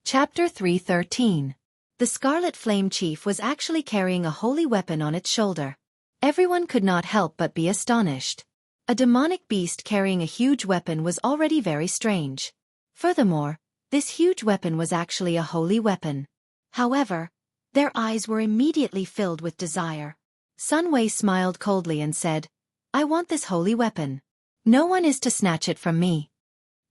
Chapter 313. The Scarlet Flame Chief was actually carrying a holy weapon on its shoulder. Everyone could not help but be astonished. A demonic beast carrying a huge weapon was already very strange. Furthermore, this huge weapon was actually a holy weapon. However, their eyes were immediately filled with desire. Sun Wei smiled coldly and said, "I want this holy weapon. No one is to snatch it from me."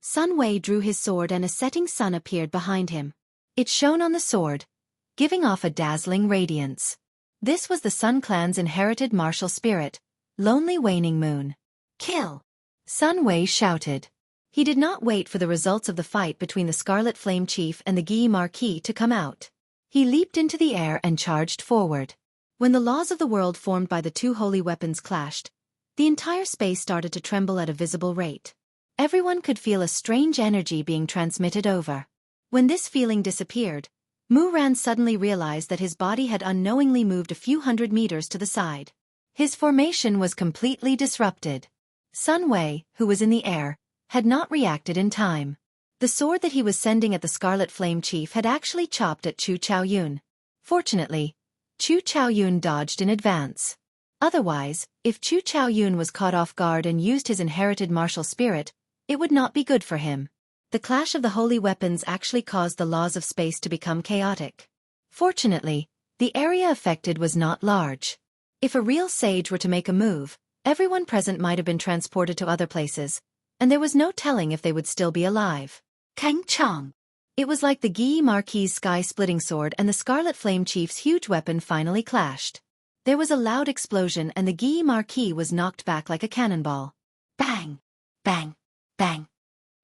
Sun Wei drew his sword and a setting sun appeared behind him. It shone on the sword, giving off a dazzling radiance. This was the Sun Clan's inherited martial spirit, Lonely Waning Moon. "Kill!" Sun Wei shouted. He did not wait for the results of the fight between the Scarlet Flame Chief and the Guy Marquis to come out. He leaped into the air and charged forward. When the laws of the world formed by the two holy weapons clashed, the entire space started to tremble at a visible rate. Everyone could feel a strange energy being transmitted over. When this feeling disappeared, Mu Ran suddenly realized that his body had unknowingly moved a few hundred meters to the side. His formation was completely disrupted. Sun Wei, who was in the air, had not reacted in time. The sword that he was sending at the Scarlet Flame Chief had actually chopped at Chu Chaoyun. Fortunately, Chu Chaoyun dodged in advance. Otherwise, if Chu Chaoyun was caught off guard and used his inherited martial spirit, it would not be good for him. The clash of the holy weapons actually caused the laws of space to become chaotic. Fortunately, the area affected was not large. If a real sage were to make a move, everyone present might have been transported to other places, and there was no telling if they would still be alive. Kang Chang. It was like the Guy Marquis' sky-splitting sword and the Scarlet Flame Chief's huge weapon finally clashed. There was a loud explosion and the Guy Marquis was knocked back like a cannonball. Bang! Bang! Bang!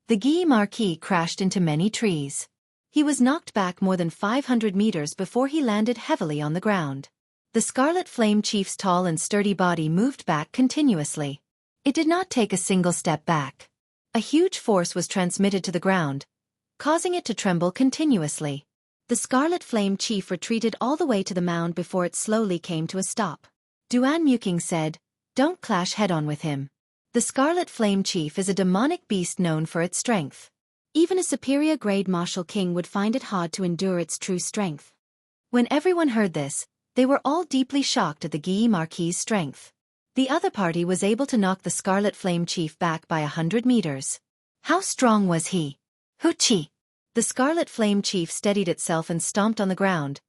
The Guy Marquis crashed into many trees. He was knocked back more than 500 meters before he landed heavily on the ground. The Scarlet Flame Chief's tall and sturdy body moved back continuously. It did not take a single step back. A huge force was transmitted to the ground, causing it to tremble continuously. The Scarlet Flame Chief retreated all the way to the mound before it slowly came to a stop. Duan Muking said, "Don't clash head-on with him. The Scarlet Flame Chief is a demonic beast known for its strength. Even a superior grade martial king would find it hard to endure its true strength." When everyone heard this, they were all deeply shocked at the Guy Marquis' strength. The other party was able to knock the Scarlet Flame Chief back by 100 meters. How strong was he? Huchi! The Scarlet Flame Chief steadied itself and stomped on the ground,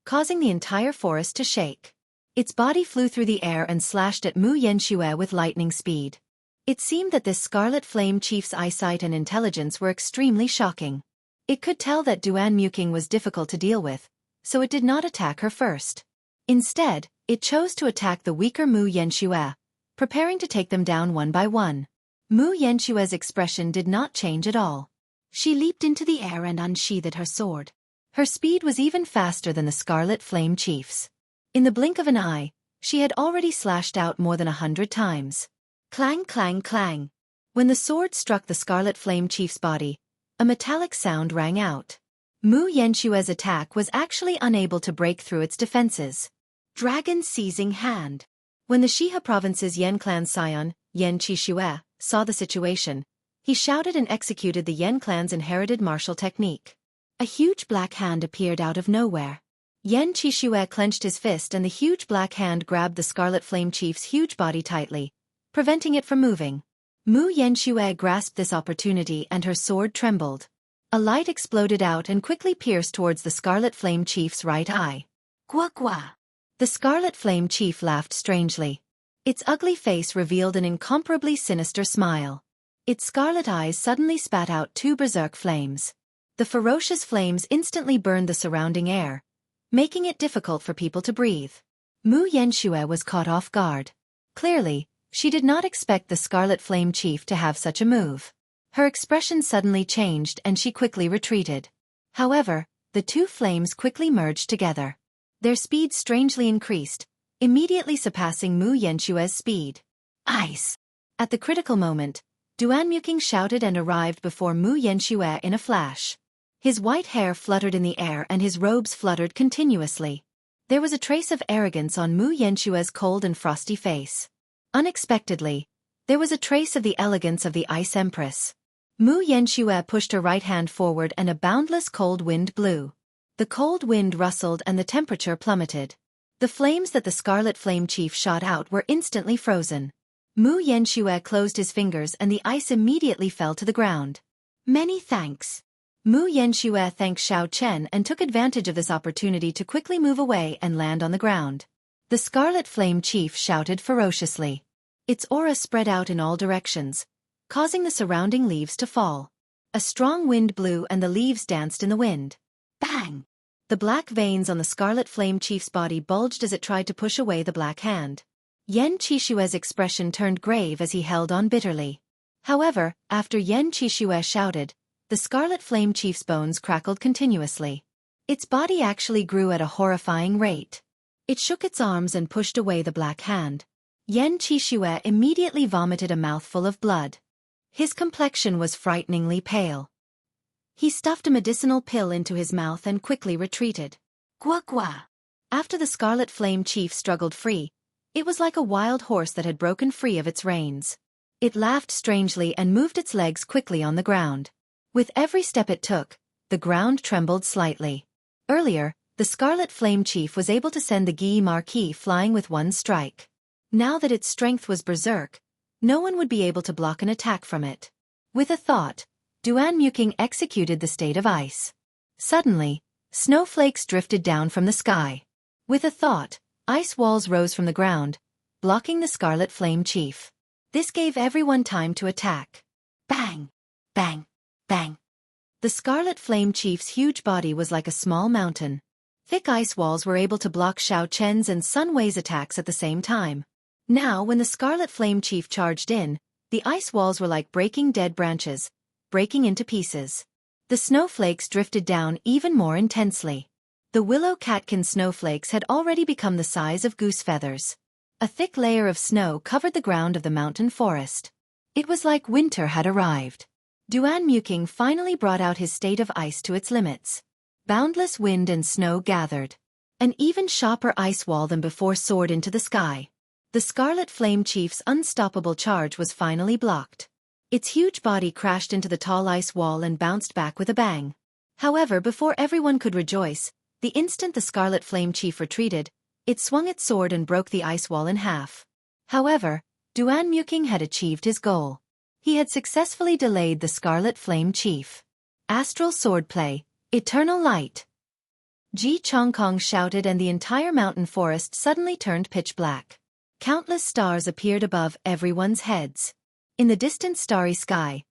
causing the entire forest to shake. Its body flew through the air and slashed at Mu Yanxue with lightning speed. It seemed that this Scarlet Flame Chief's eyesight and intelligence were extremely shocking. It could tell that Duan Muking was difficult to deal with, so it did not attack her first. Instead, it chose to attack the weaker Mu Yanxue, preparing to take them down one by one. Mu Yanxue's expression did not change at all. She leaped into the air and unsheathed her sword. Her speed was even faster than the Scarlet Flame Chief's. In the blink of an eye, she had already slashed out more than 100 times. Clang, clang, clang. When the sword struck the Scarlet Flame Chief's body, a metallic sound rang out. Mu Yanxue's attack was actually unable to break through its defenses. Dragon Seizing Hand. When the Shihe Province's Yan Clan scion, Yan Qixue, saw the situation, he shouted and executed the Yan Clan's inherited martial technique. A huge black hand appeared out of nowhere. Yan Qixue clenched his fist and the huge black hand grabbed the Scarlet Flame Chief's huge body tightly, preventing it from moving. Mu Yanxue grasped this opportunity and her sword trembled. A light exploded out and quickly pierced towards the Scarlet Flame Chief's right eye. Gua gua. The Scarlet Flame Chief laughed strangely. Its ugly face revealed an incomparably sinister smile. Its scarlet eyes suddenly spat out two berserk flames. The ferocious flames instantly burned the surrounding air, making it difficult for people to breathe. Mu Yanxue was caught off guard. Clearly, she did not expect the Scarlet Flame Chief to have such a move. Her expression suddenly changed and she quickly retreated. However, the two flames quickly merged together. Their speed strangely increased, immediately surpassing Mu Yanxue's speed. Ice! At the critical moment, Duan Muking shouted and arrived before Mu Yanxue in a flash. His white hair fluttered in the air and his robes fluttered continuously. There was a trace of arrogance on Mu Yanxue's cold and frosty face. Unexpectedly, there was a trace of the elegance of the Ice Empress. Mu Yanxue pushed her right hand forward and a boundless cold wind blew. The cold wind rustled and the temperature plummeted. The flames that the Scarlet Flame Chief shot out were instantly frozen. Mu Yanxue closed his fingers and the ice immediately fell to the ground. Many thanks. Mu Yanxue thanked Xiao Chen and took advantage of this opportunity to quickly move away and land on the ground. The Scarlet Flame Chief shouted ferociously. Its aura spread out in all directions, causing the surrounding leaves to fall. A strong wind blew and the leaves danced in the wind. Bang! The black veins on the Scarlet Flame Chief's body bulged as it tried to push away the black hand. Yan Qishue's expression turned grave as he held on bitterly. However, after Yan Qishue shouted, the Scarlet Flame Chief's bones crackled continuously. Its body actually grew at a horrifying rate. It shook its arms and pushed away the black hand. Yan Qishue immediately vomited a mouthful of blood. His complexion was frighteningly pale. He stuffed a medicinal pill into his mouth and quickly retreated. Gua gua! After the Scarlet Flame Chief struggled free, it was like a wild horse that had broken free of its reins. It laughed strangely and moved its legs quickly on the ground. With every step it took, the ground trembled slightly. Earlier, the Scarlet Flame Chief was able to send the Guy Marquis flying with one strike. Now that its strength was berserk, no one would be able to block an attack from it. With a thought, Duan Muking executed the state of ice. Suddenly, snowflakes drifted down from the sky. With a thought, ice walls rose from the ground, blocking the Scarlet Flame Chief. This gave everyone time to attack. Bang! Bang! Bang! The Scarlet Flame Chief's huge body was like a small mountain. Thick ice walls were able to block Xiao Chen's and Sun Wei's attacks at the same time. Now when the Scarlet Flame Chief charged in, the ice walls were like breaking dead branches, breaking into pieces. The snowflakes drifted down even more intensely. The willow catkin snowflakes had already become the size of goose feathers. A thick layer of snow covered the ground of the mountain forest. It was like winter had arrived. Duan Muking finally brought out his state of ice to its limits. Boundless wind and snow gathered. An even sharper ice wall than before soared into the sky. The Scarlet Flame Chief's unstoppable charge was finally blocked. Its huge body crashed into the tall ice wall and bounced back with a bang. However, before everyone could rejoice, the instant the Scarlet Flame Chief retreated, it swung its sword and broke the ice wall in half. However, Duan Muking had achieved his goal. He had successfully delayed the Scarlet Flame Chief. Astral swordplay, eternal light. Ji Chongkong shouted and the entire mountain forest suddenly turned pitch black. Countless stars appeared above everyone's heads. In the distant starry sky,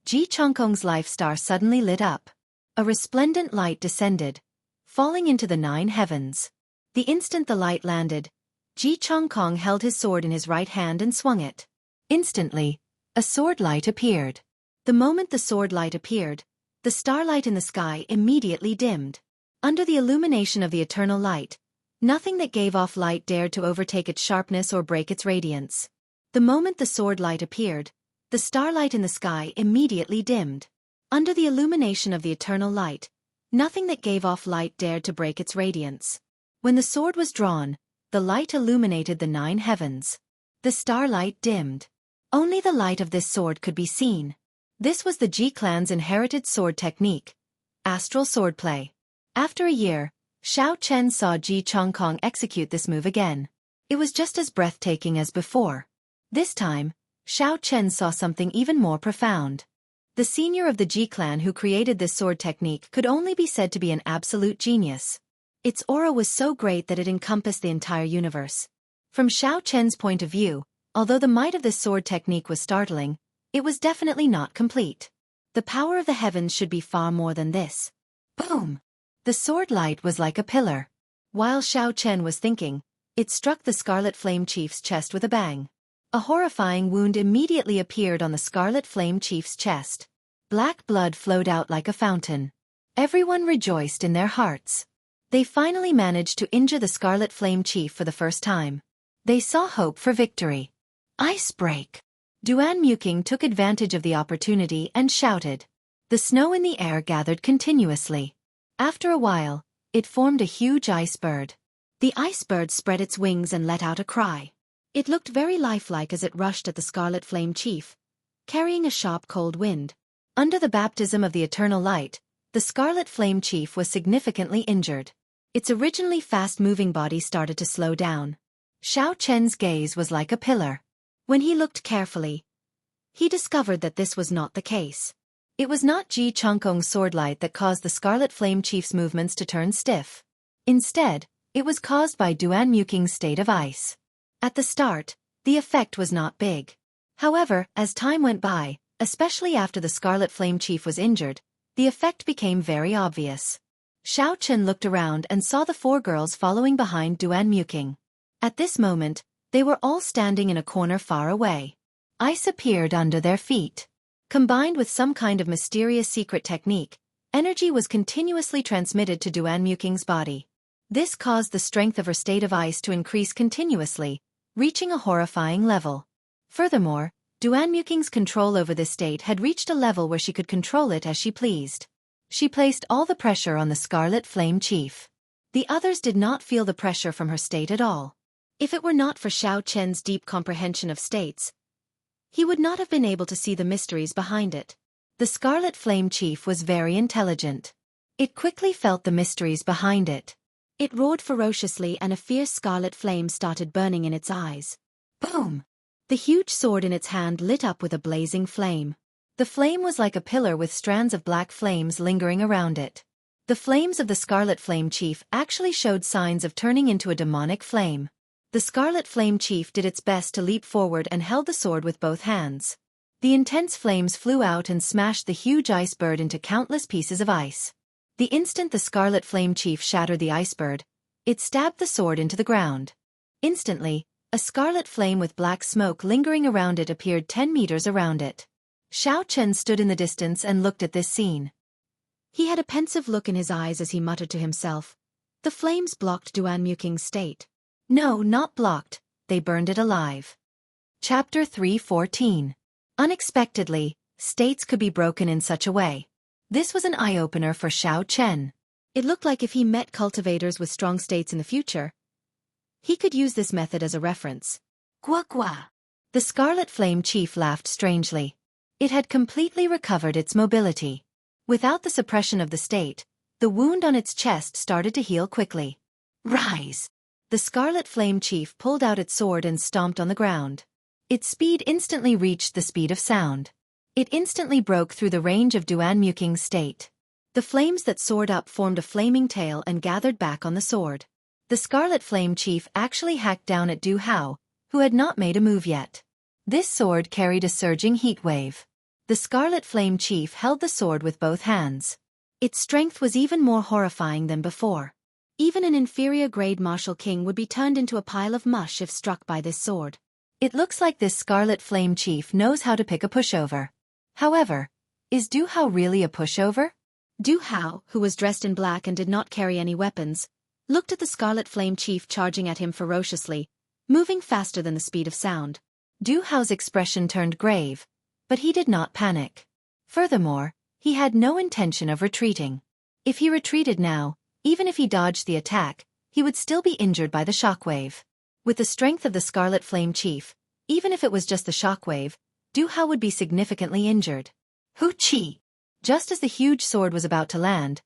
Ji Chongkong's life star suddenly lit up. A resplendent light descended, falling into the 9 heavens. The instant the light landed, Ji Chongkong held his sword in his right hand and swung it. Instantly, a sword light appeared. The moment the sword light appeared, the starlight in the sky immediately dimmed. Under the illumination of the eternal light, nothing that gave off light dared to overtake its sharpness or break its radiance. The moment the sword light appeared, the starlight in the sky immediately dimmed. Under the illumination of the eternal light, nothing that gave off light dared to break its radiance. When the sword was drawn, the light illuminated the 9 heavens. The starlight dimmed. Only the light of this sword could be seen. This was the Ji clan's inherited sword technique, astral swordplay. After a year, Xiao Chen saw Ji Chongkong execute this move again. It was just as breathtaking as before. This time, Xiao Chen saw something even more profound. The senior of the Ji clan who created this sword technique could only be said to be an absolute genius. Its aura was so great that it encompassed the entire universe. From Xiao Chen's point of view, although the might of this sword technique was startling, it was definitely not complete. The power of the heavens should be far more than this. Boom! The sword light was like a pillar. While Xiao Chen was thinking, it struck the Scarlet Flame Chief's chest with a bang. A horrifying wound immediately appeared on the Scarlet Flame Chief's chest. Black blood flowed out like a fountain. Everyone rejoiced in their hearts. They finally managed to injure the Scarlet Flame Chief for the first time. They saw hope for victory. Ice break! Duan Muking took advantage of the opportunity and shouted. The snow in the air gathered continuously. After a while, it formed a huge ice bird. The ice bird spread its wings and let out a cry. It looked very lifelike as it rushed at the Scarlet Flame Chief, carrying a sharp cold wind. Under the baptism of the eternal light, the Scarlet Flame Chief was significantly injured. Its originally fast-moving body started to slow down. Xiao Chen's gaze was like a pillar. When he looked carefully, he discovered that this was not the case. It was not Ji Chongqing's swordlight that caused the Scarlet Flame Chief's movements to turn stiff. Instead, it was caused by Duan Muking's state of ice. At the start, the effect was not big. However, as time went by, especially after the Scarlet Flame Chief was injured, the effect became very obvious. Xiao Chen looked around and saw the 4 girls following behind Duan Muking. At this moment, they were all standing in a corner far away. Ice appeared under their feet. Combined with some kind of mysterious secret technique, energy was continuously transmitted to Duan Muking's body. This caused the strength of her state of ice to increase continuously, reaching a horrifying level. Furthermore, Duan Muking's control over this state had reached a level where she could control it as she pleased. She placed all the pressure on the Scarlet Flame Chief. The others did not feel the pressure from her state at all. If it were not for Xiao Chen's deep comprehension of states, he would not have been able to see the mysteries behind it. The Scarlet Flame Chief was very intelligent. It quickly felt the mysteries behind it. It roared ferociously and a fierce scarlet flame started burning in its eyes. Boom! The huge sword in its hand lit up with a blazing flame. The flame was like a pillar with strands of black flames lingering around it. The flames of the Scarlet Flame Chief actually showed signs of turning into a demonic flame. The Scarlet Flame Chief did its best to leap forward and held the sword with both hands. The intense flames flew out and smashed the huge ice bird into countless pieces of ice. The instant the Scarlet Flame Chief shattered the ice bird, it stabbed the sword into the ground. Instantly, a scarlet flame with black smoke lingering around it appeared 10 meters around it. Xiao Chen stood in the distance and looked at this scene. He had a pensive look in his eyes as he muttered to himself. The flames blocked Duan Muking's state. No, not blocked, they burned it alive. Chapter 3:14. Unexpectedly, states could be broken in such a way. This was an eye-opener for Xiao Chen. It looked like if he met cultivators with strong states in the future, he could use this method as a reference. Gua gua. The Scarlet Flame Chief laughed strangely. It had completely recovered its mobility. Without the suppression of the state, the wound on its chest started to heal quickly. Rise! The Scarlet Flame Chief pulled out its sword and stomped on the ground. Its speed instantly reached the speed of sound. It instantly broke through the range of Duan Muking's state. The flames that soared up formed a flaming tail and gathered back on the sword. The Scarlet Flame Chief actually hacked down at Du Hao, who had not made a move yet. This sword carried a surging heat wave. The Scarlet Flame Chief held the sword with both hands. Its strength was even more horrifying than before. Even an inferior-grade martial king would be turned into a pile of mush if struck by this sword. It looks like this Scarlet Flame Chief knows how to pick a pushover. However, is Du Hao really a pushover? Du Hao, who was dressed in black and did not carry any weapons, looked at the Scarlet Flame Chief charging at him ferociously, moving faster than the speed of sound. Du Hao's expression turned grave, but he did not panic. Furthermore, he had no intention of retreating. If he retreated now, even if he dodged the attack, he would still be injured by the shockwave. With the strength of the Scarlet Flame Chief, even if it was just the shockwave, Du Hao would be significantly injured. Hu Chi! Just as the huge sword was about to land,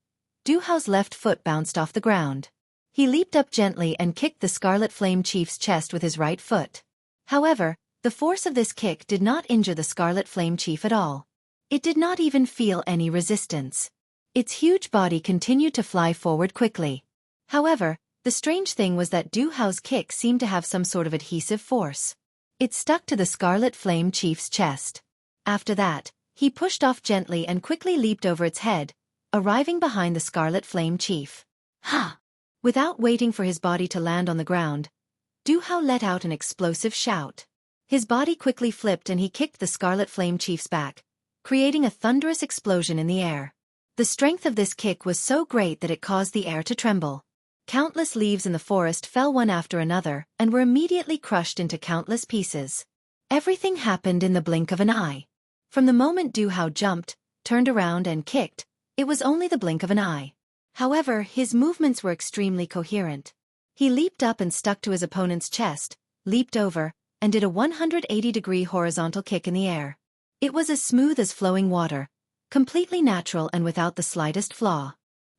Du Hao's left foot bounced off the ground. He leaped up gently and kicked the Scarlet Flame Chief's chest with his right foot. However, the force of this kick did not injure the Scarlet Flame Chief at all. It did not even feel any resistance. Its huge body continued to fly forward quickly. However, the strange thing was that Du Hao's kick seemed to have some sort of adhesive force. It stuck to the Scarlet Flame Chief's chest. After that, he pushed off gently and quickly leaped over its head, arriving behind the Scarlet Flame Chief. Ha! Without waiting for his body to land on the ground, Du Hao let out an explosive shout. His body quickly flipped and he kicked the Scarlet Flame Chief's back, creating a thunderous explosion in the air. The strength of this kick was so great that it caused the air to tremble. Countless leaves in the forest fell one after another and were immediately crushed into countless pieces. Everything happened in the blink of an eye. From the moment Du Hao jumped, turned around and kicked, it was only the blink of an eye. However, his movements were extremely coherent. He leaped up and stuck to his opponent's chest, leaped over, and did a 180-degree horizontal kick in the air. It was as smooth as flowing water, completely natural and without the slightest flaw.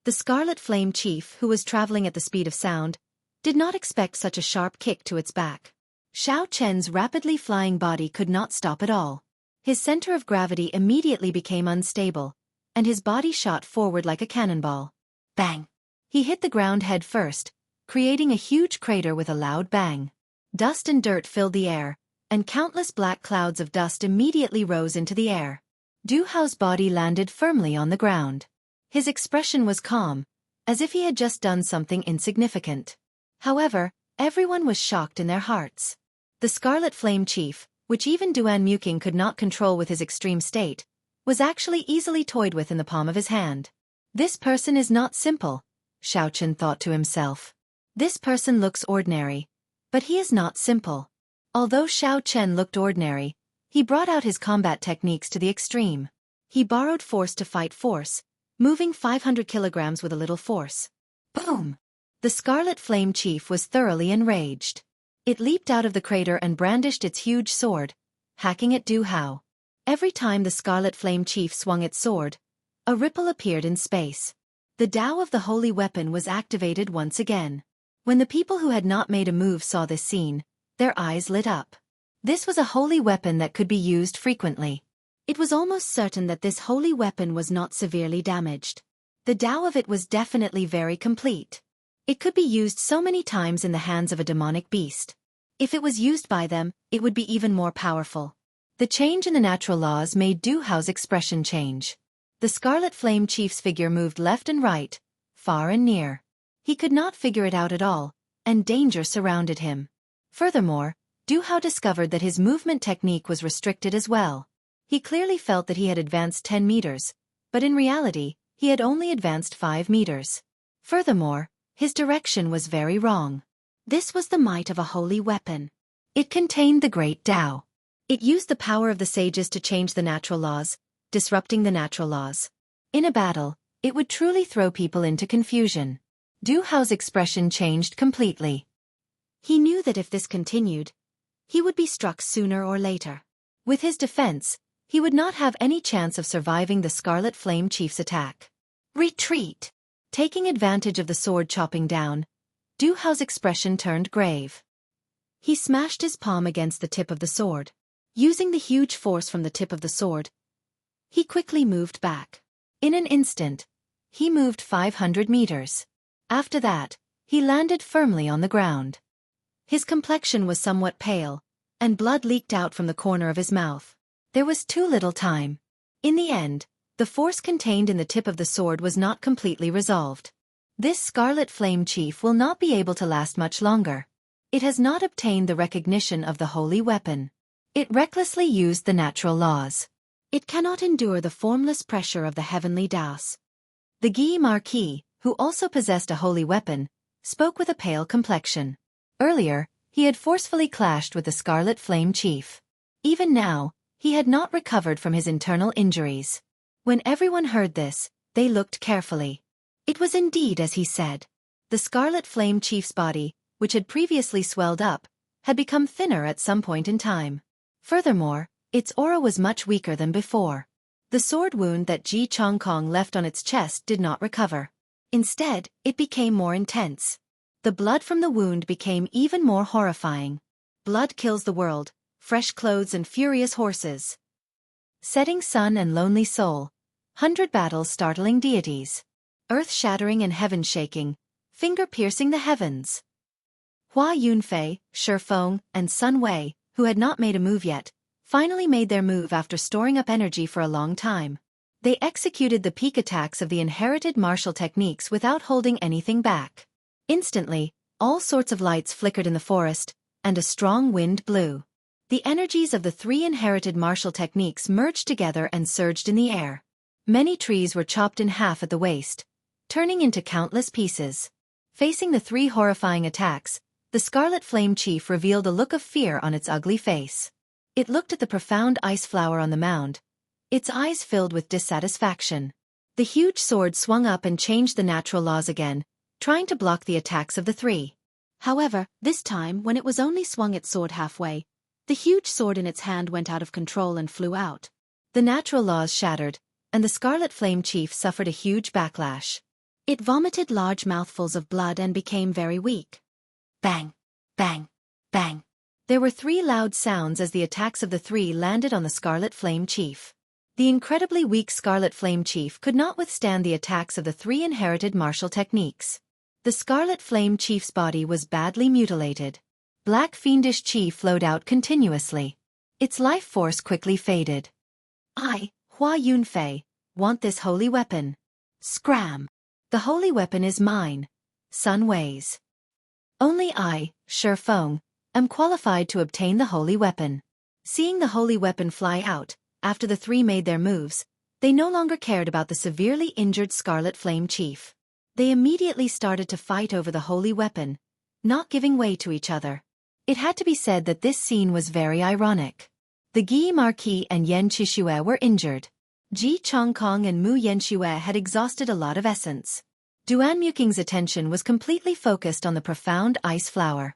The Scarlet Flame Chief, who was traveling at the speed of sound, did not expect such a sharp kick to its back. Xiao Chen's rapidly flying body could not stop at all. His center of gravity immediately became unstable, and his body shot forward like a cannonball. Bang! He hit the ground head first, creating a huge crater with a loud bang. Dust and dirt filled the air, and countless black clouds of dust immediately rose into the air. Du Hao's body landed firmly on the ground. His expression was calm, as if he had just done something insignificant. However, everyone was shocked in their hearts. The Scarlet Flame Chief, which even Duan Muqing could not control with his extreme state, was actually easily toyed with in the palm of his hand. This person is not simple, Xiao Chen thought to himself. This person looks ordinary, but he is not simple. Although Xiao Chen looked ordinary, he brought out his combat techniques to the extreme. He borrowed force to fight force, moving 500 kilograms with a little force. Boom! The Scarlet Flame Chief was thoroughly enraged. It leaped out of the crater and brandished its huge sword, hacking at Du Hao. Every time the Scarlet Flame Chief swung its sword, a ripple appeared in space. The Tao of the holy weapon was activated once again. When the people who had not made a move saw this scene, their eyes lit up. This was a holy weapon that could be used frequently. It was almost certain that this holy weapon was not severely damaged. The Tao of it was definitely very complete. It could be used so many times in the hands of a demonic beast. If it was used by them, it would be even more powerful. The change in the natural laws made Du Hao's expression change. The Scarlet Flame Chief's figure moved left and right, far and near. He could not figure it out at all, and danger surrounded him. Furthermore, Du Hao discovered that his movement technique was restricted as well. He clearly felt that he had advanced 10 meters, but in reality, he had only advanced 5 meters. Furthermore, his direction was very wrong. This was the might of a holy weapon. It contained the great Tao. It used the power of the sages to change the natural laws, disrupting the natural laws. In a battle, it would truly throw people into confusion. Du Hao's expression changed completely. He knew that if this continued, he would be struck sooner or later. With his defense, he would not have any chance of surviving the Scarlet Flame Chief's attack. Retreat! Taking advantage of the sword chopping down, Du Hao's expression turned grave. He smashed his palm against the tip of the sword. Using the huge force from the tip of the sword, he quickly moved back. In an instant, he moved 500 meters. After that, he landed firmly on the ground. His complexion was somewhat pale, and blood leaked out from the corner of his mouth. There was too little time. In the end, the force contained in the tip of the sword was not completely resolved. This Scarlet Flame Chief will not be able to last much longer. It has not obtained the recognition of the holy weapon. It recklessly used the natural laws. It cannot endure the formless pressure of the heavenly Taos. The Guy Marquis, who also possessed a holy weapon, spoke with a pale complexion. Earlier, he had forcefully clashed with the Scarlet Flame Chief. Even now, he had not recovered from his internal injuries. When everyone heard this, they looked carefully. It was indeed as he said. The Scarlet Flame Chief's body, which had previously swelled up, had become thinner at some point in time. Furthermore, its aura was much weaker than before. The sword wound that Ji Chongkong left on its chest did not recover. Instead, it became more intense. The blood from the wound became even more horrifying. Blood kills the world, fresh clothes and furious horses. Setting sun and lonely soul. 100 battles startling deities. Earth-shattering and heaven-shaking, finger-piercing the heavens. Hua Yunfei, Shifeng, and Sun Wei, who had not made a move yet, finally made their move after storing up energy for a long time. They executed the peak attacks of the inherited martial techniques without holding anything back. Instantly, all sorts of lights flickered in the forest, and a strong wind blew. The energies of the 3 inherited martial techniques merged together and surged in the air. Many trees were chopped in half at the waist, turning into countless pieces. Facing the 3 horrifying attacks, the Scarlet Flame Chief revealed a look of fear on its ugly face. It looked at the profound ice flower on the mound, its eyes filled with dissatisfaction. The huge sword swung up and changed the natural laws again, trying to block the attacks of the 3. However, this time when it was only swung its sword halfway, the huge sword in its hand went out of control and flew out. The natural laws shattered, and the Scarlet Flame Chief suffered a huge backlash. It vomited large mouthfuls of blood and became very weak. Bang! Bang! Bang! There were 3 loud sounds as the attacks of the 3 landed on the Scarlet Flame Chief. The incredibly weak Scarlet Flame Chief could not withstand the attacks of the 3 inherited martial techniques. The Scarlet Flame Chief's body was badly mutilated. Black fiendish chi flowed out continuously. Its life force quickly faded. I, Hua Yunfei, want this holy weapon. Scram! The holy weapon is mine. Sun Wei's. Only I, Shi Feng, am qualified to obtain the holy weapon. Seeing the holy weapon fly out, after the 3 made their moves, they no longer cared about the severely injured Scarlet Flame Chief. They immediately started to fight over the holy weapon, not giving way to each other. It had to be said that this scene was very ironic. The Guy Marquis and Yan Qixue were injured. Ji Chongkong and Mu Yanxue had exhausted a lot of essence. Duan Muking's attention was completely focused on the profound ice flower.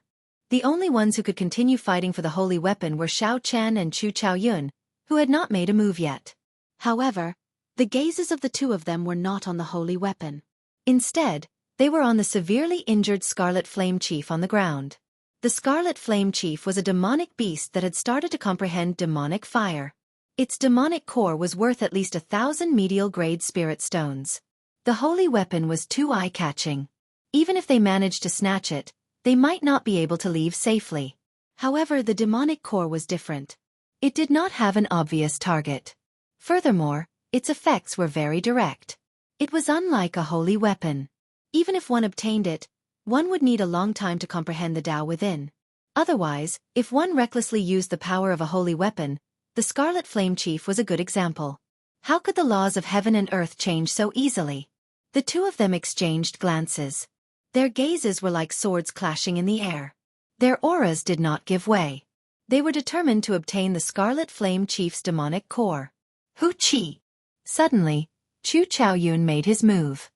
The only ones who could continue fighting for the holy weapon were Xiao Chen and Chu Chaoyun, who had not made a move yet. However, the gazes of the 2 of them were not on the holy weapon. Instead, they were on the severely injured Scarlet Flame Chief on the ground. The Scarlet Flame Chief was a demonic beast that had started to comprehend demonic fire. Its demonic core was worth at least 1,000 medial-grade spirit stones. The holy weapon was too eye-catching. Even if they managed to snatch it, they might not be able to leave safely. However, the demonic core was different. It did not have an obvious target. Furthermore, its effects were very direct. It was unlike a holy weapon. Even if one obtained it, one would need a long time to comprehend the Tao within. Otherwise, if one recklessly used the power of a holy weapon, the Scarlet Flame Chief was a good example. How could the laws of heaven and earth change so easily? The 2 of them exchanged glances. Their gazes were like swords clashing in the air. Their auras did not give way. They were determined to obtain the Scarlet Flame Chief's demonic core. Hu Qi! Suddenly, Chu Chaoyun made his move.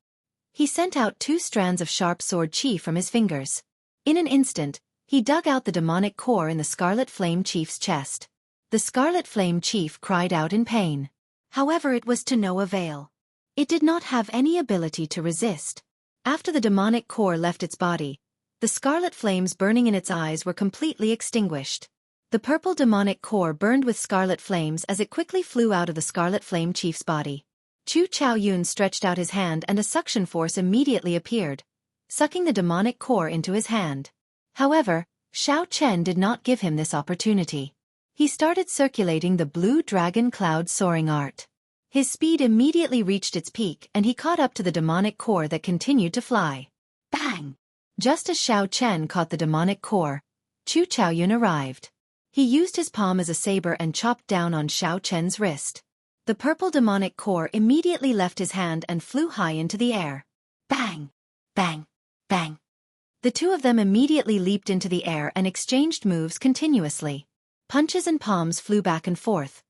He sent out 2 strands of sharp sword chi from his fingers. In an instant, he dug out the demonic core in the Scarlet Flame Chief's chest. The Scarlet Flame Chief cried out in pain. However, it was to no avail. It did not have any ability to resist. After the demonic core left its body, the scarlet flames burning in its eyes were completely extinguished. The purple demonic core burned with scarlet flames as it quickly flew out of the Scarlet Flame Chief's body. Chu Chaoyun stretched out his hand and a suction force immediately appeared, sucking the demonic core into his hand. However, Xiao Chen did not give him this opportunity. He started circulating the blue dragon cloud soaring art. His speed immediately reached its peak and he caught up to the demonic core that continued to fly. Bang! Just as Xiao Chen caught the demonic core, Chu Chaoyun arrived. He used his palm as a saber and chopped down on Xiao Chen's wrist. The purple demonic core immediately left his hand and flew high into the air. Bang! Bang! Bang! The two of them immediately leaped into the air and exchanged moves continuously. Punches and palms flew back and forth.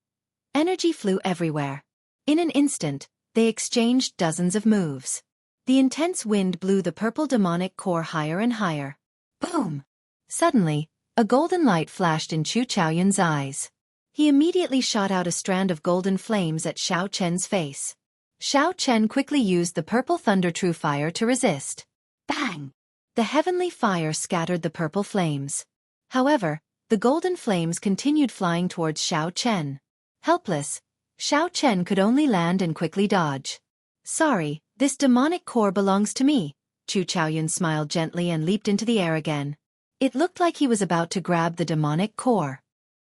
Energy flew everywhere. In an instant, they exchanged dozens of moves. The intense wind blew the purple demonic core higher and higher. Boom! Suddenly, a golden light flashed in Chu Chaoyun's eyes. He immediately shot out a strand of golden flames at Xiao Chen's face. Xiao Chen quickly used the purple thunder true fire to resist. Bang! The heavenly fire scattered the purple flames. However, the golden flames continued flying towards Xiao Chen. Helpless, Xiao Chen could only land and quickly dodge. Sorry, this demonic core belongs to me, Chu Chaoyun smiled gently and leaped into the air again. It looked like he was about to grab the demonic core.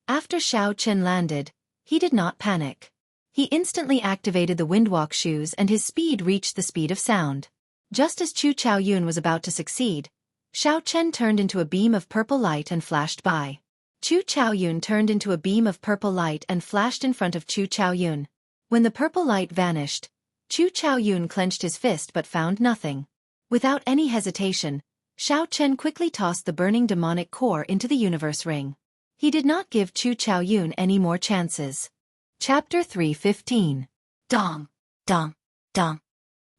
After Xiao Chen landed, he did not panic. He instantly activated the windwalk shoes and his speed reached the speed of sound. Just as Chu Chaoyun was about to succeed, Xiao Chen turned into a beam of purple light and flashed by. Chu Chaoyun turned into a beam of purple light and flashed in front of Chu Chaoyun. When the purple light vanished, Chu Chaoyun clenched his fist but found nothing. Without any hesitation, Xiao Chen quickly tossed the burning demonic core into the universe ring. He did not give Chu Chaoyun any more chances. Chapter 3:15. Dong, dong, dong.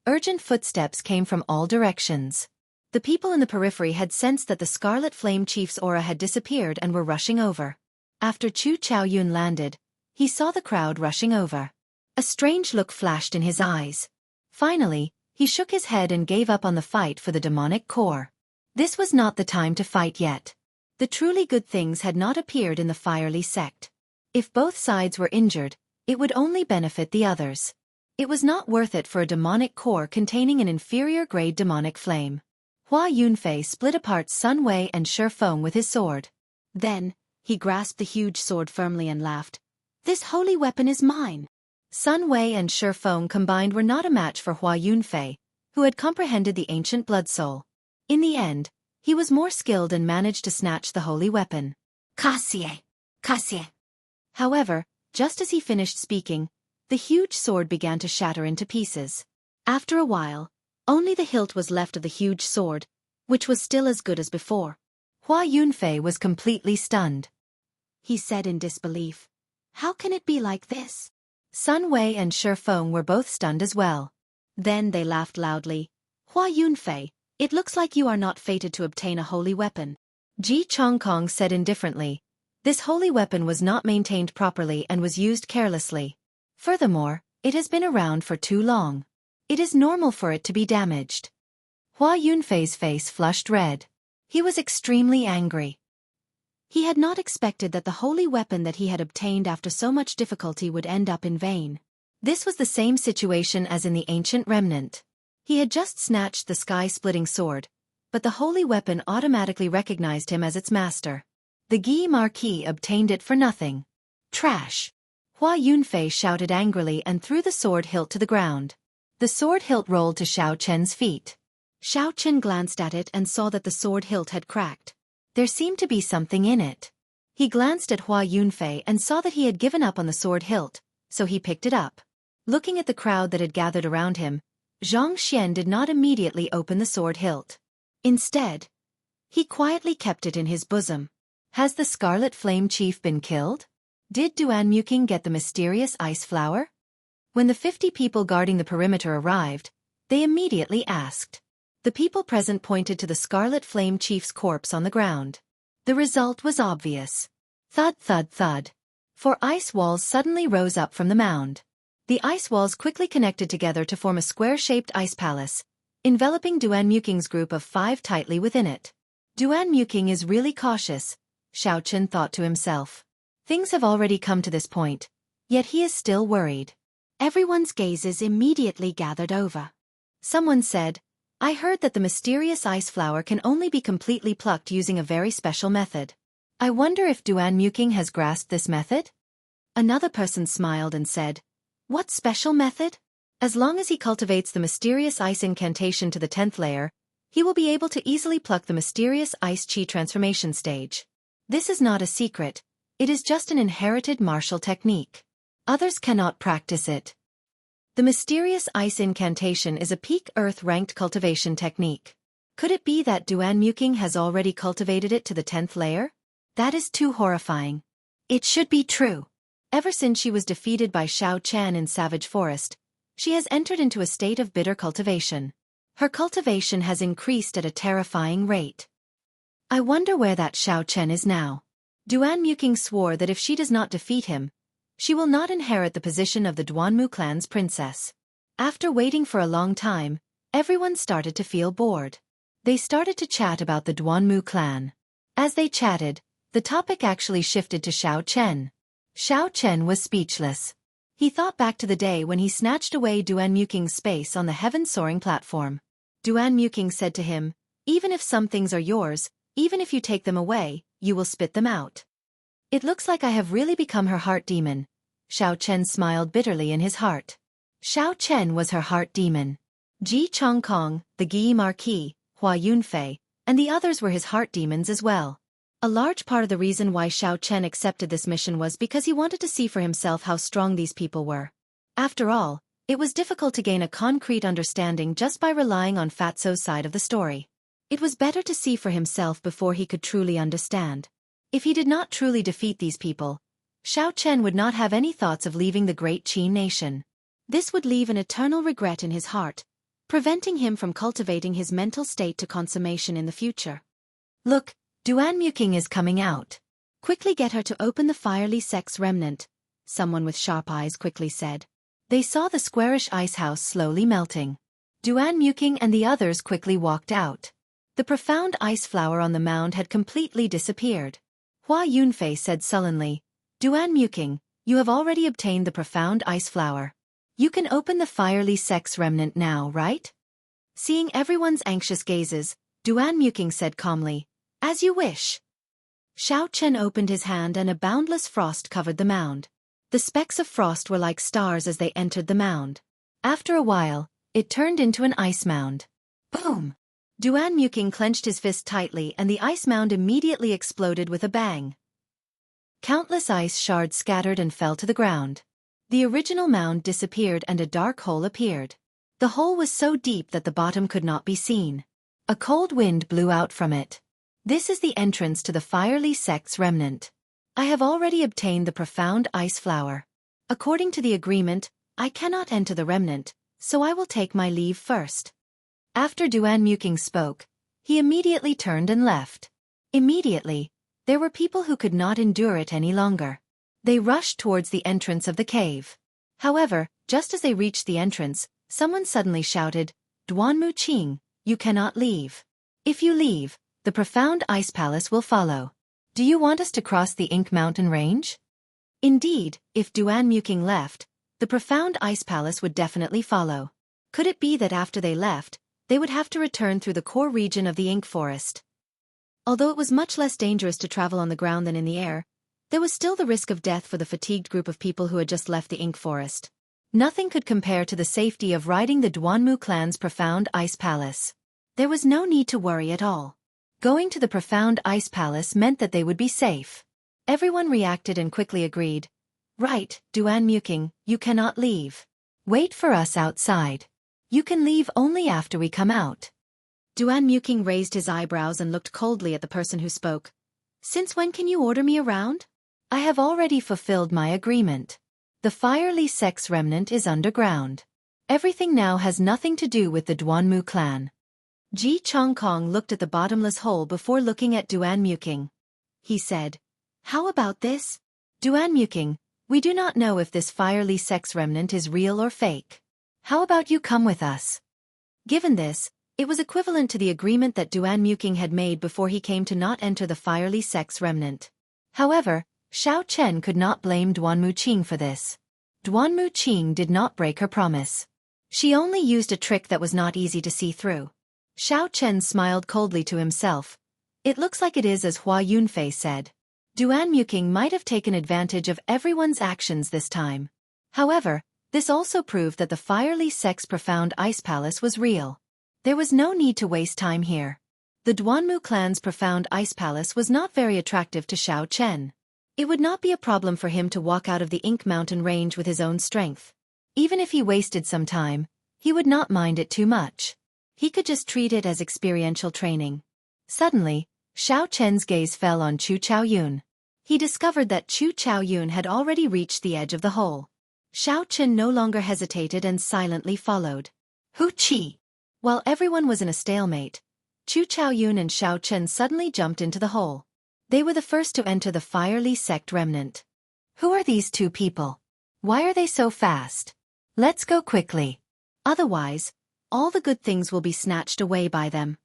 Urgent footsteps came from all directions. The people in the periphery had sensed that the Scarlet Flame Chief's aura had disappeared and were rushing over. After Chu Chaoyun landed, he saw the crowd rushing over. A strange look flashed in his eyes. Finally, he shook his head and gave up on the fight for the demonic core. This was not the time to fight yet. The truly good things had not appeared in the fiery sect. If both sides were injured, it would only benefit the others. It was not worth it for a demonic core containing an inferior-grade demonic flame. Hua Yunfei split apart Sun Wei and Shi Feng with his sword. Then, he grasped the huge sword firmly and laughed. "This holy weapon is mine." Sun Wei and Shi Feng combined were not a match for Hua Yunfei, who had comprehended the ancient blood soul. In the end, he was more skilled and managed to snatch the holy weapon. "Kasie! Kasie!" However, just as he finished speaking, the huge sword began to shatter into pieces. After a while, only the hilt was left of the huge sword, which was still as good as before. Hua Yunfei was completely stunned. He said in disbelief, "How can it be like this?" Sun Wei and Shi Feng were both stunned as well. Then they laughed loudly. "Hua Yunfei, it looks like you are not fated to obtain a holy weapon." Ji Chongkong said indifferently, "This holy weapon was not maintained properly and was used carelessly. Furthermore, it has been around for too long. It is normal for it to be damaged." Hua Yunfei's face flushed red. He was extremely angry. He had not expected that the holy weapon that he had obtained after so much difficulty would end up in vain. This was the same situation as in the ancient remnant. He had just snatched the sky-splitting sword, but the holy weapon automatically recognized him as its master. The Guy Marquis obtained it for nothing. "Trash!" Hua Yunfei shouted angrily and threw the sword hilt to the ground. The sword hilt rolled to Xiao Chen's feet. Xiao Chen glanced at it and saw that the sword hilt had cracked. There seemed to be something in it. He glanced at Hua Yunfei and saw that he had given up on the sword hilt, so he picked it up. Looking at the crowd that had gathered around him, Xianxia did not immediately open the sword hilt. Instead, he quietly kept it in his bosom. Has the Scarlet Flame Chief been killed? Did Duanmuking get the mysterious ice flower? When the 50 people guarding the perimeter arrived, they immediately asked. The people present pointed to the Scarlet Flame Chief's corpse on the ground. The result was obvious. Thud thud thud. 4 ice walls suddenly rose up from the mound. The ice walls quickly connected together to form a square-shaped ice palace, enveloping Duanmuking's group of 5 tightly within it. Duanmuking is really cautious, Xiao Chen thought to himself. Things have already come to this point, yet he is still worried. Everyone's gazes immediately gathered over. Someone said, "I heard that the mysterious ice flower can only be completely plucked using a very special method. I wonder if Duanmuking has grasped this method?" Another person smiled and said, "What special method? As long as he cultivates the mysterious ice incantation to the 10th layer, he will be able to easily pluck the mysterious ice chi transformation stage. This is not a secret, it is just an inherited martial technique. Others cannot practice it. The mysterious ice incantation is a peak earth-ranked cultivation technique. Could it be that Duanmuking has already cultivated it to the 10th layer? That is too horrifying. It should be true. Ever since she was defeated by Xiao Chen in Savage Forest, she has entered into a state of bitter cultivation. Her cultivation has increased at a terrifying rate. I wonder where that Xiao Chen is now. Duanmuking swore that if she does not defeat him, she will not inherit the position of the Duanmu clan's princess. After waiting for a long time, everyone started to feel bored. They started to chat about the Duanmu clan. As they chatted, the topic actually shifted to Xiao Chen. Xiao Chen was speechless. He thought back to the day when he snatched away Duanmuking's space on the heaven-soaring platform. Duanmuking said to him, "Even if some things are yours, even if you take them away, you will spit them out. It looks like I have really become her heart demon." Xiao Chen smiled bitterly in his heart. Xiao Chen was her heart demon. Ji Chongkong, the Guy Marquis, Hua Yunfei, and the others were his heart demons as well. A large part of the reason why Xiao Chen accepted this mission was because he wanted to see for himself how strong these people were. After all, it was difficult to gain a concrete understanding just by relying on Fatso's side of the story. It was better to see for himself before he could truly understand. If he did not truly defeat these people, Xiao Chen would not have any thoughts of leaving the great Qin nation. This would leave an eternal regret in his heart, preventing him from cultivating his mental state to consummation in the future. "Look, Duanmuking is coming out. Quickly get her to open the fiery sect's remnant," someone with sharp eyes quickly said. They saw the squarish ice house slowly melting. Duan Muking and the others quickly walked out. The profound ice flower on the mound had completely disappeared. Hua Yunfei said sullenly, "Duan Muking, you have already obtained the profound ice flower. You can open the fiery sex remnant now, right?" Seeing everyone's anxious gazes, Duan Muking said calmly, "As you wish." Xiao Chen opened his hand and a boundless frost covered the mound. The specks of frost were like stars as they entered the mound. After a while, it turned into an ice mound. Boom! Duan Muking clenched his fist tightly and the ice mound immediately exploded with a bang. Countless ice shards scattered and fell to the ground. The original mound disappeared and a dark hole appeared. The hole was so deep that the bottom could not be seen. A cold wind blew out from it. "This is the entrance to the fiery sect's remnant. I have already obtained the profound ice flower. According to the agreement, I cannot enter the remnant, so I will take my leave first." After Duan Muking spoke, he immediately turned and left. Immediately, there were people who could not endure it any longer. They rushed towards the entrance of the cave. However, just as they reached the entrance, someone suddenly shouted, "Duan Muqing, you cannot leave. If you leave, the profound ice palace will follow. Do you want us to cross the Ink Mountain range?" Indeed, if Duan Muking left, the profound ice palace would definitely follow. Could it be that after they left, they would have to return through the core region of the Ink Forest? Although it was much less dangerous to travel on the ground than in the air, there was still the risk of death for the fatigued group of people who had just left the Ink Forest. Nothing could compare to the safety of riding the Duanmu clan's profound ice palace. There was no need to worry at all. Going to the profound ice palace meant that they would be safe. Everyone reacted and quickly agreed. "Right, Duan Muking, you cannot leave. Wait for us outside. You can leave only after we come out." Duan Muking raised his eyebrows and looked coldly at the person who spoke. "Since when can you order me around? I have already fulfilled my agreement. The fiery sex remnant is underground. Everything now has nothing to do with the Duanmu clan." Ji Chongkong looked at the bottomless hole before looking at Duan Muking. He said, "How about this? Duan Muking, we do not know if this fiery sex remnant is real or fake. How about you come with us?" Given this, it was equivalent to the agreement that Duan Muking had made before he came to not enter the fiery sex remnant. However, Xiao Chen could not blame Duan Muqing for this. Duan Muqing did not break her promise. She only used a trick that was not easy to see through. Xiao Chen smiled coldly to himself. "It looks like it is as Hua Yunfei said. Duan Muking might have taken advantage of everyone's actions this time. However, this also proved that the fiery sex profound ice palace was real. There was no need to waste time here. The Duanmu clan's profound ice palace was not very attractive to Xiao Chen. It would not be a problem for him to walk out of the Ink Mountain range with his own strength. Even if he wasted some time, he would not mind it too much. He could just treat it as experiential training. Suddenly, Xiao Chen's gaze fell on Chu Chaoyun. He discovered that Chu Chaoyun had already reached the edge of the hole. Xiao Chen no longer hesitated and silently followed. "Hu Qi!" While everyone was in a stalemate, Chu Chaoyun and Xiao Chen suddenly jumped into the hole. They were the first to enter the fiery sect remnant. Who are these two people? Why are they so fast? Let's go quickly. Otherwise, all the good things will be snatched away by them.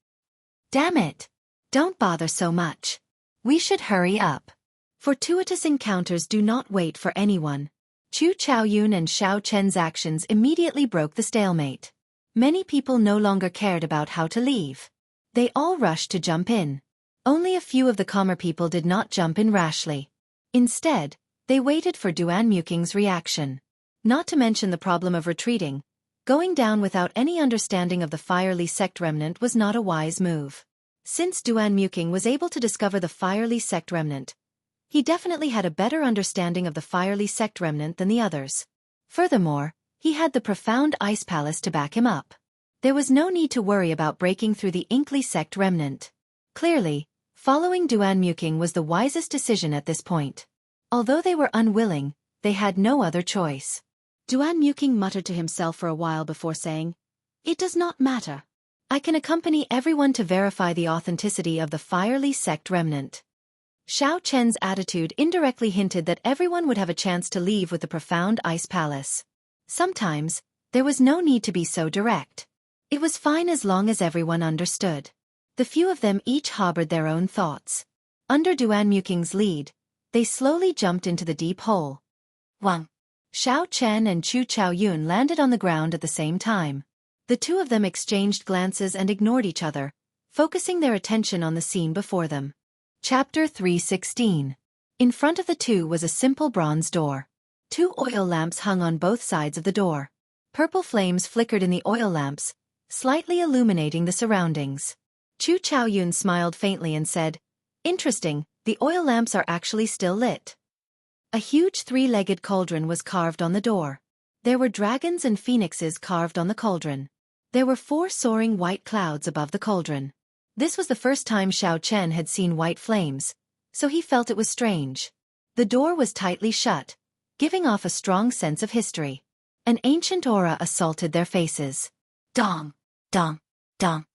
Damn it! Don't bother so much. We should hurry up. Fortuitous encounters do not wait for anyone. Chu Chaoyun and Xiao Chen's actions immediately broke the stalemate. Many people no longer cared about how to leave. They all rushed to jump in. Only a few of the calmer people did not jump in rashly. Instead, they waited for Duan Muking's reaction. Not to mention the problem of retreating. Going down without any understanding of the fiery sect remnant was not a wise move. Since Duan Muking was able to discover the fiery sect remnant, he definitely had a better understanding of the fiery sect remnant than the others. Furthermore, he had the profound ice palace to back him up. There was no need to worry about breaking through the Inkly sect remnant. Clearly, following Duan Muking was the wisest decision at this point. Although they were unwilling, they had no other choice. Duan Muking muttered to himself for a while before saying, "It does not matter. I can accompany everyone to verify the authenticity of the fiery sect remnant." Xiao Chen's attitude indirectly hinted that everyone would have a chance to leave with the profound ice palace. Sometimes, there was no need to be so direct. It was fine as long as everyone understood. The few of them each harbored their own thoughts. Under Duanmuking's lead, they slowly jumped into the deep hole. Wang Xiao Chen and Chu Chaoyun landed on the ground at the same time. The two of them exchanged glances and ignored each other, focusing their attention on the scene before them. Chapter 316. In front of the two was a simple bronze door. 2 oil lamps hung on both sides of the door. Purple flames flickered in the oil lamps, slightly illuminating the surroundings. Chu Chaoyun smiled faintly and said, "Interesting, the oil lamps are actually still lit." A huge 3-legged cauldron was carved on the door. There were dragons and phoenixes carved on the cauldron. There were 4 soaring white clouds above the cauldron. This was the first time Xiao Chen had seen white flames, so he felt it was strange. The door was tightly shut, giving off a strong sense of history. An ancient aura assaulted their faces. Dong, dong, dong.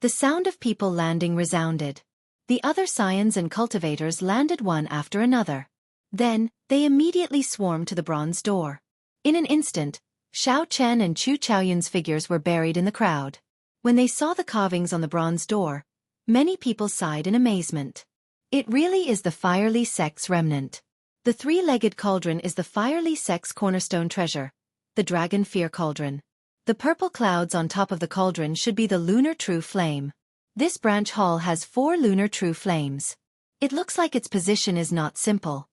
The sound of people landing resounded. The other scions and cultivators landed one after another. Then, they immediately swarmed to the bronze door. In an instant, Xiao Chen and Chu Chaoyun's figures were buried in the crowd. When they saw the carvings on the bronze door, many people sighed in amazement. It really is the Firely sect's remnant. The 3-legged cauldron is the Firely sect's cornerstone treasure, the Dragon Fear Cauldron. The purple clouds on top of the cauldron should be the Lunar True Flame. This branch hall has 4 Lunar True Flames. It looks like its position is not simple.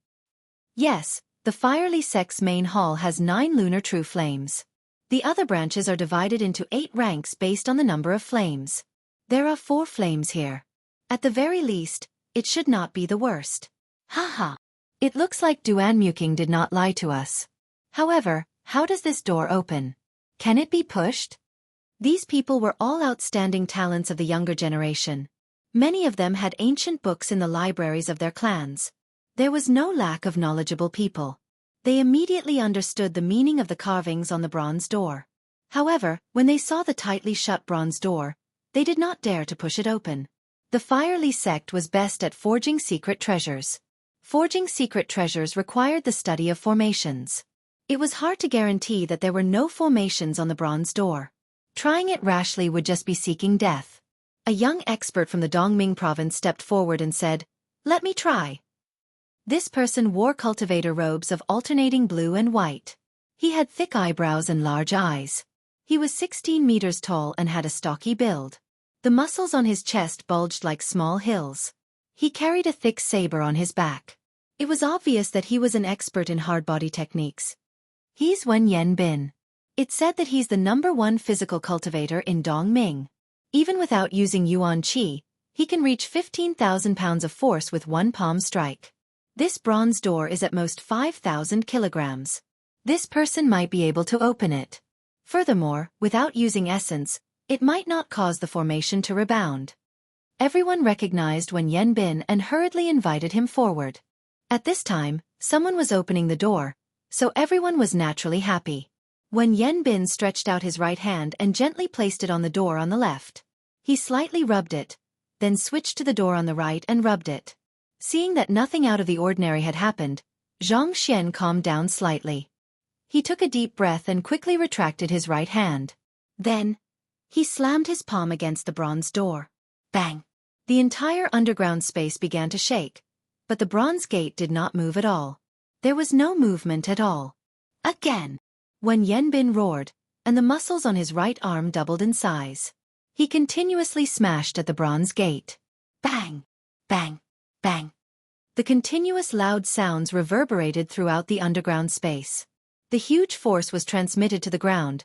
Yes, the Firely sect's main hall has 9 Lunar True Flames. The other branches are divided into 8 ranks based on the number of flames. There are 4 flames here. At the very least, it should not be the worst. Haha. It looks like Duanmuking did not lie to us. However, how does this door open? Can it be pushed? These people were all outstanding talents of the younger generation. Many of them had ancient books in the libraries of their clans. There was no lack of knowledgeable people. They immediately understood the meaning of the carvings on the bronze door. However, when they saw the tightly shut bronze door, they did not dare to push it open. The Firely sect was best at forging secret treasures. Forging secret treasures required the study of formations. It was hard to guarantee that there were no formations on the bronze door. Trying it rashly would just be seeking death. A young expert from the Dongming province stepped forward and said, "Let me try." This person wore cultivator robes of alternating blue and white. He had thick eyebrows and large eyes. He was 16 meters tall and had a stocky build. The muscles on his chest bulged like small hills. He carried a thick saber on his back. It was obvious that he was an expert in hard body techniques. He's Wen Yanbin. It's said that he's the #1 physical cultivator in Dongming. Even without using Yuan Qi, he can reach 15,000 pounds of force with one palm strike. This bronze door is at most 5,000 kilograms. This person might be able to open it. Furthermore, without using essence, it might not cause the formation to rebound. Everyone recognized Wen Yanbin and hurriedly invited him forward. At this time, someone was opening the door, so everyone was naturally happy. Wen Yanbin stretched out his right hand and gently placed it on the door on the left. He slightly rubbed it, then switched to the door on the right and rubbed it. Seeing that nothing out of the ordinary had happened, Xianxia calmed down slightly. He took a deep breath and quickly retracted his right hand. Then, he slammed his palm against the bronze door. Bang! The entire underground space began to shake, but the bronze gate did not move at all. There was no movement at all. Again! Wen Yanbin roared, and the muscles on his right arm doubled in size. He continuously smashed at the bronze gate. Bang! Bang! Bang! The continuous loud sounds reverberated throughout the underground space. The huge force was transmitted to the ground,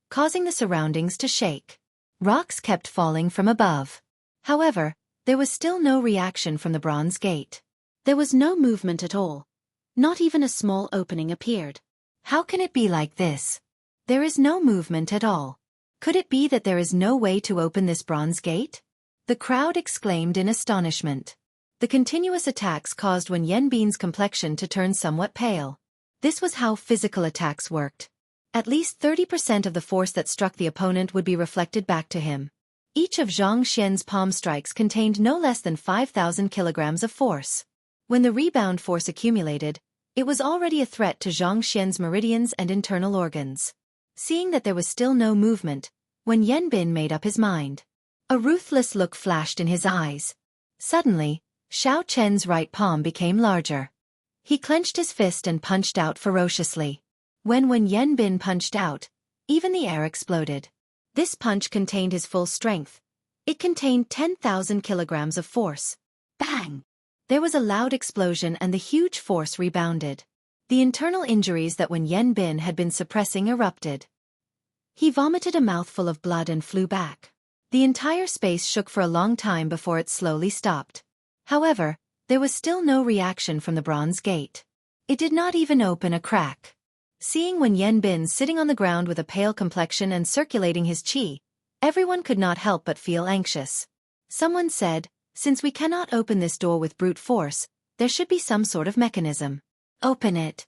causing the surroundings to shake. Rocks kept falling from above. However, there was still no reaction from the bronze gate. There was no movement at all. Not even a small opening appeared. How can it be like this? There is no movement at all. Could it be that there is no way to open this bronze gate? The crowd exclaimed in astonishment. The continuous attacks caused Wen Yanbin's complexion to turn somewhat pale. This was how physical attacks worked. At least 30% of the force that struck the opponent would be reflected back to him. Each of Xianxia's palm strikes contained no less than 5,000 kilograms of force. When the rebound force accumulated, It was already a threat to Xianxia's meridians and internal organs. Seeing that there was still no movement, Wen Yanbin made up his mind. A ruthless look flashed in his eyes. Suddenly, Xiao Chen's right palm became larger. He clenched his fist and punched out ferociously. When Wen Yanbin punched out, even the air exploded. This punch contained his full strength. It contained 10,000 kilograms of force. Bang! There was a loud explosion and the huge force rebounded. The internal injuries that Wen Yanbin had been suppressing erupted. He vomited a mouthful of blood and flew back. The entire space shook for a long time before it slowly stopped. However, there was still no reaction from the bronze gate. It did not even open a crack. Seeing Wen Yanbin sitting on the ground with a pale complexion and circulating his qi, everyone could not help but feel anxious. Someone said, "Since we cannot open this door with brute force, there should be some sort of mechanism." "Open it."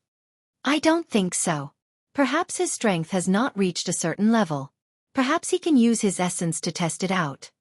"I don't think so. Perhaps his strength has not reached a certain level. Perhaps he can use his essence to test it out.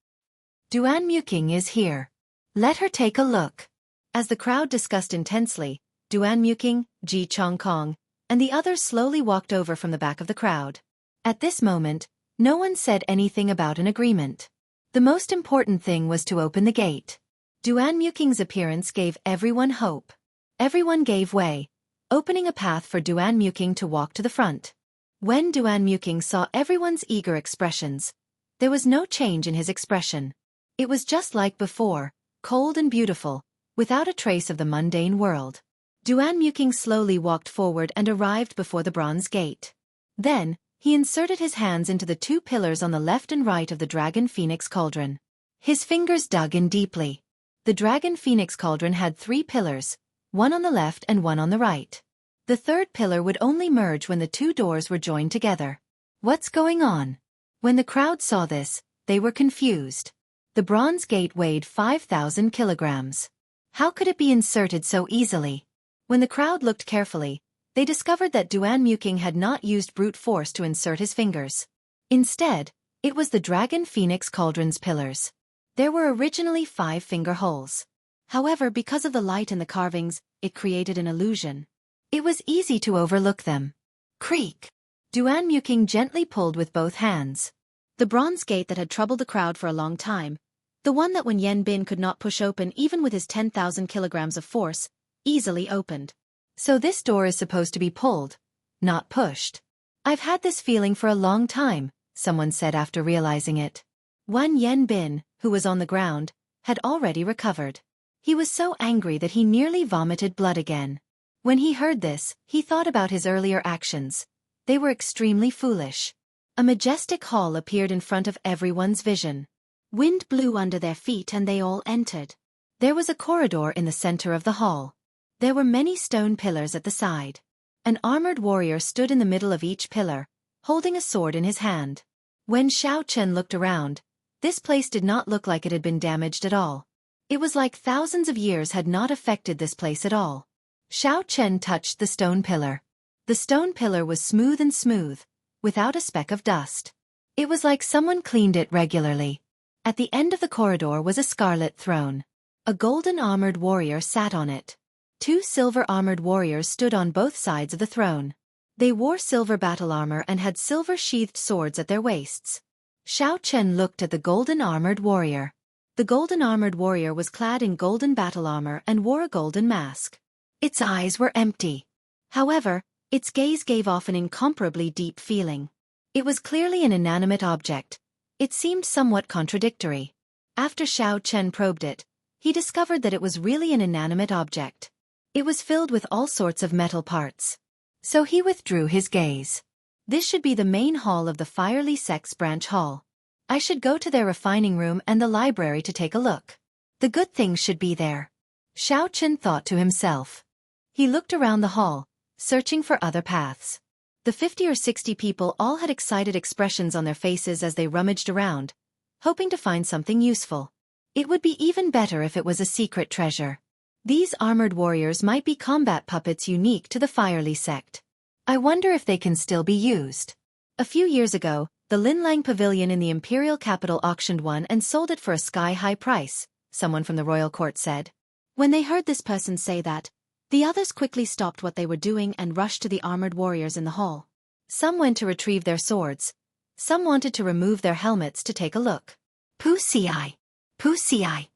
Duan Muqing is here. Let her take a look." As the crowd discussed intensely, Duan Muqing, Ji Chongkong, and the others slowly walked over from the back of the crowd. At this moment, no one said anything about an agreement. The most important thing was to open the gate. Duan Muqing's appearance gave everyone hope. Everyone gave way, opening a path for Duan Muqing to walk to the front. When Duan Muqing saw everyone's eager expressions, there was no change in his expression. It was just like before, cold and beautiful, without a trace of the mundane world. Duan Muqing slowly walked forward and arrived before the bronze gate. Then, he inserted his hands into the two pillars on the left and right of the dragon phoenix cauldron. His fingers dug in deeply. The dragon phoenix cauldron had 3 pillars, one on the left and one on the right. The third pillar would only merge when the 2 doors were joined together. What's going on? When the crowd saw this, they were confused. The bronze gate weighed 5,000 kilograms. How could it be inserted so easily? When the crowd looked carefully, they discovered that Duan Muqing had not used brute force to insert his fingers. Instead, it was the dragon phoenix cauldron's pillars. There were originally 5 finger holes. However, because of the light and the carvings, it created an illusion. It was easy to overlook them. Creak! Duan Muqing gently pulled with both hands. The bronze gate that had troubled the crowd for a long time, the one that Wen Yanbin could not push open even with his 10,000 kilograms of force, easily opened. So this door is supposed to be pulled, not pushed. "I've had this feeling for a long time," someone said after realizing it. Wen Yanbin, who was on the ground, had already recovered. He was so angry that he nearly vomited blood again. When he heard this, he thought about his earlier actions. They were extremely foolish. A majestic hall appeared in front of everyone's vision. Wind blew under their feet and they all entered. There was a corridor in the center of the hall. There were many stone pillars at the side. An armored warrior stood in the middle of each pillar, holding a sword in his hand. When Xiao Chen looked around, this place did not look like it had been damaged at all. It was like thousands of years had not affected this place at all. Xiao Chen touched the stone pillar. The stone pillar was smooth, without a speck of dust. It was like someone cleaned it regularly. At the end of the corridor was a scarlet throne. A golden armored warrior sat on it. 2 silver armored warriors stood on both sides of the throne. They wore silver battle armor and had silver sheathed swords at their waists. Xiao Chen looked at the golden armored warrior. The golden armored warrior was clad in golden battle armor and wore a golden mask. Its eyes were empty. However, its gaze gave off an incomparably deep feeling. It was clearly an inanimate object. It seemed somewhat contradictory. After Xiao Chen probed it, he discovered that it was really an inanimate object. It was filled with all sorts of metal parts. So he withdrew his gaze. This should be the main hall of the Firely Sect's branch hall. I should go to their refining room and the library to take a look. The good things should be there. Xiao Chen thought to himself. He looked around the hall, searching for other paths. The 50 or 60 people all had excited expressions on their faces as they rummaged around, hoping to find something useful. It would be even better if it was a secret treasure. These armored warriors might be combat puppets unique to the Firely Sect. I wonder if they can still be used. A few years ago, the Linlang Pavilion in the imperial capital auctioned one and sold it for a sky-high price, someone from the royal court said. When they heard this person say that, The others quickly stopped what they were doing and rushed to the armored warriors in the hall. Some went to retrieve their swords. Some wanted to remove their helmets to take a look. Wuxia! Wuxia!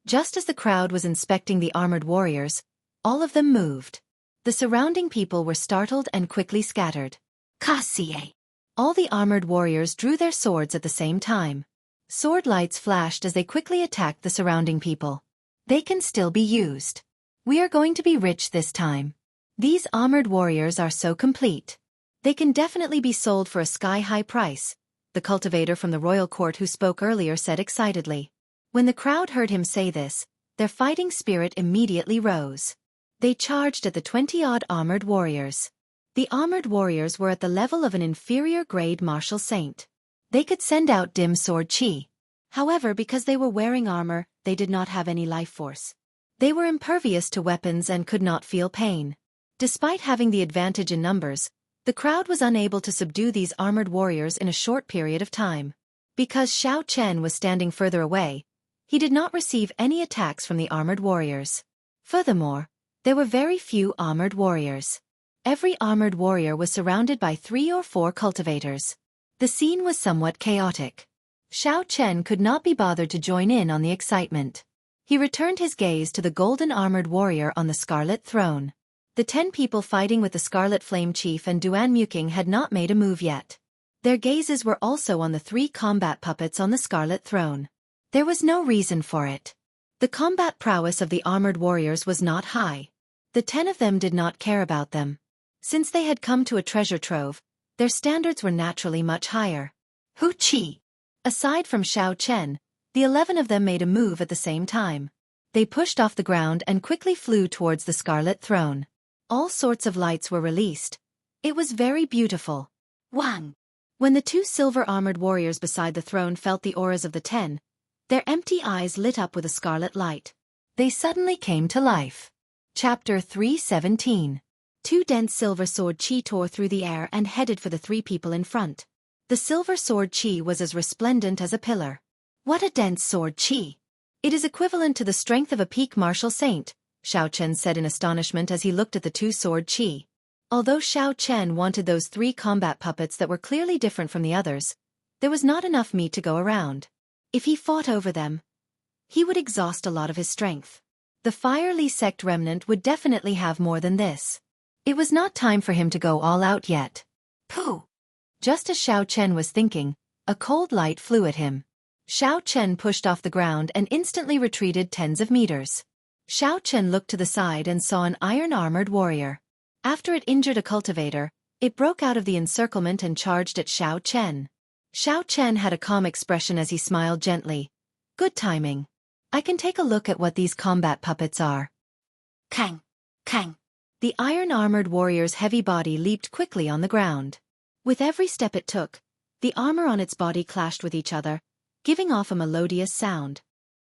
Just as the crowd was inspecting the armored warriors, all of them moved. The surrounding people were startled and quickly scattered. Kasie! All the armored warriors drew their swords at the same time. Sword lights flashed as they quickly attacked the surrounding people. They can still be used. We are going to be rich this time. These armored warriors are so complete. They can definitely be sold for a sky-high price, the cultivator from the royal court who spoke earlier said excitedly. When the crowd heard him say this, their fighting spirit immediately rose. They charged at the 20-odd armored warriors. The armored warriors were at the level of an inferior grade martial saint. They could send out dim sword chi. However, because they were wearing armor, they did not have any life force. They were impervious to weapons and could not feel pain. Despite having the advantage in numbers, the crowd was unable to subdue these armored warriors in a short period of time. Because Xiao Chen was standing further away, he did not receive any attacks from the armored warriors. Furthermore, there were very few armored warriors. Every armored warrior was surrounded by 3 or 4 cultivators. The scene was somewhat chaotic. Xiao Chen could not be bothered to join in on the excitement. He returned his gaze to the golden armored warrior on the scarlet throne. The 10 people fighting with the Scarlet Flame Chief and Duan Muking had not made a move yet. Their gazes were also on the 3 combat puppets on the scarlet throne. There was no reason for it. The combat prowess of the armored warriors was not high. The 10 of them did not care about them. Since they had come to a treasure trove, their standards were naturally much higher. Hu Qi! Aside from Xiao Chen, the 11 of them made a move at the same time. They pushed off the ground and quickly flew towards the scarlet throne. All sorts of lights were released. It was very beautiful. Wang! When the 2 silver-armored warriors beside the throne felt the auras of the 10, their empty eyes lit up with a scarlet light. They suddenly came to life. Chapter 317. 2 dense silver sword chi tore through the air and headed for the 3 people in front. The silver sword chi was as resplendent as a pillar. What a dense sword chi! It is equivalent to the strength of a peak martial saint, Xiao Chen said in astonishment as he looked at the 2 sword chi. Although Xiao Chen wanted those 3 combat puppets that were clearly different from the others, there was not enough meat to go around. If he fought over them, he would exhaust a lot of his strength. The Fire Li sect remnant would definitely have more than this. It was not time for him to go all out yet. Pooh! Just as Xiao Chen was thinking, a cold light flew at him. Xiao Chen pushed off the ground and instantly retreated tens of meters. Xiao Chen looked to the side and saw an iron-armored warrior. After it injured a cultivator, it broke out of the encirclement and charged at Xiao Chen. Xiao Chen had a calm expression as he smiled gently. Good timing. I can take a look at what these combat puppets are. Kang! Kang! The iron-armored warrior's heavy body leaped quickly on the ground. With every step it took, the armor on its body clashed with each other, giving off a melodious sound.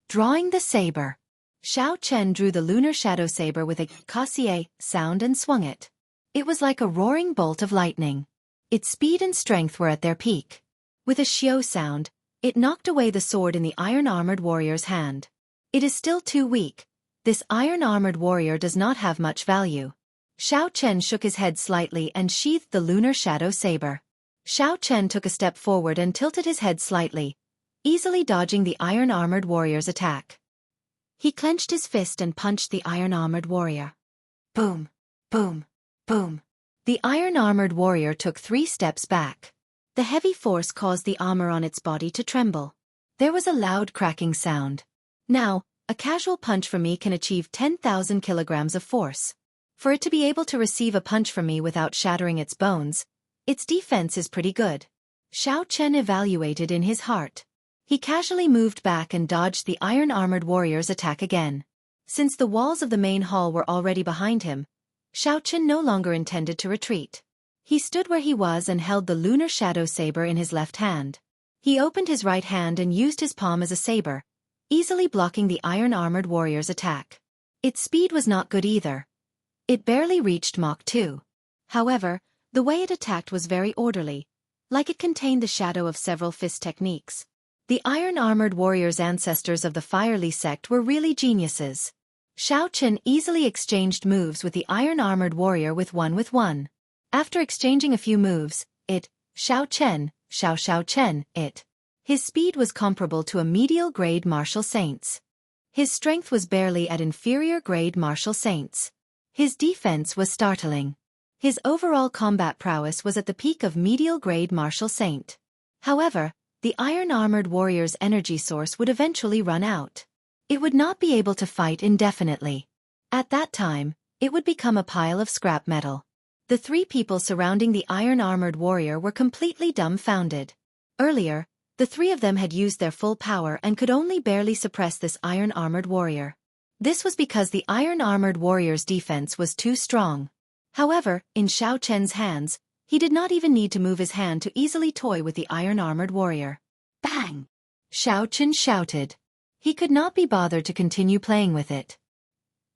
Drawing the saber. Xiao Chen drew the lunar shadow saber with a kasie sound and swung it. It was like a roaring bolt of lightning. Its speed and strength were at their peak. With a xiao sound, it knocked away the sword in the iron-armored warrior's hand. It is still too weak. This iron-armored warrior does not have much value. Xiao Chen shook his head slightly and sheathed the lunar shadow saber. Xiao Chen took a step forward and tilted his head slightly, easily dodging the iron-armored warrior's attack. He clenched his fist and punched the iron-armored warrior. Boom! Boom! Boom! The iron-armored warrior took 3 steps back. The heavy force caused the armor on its body to tremble. There was a loud cracking sound. Now, a casual punch from me can achieve 10,000 kilograms of force. For it to be able to receive a punch from me without shattering its bones, its defense is pretty good. Xiao Chen evaluated in his heart. He casually moved back and dodged the iron-armored warrior's attack again. Since the walls of the main hall were already behind him, Xiao Chen no longer intended to retreat. He stood where he was and held the lunar shadow saber in his left hand. He opened his right hand and used his palm as a saber, easily blocking the iron-armored warrior's attack. Its speed was not good either. It barely reached Mach 2. However, the way it attacked was very orderly, like it contained the shadow of several fist techniques. The iron-armored warrior's ancestors of the Fire Li sect were really geniuses. Xiao Chen easily exchanged moves with the iron-armored warrior with one. After exchanging a few moves, Xiao Chen, his speed was comparable to a medial-grade martial saint's. His strength was barely at inferior-grade martial saint's. His defense was startling. His overall combat prowess was at the peak of medial-grade martial saint. However, the iron-armored warrior's energy source would eventually run out. It would not be able to fight indefinitely. At that time, it would become a pile of scrap metal. The three people surrounding the iron-armored warrior were completely dumbfounded. Earlier, the three of them had used their full power and could only barely suppress this iron-armored warrior. This was because the iron-armored warrior's defense was too strong. However, in Xiao Chen's hands, he did not even need to move his hand to easily toy with the iron-armored warrior. Bang! Xiao Chen shouted. He could not be bothered to continue playing with it.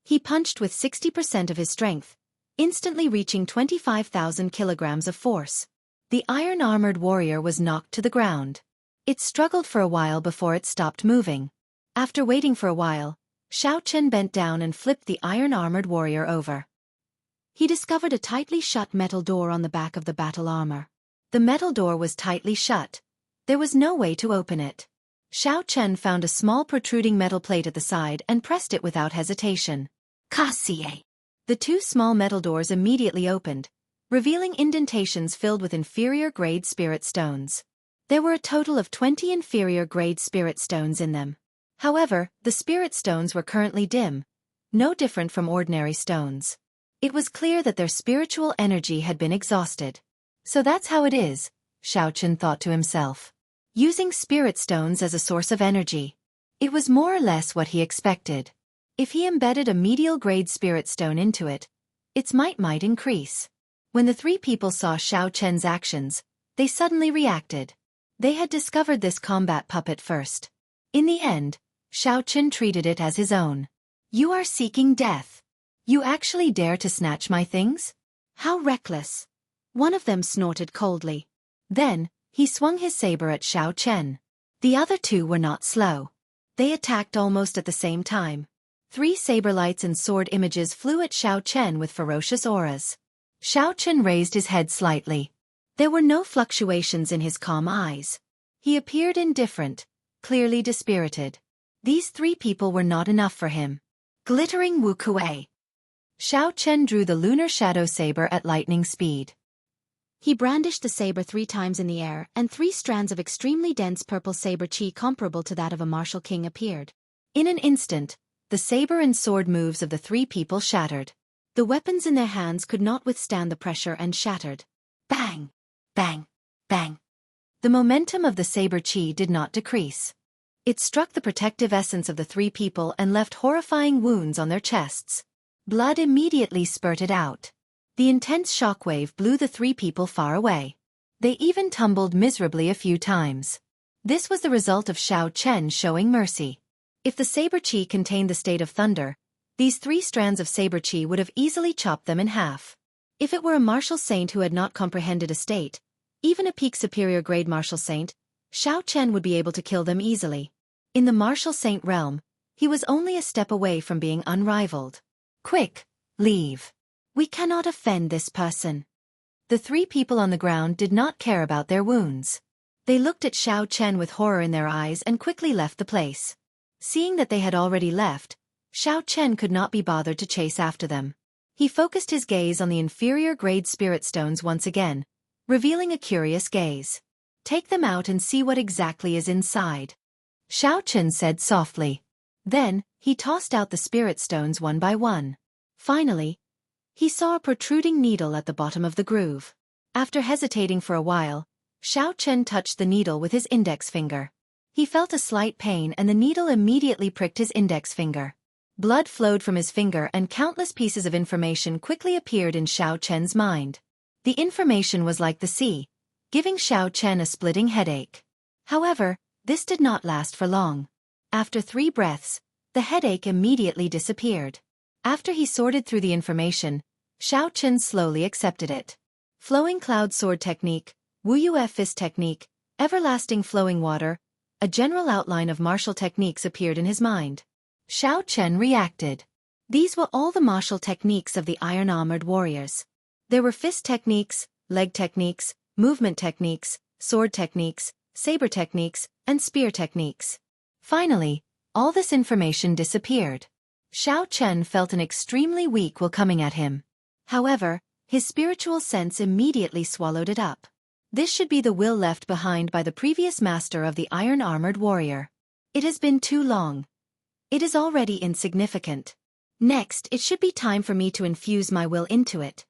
He punched with 60% of his strength, instantly reaching 25,000 kilograms of force. The iron-armored warrior was knocked to the ground. It struggled for a while before it stopped moving. After waiting for a while, Xiao Chen bent down and flipped the iron-armored warrior over. He discovered a tightly shut metal door on the back of the battle armor. The metal door was tightly shut. There was no way to open it. Xiao Chen found a small protruding metal plate at the side and pressed it without hesitation. Kasie! The two small metal doors immediately opened, revealing indentations filled with inferior-grade spirit stones. There were a total of 20 inferior-grade spirit stones in them. However, the spirit stones were currently dim, no different from ordinary stones. It was clear that their spiritual energy had been exhausted. So that's how it is, Xiao Chen thought to himself. Using spirit stones as a source of energy. It was more or less what he expected. If he embedded a medial-grade spirit stone into it, its might increase. When the three people saw Xiao Chen's actions, they suddenly reacted. They had discovered this combat puppet first. In the end, Xiao Chen treated it as his own. You are seeking death. You actually dare to snatch my things? How reckless. One of them snorted coldly. Then, he swung his saber at Xiao Chen. The other two were not slow. They attacked almost at the same time. 3 saber lights and sword images flew at Xiao Chen with ferocious auras. Xiao Chen raised his head slightly. There were no fluctuations in his calm eyes. He appeared indifferent, clearly dispirited. These 3 people were not enough for him. Glittering Wuxia. Xiao Chen drew the lunar shadow saber at lightning speed. He brandished the saber 3 times in the air, and 3 strands of extremely dense purple saber chi comparable to that of a martial king appeared. In an instant, the saber and sword moves of the 3 people shattered. The weapons in their hands could not withstand the pressure and shattered. Bang! Bang! Bang! The momentum of the saber chi did not decrease. It struck the protective essence of the 3 people and left horrifying wounds on their chests. Blood immediately spurted out. The intense shockwave blew the 3 people far away. They even tumbled miserably a few times. This was the result of Xiao Chen showing mercy. If the saber chi contained the state of thunder, these 3 strands of saber chi would have easily chopped them in half. If it were a martial saint who had not comprehended a state, even a peak superior grade martial saint, Xiao Chen would be able to kill them easily. In the martial saint realm, he was only a step away from being unrivaled. Quick, leave. We cannot offend this person. The 3 people on the ground did not care about their wounds. They looked at Xiao Chen with horror in their eyes and quickly left the place. Seeing that they had already left, Xiao Chen could not be bothered to chase after them. He focused his gaze on the inferior-grade spirit stones once again, revealing a curious gaze. Take them out and see what exactly is inside. Xiao Chen said softly. Then, he tossed out the spirit stones one by one. Finally, he saw a protruding needle at the bottom of the groove. After hesitating for a while, Xiao Chen touched the needle with his index finger. He felt a slight pain and the needle immediately pricked his index finger. Blood flowed from his finger and countless pieces of information quickly appeared in Xiao Chen's mind. The information was like the sea, giving Xiao Chen a splitting headache. However, this did not last for long. After 3 breaths, the headache immediately disappeared. After he sorted through the information, Xiao Chen slowly accepted it. Flowing cloud sword technique, Wuxia fist technique, everlasting flowing water, a general outline of martial techniques appeared in his mind. Xiao Chen reacted. These were all the martial techniques of the iron-armored warriors. There were fist techniques, leg techniques, movement techniques, sword techniques, saber techniques, and spear techniques. Finally, all this information disappeared. Xiao Chen felt an extremely weak will coming at him. However, his spiritual sense immediately swallowed it up. This should be the will left behind by the previous master of the iron-armored warrior. It has been too long. It is already insignificant. Next, it should be time for me to infuse my will into it.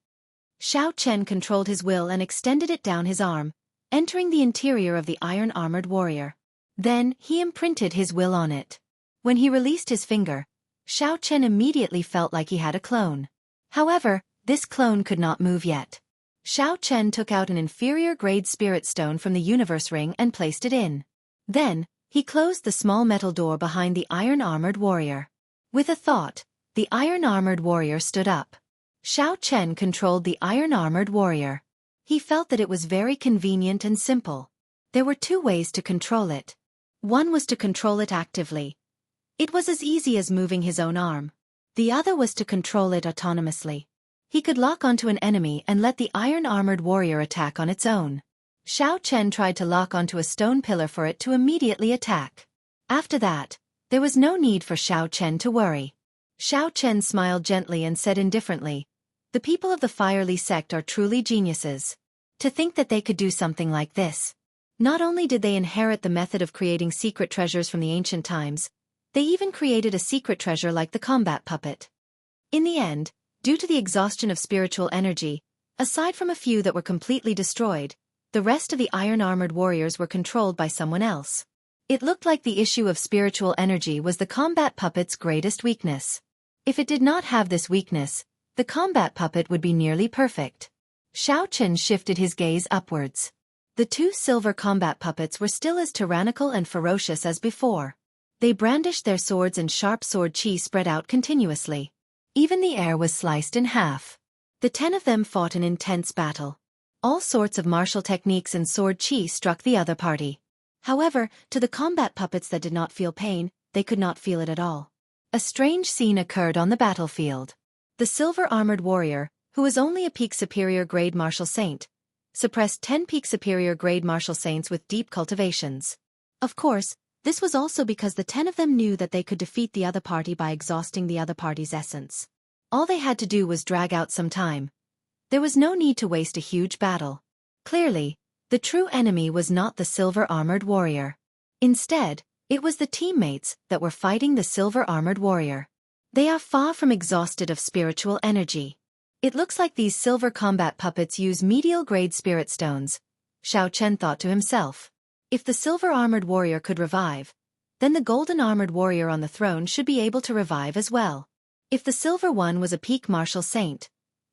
Xiao Chen controlled his will and extended it down his arm, entering the interior of the iron-armored warrior. Then, he imprinted his will on it. When he released his finger, Xiao Chen immediately felt like he had a clone. However, this clone could not move yet. Xiao Chen took out an inferior-grade spirit stone from the universe ring and placed it in. Then, he closed the small metal door behind the iron-armored warrior. With a thought, the iron-armored warrior stood up. Xiao Chen controlled the iron-armored warrior. He felt that it was very convenient and simple. There were two ways to control it. One was to control it actively. It was as easy as moving his own arm. The other was to control it autonomously. He could lock onto an enemy and let the iron-armored warrior attack on its own. Xiao Chen tried to lock onto a stone pillar for it to immediately attack. After that, there was no need for Xiao Chen to worry. Xiao Chen smiled gently and said indifferently, "The people of the Firely sect are truly geniuses. To think that they could do something like this. Not only did they inherit the method of creating secret treasures from the ancient times, they even created a secret treasure like the combat puppet." In the end, due to the exhaustion of spiritual energy, aside from a few that were completely destroyed, the rest of the iron-armored warriors were controlled by someone else. It looked like the issue of spiritual energy was the combat puppet's greatest weakness. If it did not have this weakness, the combat puppet would be nearly perfect. Xiao Chen shifted his gaze upwards. The two silver combat puppets were still as tyrannical and ferocious as before. They brandished their swords and sharp sword chi spread out continuously. Even the air was sliced in half. The 10 of them fought an intense battle. All sorts of martial techniques and sword chi struck the other party. However, to the combat puppets that did not feel pain, they could not feel it at all. A strange scene occurred on the battlefield. The silver-armored warrior, who was only a peak superior grade martial saint, suppressed 10 peak superior grade martial saints with deep cultivations. Of course, this was also because the 10 of them knew that they could defeat the other party by exhausting the other party's essence. All they had to do was drag out some time. There was no need to waste a huge battle. Clearly, the true enemy was not the silver-armored warrior. Instead, it was the teammates that were fighting the silver-armored warrior. They are far from exhausted of spiritual energy. It looks like these silver combat puppets use medial-grade spirit stones, Xiao Chen thought to himself. If the silver-armored warrior could revive, then the golden-armored warrior on the throne should be able to revive as well. If the silver one was a peak martial saint,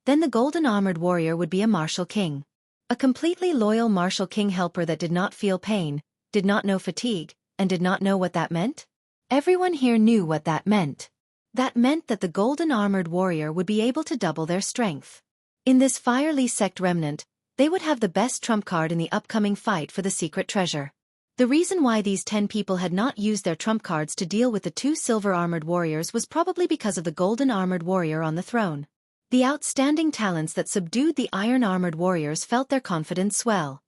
then the golden-armored warrior would be a martial king. A completely loyal martial king helper that did not feel pain, did not know fatigue, and did not know what that meant? Everyone here knew what that meant. That meant that the golden-armored warrior would be able to double their strength. In this Firely sect remnant, they would have the best trump card in the upcoming fight for the secret treasure. The reason why these 10 people had not used their trump cards to deal with the two silver-armored warriors was probably because of the golden-armored warrior on the throne. The outstanding talents that subdued the iron-armored warriors felt their confidence swell.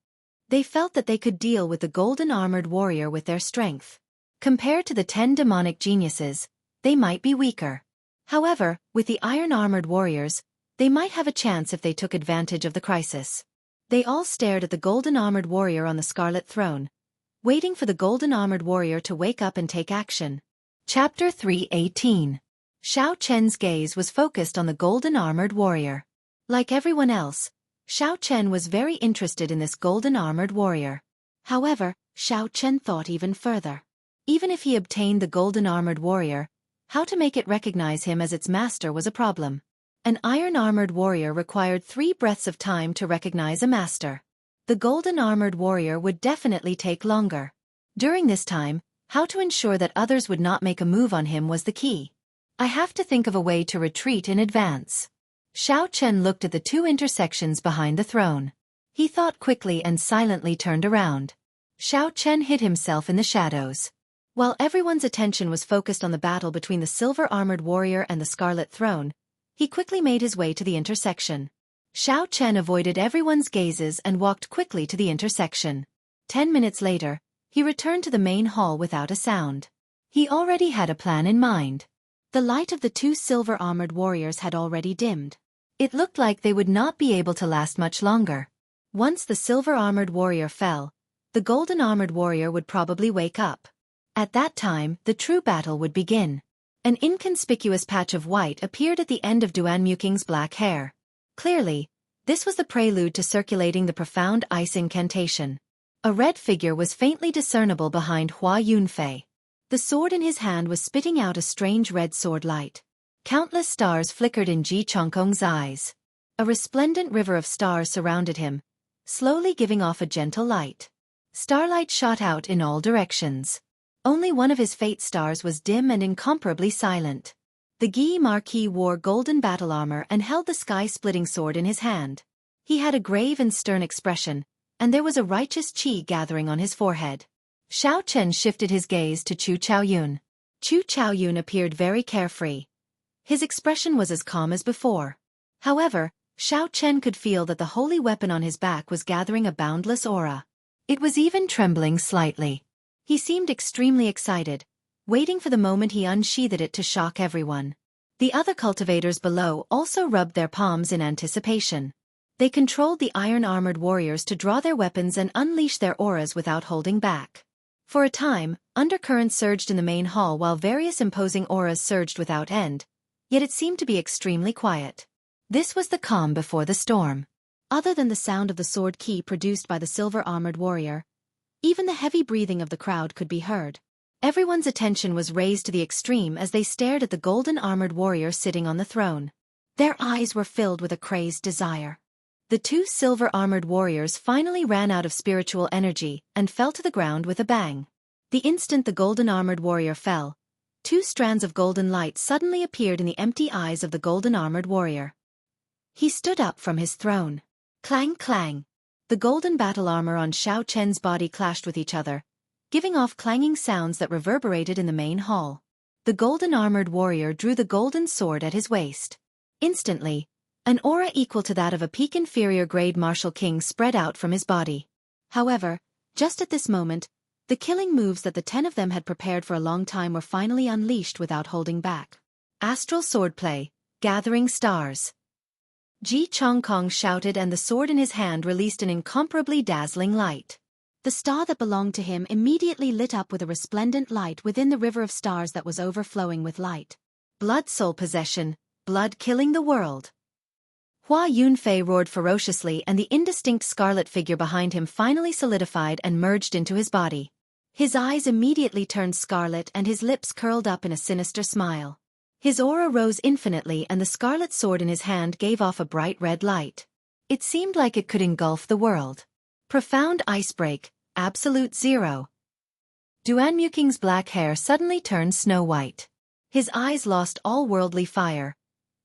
They felt that they could deal with the golden-armored warrior with their strength. Compared to the 10 demonic geniuses, they might be weaker. However, with the iron-armored warriors, they might have a chance if they took advantage of the crisis. They all stared at the golden-armored warrior on the scarlet throne, waiting for the golden-armored warrior to wake up and take action. Chapter 3:18. Xiao Chen's gaze was focused on the golden-armored warrior. Like everyone else, Xiao Chen was very interested in this golden-armored warrior. However, Xiao Chen thought even further. Even if he obtained the golden-armored warrior, how to make it recognize him as its master was a problem. An iron-armored warrior required 3 breaths of time to recognize a master. The golden-armored warrior would definitely take longer. During this time, how to ensure that others would not make a move on him was the key. I have to think of a way to retreat in advance. Xiao Chen looked at the 2 intersections behind the throne. He thought quickly and silently turned around. Xiao Chen hid himself in the shadows. While everyone's attention was focused on the battle between the silver-armored warrior and the Scarlet Throne, he quickly made his way to the intersection. Xiao Chen avoided everyone's gazes and walked quickly to the intersection. 10 minutes later, he returned to the main hall without a sound. He already had a plan in mind. The light of the two silver-armored warriors had already dimmed. It looked like they would not be able to last much longer. Once the silver-armored warrior fell, the golden-armored warrior would probably wake up. At that time, the true battle would begin. An inconspicuous patch of white appeared at the end of Duan Muking's black hair. Clearly, this was the prelude to circulating the profound ice incantation. A red figure was faintly discernible behind Hua Yunfei. The sword in his hand was spitting out a strange red sword light. Countless stars flickered in Ji Chongkong's eyes. A resplendent river of stars surrounded him, slowly giving off a gentle light. Starlight shot out in all directions. Only one of his fate stars was dim and incomparably silent. The Guy Marquis wore golden battle armor and held the sky-splitting sword in his hand. He had a grave and stern expression, and there was a righteous qi gathering on his forehead. Xiao Chen shifted his gaze to Chu Chaoyun. Chu Chaoyun appeared very carefree. His expression was as calm as before. However, Xiao Chen could feel that the holy weapon on his back was gathering a boundless aura. It was even trembling slightly. He seemed extremely excited, waiting for the moment he unsheathed it to shock everyone. The other cultivators below also rubbed their palms in anticipation. They controlled the iron-armored warriors to draw their weapons and unleash their auras without holding back. For a time, undercurrents surged in the main hall while various imposing auras surged without end, yet it seemed to be extremely quiet. This was the calm before the storm. Other than the sound of the sword key produced by the silver-armored warrior, even the heavy breathing of the crowd could be heard. Everyone's attention was raised to the extreme as they stared at the golden-armored warrior sitting on the throne. Their eyes were filled with a crazed desire. The two silver-armored warriors finally ran out of spiritual energy and fell to the ground with a bang. The instant the golden-armored warrior fell, two strands of golden light suddenly appeared in the empty eyes of the golden-armored warrior. He stood up from his throne. Clang clang. The golden battle armor on Xiao Chen's body clashed with each other, giving off clanging sounds that reverberated in the main hall. The golden-armored warrior drew the golden sword at his waist. Instantly, an aura equal to that of a peak inferior grade martial king spread out from his body. However, just at this moment, the killing moves that the 10 of them had prepared for a long time were finally unleashed without holding back. Astral swordplay, gathering stars. Ji Chongkong shouted, and the sword in his hand released an incomparably dazzling light. The star that belonged to him immediately lit up with a resplendent light within the river of stars that was overflowing with light. Blood soul possession, blood killing the world. Hua Yunfei roared ferociously, and the indistinct scarlet figure behind him finally solidified and merged into his body. His eyes immediately turned scarlet and his lips curled up in a sinister smile. His aura rose infinitely and the scarlet sword in his hand gave off a bright red light. It seemed like it could engulf the world. Profound icebreak, absolute zero. Duan Muking's black hair suddenly turned snow white. His eyes lost all worldly fire.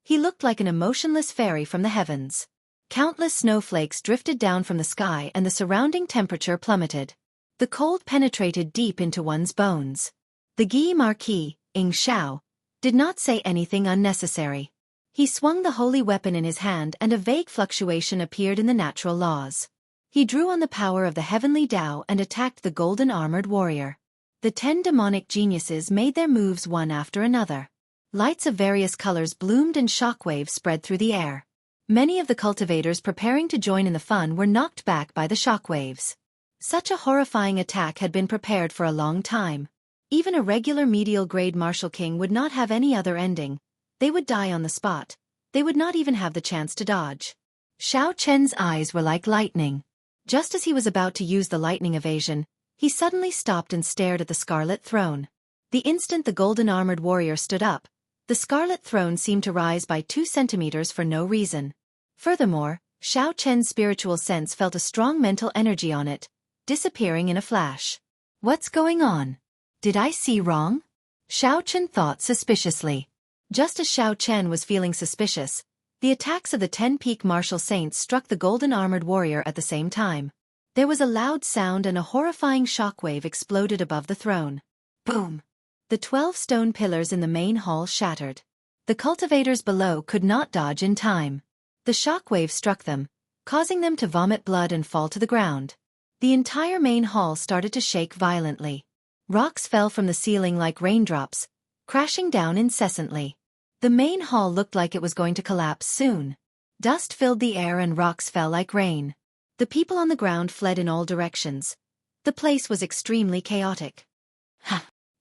He looked like an emotionless fairy from the heavens. Countless snowflakes drifted down from the sky and the surrounding temperature plummeted. The cold penetrated deep into one's bones. The Guy Marquis, Ing Shao, did not say anything unnecessary. He swung the holy weapon in his hand and a vague fluctuation appeared in the natural laws. He drew on the power of the heavenly Tao and attacked the golden-armored warrior. The 10 demonic geniuses made their moves one after another. Lights of various colors bloomed and shockwaves spread through the air. Many of the cultivators preparing to join in the fun were knocked back by the shockwaves. Such a horrifying attack had been prepared for a long time. Even a regular medial-grade martial king would not have any other ending. They would die on the spot. They would not even have the chance to dodge. Xiao Chen's eyes were like lightning. Just as he was about to use the lightning evasion, he suddenly stopped and stared at the scarlet throne. The instant the golden-armored warrior stood up, the scarlet throne seemed to rise by 2 centimeters for no reason. Furthermore, Xiao Chen's spiritual sense felt a strong mental energy on it, disappearing in a flash. What's going on? Did I see wrong? Xiao Chen thought suspiciously. Just as Xiao Chen was feeling suspicious, the attacks of the 10 peak martial saints struck the golden-armored warrior at the same time. There was a loud sound and a horrifying shockwave exploded above the throne. Boom! The 12 stone pillars in the main hall shattered. The cultivators below could not dodge in time. The shockwave struck them, causing them to vomit blood and fall to the ground. The entire main hall started to shake violently. Rocks fell from the ceiling like raindrops, crashing down incessantly. The main hall looked like it was going to collapse soon. Dust filled the air and rocks fell like rain. The people on the ground fled in all directions. The place was extremely chaotic.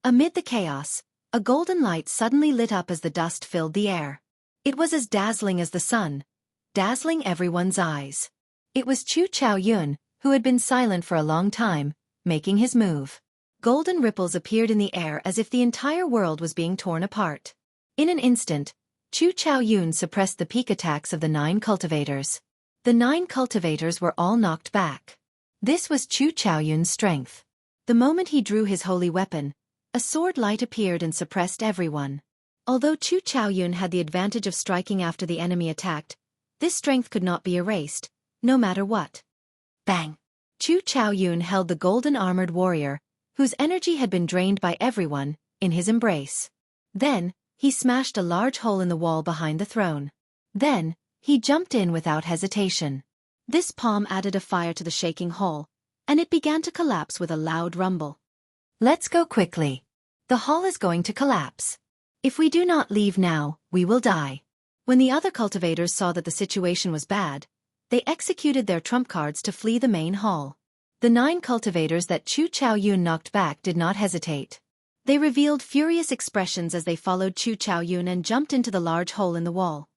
Amid the chaos, a golden light suddenly lit up as the dust filled the air. It was as dazzling as the sun, dazzling everyone's eyes. It was Chu Chaoyun, who had been silent for a long time, making his move. Golden ripples appeared in the air as if the entire world was being torn apart. In an instant, Chu Chaoyun suppressed the peak attacks of the 9 cultivators. The 9 cultivators were all knocked back. This was Chu Chaoyun's strength. The moment he drew his holy weapon, a sword light appeared and suppressed everyone. Although Chu Chaoyun had the advantage of striking after the enemy attacked, this strength could not be erased, no matter what. Bang! Chu Chaoyun held the golden armored warrior, whose energy had been drained by everyone, in his embrace. Then, he smashed a large hole in the wall behind the throne. Then, he jumped in without hesitation. This palm added a fire to the shaking hall, and it began to collapse with a loud rumble. Let's go quickly. The hall is going to collapse. If we do not leave now, we will die. When the other cultivators saw that the situation was bad, they executed their trump cards to flee the main hall. The 9 cultivators that Chu Chaoyun knocked back did not hesitate. They revealed furious expressions as they followed Chu Chaoyun and jumped into the large hole in the wall.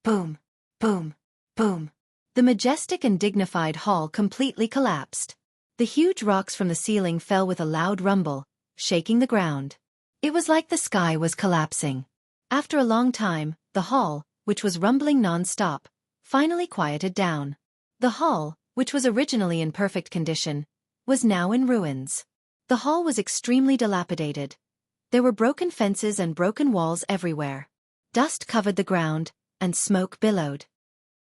Boom! Boom! Boom! The majestic and dignified hall completely collapsed. The huge rocks from the ceiling fell with a loud rumble, shaking the ground. It was like the sky was collapsing. After a long time, the hall, which was rumbling non-stop, finally quieted down. The hall, which was originally in perfect condition, was now in ruins. The hall was extremely dilapidated. There were broken fences and broken walls everywhere. Dust covered the ground, and smoke billowed.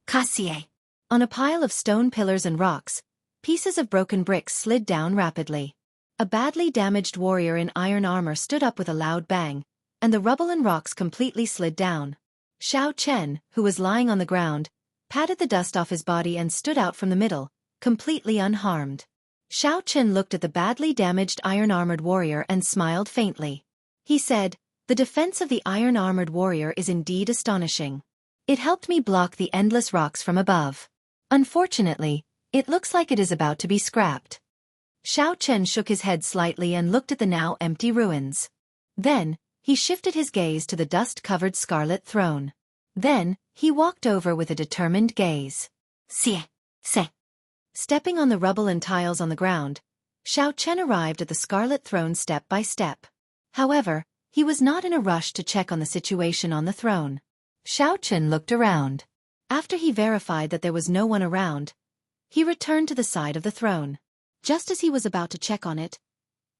Kasie! On a pile of stone pillars and rocks, pieces of broken bricks slid down rapidly. A badly damaged warrior in iron armor stood up with a loud bang, and the rubble and rocks completely slid down. Xiao Chen, who was lying on the ground, patted the dust off his body and stood out from the middle, completely unharmed. Xiao Chen looked at the badly damaged iron-armored warrior and smiled faintly. He said, "The defense of the iron-armored warrior is indeed astonishing. It helped me block the endless rocks from above. Unfortunately, it looks like it is about to be scrapped." Xiao Chen shook his head slightly and looked at the now empty ruins. Then, he shifted his gaze to the dust-covered scarlet throne. Then, he walked over with a determined gaze. "Sie, se." Stepping on the rubble and tiles on the ground, Xiao Chen arrived at the scarlet throne step by step. However, he was not in a rush to check on the situation on the throne. Xiao Chen looked around. After he verified that there was no one around, he returned to the side of the throne. Just as he was about to check on it,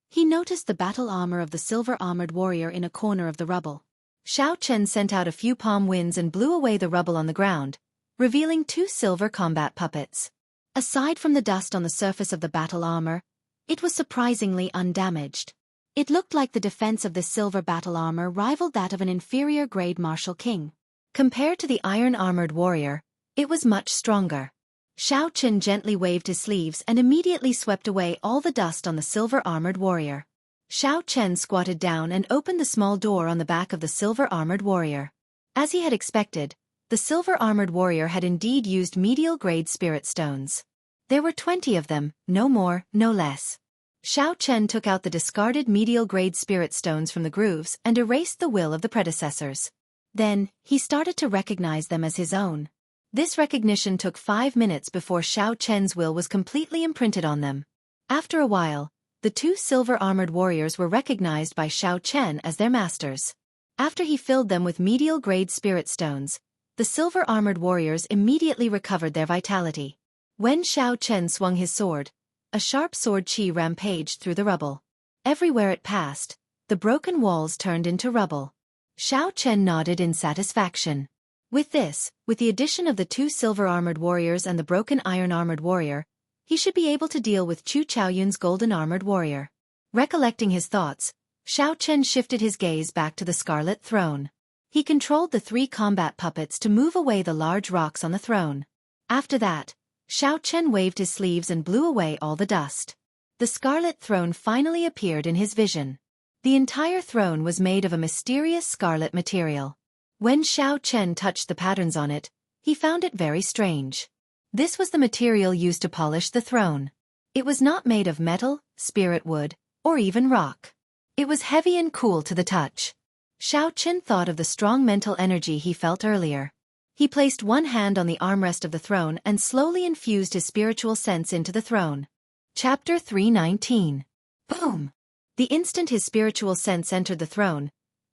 he noticed the battle armor of the silver-armored warrior in a corner of the rubble. Xiao Chen sent out a few palm winds and blew away the rubble on the ground, revealing 2 silver combat puppets. Aside from the dust on the surface of the battle armor, it was surprisingly undamaged. It looked like the defense of this silver battle armor rivaled that of an inferior-grade martial king. Compared to the iron-armored warrior, it was much stronger. Xiao Chen gently waved his sleeves and immediately swept away all the dust on the silver-armored warrior. Xiao Chen squatted down and opened the small door on the back of the silver-armored warrior. As he had expected, the silver-armored warrior had indeed used medial-grade spirit stones. There were 20 of them, no more, no less. Xiao Chen took out the discarded medial-grade spirit stones from the grooves and erased the will of the predecessors. Then, he started to recognize them as his own. This recognition took 5 minutes before Xiao Chen's will was completely imprinted on them. After a while, the 2 silver-armored warriors were recognized by Xiao Chen as their masters. After he filled them with medial-grade spirit stones, the silver-armored warriors immediately recovered their vitality. When Xiao Chen swung his sword, a sharp sword qi rampaged through the rubble. Everywhere it passed, the broken walls turned into rubble. Xiao Chen nodded in satisfaction. With the addition of the 2 silver-armored warriors and the broken iron-armored warrior, he should be able to deal with Chu Chaoyun's golden-armored warrior. Recollecting his thoughts, Xiao Chen shifted his gaze back to the scarlet throne. He controlled the 3 combat puppets to move away the large rocks on the throne. After that, Xiao Chen waved his sleeves and blew away all the dust. The scarlet throne finally appeared in his vision. The entire throne was made of a mysterious scarlet material. When Xiao Chen touched the patterns on it, he found it very strange. This was the material used to polish the throne. It was not made of metal, spirit wood, or even rock. It was heavy and cool to the touch. Xiao Chen thought of the strong mental energy he felt earlier. He placed one hand on the armrest of the throne and slowly infused his spiritual sense into the throne. Chapter 319. Boom! The instant his spiritual sense entered the throne,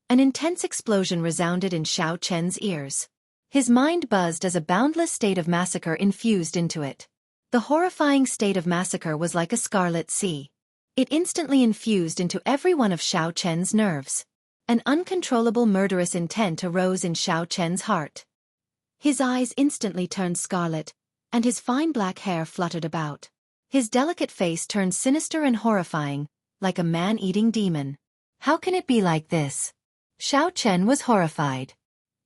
an intense explosion resounded in Xiao Chen's ears. His mind buzzed as a boundless state of massacre infused into it. The horrifying state of massacre was like a scarlet sea. It instantly infused into every one of Xiao Chen's nerves. An uncontrollable murderous intent arose in Xiao Chen's heart. His eyes instantly turned scarlet, and his fine black hair fluttered about. His delicate face turned sinister and horrifying, like a man-eating demon. How can it be like this? Xiao Chen was horrified.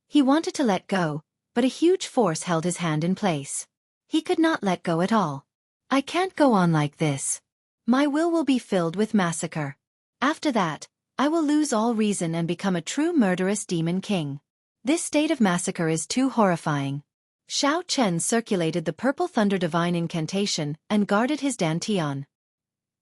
He wanted to let go, but a huge force held his hand in place. He could not let go at all. I can't go on like this. My will be filled with massacre. After that, I will lose all reason and become a true murderous demon king. This state of massacre is too horrifying. Xiao Chen circulated the purple thunder divine incantation and guarded his dantian.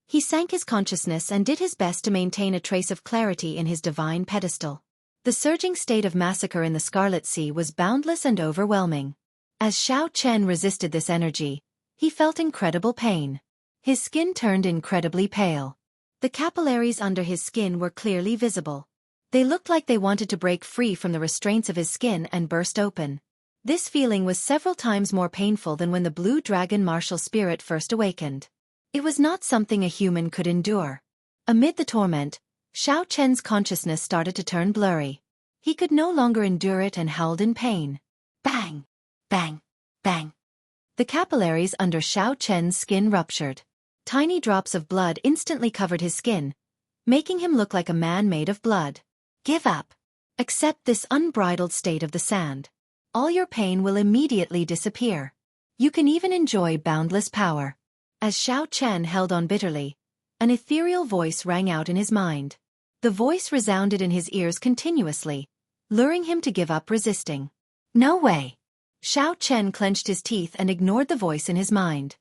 He sank his consciousness and did his best to maintain a trace of clarity in his divine pedestal. The surging state of massacre in the Scarlet Sea was boundless and overwhelming. As Xiao Chen resisted this energy, he felt incredible pain. His skin turned incredibly pale. The capillaries under his skin were clearly visible. They looked like they wanted to break free from the restraints of his skin and burst open. This feeling was several times more painful than when the blue dragon martial spirit first awakened. It was not something a human could endure. Amid the torment, Xiao Chen's consciousness started to turn blurry. He could no longer endure it and howled in pain. Bang! Bang! Bang! The capillaries under Xiao Chen's skin ruptured. Tiny drops of blood instantly covered his skin, making him look like a man made of blood. Give up. Accept this unbridled state of the sand. All your pain will immediately disappear. You can even enjoy boundless power. As Xiao Chen held on bitterly, an ethereal voice rang out in his mind. The voice resounded in his ears continuously, luring him to give up resisting. No way. Xiao Chen clenched his teeth and ignored the voice in his mind.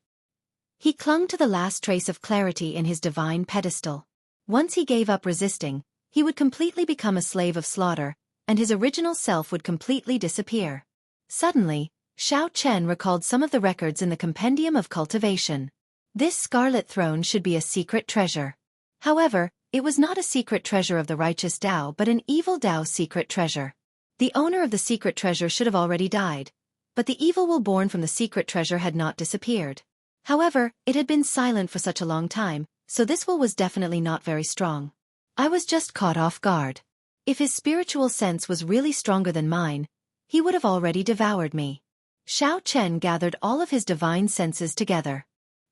He clung to the last trace of clarity in his divine pedestal. Once he gave up resisting, he would completely become a slave of slaughter, and his original self would completely disappear. Suddenly, Xiao Chen recalled some of the records in the Compendium of Cultivation. This scarlet throne should be a secret treasure. However, it was not a secret treasure of the righteous Tao but an evil Tao secret treasure. The owner of the secret treasure should have already died, but the evil will born from the secret treasure had not disappeared. However, it had been silent for such a long time, so this will was definitely not very strong. I was just caught off guard. If his spiritual sense was really stronger than mine, he would have already devoured me. Xiao Chen gathered all of his divine senses together.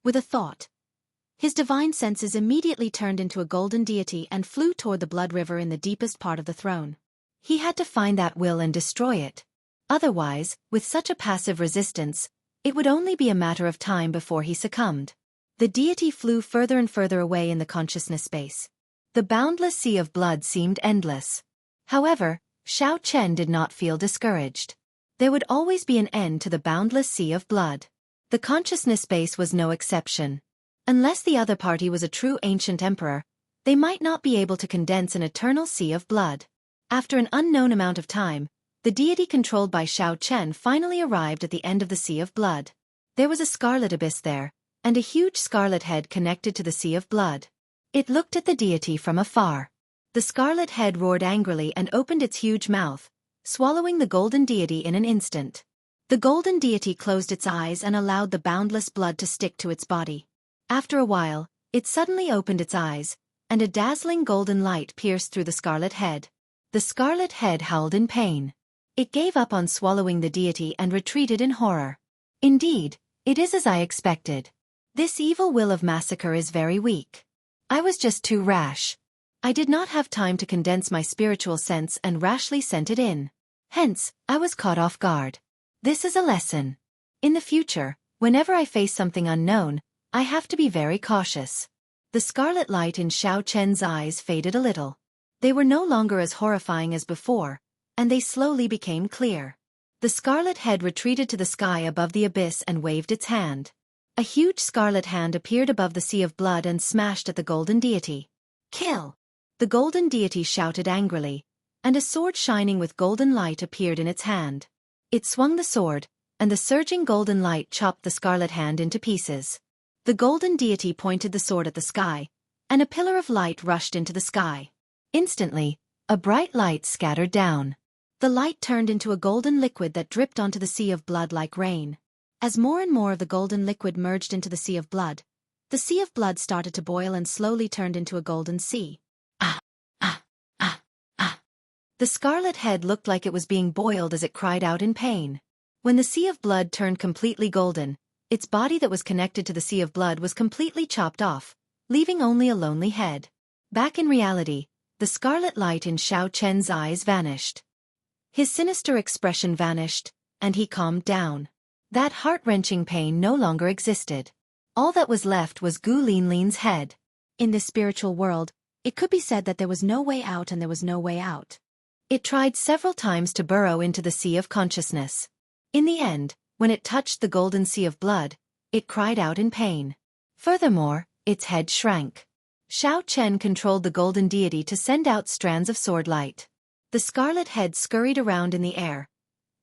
With a thought, his divine senses immediately turned into a golden deity and flew toward the blood river in the deepest part of the throne. He had to find that will and destroy it. Otherwise, with such a passive resistance, it would only be a matter of time before he succumbed. The deity flew further and further away in the consciousness space. The boundless sea of blood seemed endless. However, Xiao Chen did not feel discouraged. There would always be an end to the boundless sea of blood. The consciousness space was no exception. Unless the other party was a true ancient emperor, they might not be able to condense an eternal sea of blood. After an unknown amount of time, the deity controlled by Xiao Chen finally arrived at the end of the sea of blood. There was a scarlet abyss there, and a huge scarlet head connected to the sea of blood. It looked at the deity from afar. The scarlet head roared angrily and opened its huge mouth, swallowing the golden deity in an instant. The golden deity closed its eyes and allowed the boundless blood to stick to its body. After a while, it suddenly opened its eyes, and a dazzling golden light pierced through the scarlet head. The scarlet head howled in pain. It gave up on swallowing the deity and retreated in horror. Indeed, it is as I expected. This evil will of massacre is very weak. I was just too rash. I did not have time to condense my spiritual sense and rashly sent it in. Hence, I was caught off guard. This is a lesson. In the future, whenever I face something unknown, I have to be very cautious. The scarlet light in Xiao Chen's eyes faded a little. They were no longer as horrifying as before, and they slowly became clear. The scarlet head retreated to the sky above the abyss and waved its hand. A huge scarlet hand appeared above the sea of blood and smashed at the golden deity. Kill! The golden deity shouted angrily, and a sword shining with golden light appeared in its hand. It swung the sword, and the surging golden light chopped the scarlet hand into pieces. The golden deity pointed the sword at the sky, and a pillar of light rushed into the sky. Instantly, a bright light scattered down. The light turned into a golden liquid that dripped onto the sea of blood like rain. As more and more of the golden liquid merged into the sea of blood started to boil and slowly turned into a golden sea. Ah, ah, ah, ah. The scarlet head looked like it was being boiled as it cried out in pain. When the sea of blood turned completely golden, its body that was connected to the sea of blood was completely chopped off, leaving only a lonely head. Back in reality, the scarlet light in Xiao Chen's eyes vanished. His sinister expression vanished, and he calmed down. That heart-wrenching pain no longer existed. All that was left was Gu Linlin's head. In this spiritual world, it could be said that there was no way out and there was no way out. It tried several times to burrow into the sea of consciousness. In the end, when it touched the golden sea of blood, it cried out in pain. Furthermore, its head shrank. Xiao Chen controlled the golden deity to send out strands of sword light. The scarlet head scurried around in the air,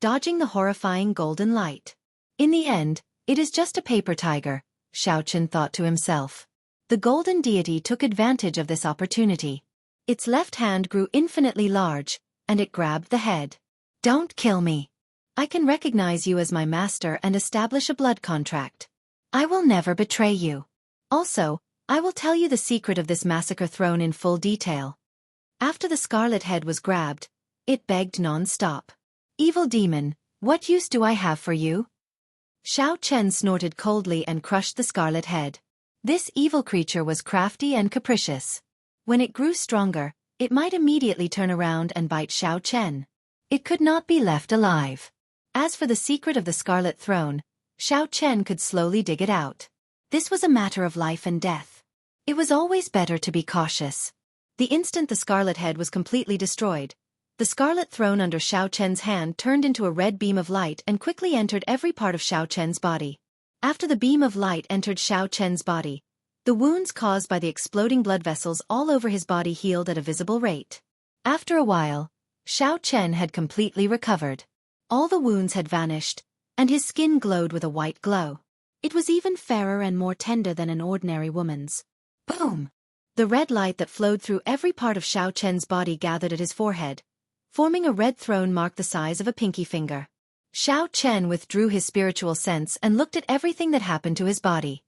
dodging the horrifying golden light. In the end, it is just a paper tiger, Xiao Chen thought to himself. The golden deity took advantage of this opportunity. Its left hand grew infinitely large, and it grabbed the head. Don't kill me. I can recognize you as my master and establish a blood contract. I will never betray you. Also, I will tell you the secret of this massacre thrown in full detail. After the scarlet head was grabbed, it begged non-stop. Evil demon, what use do I have for you? Xiao Chen snorted coldly and crushed the scarlet head. This evil creature was crafty and capricious. When it grew stronger, it might immediately turn around and bite Xiao Chen. It could not be left alive. As for the secret of the Scarlet Throne, Xiao Chen could slowly dig it out. This was a matter of life and death. It was always better to be cautious. The instant the scarlet head was completely destroyed, the scarlet throne under Xiao Chen's hand turned into a red beam of light and quickly entered every part of Xiao Chen's body. After the beam of light entered Xiao Chen's body, the wounds caused by the exploding blood vessels all over his body healed at a visible rate. After a while, Xiao Chen had completely recovered. All the wounds had vanished, and his skin glowed with a white glow. It was even fairer and more tender than an ordinary woman's. Boom! The red light that flowed through every part of Xiao Chen's body gathered at his forehead, forming a red throne marked the size of a pinky finger. Xiao Chen withdrew his spiritual sense and looked at everything that happened to his body.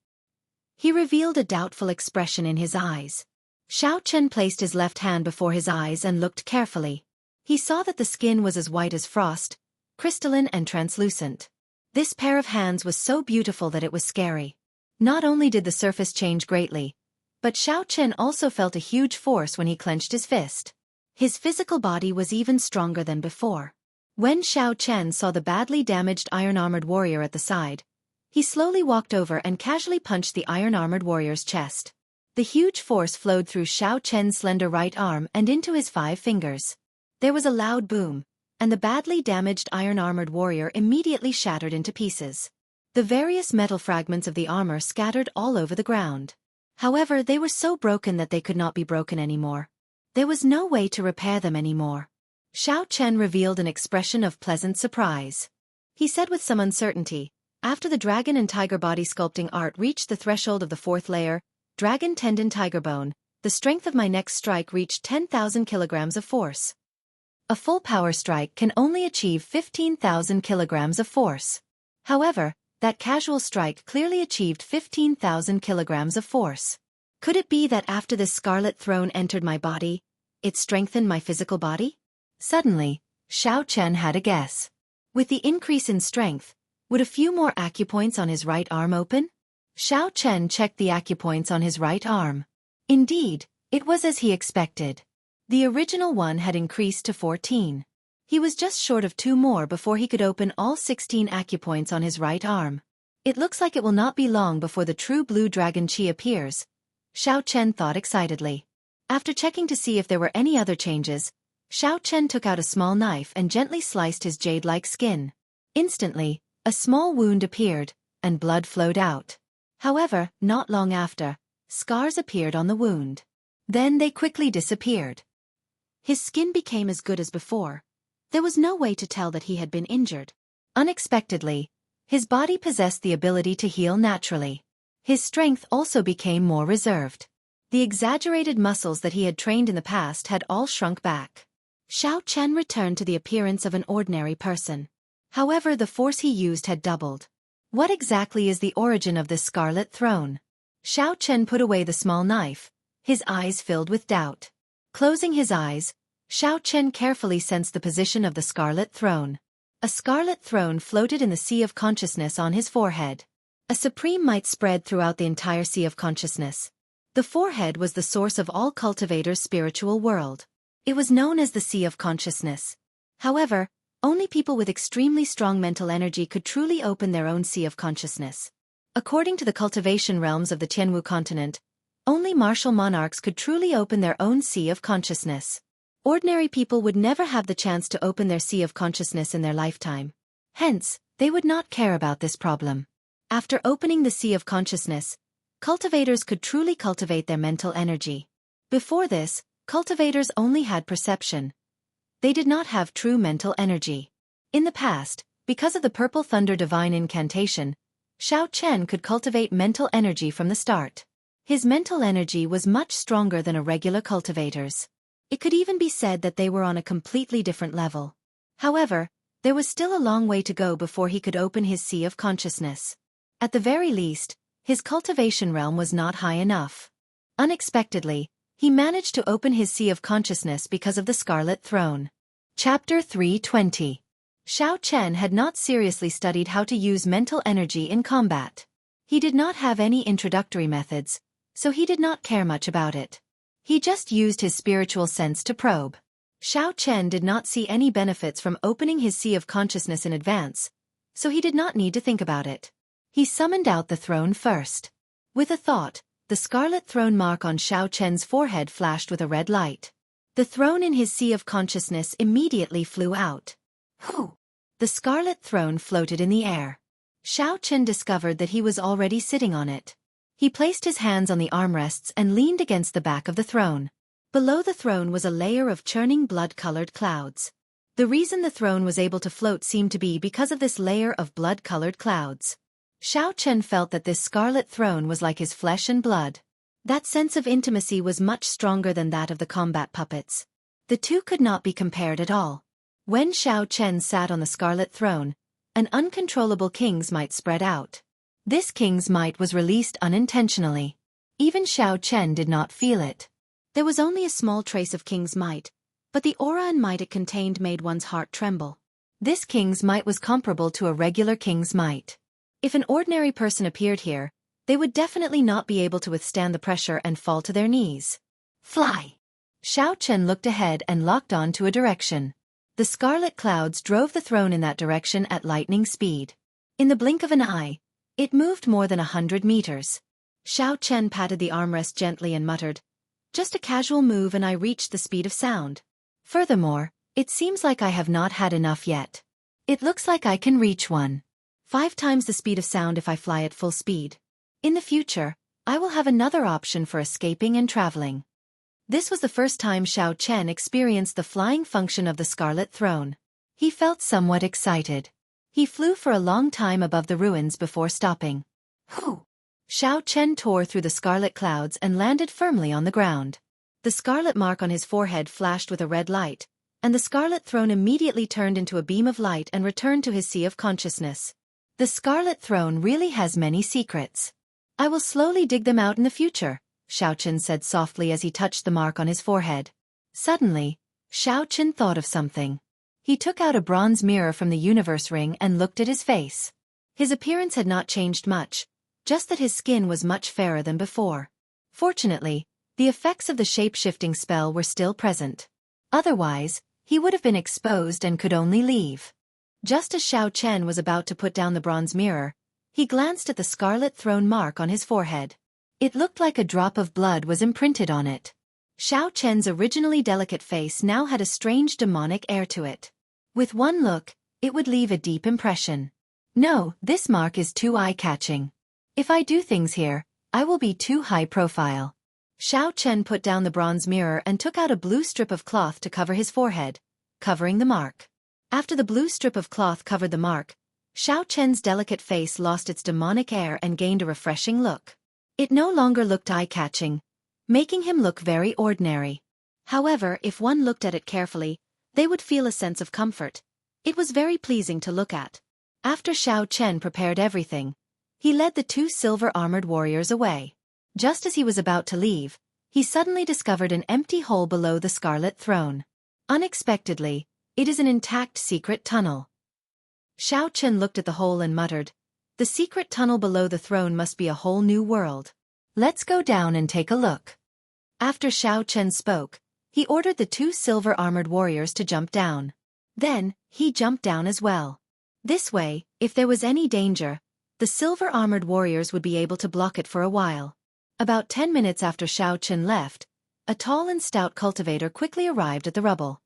He revealed a doubtful expression in his eyes. Xiao Chen placed his left hand before his eyes and looked carefully. He saw that the skin was as white as frost, crystalline and translucent. This pair of hands was so beautiful that it was scary. Not only did the surface change greatly, but Xiao Chen also felt a huge force when he clenched his fist. His physical body was even stronger than before. When Xiao Chen saw the badly damaged iron-armored warrior at the side, he slowly walked over and casually punched the iron-armored warrior's chest. The huge force flowed through Xiao Chen's slender right arm and into his 5 fingers. There was a loud boom, and the badly damaged iron-armored warrior immediately shattered into pieces. The various metal fragments of the armor scattered all over the ground. However, they were so broken that they could not be broken anymore. There was no way to repair them anymore. Xiao Chen revealed an expression of pleasant surprise. He said with some uncertainty, after the dragon and tiger body sculpting art reached the threshold of the 4th layer, dragon tendon tiger bone, the strength of my next strike reached 10,000 kilograms of force. A full power strike can only achieve 15,000 kilograms of force. However, that casual strike clearly achieved 15,000 kilograms of force. Could it be that after this scarlet throne entered my body, it strengthened my physical body? Suddenly, Xiao Chen had a guess. With the increase in strength, would a few more acupoints on his right arm open? Xiao Chen checked the acupoints on his right arm. Indeed, It was as he expected. The original one had increased to 14. He was just short of 2 more before he could open all 16 acupoints on his right arm. It looks like it will not be long before the true blue dragon chi appears, Xiao Chen thought excitedly. After checking to see if there were any other changes, Xiao Chen took out a small knife and gently sliced his jade-like skin. Instantly, a small wound appeared, and blood flowed out. However, not long after, scars appeared on the wound. Then they quickly disappeared. His skin became as good as before. There was no way to tell that he had been injured. Unexpectedly, his body possessed the ability to heal naturally. His strength also became more reserved. The exaggerated muscles that he had trained in the past had all shrunk back. Xiao Chen returned to the appearance of an ordinary person. However, the force he used had doubled. What exactly is the origin of this scarlet throne? Xiao Chen put away the small knife, his eyes filled with doubt. Closing his eyes, Xiao Chen carefully sensed the position of the scarlet throne. A scarlet throne floated in the sea of consciousness on his forehead. A supreme might spread throughout the entire sea of consciousness. The forehead was the source of all cultivators' spiritual world. It was known as the Sea of Consciousness. However, only people with extremely strong mental energy could truly open their own Sea of Consciousness. According to the cultivation realms of the Tianwu continent, only martial monarchs could truly open their own Sea of Consciousness. Ordinary people would never have the chance to open their Sea of Consciousness in their lifetime. Hence, they would not care about this problem. After opening the Sea of Consciousness, cultivators could truly cultivate their mental energy. Before this, cultivators only had perception. They did not have true mental energy. In the past, because of the Purple Thunder Divine Incantation, Xiao Chen could cultivate mental energy from the start. His mental energy was much stronger than a regular cultivator's. It could even be said that they were on a completely different level. However, there was still a long way to go before he could open his Sea of Consciousness. At the very least, his cultivation realm was not high enough. Unexpectedly, he managed to open his Sea of Consciousness because of the Scarlet Throne. Chapter 320. Xiao Chen had not seriously studied how to use mental energy in combat. He did not have any introductory methods, so he did not care much about it. He just used his spiritual sense to probe. Xiao Chen did not see any benefits from opening his Sea of Consciousness in advance, so he did not need to think about it. He summoned out the throne first. With a thought, the scarlet throne mark on Xiao Chen's forehead flashed with a red light. The throne in his Sea of Consciousness immediately flew out. Whew! The scarlet throne floated in the air. Xiao Chen discovered that he was already sitting on it. He placed his hands on the armrests and leaned against the back of the throne. Below the throne was a layer of churning blood-colored clouds. The reason the throne was able to float seemed to be because of this layer of blood-colored clouds. Xiao Chen felt that this scarlet throne was like his flesh and blood. That sense of intimacy was much stronger than that of the combat puppets. The two could not be compared at all. When Xiao Chen sat on the scarlet throne, an uncontrollable king's might spread out. This king's might was released unintentionally. Even Xiao Chen did not feel it. There was only a small trace of king's might, but the aura and might it contained made one's heart tremble. This king's might was comparable to a regular king's might. If an ordinary person appeared here, they would definitely not be able to withstand the pressure and fall to their knees. Fly! Xiao Chen looked ahead and locked on to a direction. The scarlet clouds drove the throne in that direction at lightning speed. In the blink of an eye, it moved more than 100 meters. Xiao Chen patted the armrest gently and muttered, "Just a casual move and I reached the speed of sound. Furthermore, it seems like I have not had enough yet. It looks like I can reach 5 times the speed of sound if I fly at full speed. In the future, I will have another option for escaping and traveling." This was the first time Xiao Chen experienced the flying function of the Scarlet Throne. He felt somewhat excited. He flew for a long time above the ruins before stopping. Whew! Xiao Chen tore through the scarlet clouds and landed firmly on the ground. The scarlet mark on his forehead flashed with a red light, and the Scarlet Throne immediately turned into a beam of light and returned to his Sea of Consciousness. The Scarlet Throne really has many secrets. I will slowly dig them out in the future, Xiao Chen said softly as he touched the mark on his forehead. Suddenly, Xiao Chen thought of something. He took out a bronze mirror from the universe ring and looked at his face. His appearance had not changed much, just that his skin was much fairer than before. Fortunately, The effects of the shape-shifting spell were still present. Otherwise, he would have been exposed and could only leave. Just as Xiao Chen was about to put down the bronze mirror, he glanced at the scarlet throne mark on his forehead. It looked like a drop of blood was imprinted on it. Xiao Chen's originally delicate face now had a strange demonic air to it. With one look, it would leave a deep impression. No, this mark is too eye-catching. If I do things here, I will be too high profile. Xiao Chen put down the bronze mirror and took out a blue strip of cloth to cover his forehead, covering the mark. After the blue strip of cloth covered the mark, Xiao Chen's delicate face lost its demonic air and gained a refreshing look. It no longer looked eye-catching, making him look very ordinary. However, if one looked at it carefully, they would feel a sense of comfort. It was very pleasing to look at. After Xiao Chen prepared everything, he led the two silver-armored warriors away. Just as he was about to leave, he suddenly discovered an empty hole below the scarlet throne. Unexpectedly, it is an intact secret tunnel. Xiao Chen looked at the hole and muttered, "The secret tunnel below the throne must be a whole new world. Let's go down and take a look." After Xiao Chen spoke, he ordered the two silver-armored warriors to jump down. Then, he jumped down as well. This way, if there was any danger, the silver-armored warriors would be able to block it for a while. About 10 minutes after Xiao Chen left, a tall and stout cultivator quickly arrived at the rubble.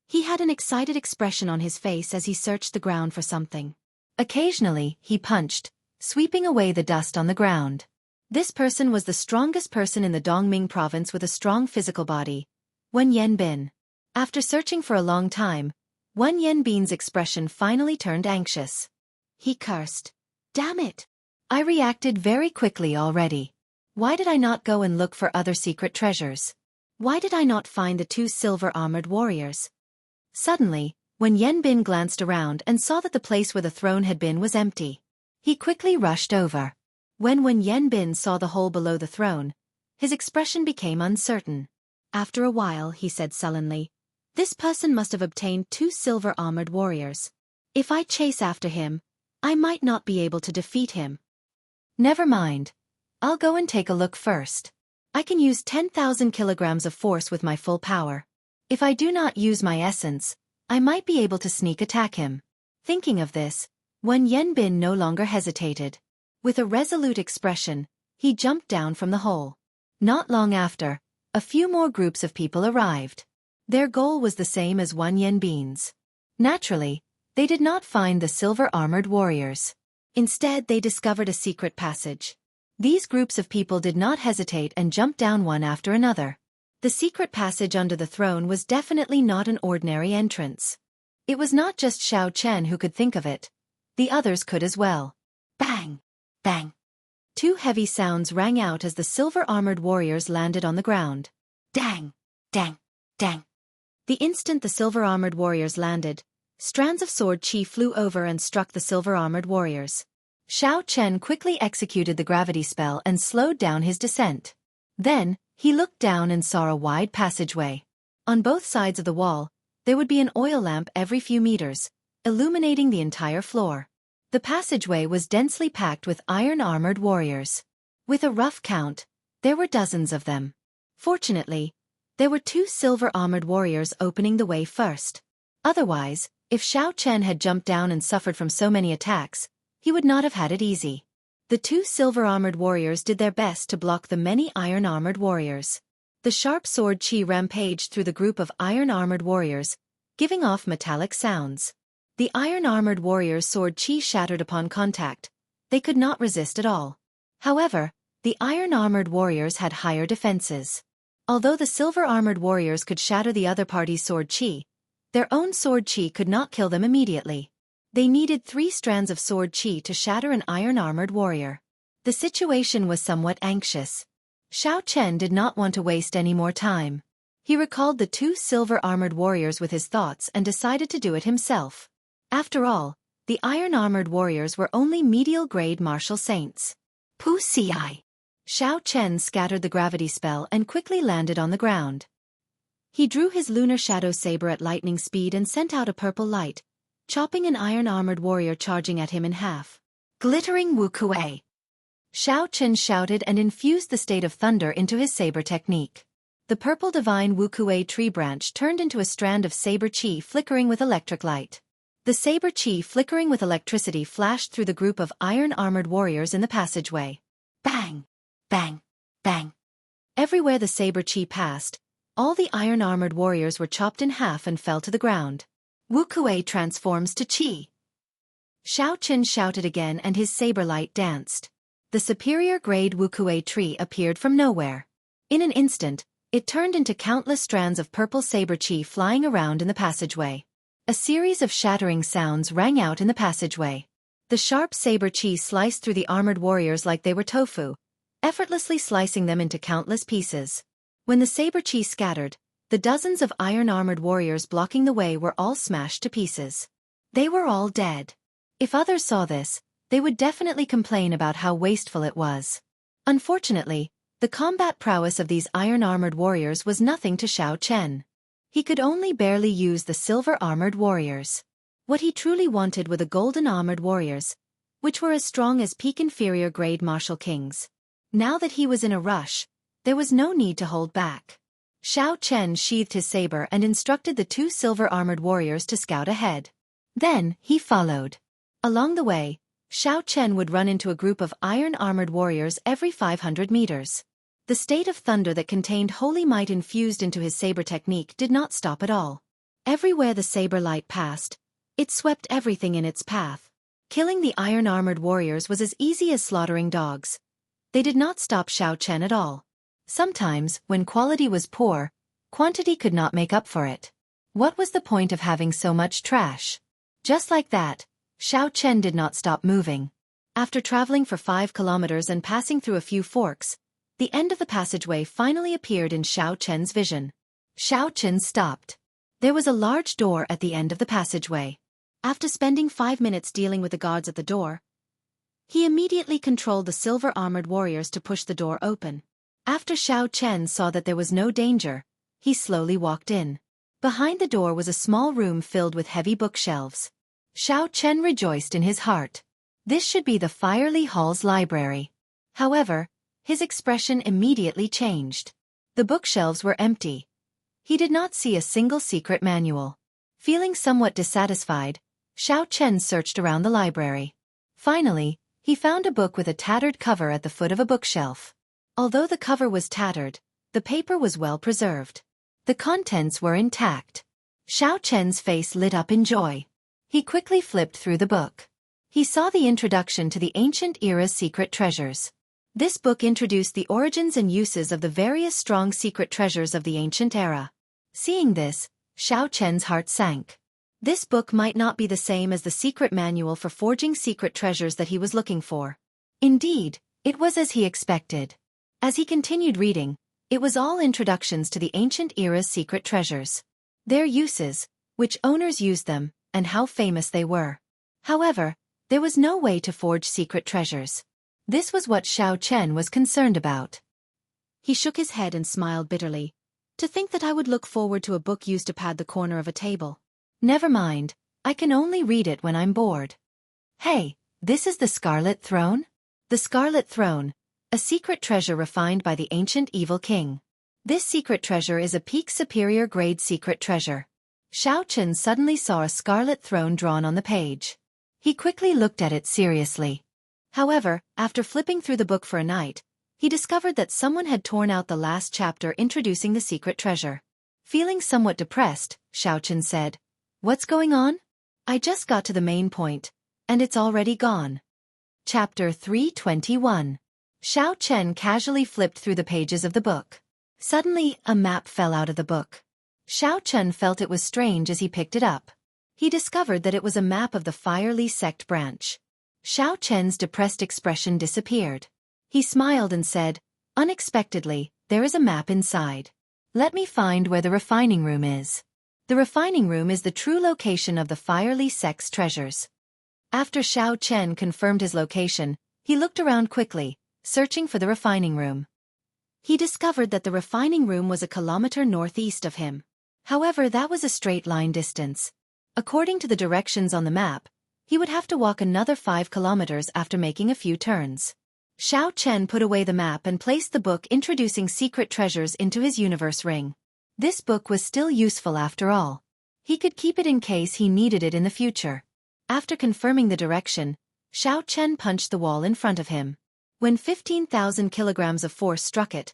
He had an excited expression on his face as he searched the ground for something. Occasionally, he punched, sweeping away the dust on the ground. This person was the strongest person in the Dongming province with a strong physical body, Wen Yanbin. After searching for a long time, Wen Yanbin's expression finally turned anxious. He cursed. "Damn it! I reacted very quickly already. Why did I not go and look for other secret treasures? Why did I not find the two silver-armored warriors?" Suddenly, when Yanbin glanced around and saw that the place where the throne had been was empty, he quickly rushed over. When Yanbin saw the hole below the throne, his expression became uncertain. After a while, he said sullenly, "This person must have obtained two silver-armored warriors. If I chase after him, I might not be able to defeat him. Never mind. I'll go and take a look first. I can use 10,000 kilograms of force with my full power. If I do not use my essence, I might be able to sneak attack him." Thinking of this, Wen Yanbin no longer hesitated. With a resolute expression, he jumped down from the hole. Not long after, a few more groups of people arrived. Their goal was the same as Wen Yanbin's. Naturally, they did not find the silver-armored warriors. Instead, they discovered a secret passage. These groups of people did not hesitate and jumped down one after another. The secret passage under the throne was definitely not an ordinary entrance. It was not just Xiao Chen who could think of it. The others could as well. Bang! Bang! Two heavy sounds rang out as the silver-armored warriors landed on the ground. Dang! Dang! Dang! The instant the silver-armored warriors landed, strands of sword chi flew over and struck the silver-armored warriors. Xiao Chen quickly executed the gravity spell and slowed down his descent. Then, he looked down and saw a wide passageway. On both sides of the wall, there would be an oil lamp every few meters, illuminating the entire floor. The passageway was densely packed with iron-armored warriors. With a rough count, there were dozens of them. Fortunately, there were two silver-armored warriors opening the way first. Otherwise, if Xiao Chen had jumped down and suffered from so many attacks, he would not have had it easy. The two silver-armored warriors did their best to block the many iron-armored warriors. The sharp sword chi rampaged through the group of iron-armored warriors, giving off metallic sounds. The iron-armored warriors' sword chi shattered upon contact. They could not resist at all. However, the iron-armored warriors had higher defenses. Although the silver-armored warriors could shatter the other party's sword chi, their own sword chi could not kill them immediately. They needed 3 strands of sword chi to shatter an iron-armored warrior. The situation was somewhat anxious. Xiao Chen did not want to waste any more time. He recalled the two silver-armored warriors with his thoughts and decided to do it himself. After all, the iron-armored warriors were only medial-grade martial saints. Pu Ci. Xiao Chen scattered the gravity spell and quickly landed on the ground. He drew his lunar shadow saber at lightning speed and sent out a purple light, chopping an iron-armored warrior charging at him in half. Glittering Wuxia. Xiao Chen shouted and infused the state of thunder into his saber technique. The purple divine Wuxia tree branch turned into a strand of saber chi flickering with electric light. The saber chi flickering with electricity flashed through the group of iron-armored warriors in the passageway. Bang! Bang! Bang! Everywhere the saber chi passed, all the iron-armored warriors were chopped in half and fell to the ground. Wuxia transforms to chi. Xiao Chen shouted again and his saber light danced. The superior-grade Wuxia tree appeared from nowhere. In an instant, it turned into countless strands of purple saber chi flying around in the passageway. A series of shattering sounds rang out in the passageway. The sharp saber chi sliced through the armored warriors like they were tofu, effortlessly slicing them into countless pieces. When the saber chi scattered, the dozens of iron-armored warriors blocking the way were all smashed to pieces. They were all dead. If others saw this, they would definitely complain about how wasteful it was. Unfortunately, the combat prowess of these iron-armored warriors was nothing to Xiao Chen. He could only barely use the silver-armored warriors. What he truly wanted were the golden-armored warriors, which were as strong as peak inferior grade martial kings. Now that he was in a rush, there was no need to hold back. Xiao Chen sheathed his saber and instructed the two silver-armored warriors to scout ahead. Then, he followed. Along the way, Xiao Chen would run into a group of iron-armored warriors every 500 meters. The state of thunder that contained holy might infused into his saber technique did not stop at all. Everywhere the saber light passed, it swept everything in its path. Killing the iron-armored warriors was as easy as slaughtering dogs. They did not stop Xiao Chen at all. Sometimes, when quality was poor, quantity could not make up for it. What was the point of having so much trash? Just like that, Xiao Chen did not stop moving. After traveling for 5 kilometers and passing through a few forks, the end of the passageway finally appeared in Xiao Chen's vision. Xiao Chen stopped. There was a large door at the end of the passageway. After spending 5 minutes dealing with the guards at the door, he immediately controlled the silver-armored warriors to push the door open. After Xiao Chen saw that there was no danger, he slowly walked in. Behind the door was a small room filled with heavy bookshelves. Xiao Chen rejoiced in his heart. This should be the Firely Hall's library. However, his expression immediately changed. The bookshelves were empty. He did not see a single secret manual. Feeling somewhat dissatisfied, Xiao Chen searched around the library. Finally, he found a book with a tattered cover at the foot of a bookshelf. Although the cover was tattered, the paper was well preserved. The contents were intact. Xiao Chen's face lit up in joy. He quickly flipped through the book. He saw the introduction to the ancient era's secret treasures. This book introduced the origins and uses of the various strong secret treasures of the ancient era. Seeing this, Xiao Chen's heart sank. This book might not be the same as the secret manual for forging secret treasures that he was looking for. Indeed, it was as he expected. As he continued reading, it was all introductions to the ancient era's secret treasures. Their uses, which owners used them, and how famous they were. However, there was no way to forge secret treasures. This was what Xiao Chen was concerned about. He shook his head and smiled bitterly. To think that I would look forward to a book used to pad the corner of a table. Never mind, I can only read it when I'm bored. Hey, this is the Scarlet Throne? The Scarlet Throne, a secret treasure refined by the ancient evil king. This secret treasure is a peak superior grade secret treasure. Xiao Chen suddenly saw a scarlet throne drawn on the page. He quickly looked at it seriously. However, after flipping through the book for a night, he discovered that someone had torn out the last chapter introducing the secret treasure. Feeling somewhat depressed, Xiao Chen said, "What's going on? I just got to the main point, and it's already gone." Chapter 321. Xiao Chen casually flipped through the pages of the book. Suddenly, a map fell out of the book. Xiao Chen felt it was strange as he picked it up. He discovered that it was a map of the Firely sect branch. Xiao Chen's depressed expression disappeared. He smiled and said, "Unexpectedly, there is a map inside. Let me find where the refining room is." The refining room is the true location of the Firely sect's treasures. After Xiao Chen confirmed his location, he looked around quickly, searching for the refining room. He discovered that the refining room was a kilometer northeast of him. However, that was a straight line distance. According to the directions on the map, he would have to walk another 5 kilometers after making a few turns. Xiao Chen put away the map and placed the book introducing secret treasures into his universe ring. This book was still useful after all. He could keep it in case he needed it in the future. After confirming the direction, Xiao Chen punched the wall in front of him. When 15,000 kilograms of force struck it,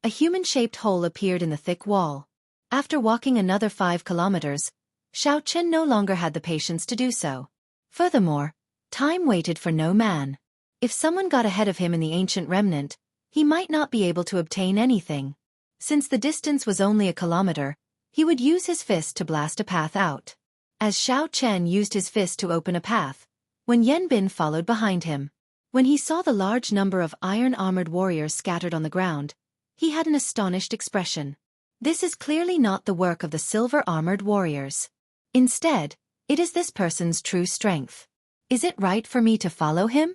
a human-shaped hole appeared in the thick wall. After walking another 5 kilometers, Xiao Chen no longer had the patience to do so. Furthermore, time waited for no man. If someone got ahead of him in the ancient remnant, he might not be able to obtain anything. Since the distance was only a kilometer, he would use his fist to blast a path out. As Xiao Chen used his fist to open a path, Wen Yanbin followed behind him. When he saw the large number of iron-armored warriors scattered on the ground, he had an astonished expression. This is clearly not the work of the silver-armored warriors. Instead, it is this person's true strength. Is it right for me to follow him?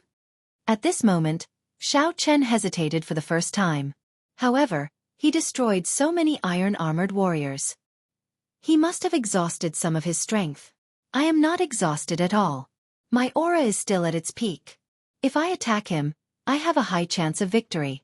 At this moment, Xiao Chen hesitated for the first time. However, he destroyed so many iron-armored warriors. He must have exhausted some of his strength. I am not exhausted at all. My aura is still at its peak. If I attack him, I have a high chance of victory.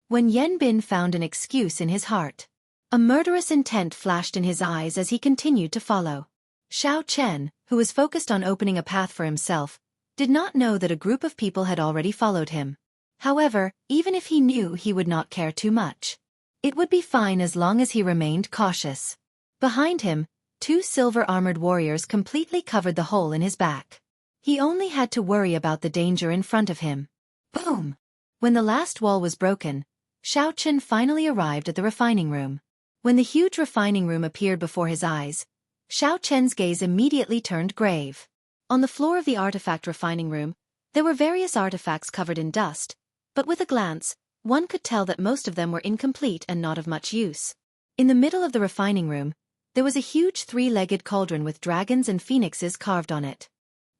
When Yanbin found an excuse in his heart, a murderous intent flashed in his eyes as he continued to follow. Xiao Chen, who was focused on opening a path for himself, did not know that a group of people had already followed him. However, even if he knew, he would not care too much. It would be fine as long as he remained cautious. Behind him, 2 silver-armored warriors completely covered the hole in his back. He only had to worry about the danger in front of him. Boom! When the last wall was broken, Xiao Chen finally arrived at the refining room. When the huge refining room appeared before his eyes, Xiao Chen's gaze immediately turned grave. On the floor of the artifact refining room, there were various artifacts covered in dust, but with a glance, one could tell that most of them were incomplete and not of much use. In the middle of the refining room, there was a huge 3-legged cauldron with dragons and phoenixes carved on it.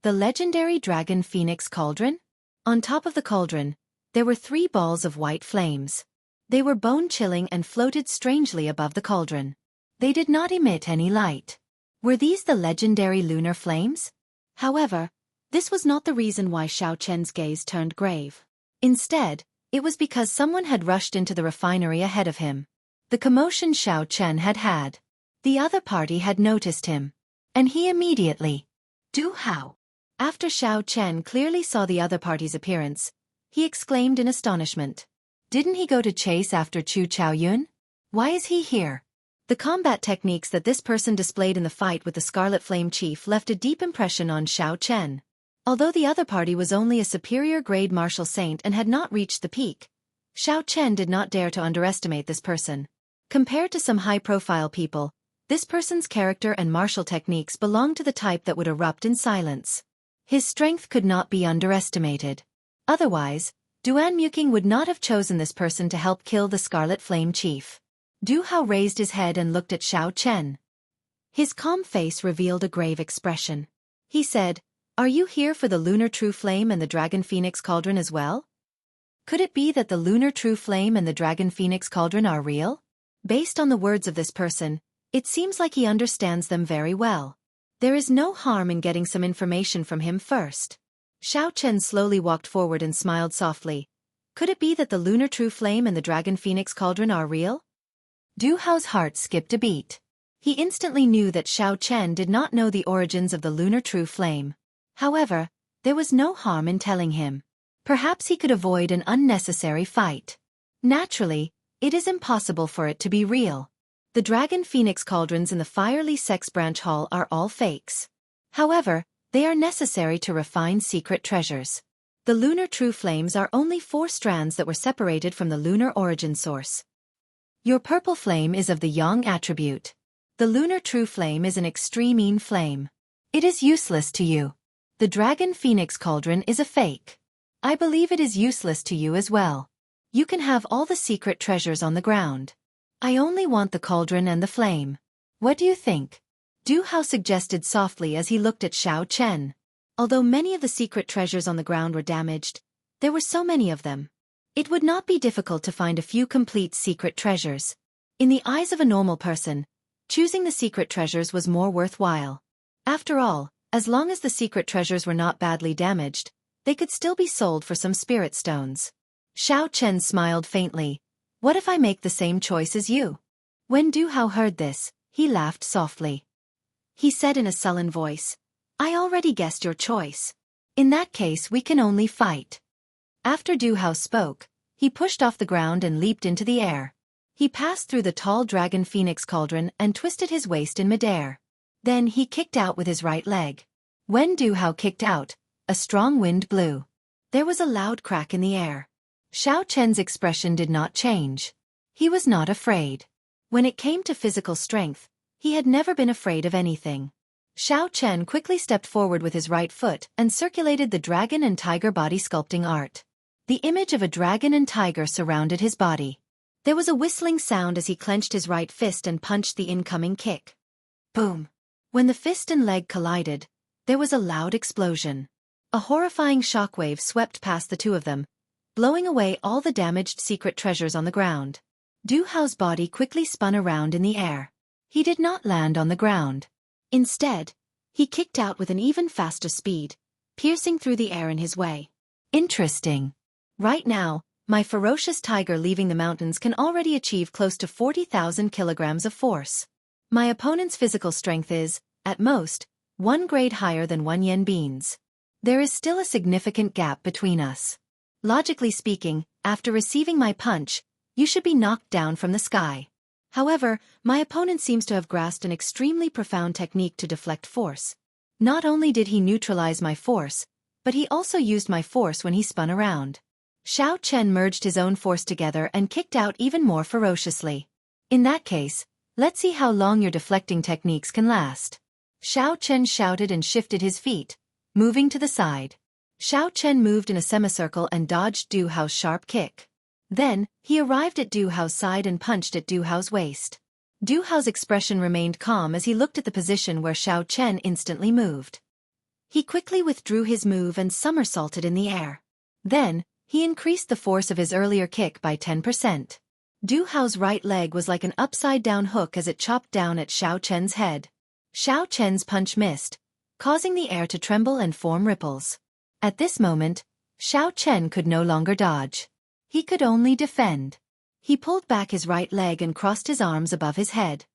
The legendary dragon phoenix cauldron? On top of the cauldron, there were 3 balls of white flames. They were bone-chilling and floated strangely above the cauldron. They did not emit any light. Were these the legendary lunar flames? However, this was not the reason why Xiao Chen's gaze turned grave. Instead, it was because someone had rushed into the refinery ahead of him. The commotion Xiao Chen had had. The other party had noticed him. And he immediately. "Do how?" After Xiao Chen clearly saw the other party's appearance, he exclaimed in astonishment. Didn't he go to chase after Chu Chaoyun? Why is he here? The combat techniques that this person displayed in the fight with the Scarlet Flame Chief left a deep impression on Xiao Chen. Although the other party was only a superior-grade martial saint and had not reached the peak, Xiao Chen did not dare to underestimate this person. Compared to some high-profile people, this person's character and martial techniques belonged to the type that would erupt in silence. His strength could not be underestimated. Otherwise, Duan Muking would not have chosen this person to help kill the Scarlet Flame Chief. Du Hao raised his head and looked at Xiao Chen. His calm face revealed a grave expression. He said, "Are you here for the Lunar True Flame and the Dragon Phoenix Cauldron as well? Could it be that the Lunar True Flame and the Dragon Phoenix Cauldron are real?" Based on the words of this person, it seems like he understands them very well. There is no harm in getting some information from him first. Xiao Chen slowly walked forward and smiled softly. Could it be that the Lunar True Flame and the Dragon Phoenix Cauldron are real? Du Hao's heart skipped a beat. He instantly knew that Xiao Chen did not know the origins of the Lunar True Flame. However, there was no harm in telling him. Perhaps he could avoid an unnecessary fight. Naturally, it is impossible for it to be real. The Dragon Phoenix Cauldrons in the Firely Sex Branch Hall are all fakes. However, they are necessary to refine secret treasures. The Lunar True Flames are only 4 strands that were separated from the lunar origin source. Your purple flame is of the Yang attribute. The Lunar True Flame is an extreme Yin flame. It is useless to you. The Dragon Phoenix Cauldron is a fake. I believe it is useless to you as well. You can have all the secret treasures on the ground. I only want the cauldron and the flame. What do you think? Du Hao suggested softly as he looked at Xiao Chen. Although many of the secret treasures on the ground were damaged, there were so many of them. It would not be difficult to find a few complete secret treasures. In the eyes of a normal person, choosing the secret treasures was more worthwhile. After all, as long as the secret treasures were not badly damaged, they could still be sold for some spirit stones. Xiao Chen smiled faintly. What if I make the same choice as you? When Du Hao heard this, he laughed softly. He said in a sullen voice, I already guessed your choice. In that case we can only fight. After Du Hao spoke, he pushed off the ground and leaped into the air. He passed through the tall dragon phoenix cauldron and twisted his waist in midair. Then he kicked out with his right leg. When Du Hao kicked out, a strong wind blew. There was a loud crack in the air. Xiao Chen's expression did not change. He was not afraid. When it came to physical strength, he had never been afraid of anything. Xiao Chen quickly stepped forward with his right foot and circulated the dragon and tiger body sculpting art. The image of a dragon and tiger surrounded his body. There was a whistling sound as he clenched his right fist and punched the incoming kick. Boom! When the fist and leg collided, there was a loud explosion. A horrifying shockwave swept past the two of them, blowing away all the damaged secret treasures on the ground. Du Hao's body quickly spun around in the air. He did not land on the ground. Instead, he kicked out with an even faster speed, piercing through the air in his way. Interesting. Right now, my ferocious tiger leaving the mountains can already achieve close to 40,000 kilograms of force. My opponent's physical strength is, at most, 1 grade higher than 1 yen beans. There is still a significant gap between us. Logically speaking, after receiving my punch, you should be knocked down from the sky. However, my opponent seems to have grasped an extremely profound technique to deflect force. Not only did he neutralize my force, but he also used my force when he spun around. Xiao Chen merged his own force together and kicked out even more ferociously. In that case, let's see how long your deflecting techniques can last. Xiao Chen shouted and shifted his feet, moving to the side. Xiao Chen moved in a semicircle and dodged Du Hao's sharp kick. Then, he arrived at Du Hao's side and punched at Du Hao's waist. Du Hao's expression remained calm as he looked at the position where Xiao Chen instantly moved. He quickly withdrew his move and somersaulted in the air. Then, he increased the force of his earlier kick by 10%. Du Hao's right leg was like an upside-down hook as it chopped down at Xiao Chen's head. Xiao Chen's punch missed, causing the air to tremble and form ripples. At this moment, Xiao Chen could no longer dodge. He could only defend. He pulled back his right leg and crossed his arms above his head.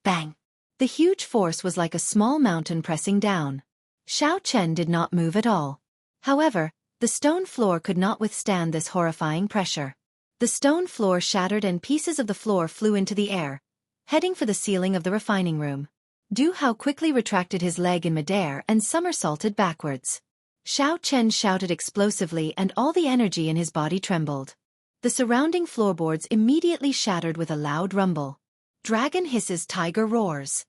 Bang! The huge force was like a small mountain pressing down. Xiao Chen did not move at all. However, the stone floor could not withstand this horrifying pressure. The stone floor shattered and pieces of the floor flew into the air, heading for the ceiling of the refining room. Du Hao quickly retracted his leg in midair and somersaulted backwards. Xiao Chen shouted explosively and all the energy in his body trembled. The surrounding floorboards immediately shattered with a loud rumble. Dragon hisses, tiger roars.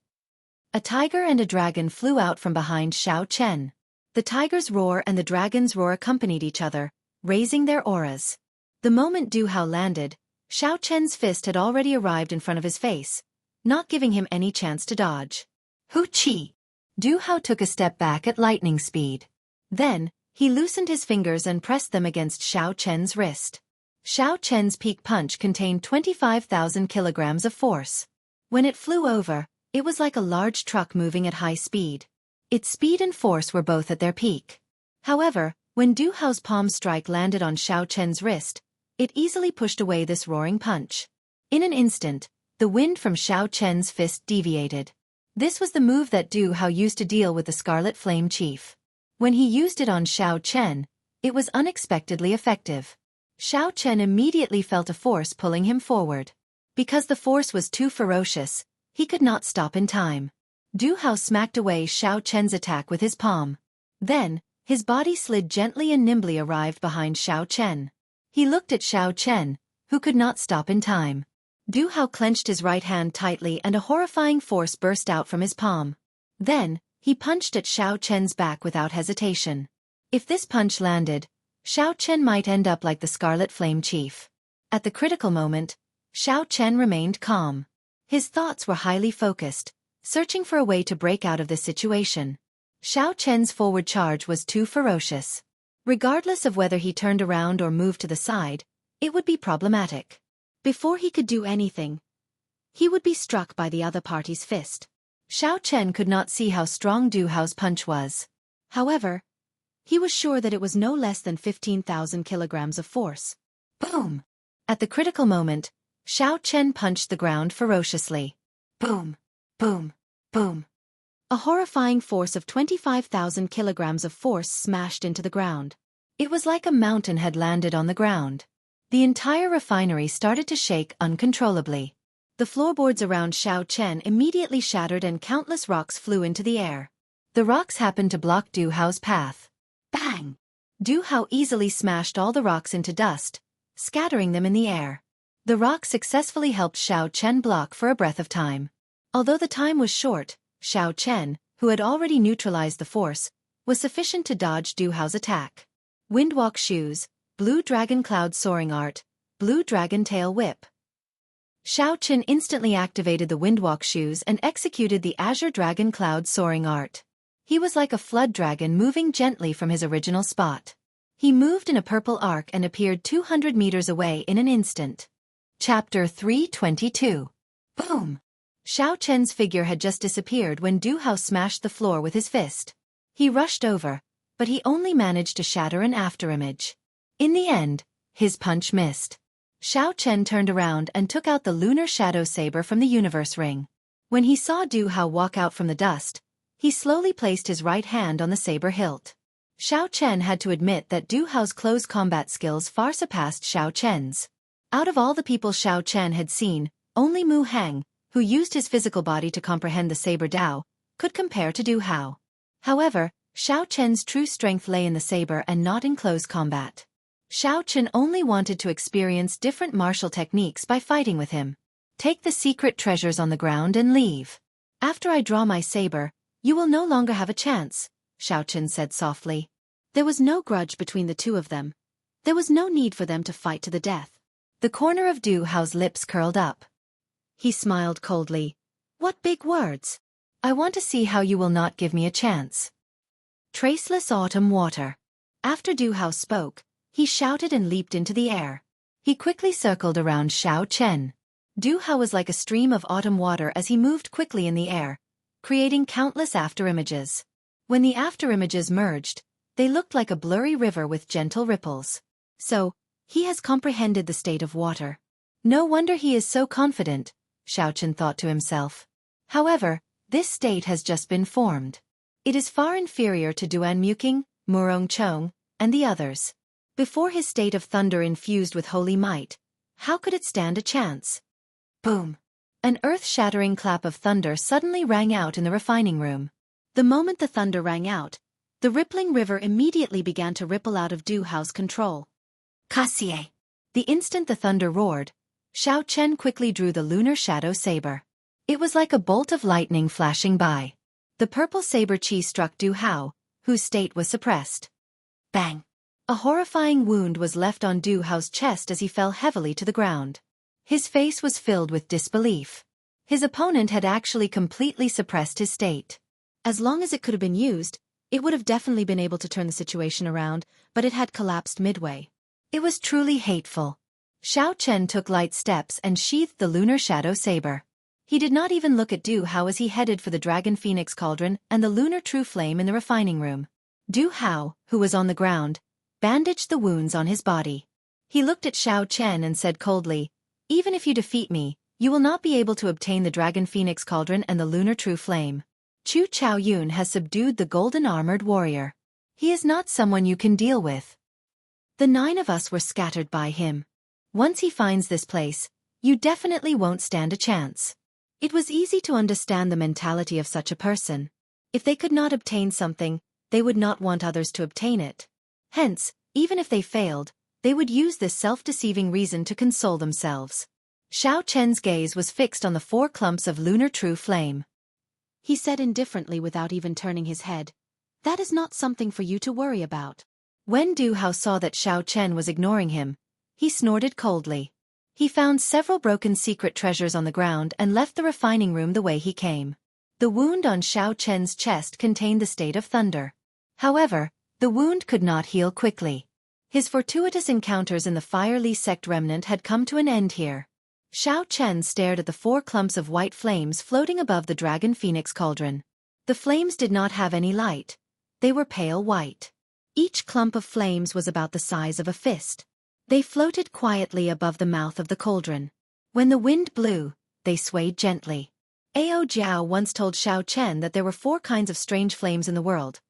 A tiger and a dragon flew out from behind Xiao Chen. The tiger's roar and the dragon's roar accompanied each other, raising their auras. The moment Du Hao landed, Xiao Chen's fist had already arrived in front of his face, not giving him any chance to dodge. Hoo-chi! Du Hao took a step back at lightning speed. Then, he loosened his fingers and pressed them against Xiao Chen's wrist. Xiao Chen's peak punch contained 25,000 kilograms of force. When it flew over, it was like a large truck moving at high speed. Its speed and force were both at their peak. However, when Du Hao's palm strike landed on Xiao Chen's wrist, it easily pushed away this roaring punch. In an instant, the wind from Xiao Chen's fist deviated. This was the move that Du Hao used to deal with the Scarlet Flame Chief. When he used it on Xiao Chen, it was unexpectedly effective. Xiao Chen immediately felt a force pulling him forward. Because the force was too ferocious, he could not stop in time. Du Hao smacked away Xiao Chen's attack with his palm. Then, his body slid gently and nimbly arrived behind Xiao Chen. He looked at Xiao Chen, who could not stop in time. Du Hao clenched his right hand tightly and a horrifying force burst out from his palm. Then, he punched at Xiao Chen's back without hesitation. If this punch landed, Xiao Chen might end up like the Scarlet Flame Chief. At the critical moment, Xiao Chen remained calm. His thoughts were highly focused, searching for a way to break out of this situation. Xiao Chen's forward charge was too ferocious. Regardless of whether he turned around or moved to the side, it would be problematic. Before he could do anything, he would be struck by the other party's fist. Xiao Chen could not see how strong Du Hao's punch was. However, he was sure that it was no less than 15,000 kilograms of force. Boom! At the critical moment, Xiao Chen punched the ground ferociously. Boom! Boom! Boom! A horrifying force of 25,000 kilograms of force smashed into the ground. It was like a mountain had landed on the ground. The entire refinery started to shake uncontrollably. The floorboards around Xiao Chen immediately shattered and countless rocks flew into the air. The rocks happened to block Du Hao's path. Bang! Du Hao easily smashed all the rocks into dust, scattering them in the air. The rocks successfully helped Xiao Chen block for a breath of time. Although the time was short, Xiao Chen, who had already neutralized the force, was sufficient to dodge Du Hao's attack. Windwalk shoes, blue dragon cloud soaring art, blue dragon tail whip. Xiao Chen instantly activated the windwalk shoes and executed the azure dragon cloud soaring art. He was like a flood dragon moving gently from his original spot. He moved in a purple arc and appeared 200 meters away in an instant. Chapter 322. Boom! Xiao Chen's figure had just disappeared when Du Hao smashed the floor with his fist. He rushed over, but he only managed to shatter an afterimage. In the end, his punch missed. Xiao Chen turned around and took out the lunar shadow saber from the universe ring. When he saw Du Hao walk out from the dust, he slowly placed his right hand on the saber hilt. Xiao Chen had to admit that Du Hao's close combat skills far surpassed Xiao Chen's. Out of all the people Xiao Chen had seen, only Mu Hang, who used his physical body to comprehend the saber Dao, could compare to Du Hao. However, Xiao Chen's true strength lay in the saber and not in close combat. Xiao Chen only wanted to experience different martial techniques by fighting with him. Take the secret treasures on the ground and leave. After I draw my saber, you will no longer have a chance, Xiao Chen said softly. There was no grudge between the two of them. There was no need for them to fight to the death. The corner of Du Hao's lips curled up. He smiled coldly. What big words! I want to see how you will not give me a chance. Traceless autumn water. After Du Hao spoke, he shouted and leaped into the air. He quickly circled around Xiao Chen. Du Hao was like a stream of autumn water as he moved quickly in the air, creating countless afterimages. When the afterimages merged, they looked like a blurry river with gentle ripples. So, he has comprehended the state of water. No wonder he is so confident, Xiao Chen thought to himself. However, this state has just been formed. It is far inferior to Duan Muking, Murong Chong, and the others. Before his state of thunder infused with holy might, how could it stand a chance? Boom! An earth-shattering clap of thunder suddenly rang out in the refining room. The moment the thunder rang out, the rippling river immediately began to ripple out of Du Hao's control. Kasie! The instant the thunder roared, Xiao Chen quickly drew the lunar shadow saber. It was like a bolt of lightning flashing by. The purple saber chi struck Du Hao, whose state was suppressed. Bang! A horrifying wound was left on Du Hao's chest as he fell heavily to the ground. His face was filled with disbelief. His opponent had actually completely suppressed his state. As long as it could have been used, it would have definitely been able to turn the situation around, but it had collapsed midway. It was truly hateful. Xiao Chen took light steps and sheathed the lunar shadow saber. He did not even look at Du Hao as he headed for the Dragon Phoenix Cauldron and the lunar true flame in the refining room. Du Hao, who was on the ground, bandaged the wounds on his body. He looked at Xiao Chen and said coldly, "Even if you defeat me, you will not be able to obtain the Dragon Phoenix Cauldron and the lunar true flame. Chu Chaoyun has subdued the golden armored warrior. He is not someone you can deal with. The 9 of us were scattered by him. Once he finds this place, you definitely won't stand a chance." It was easy to understand the mentality of such a person. If they could not obtain something, they would not want others to obtain it. Hence, even if they failed, they would use this self-deceiving reason to console themselves. Xiao Chen's gaze was fixed on the 4 clumps of lunar true flame. He said indifferently without even turning his head, "That is not something for you to worry about." When Du Hao saw that Xiao Chen was ignoring him, he snorted coldly. He found several broken secret treasures on the ground and left the refining room the way he came. The wound on Xiao Chen's chest contained the state of thunder. However, the wound could not heal quickly. His fortuitous encounters in the Fire-Li sect remnant had come to an end here. Xiao Chen stared at the 4 clumps of white flames floating above the Dragon Phoenix Cauldron. The flames did not have any light. They were pale white. Each clump of flames was about the size of a fist. They floated quietly above the mouth of the cauldron. When the wind blew, they swayed gently. Ao Jiao once told Xiao Chen that there were 4 kinds of strange flames in the world: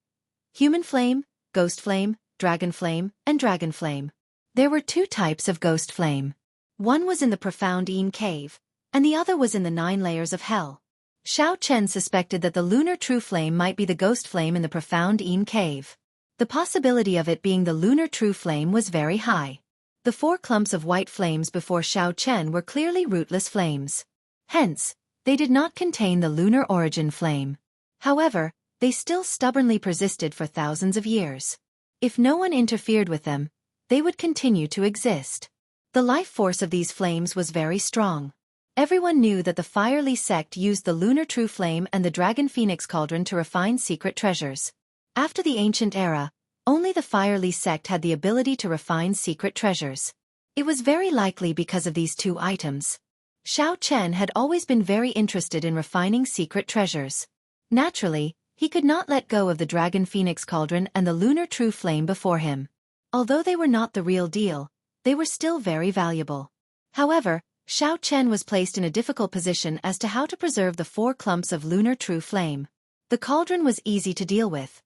human flame, ghost flame, dragon flame, and dragon flame. There were 2 types of ghost flame. One was in the profound Yin cave, and the other was in the 9 layers of hell. Xiao Chen suspected that the lunar true flame might be the ghost flame in the profound Yin cave. The possibility of it being the lunar true flame was very high. The 4 clumps of white flames before Xiao Chen were clearly rootless flames. Hence, they did not contain the lunar origin flame. However, they still stubbornly persisted for thousands of years. If no one interfered with them, they would continue to exist. The life force of these flames was very strong. Everyone knew that the Fire Li sect used the lunar true flame and the dragon phoenix cauldron to refine secret treasures. After the ancient era, only the Fire Li sect had the ability to refine secret treasures. It was very likely because of these 2 items. Xiao Chen had always been very interested in refining secret treasures. Naturally, he could not let go of the dragon phoenix cauldron and the lunar true flame before him. Although they were not the real deal, they were still very valuable. However, Xiao Chen was placed in a difficult position as to how to preserve the 4 clumps of lunar true flame. The cauldron was easy to deal with.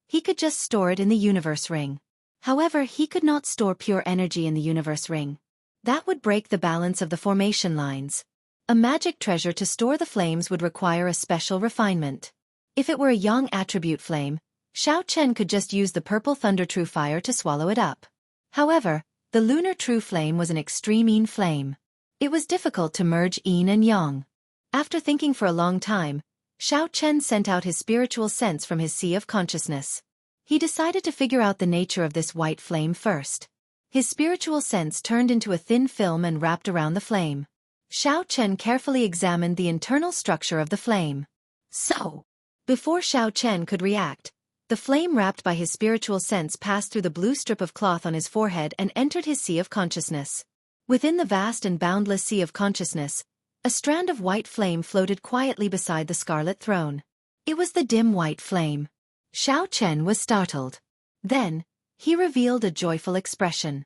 He could just store it in the universe ring. However, he could not store pure energy in the universe ring. That would break the balance of the formation lines. A magic treasure to store the flames would require a special refinement. If it were a yang attribute flame, Xiao Chen could just use the purple thunder true fire to swallow it up. However, the lunar true flame was an extreme yin flame. It was difficult to merge yin and yang. After thinking for a long time, Xiao Chen sent out his spiritual sense from his sea of consciousness. He decided to figure out the nature of this white flame first. His spiritual sense turned into a thin film and wrapped around the flame. Xiao Chen carefully examined the internal structure of the flame. So, before Xiao Chen could react, the flame wrapped by his spiritual sense passed through the blue strip of cloth on his forehead and entered his sea of consciousness. Within the vast and boundless sea of consciousness, a strand of white flame floated quietly beside the scarlet throne. It was the dim white flame. Xiao Chen was startled. Then, he revealed a joyful expression.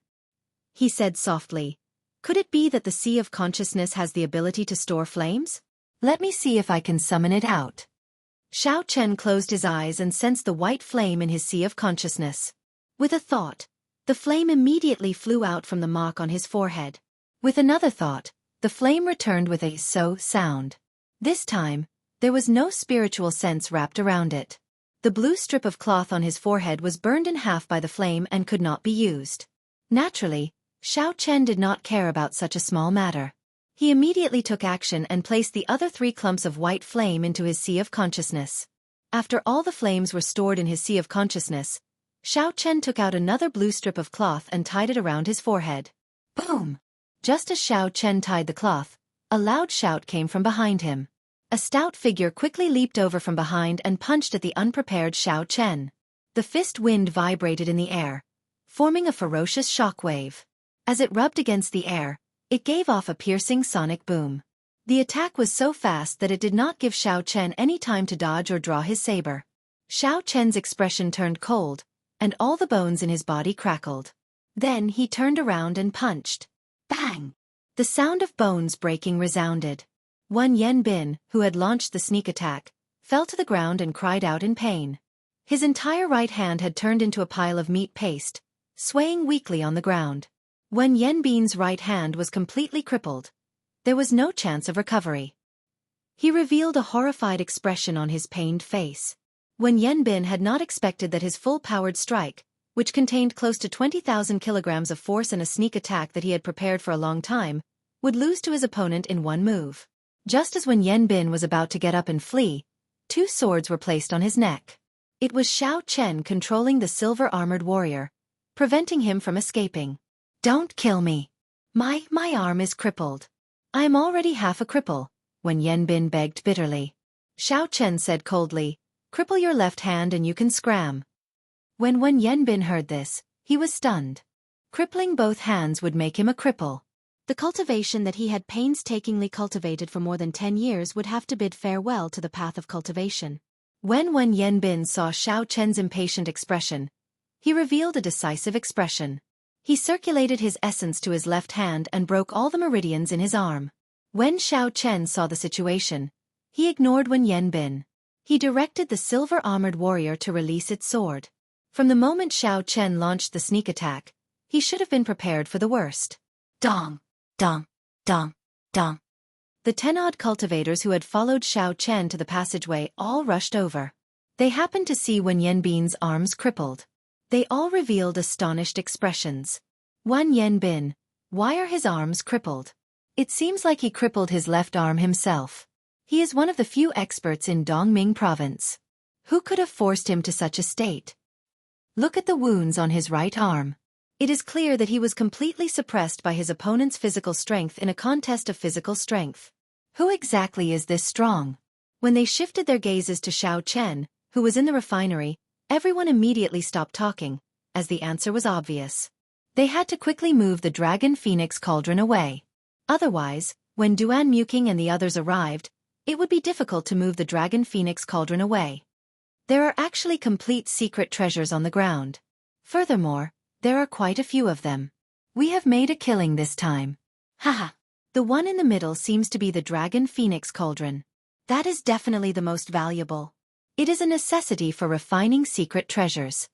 He said softly, "Could it be that the sea of consciousness has the ability to store flames? Let me see if I can summon it out." Xiao Chen closed his eyes and sensed the white flame in his sea of consciousness. With a thought, the flame immediately flew out from the mark on his forehead. With another thought, the flame returned with a "so" sound. This time, there was no spiritual sense wrapped around it. The blue strip of cloth on his forehead was burned in half by the flame and could not be used. Naturally, Xiao Chen did not care about such a small matter. He immediately took action and placed the other 3 clumps of white flame into his sea of consciousness. After all the flames were stored in his sea of consciousness, Xiao Chen took out another blue strip of cloth and tied it around his forehead. Boom! Just as Xiao Chen tied the cloth, a loud shout came from behind him. A stout figure quickly leaped over from behind and punched at the unprepared Xiao Chen. The fist wind vibrated in the air, forming a ferocious shockwave. As it rubbed against the air, it gave off a piercing sonic boom. The attack was so fast that it did not give Xiao Chen any time to dodge or draw his saber. Xiao Chen's expression turned cold, and all the bones in his body crackled. Then he turned around and punched. Bang! The sound of bones breaking resounded. Wen Yanbin, who had launched the sneak attack, fell to the ground and cried out in pain. His entire right hand had turned into a pile of meat paste, swaying weakly on the ground. Wen Yanbin's right hand was completely crippled. There was no chance of recovery. He revealed a horrified expression on his pained face. Wen Yanbin had not expected that his full-powered strike, which contained close to 20,000 kilograms of force and a sneak attack that he had prepared for a long time, would lose to his opponent in one move. Just as Wen Yanbin was about to get up and flee, 2 swords were placed on his neck. It was Xiao Chen controlling the silver-armored warrior, preventing him from escaping. "Don't kill me. My arm is crippled. I am already half a cripple," Wen Yanbin begged bitterly. Xiao Chen said coldly, "Cripple your left hand and you can scram." When Wen Yanbin heard this, he was stunned. Crippling both hands would make him a cripple. The cultivation that he had painstakingly cultivated for more than 10 years would have to bid farewell to the path of cultivation. When Wen Yanbin saw Xiao Chen's impatient expression, he revealed a decisive expression. He circulated his essence to his left hand and broke all the meridians in his arm. When Xiao Chen saw the situation, he ignored Wen Yanbin. He directed the silver-armored warrior to release its sword. From the moment Xiao Chen launched the sneak attack, he should have been prepared for the worst. Dong! Dong! Dong! Dong! The 10-odd cultivators who had followed Xiao Chen to the passageway all rushed over. They happened to see Wen Yanbin's arms crippled. They all revealed astonished expressions. Wen Yanbin, why are his arms crippled? It seems like he crippled his left arm himself. He is one of the few experts in Dongming province. Who could have forced him to such a state? Look at the wounds on his right arm. It is clear that he was completely suppressed by his opponent's physical strength in a contest of physical strength. Who exactly is this strong? When they shifted their gazes to Xiao Chen, who was in the refinery, everyone immediately stopped talking, as the answer was obvious. They had to quickly move the Dragon Phoenix cauldron away. Otherwise, when Duan Muking and the others arrived, it would be difficult to move the Dragon Phoenix cauldron away. There are actually complete secret treasures on the ground. Furthermore, there are quite a few of them. We have made a killing this time. Haha. The one in the middle seems to be the Dragon Phoenix cauldron. That is definitely the most valuable. It is a necessity for refining secret treasures.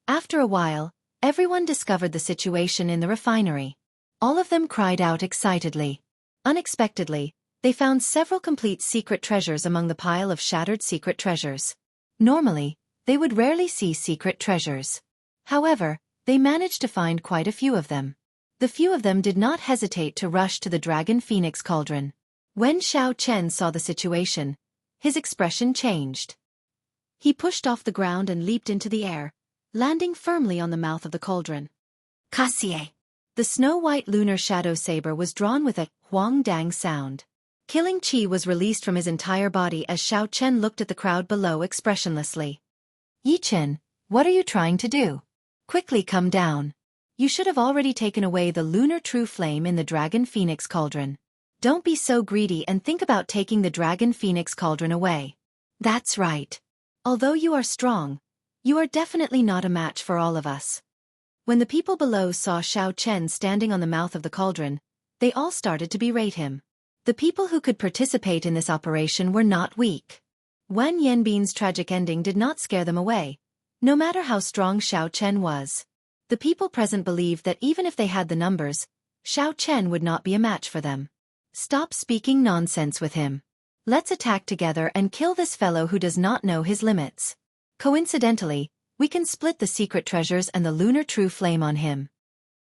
After a while, everyone discovered the situation in the refinery. All of them cried out excitedly. Unexpectedly, they found several complete secret treasures among the pile of shattered secret treasures. Normally, they would rarely see secret treasures. However, they managed to find quite a few of them. The few of them did not hesitate to rush to the Dragon Phoenix cauldron. When Xiao Chen saw the situation, his expression changed. He pushed off the ground and leaped into the air, landing firmly on the mouth of the cauldron. Kasie! The snow-white lunar shadow saber was drawn with a huang-dang sound. Killing chi was released from his entire body as Xiao Chen looked at the crowd below expressionlessly. Yi Chen, what are you trying to do? Quickly come down. You should have already taken away the lunar true flame in the Dragon Phoenix cauldron. Don't be so greedy and think about taking the Dragon Phoenix cauldron away. That's right. Although you are strong, you are definitely not a match for all of us. When the people below saw Xiao Chen standing on the mouth of the cauldron, they all started to berate him. The people who could participate in this operation were not weak. Wen Yanbin's tragic ending did not scare them away, no matter how strong Xiao Chen was. The people present believed that even if they had the numbers, Xiao Chen would not be a match for them. Stop speaking nonsense with him. Let's attack together and kill this fellow who does not know his limits. Coincidentally, we can split the secret treasures and the lunar true flame on him.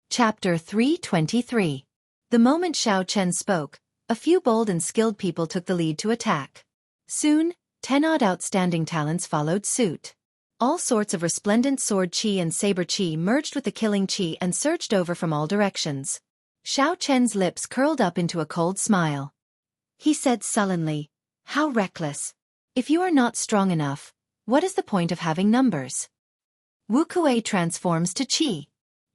Chapter 323. The moment Xiao Chen spoke, a few bold and skilled people took the lead to attack. Soon, 10-odd outstanding talents followed suit. All sorts of resplendent sword chi and saber chi merged with the killing chi and surged over from all directions. Xiao Chen's lips curled up into a cold smile. He said sullenly, "How reckless. If you are not strong enough, what is the point of having numbers?" Wuxia transforms to chi.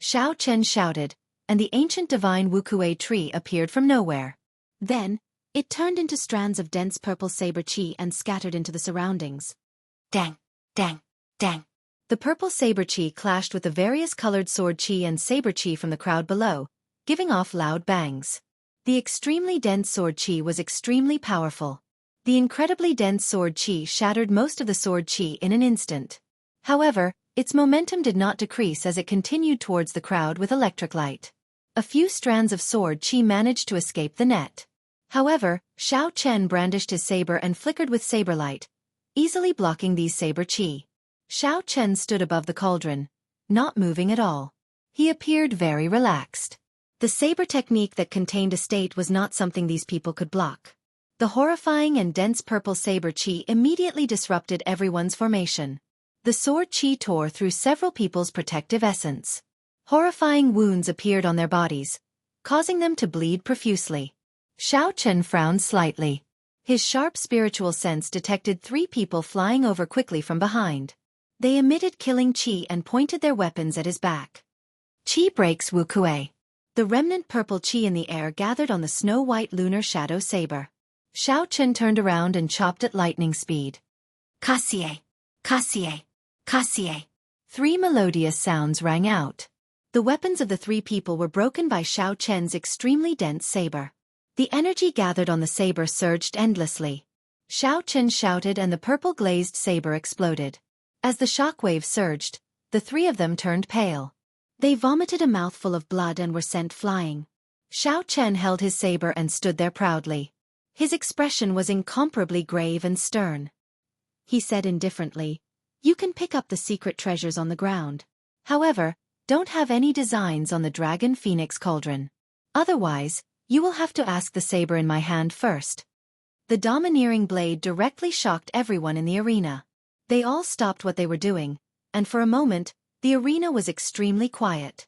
Xiao Chen shouted, and the ancient divine Wuxia tree appeared from nowhere. Then, it turned into strands of dense purple saber chi and scattered into the surroundings. Dang, dang, dang. The purple saber chi clashed with the various colored sword chi and saber chi from the crowd below, giving off loud bangs. The extremely dense sword chi was extremely powerful. The incredibly dense sword chi shattered most of the sword chi in an instant. However, its momentum did not decrease as it continued towards the crowd with electric light. A few strands of sword chi managed to escape the net. However, Xiao Chen brandished his saber and flickered with saber light, easily blocking these saber chi. Xiao Chen stood above the cauldron, not moving at all. He appeared very relaxed. The saber technique that contained a state was not something these people could block. The horrifying and dense purple saber chi immediately disrupted everyone's formation. The sword chi tore through several people's protective essence. Horrifying wounds appeared on their bodies, causing them to bleed profusely. Xiao Chen frowned slightly. His sharp spiritual sense detected 3 people flying over quickly from behind. They emitted killing chi and pointed their weapons at his back. Chi breaks Wuxia. The remnant purple chi in the air gathered on the snow-white lunar shadow saber. Xiao Chen turned around and chopped at lightning speed. Kasie! Kasie! Kasie! 3 melodious sounds rang out. The weapons of the three people were broken by Xiao Chen's extremely dense saber. The energy gathered on the saber surged endlessly. Xiao Chen shouted and the purple-glazed saber exploded. As the shockwave surged, the three of them turned pale. They vomited a mouthful of blood and were sent flying. Xiao Chen held his saber and stood there proudly. His expression was incomparably grave and stern. He said indifferently, "You can pick up the secret treasures on the ground. However, don't have any designs on the Dragon Phoenix Cauldron. Otherwise, you will have to ask the saber in my hand first." The domineering blade directly shocked everyone in the arena. They all stopped what they were doing, and for a moment, the arena was extremely quiet.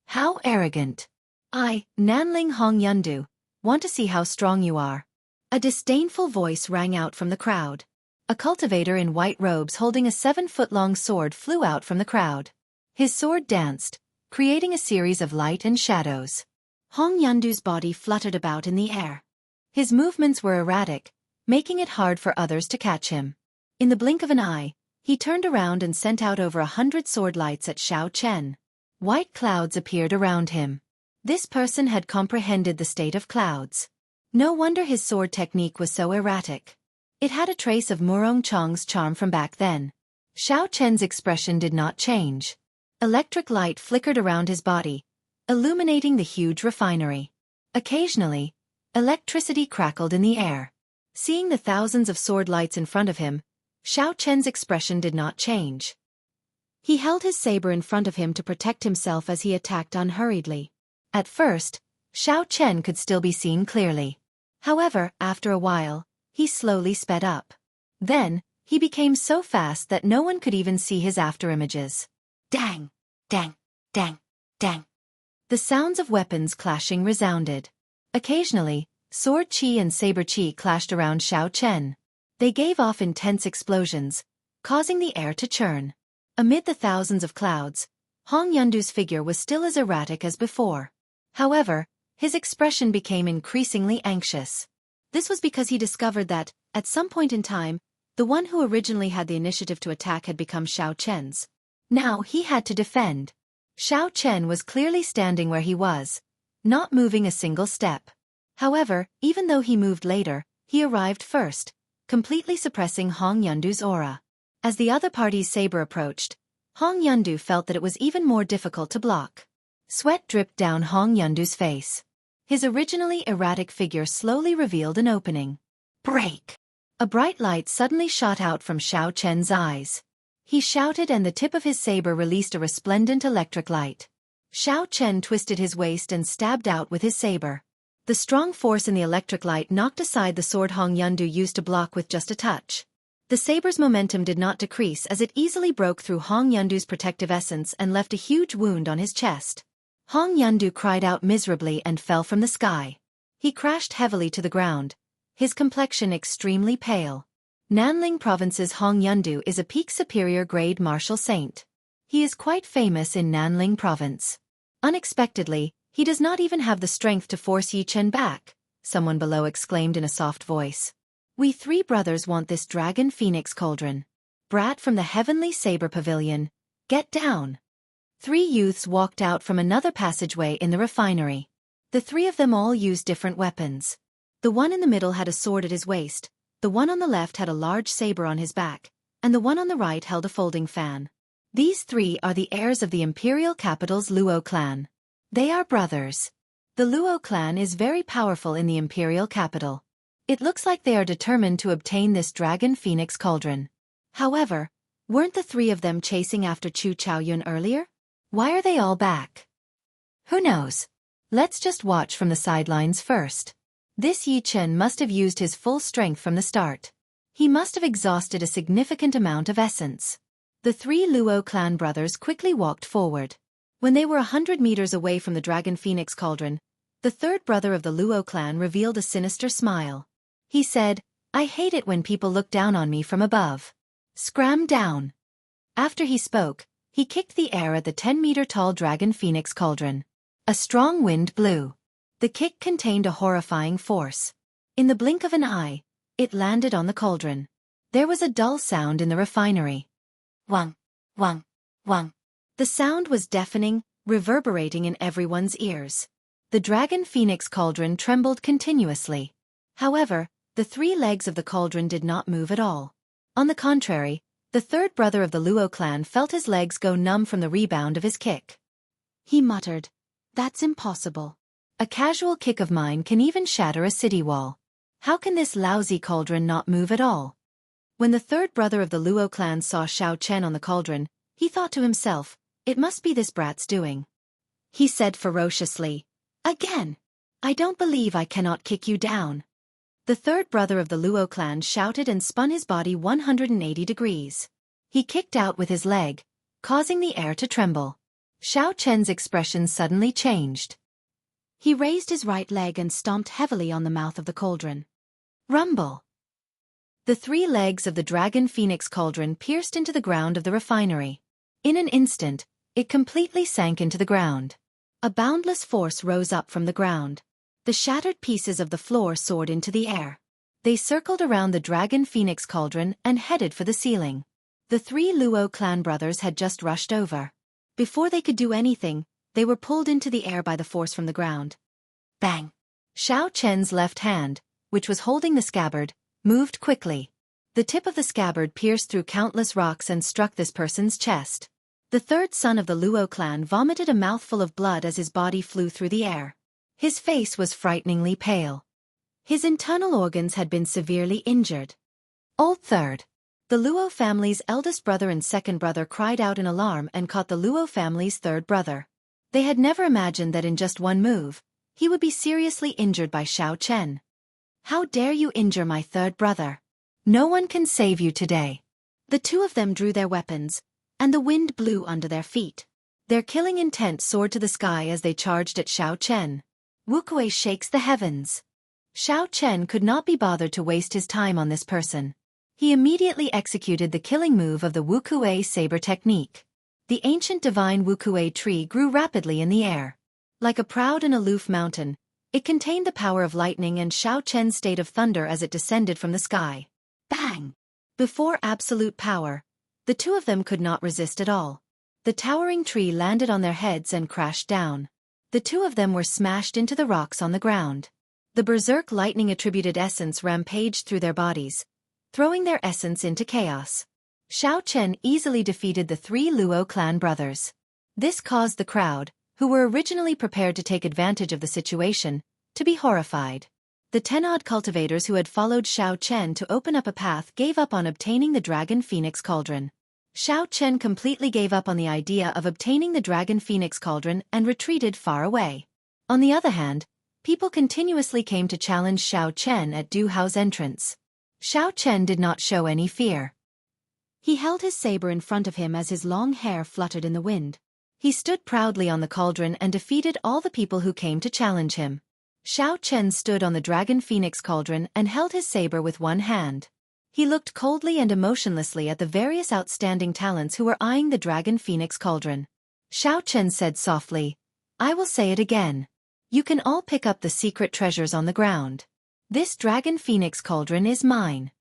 "How arrogant! I, Nanling Hong Yundu, want to see how strong you are." A disdainful voice rang out from the crowd. A cultivator in white robes holding a 7-foot-long sword flew out from the crowd. His sword danced, creating a series of light and shadows. Hong Yundu's body fluttered about in the air. His movements were erratic, making it hard for others to catch him. In the blink of an eye, he turned around and sent out over 100 sword lights at Xiao Chen. White clouds appeared around him. This person had comprehended the state of clouds. No wonder his sword technique was so erratic. It had a trace of Murong Chong's charm from back then. Xiao Chen's expression did not change. Electric light flickered around his body, illuminating the huge refinery. Occasionally, electricity crackled in the air. Seeing the thousands of sword lights in front of him, Xiao Chen's expression did not change. He held his saber in front of him to protect himself as he attacked unhurriedly. At first, Xiao Chen could still be seen clearly. However, after a while, he slowly sped up. Then, he became so fast that no one could even see his afterimages. Dang! Dang! Dang! Dang! The sounds of weapons clashing resounded. Occasionally, sword chi and saber chi clashed around Xiao Chen. They gave off intense explosions, causing the air to churn. Amid the thousands of clouds, Hong Yundu's figure was still as erratic as before. However, his expression became increasingly anxious. This was because he discovered that, at some point in time, the one who originally had the initiative to attack had become Xiao Chen's. Now he had to defend. Xiao Chen was clearly standing where he was, not moving a single step. However, even though he moved later, he arrived first, completely suppressing Hong Yundu's aura. As the other party's saber approached, Hong Yundu felt that it was even more difficult to block. Sweat dripped down Hong Yundu's face. His originally erratic figure slowly revealed an opening. Break! A bright light suddenly shot out from Xiao Chen's eyes. He shouted and the tip of his saber released a resplendent electric light. Xiao Chen twisted his waist and stabbed out with his saber. The strong force in the electric light knocked aside the sword Hong Yundu used to block with just a touch. The saber's momentum did not decrease as it easily broke through Hong Yundu's protective essence and left a huge wound on his chest. Hong Yundu cried out miserably and fell from the sky. He crashed heavily to the ground, his complexion extremely pale. Nanling Province's Hong Yundu is a peak superior grade martial saint. He is quite famous in Nanling Province. Unexpectedly, he does not even have the strength to force Yi Chen back, someone below exclaimed in a soft voice. We three brothers want this Dragon Phoenix Cauldron. Brat from the Heavenly Saber Pavilion, get down. Three youths walked out from another passageway in the refinery. The three of them all used different weapons. The one in the middle had a sword at his waist, the one on the left had a large saber on his back, and the one on the right held a folding fan. These three are the heirs of the imperial capital's Luo clan. They are brothers. The Luo clan is very powerful in the imperial capital. It looks like they are determined to obtain this Dragon Phoenix Cauldron. However, weren't the three of them chasing after Chu Chaoyun earlier? Why are they all back? Who knows? Let's just watch from the sidelines first. This Yi Chen must have used his full strength from the start. He must have exhausted a significant amount of essence. The three Luo clan brothers quickly walked forward. When they were 100 meters away from the Dragon Phoenix Cauldron, the third brother of the Luo clan revealed a sinister smile. He said, I hate it when people look down on me from above. Scram down. After he spoke, he kicked the air at the 10-meter-tall Dragon Phoenix Cauldron. A strong wind blew. The kick contained a horrifying force. In the blink of an eye, it landed on the cauldron. There was a dull sound in the refinery. Wang, wang, wang. The sound was deafening, reverberating in everyone's ears. The dragon phoenix cauldron trembled continuously. However, the 3 legs of the cauldron did not move at all. On the contrary, the third brother of the Luo clan felt his legs go numb from the rebound of his kick. He muttered, "That's impossible. A casual kick of mine can even shatter a city wall. How can this lousy cauldron not move at all?" When the third brother of the Luo clan saw Xiao Chen on the cauldron, he thought to himself, "It must be this brat's doing." He said ferociously, "Again! I don't believe I cannot kick you down." The third brother of the Luo clan shouted and spun his body 180 degrees. He kicked out with his leg, causing the air to tremble. Xiao Chen's expression suddenly changed. He raised his right leg and stomped heavily on the mouth of the cauldron. Rumble! The 3 legs of the dragon phoenix cauldron pierced into the ground of the refinery. In an instant, it completely sank into the ground. A boundless force rose up from the ground. The shattered pieces of the floor soared into the air. They circled around the dragon phoenix cauldron and headed for the ceiling. The 3 Luo clan brothers had just rushed over. Before they could do anything, they were pulled into the air by the force from the ground. Bang! Xiao Chen's left hand, which was holding the scabbard, moved quickly. The tip of the scabbard pierced through countless rocks and struck this person's chest. The third son of the Luo clan vomited a mouthful of blood as his body flew through the air. His face was frighteningly pale. His internal organs had been severely injured. Old third. The Luo family's eldest brother and second brother cried out in alarm and caught the Luo family's third brother. They had never imagined that in just one move, he would be seriously injured by Xiao Chen. "How dare you injure my third brother? No one can save you today." The 2 of them drew their weapons, and the wind blew under their feet. Their killing intent soared to the sky as they charged at Xiao Chen. Wuxia shakes the heavens. Xiao Chen could not be bothered to waste his time on this person. He immediately executed the killing move of the Wuxia saber technique. The ancient divine Wuxia tree grew rapidly in the air. Like a proud and aloof mountain, it contained the power of lightning and Xiao Chen's state of thunder as it descended from the sky. Bang! Before absolute power, the 2 of them could not resist at all. The towering tree landed on their heads and crashed down. The 2 of them were smashed into the rocks on the ground. The berserk lightning-attributed essence rampaged through their bodies, throwing their essence into chaos. Xiao Chen easily defeated the 3 Luo clan brothers. This caused the crowd, who were originally prepared to take advantage of the situation, to be horrified. The 10-odd cultivators who had followed Xiao Chen to open up a path gave up on obtaining the dragon phoenix cauldron. Xiao Chen completely gave up on the idea of obtaining the dragon phoenix cauldron and retreated far away. On the other hand, people continuously came to challenge Xiao Chen at Du Hao's entrance. Xiao Chen did not show any fear. He held his saber in front of him as his long hair fluttered in the wind. He stood proudly on the cauldron and defeated all the people who came to challenge him. Xiao Chen stood on the dragon phoenix cauldron and held his saber with one hand. He looked coldly and emotionlessly at the various outstanding talents who were eyeing the dragon phoenix cauldron. Xiao Chen said softly, "I will say it again. You can all pick up the secret treasures on the ground. This dragon phoenix cauldron is mine."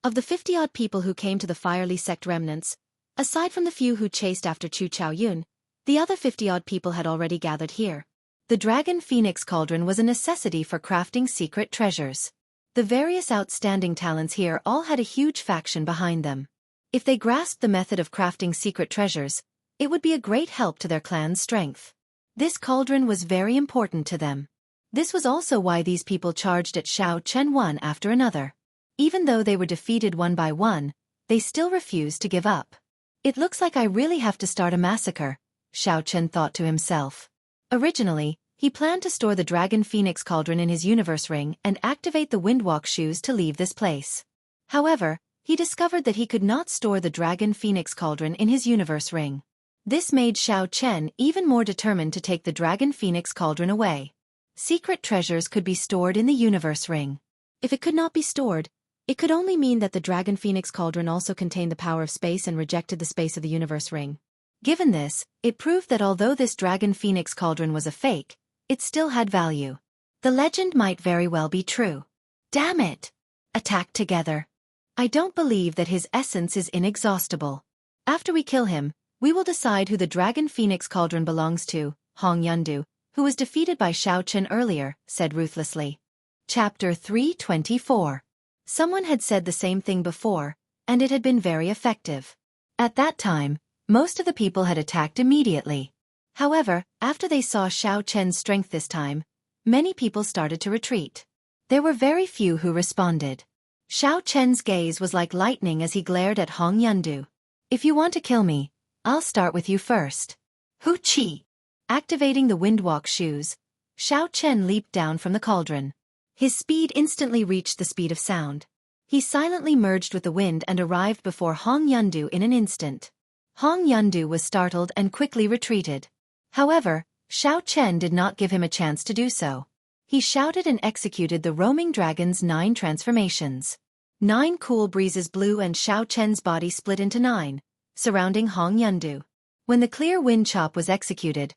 Of the 50-odd people who came to the Firely sect remnants, aside from the few who chased after Chu Chaoyun, the other 50-odd people had already gathered here. The dragon phoenix cauldron was a necessity for crafting secret treasures. The various outstanding talents here all had a huge faction behind them. If they grasped the method of crafting secret treasures, it would be a great help to their clan's strength. This cauldron was very important to them. This was also why these people charged at Xiao Chen one after another. Even though they were defeated one by one, they still refused to give up. "It looks like I really have to start a massacre," Xiao Chen thought to himself. Originally, he planned to store the dragon phoenix cauldron in his universe ring and activate the windwalk shoes to leave this place. However, he discovered that he could not store the dragon phoenix cauldron in his universe ring. This made Xiao Chen even more determined to take the dragon phoenix cauldron away. Secret treasures could be stored in the universe ring. If it could not be stored, it could only mean that the dragon phoenix cauldron also contained the power of space and rejected the space of the universe ring. Given this, it proved that although this dragon phoenix cauldron was a fake, it still had value. The legend might very well be true. Damn it! Attack together. I don't believe that his essence is inexhaustible. After we kill him, We will decide who the Dragon Phoenix Cauldron belongs to, Hong Yundu, who was defeated by Xiao Chen earlier, said ruthlessly. Chapter 324. Someone had said the same thing before, and it had been very effective. At that time, most of the people had attacked immediately. However, after they saw Xiao Chen's strength this time, many people started to retreat. There were very few who responded. Xiao Chen's gaze was like lightning as he glared at Hong Yundu. If you want to kill me, I'll start with you first. Hu Qi. Activating the windwalk shoes, Xiao Chen leaped down from the cauldron. His speed instantly reached the speed of sound. He silently merged with the wind and arrived before Hong Yundu in an instant. Hong Yundu was startled and quickly retreated. However, Xiao Chen did not give him a chance to do so. He shouted and executed the roaming dragon's 9 transformations. 9 cool breezes blew and Xiao Chen's body split into 9, surrounding Hong Yundu. When the clear wind chop was executed,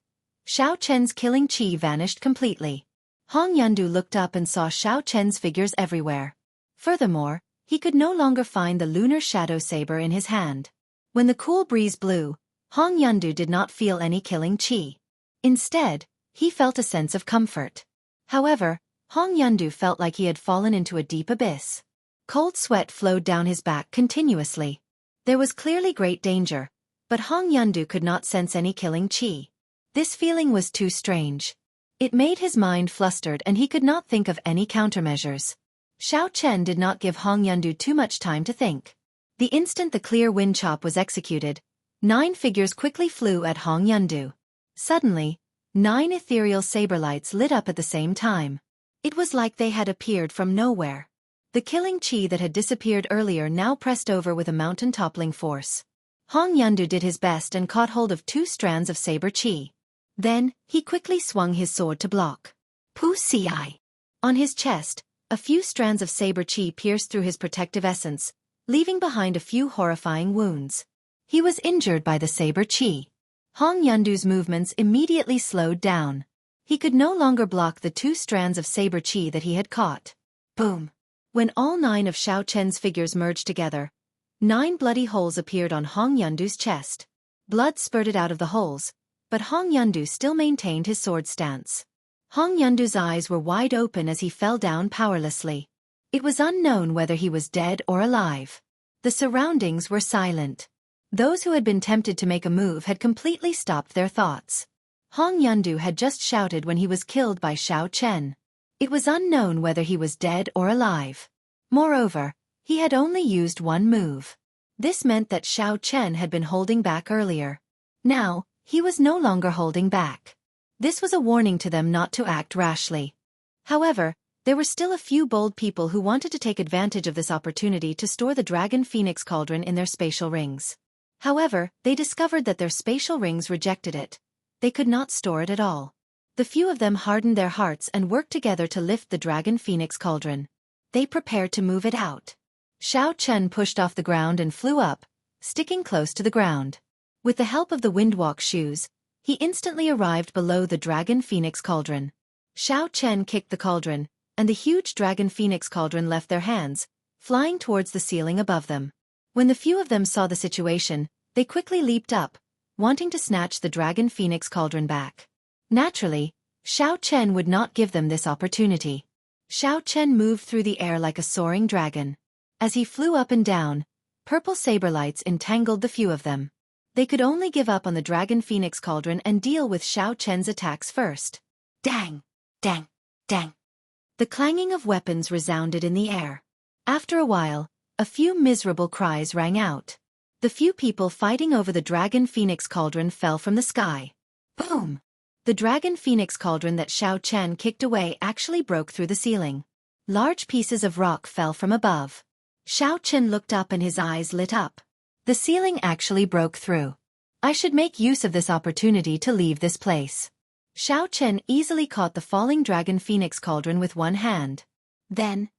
Xiao Chen's killing chi vanished completely. Hong Yundu looked up and saw Xiao Chen's figures everywhere. Furthermore, he could no longer find the lunar shadow saber in his hand. When the cool breeze blew, Hong Yundu did not feel any killing chi. Instead, he felt a sense of comfort. However, Hong Yundu felt like he had fallen into a deep abyss. Cold sweat flowed down his back continuously. There was clearly great danger, but Hong Yundu could not sense any killing chi. This feeling was too strange. It made his mind flustered and he could not think of any countermeasures. Xiao Chen did not give Hong Yundu too much time to think. The instant the clear wind chop was executed, 9 figures quickly flew at Hong Yundu. Suddenly, 9 ethereal saber lights lit up at the same time. It was like they had appeared from nowhere. The killing chi that had disappeared earlier now pressed over with a mountain-toppling force. Hong Yundu did his best and caught hold of 2 strands of saber chi. Then, he quickly swung his sword to block. Pu Ci. On his chest, a few strands of saber chi pierced through his protective essence, leaving behind a few horrifying wounds. He was injured by the saber chi. Hong Yundu's movements immediately slowed down. He could no longer block the 2 strands of saber chi that he had caught. Boom! When all 9 of Xiao Chen's figures merged together, 9 bloody holes appeared on Hong Yundu's chest. Blood spurted out of the holes, but Hong Yundu still maintained his sword stance. Hong Yundu's eyes were wide open as he fell down powerlessly. It was unknown whether he was dead or alive. The surroundings were silent. Those who had been tempted to make a move had completely stopped their thoughts. Hong Yundu had just shouted when he was killed by Xiao Chen. It was unknown whether he was dead or alive. Moreover, he had only used one move. This meant that Xiao Chen had been holding back earlier. Now, he was no longer holding back. This was a warning to them not to act rashly. However, there were still a few bold people who wanted to take advantage of this opportunity to store the Dragon Phoenix Cauldron in their spatial rings. However, they discovered that their spatial rings rejected it. They could not store it at all. The few of them hardened their hearts and worked together to lift the Dragon Phoenix Cauldron. They prepared to move it out. Xiao Chen pushed off the ground and flew up, sticking close to the ground. With the help of the windwalk shoes, he instantly arrived below the Dragon Phoenix Cauldron. Xiao Chen kicked the cauldron, and the huge Dragon Phoenix Cauldron left their hands, flying towards the ceiling above them. When the few of them saw the situation, they quickly leaped up, wanting to snatch the Dragon Phoenix Cauldron back. Naturally, Xiao Chen would not give them this opportunity. Xiao Chen moved through the air like a soaring dragon. As he flew up and down, purple saber lights entangled the few of them. They could only give up on the Dragon Phoenix Cauldron and deal with Xiao Chen's attacks first. Dang! Dang! Dang! The clanging of weapons resounded in the air. After a while, a few miserable cries rang out. The few people fighting over the Dragon Phoenix Cauldron fell from the sky. Boom! The Dragon Phoenix Cauldron that Xiao Chen kicked away actually broke through the ceiling. Large pieces of rock fell from above. Xiao Chen looked up and his eyes lit up. The ceiling actually broke through. I should make use of this opportunity to leave this place. Xiao Chen easily caught the falling Dragon Phoenix Cauldron with one hand. Then,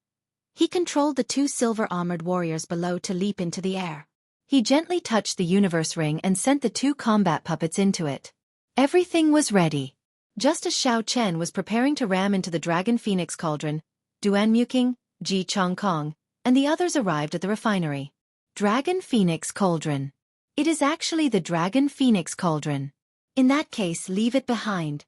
he controlled the 2 silver-armored warriors below to leap into the air. He gently touched the universe ring and sent the 2 combat puppets into it. Everything was ready. Just as Xiao Chen was preparing to ram into the Dragon Phoenix Cauldron, Duan Muqing, Ji Chongkong, and the others arrived at the refinery. Dragon Phoenix Cauldron. It is actually the Dragon Phoenix Cauldron. In that case, leave it behind.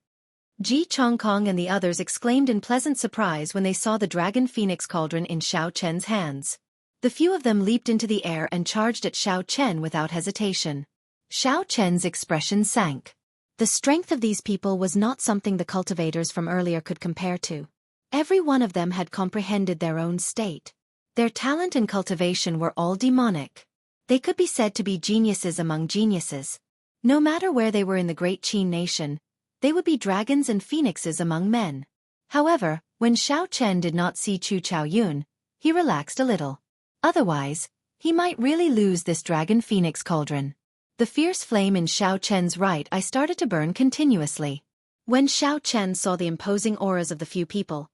Jianghu and the others exclaimed in pleasant surprise when they saw the Dragon Phoenix Cauldron in Xiao Chen's hands. The few of them leaped into the air and charged at Xiao Chen without hesitation. Xiao Chen's expression sank. The strength of these people was not something the cultivators from earlier could compare to. Every one of them had comprehended their own state. Their talent and cultivation were all demonic. They could be said to be geniuses among geniuses. No matter where they were in the great Qin nation, they would be dragons and phoenixes among men. However, when Xiao Chen did not see Chu Chaoyun, he relaxed a little. Otherwise, he might really lose this Dragon Phoenix Cauldron. The fierce flame in Xiao Chen's right eye started to burn continuously. When Xiao Chen saw the imposing auras of the few people,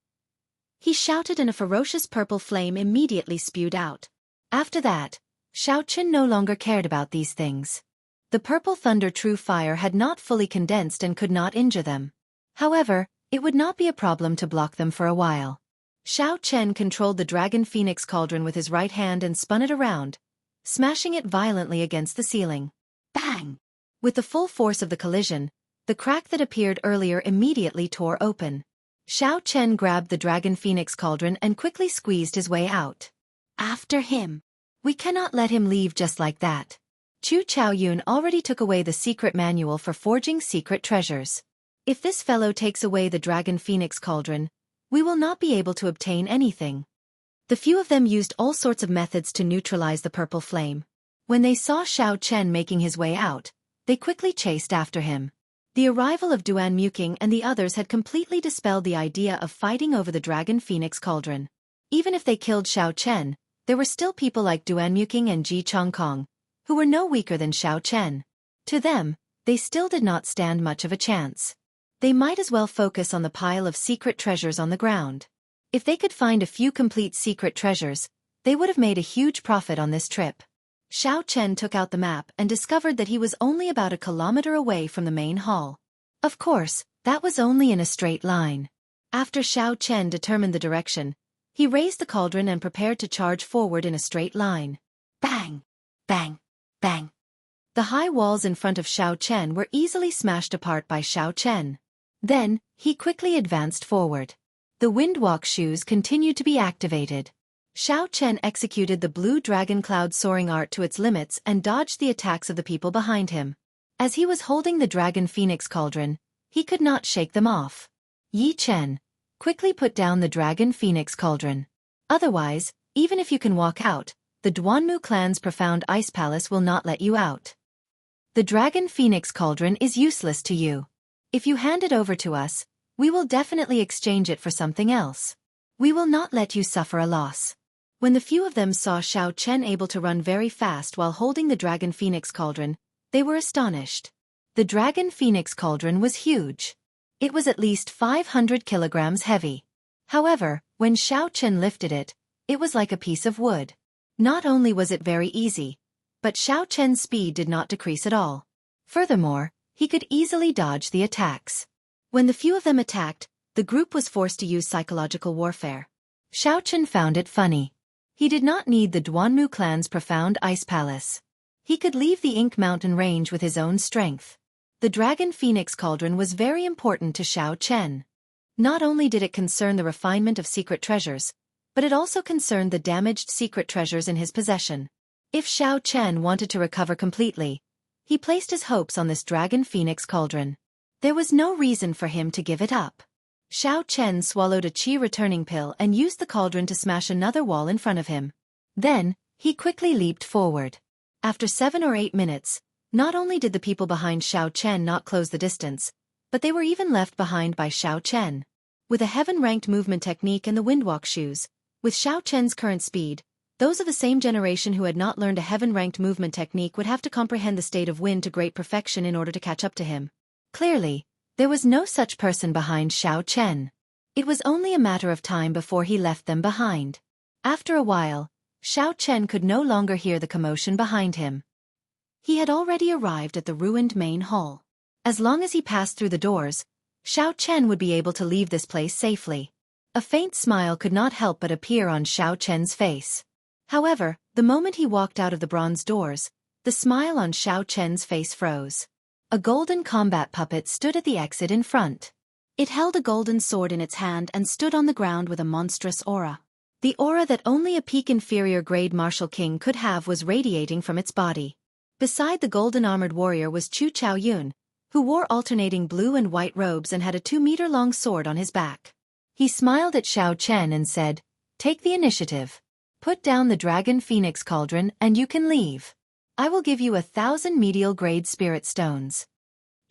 he shouted and a ferocious purple flame immediately spewed out. After that, Xiao Chen no longer cared about these things. The purple thunder true fire had not fully condensed and could not injure them. However, it would not be a problem to block them for a while. Xiao Chen controlled the Dragon Phoenix Cauldron with his right hand and spun it around, smashing it violently against the ceiling. Bang! With the full force of the collision, the crack that appeared earlier immediately tore open. Xiao Chen grabbed the Dragon Phoenix Cauldron and quickly squeezed his way out. After him. We cannot let him leave just like that. Chu Chaoyun already took away the secret manual for forging secret treasures. If this fellow takes away the Dragon Phoenix Cauldron, we will not be able to obtain anything. The few of them used all sorts of methods to neutralize the purple flame. When they saw Xiao Chen making his way out, they quickly chased after him. The arrival of Duan Muqing and the others had completely dispelled the idea of fighting over the Dragon Phoenix Cauldron. Even if they killed Xiao Chen, there were still people like Duan Muqing and Jianghu, who were no weaker than Xiao Chen. To them, they still did not stand much of a chance. They might as well focus on the pile of secret treasures on the ground. If they could find a few complete secret treasures, they would have made a huge profit on this trip. Xiao Chen took out the map and discovered that he was only about a kilometer away from the main hall. Of course, that was only in a straight line. After Xiao Chen determined the direction, he raised the cauldron and prepared to charge forward in a straight line. Bang! Bang! Bang! The high walls in front of Xiao Chen were easily smashed apart by Xiao Chen. Then, he quickly advanced forward. The windwalk shoes continued to be activated. Xiao Chen executed the blue dragon cloud soaring art to its limits and dodged the attacks of the people behind him. As he was holding the Dragon Phoenix Cauldron, he could not shake them off. Yi Chen, quickly put down the Dragon Phoenix Cauldron. Otherwise, even if you can walk out, the Duanmu clan's profound ice palace will not let you out. The Dragon Phoenix Cauldron is useless to you. If you hand it over to us, we will definitely exchange it for something else. We will not let you suffer a loss. When the few of them saw Xiao Chen able to run very fast while holding the Dragon Phoenix Cauldron, they were astonished. The Dragon Phoenix Cauldron was huge. It was at least 500 kilograms heavy. However, when Xiao Chen lifted it, it was like a piece of wood. Not only was it very easy, but Xiao Chen's speed did not decrease at all. Furthermore, he could easily dodge the attacks. When the few of them attacked, the group was forced to use psychological warfare. Xiao Chen found it funny. He did not need the Duanmu clan's profound ice palace. He could leave the Ink Mountain range with his own strength. The Dragon Phoenix Cauldron was very important to Xiao Chen. Not only did it concern the refinement of secret treasures, but it also concerned the damaged secret treasures in his possession. If Xiao Chen wanted to recover completely, he placed his hopes on this Dragon Phoenix Cauldron. There was no reason for him to give it up. Xiao Chen swallowed a qi returning pill and used the cauldron to smash another wall in front of him. Then, he quickly leaped forward. After 7 or 8 minutes, not only did the people behind Xiao Chen not close the distance, but they were even left behind by Xiao Chen. With a heaven-ranked movement technique and the windwalk shoes, with Xiao Chen's current speed, those of the same generation who had not learned a heaven-ranked movement technique would have to comprehend the state of wind to great perfection in order to catch up to him. Clearly, there was no such person behind Xiao Chen. It was only a matter of time before he left them behind. After a while, Xiao Chen could no longer hear the commotion behind him. He had already arrived at the ruined main hall. As long as he passed through the doors, Xiao Chen would be able to leave this place safely. A faint smile could not help but appear on Xiao Chen's face. However, the moment he walked out of the bronze doors, The smile on Xiao Chen's face froze. A golden combat puppet stood at the exit in front. It held a golden sword in its hand and stood on the ground with a monstrous aura. The aura that only a peak inferior grade martial king could have was radiating from its body. Beside the golden armored warrior was Chu Chaoyun, who wore alternating blue and white robes and had a 2-meter-long sword on his back. He smiled at Xiao Chen and said, "Take the initiative. Put down the dragon phoenix cauldron and you can leave. I will give you 1,000 medial grade spirit stones."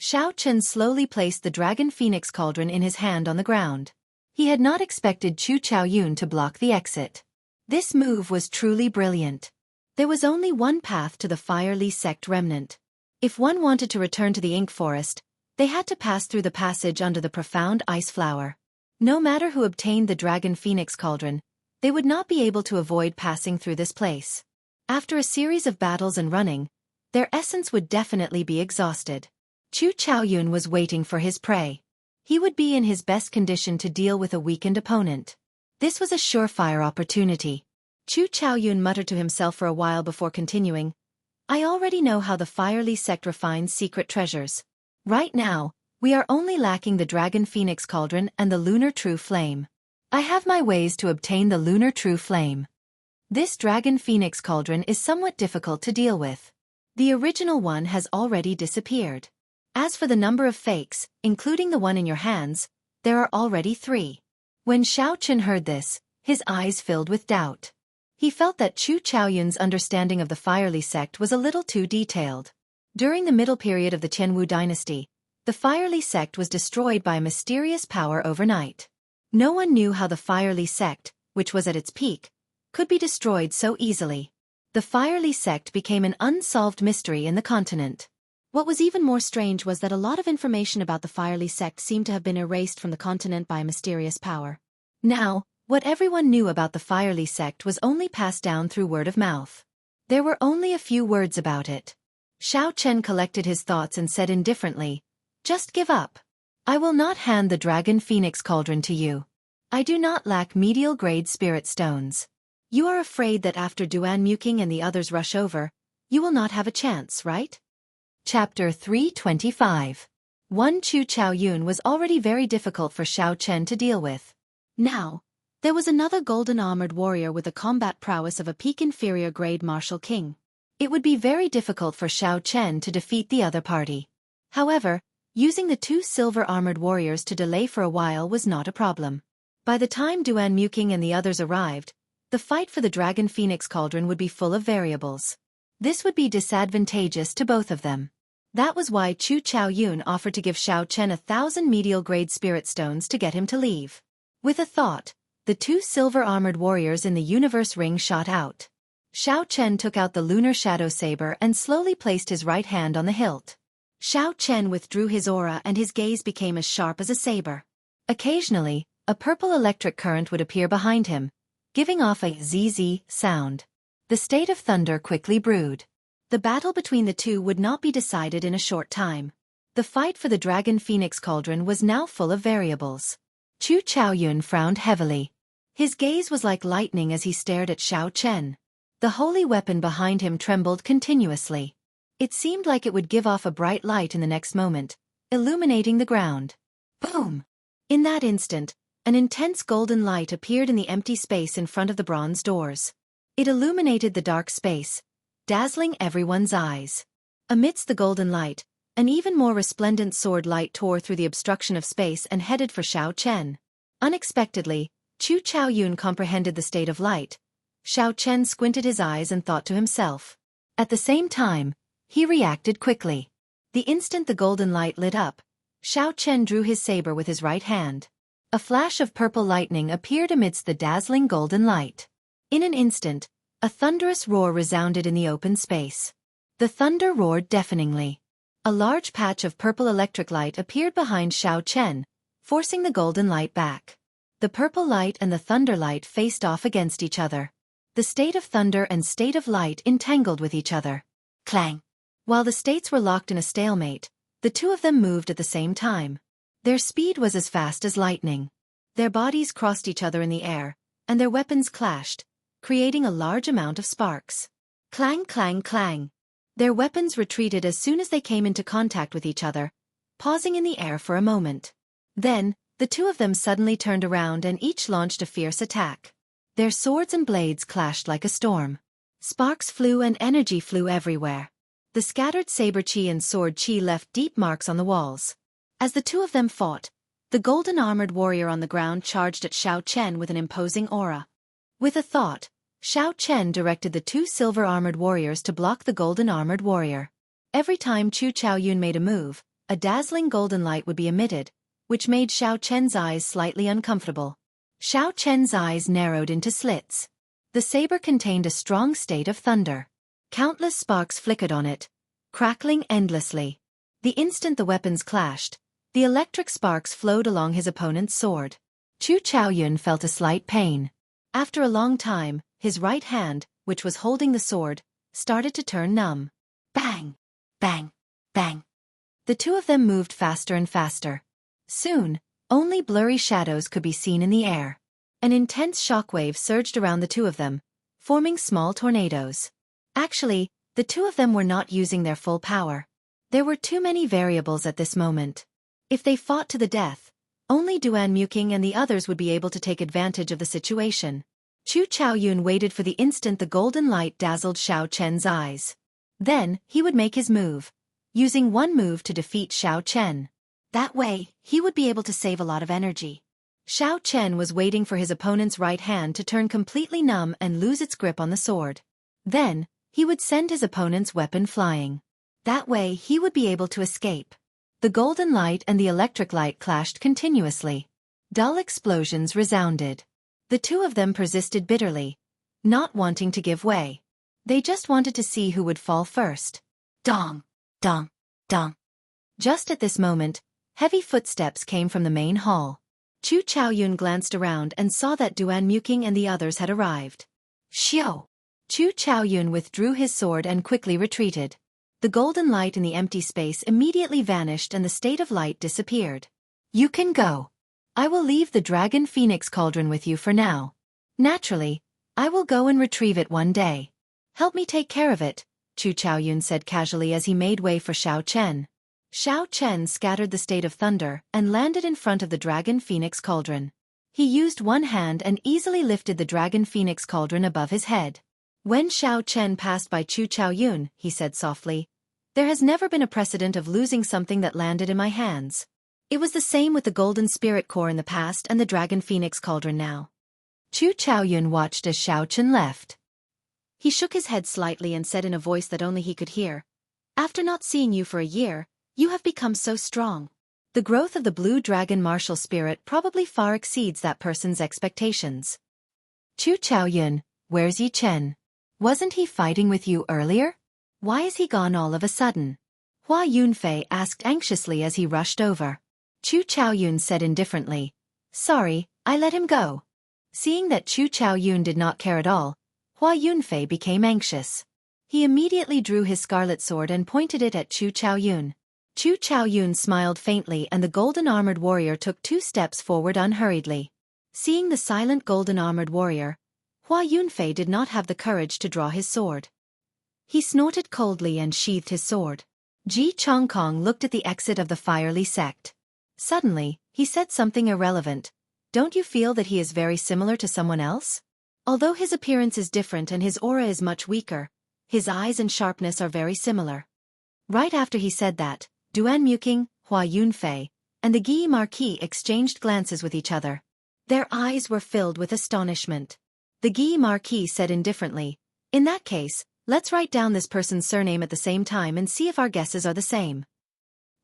Xiao Chen slowly placed the dragon phoenix cauldron in his hand on the ground. He had not expected Chu Chaoyun to block the exit. This move was truly brilliant. There was only one path to the Firely sect remnant. If one wanted to return to the Ink Forest, they had to pass through the passage under the profound ice flower. No matter who obtained the dragon phoenix cauldron, they would not be able to avoid passing through this place. After a series of battles and running, their essence would definitely be exhausted. Chu Chaoyun was waiting for his prey. He would be in his best condition to deal with a weakened opponent. This was a surefire opportunity. Chu Chaoyun muttered to himself for a while before continuing, "I already know how the Firely sect refines secret treasures. Right now, we are only lacking the Dragon Phoenix Cauldron and the Lunar True Flame. I have my ways to obtain the Lunar True Flame. This Dragon Phoenix Cauldron is somewhat difficult to deal with. The original one has already disappeared. As for the number of fakes, including the one in your hands, there are already 3. When Xiao Chen heard this, his eyes filled with doubt. He felt that Chu Chaoyun's understanding of the Firely sect was a little too detailed. During the middle period of the Tianwu dynasty, the Firely sect was destroyed by a mysterious power overnight. No one knew how the Firely sect, which was at its peak, could be destroyed so easily. The Firely sect became an unsolved mystery in the continent. What was even more strange was that a lot of information about the Firely sect seemed to have been erased from the continent by a mysterious power. Now, what everyone knew about the Firely sect was only passed down through word of mouth. There were only a few words about it. Xiao Chen collected his thoughts and said indifferently, "Just give up. I will not hand the Dragon Phoenix Cauldron to you. I do not lack medial grade spirit stones. You are afraid that after Duan Muking and the others rush over, you will not have a chance, right?" Chapter 325. One Chu Chaoyun was already very difficult for Xiao Chen to deal with. Now, there was another golden armored warrior with the combat prowess of a peak inferior grade martial king. It would be very difficult for Xiao Chen to defeat the other party. However, using the 2 silver armored warriors to delay for a while was not a problem. By the time Duan Muking and the others arrived, the fight for the Dragon Phoenix Cauldron would be full of variables. This would be disadvantageous to both of them. That was why Chu Chaoyun offered to give Xiao Chen 1,000 medial grade spirit stones to get him to leave. With a thought, the 2 silver armored warriors in the universe ring shot out. Xiao Chen took out the lunar shadow saber and slowly placed his right hand on the hilt. Xiao Chen withdrew his aura and his gaze became as sharp as a saber. Occasionally, a purple electric current would appear behind him, giving off a zzz sound. The state of thunder quickly brewed. The battle between the two would not be decided in a short time. The fight for the Dragon Phoenix Cauldron was now full of variables. Chu Chaoyun frowned heavily. His gaze was like lightning as he stared at Xiao Chen. The holy weapon behind him trembled continuously. It seemed like it would give off a bright light in the next moment, illuminating the ground. Boom! In that instant, an intense golden light appeared in the empty space in front of the bronze doors. It illuminated the dark space, dazzling everyone's eyes. Amidst the golden light, an even more resplendent sword light tore through the obstruction of space and headed for Xiao Chen. Unexpectedly, Chu Chaoyun comprehended the state of light. Xiao Chen squinted his eyes and thought to himself. At the same time, he reacted quickly. The instant the golden light lit up, Xiao Chen drew his saber with his right hand. A flash of purple lightning appeared amidst the dazzling golden light. In an instant, a thunderous roar resounded in the open space. The thunder roared deafeningly. A large patch of purple electric light appeared behind Xiao Chen, forcing the golden light back. The purple light and the thunder light faced off against each other. The state of thunder and state of light entangled with each other. Clang! While the states were locked in a stalemate, the two of them moved at the same time. Their speed was as fast as lightning. Their bodies crossed each other in the air, and their weapons clashed, creating a large amount of sparks. Clang, clang, clang. Their weapons retreated as soon as they came into contact with each other, pausing in the air for a moment. Then, the two of them suddenly turned around and each launched a fierce attack. Their swords and blades clashed like a storm. Sparks flew and energy flew everywhere. The scattered saber chi and sword chi left deep marks on the walls. As the two of them fought, the golden-armored warrior on the ground charged at Xiao Chen with an imposing aura. With a thought, Xiao Chen directed the two silver-armored warriors to block the golden-armored warrior. Every time Chu Chaoyun made a move, a dazzling golden light would be emitted, which made Xiao Chen's eyes slightly uncomfortable. Xiao Chen's eyes narrowed into slits. The saber contained a strong state of thunder. Countless sparks flickered on it, crackling endlessly. The instant the weapons clashed, the electric sparks flowed along his opponent's sword. Chu Chaoyun felt a slight pain. After a long time, his right hand, which was holding the sword, started to turn numb. Bang! Bang! Bang! The two of them moved faster and faster. Soon, only blurry shadows could be seen in the air. An intense shockwave surged around the two of them, forming small tornadoes. Actually, the two of them were not using their full power. There were too many variables at this moment. If they fought to the death, only Duan Muking and the others would be able to take advantage of the situation. Chu Chaoyun waited for the instant the golden light dazzled Xiao Chen's eyes. Then, he would make his move, using one move to defeat Xiao Chen. That way, he would be able to save a lot of energy. Xiao Chen was waiting for his opponent's right hand to turn completely numb and lose its grip on the sword. Then, he would send his opponent's weapon flying. That way, he would be able to escape. The golden light and the electric light clashed continuously. Dull explosions resounded. The two of them persisted bitterly, not wanting to give way. They just wanted to see who would fall first. Dong! Dong! Dong! Just at this moment, heavy footsteps came from the main hall. Chu Chaoyun glanced around and saw that Duan Muking and the others had arrived. Xiao! Chu Chaoyun withdrew his sword and quickly retreated. The golden light in the empty space immediately vanished and the state of light disappeared. You can go. I will leave the Dragon Phoenix Cauldron with you for now. Naturally, I will go and retrieve it one day. Help me take care of it, Chu Chaoyun said casually as he made way for Xiao Chen. Xiao Chen scattered the state of thunder and landed in front of the Dragon Phoenix Cauldron. He used one hand and easily lifted the Dragon Phoenix Cauldron above his head. When Xiao Chen passed by Chu Chaoyun, he said softly, "There has never been a precedent of losing something that landed in my hands. It was the same with the Golden Spirit Core in the past and the Dragon Phoenix Cauldron now." Chu Chaoyun watched as Xiao Chen left. He shook his head slightly and said in a voice that only he could hear, "After not seeing you for a year, you have become so strong. The growth of the Blue Dragon martial spirit probably far exceeds that person's expectations." Chu Chaoyun, where's Yi Chen? Wasn't he fighting with you earlier? Why is he gone all of a sudden? Hua Yunfei asked anxiously as he rushed over. Chu Chaoyun said indifferently, "Sorry, I let him go." Seeing that Chu Chaoyun did not care at all, Hua Yunfei became anxious. He immediately drew his scarlet sword and pointed it at Chu Chaoyun. Chu Chaoyun smiled faintly and the golden-armored warrior took 2 steps forward unhurriedly. Seeing the silent golden-armored warrior, Hua Yunfei did not have the courage to draw his sword. He snorted coldly and sheathed his sword. Ji Chongkong looked at the exit of the Firely sect. Suddenly, he said something irrelevant. "Don't you feel that he is very similar to someone else? Although his appearance is different and his aura is much weaker, his eyes and sharpness are very similar." Right after he said that, Duan Muking, Hua Yunfei, and the Guy Marquis exchanged glances with each other. Their eyes were filled with astonishment. The Guy Marquis said indifferently, "In that case, let's write down this person's surname at the same time and see if our guesses are the same."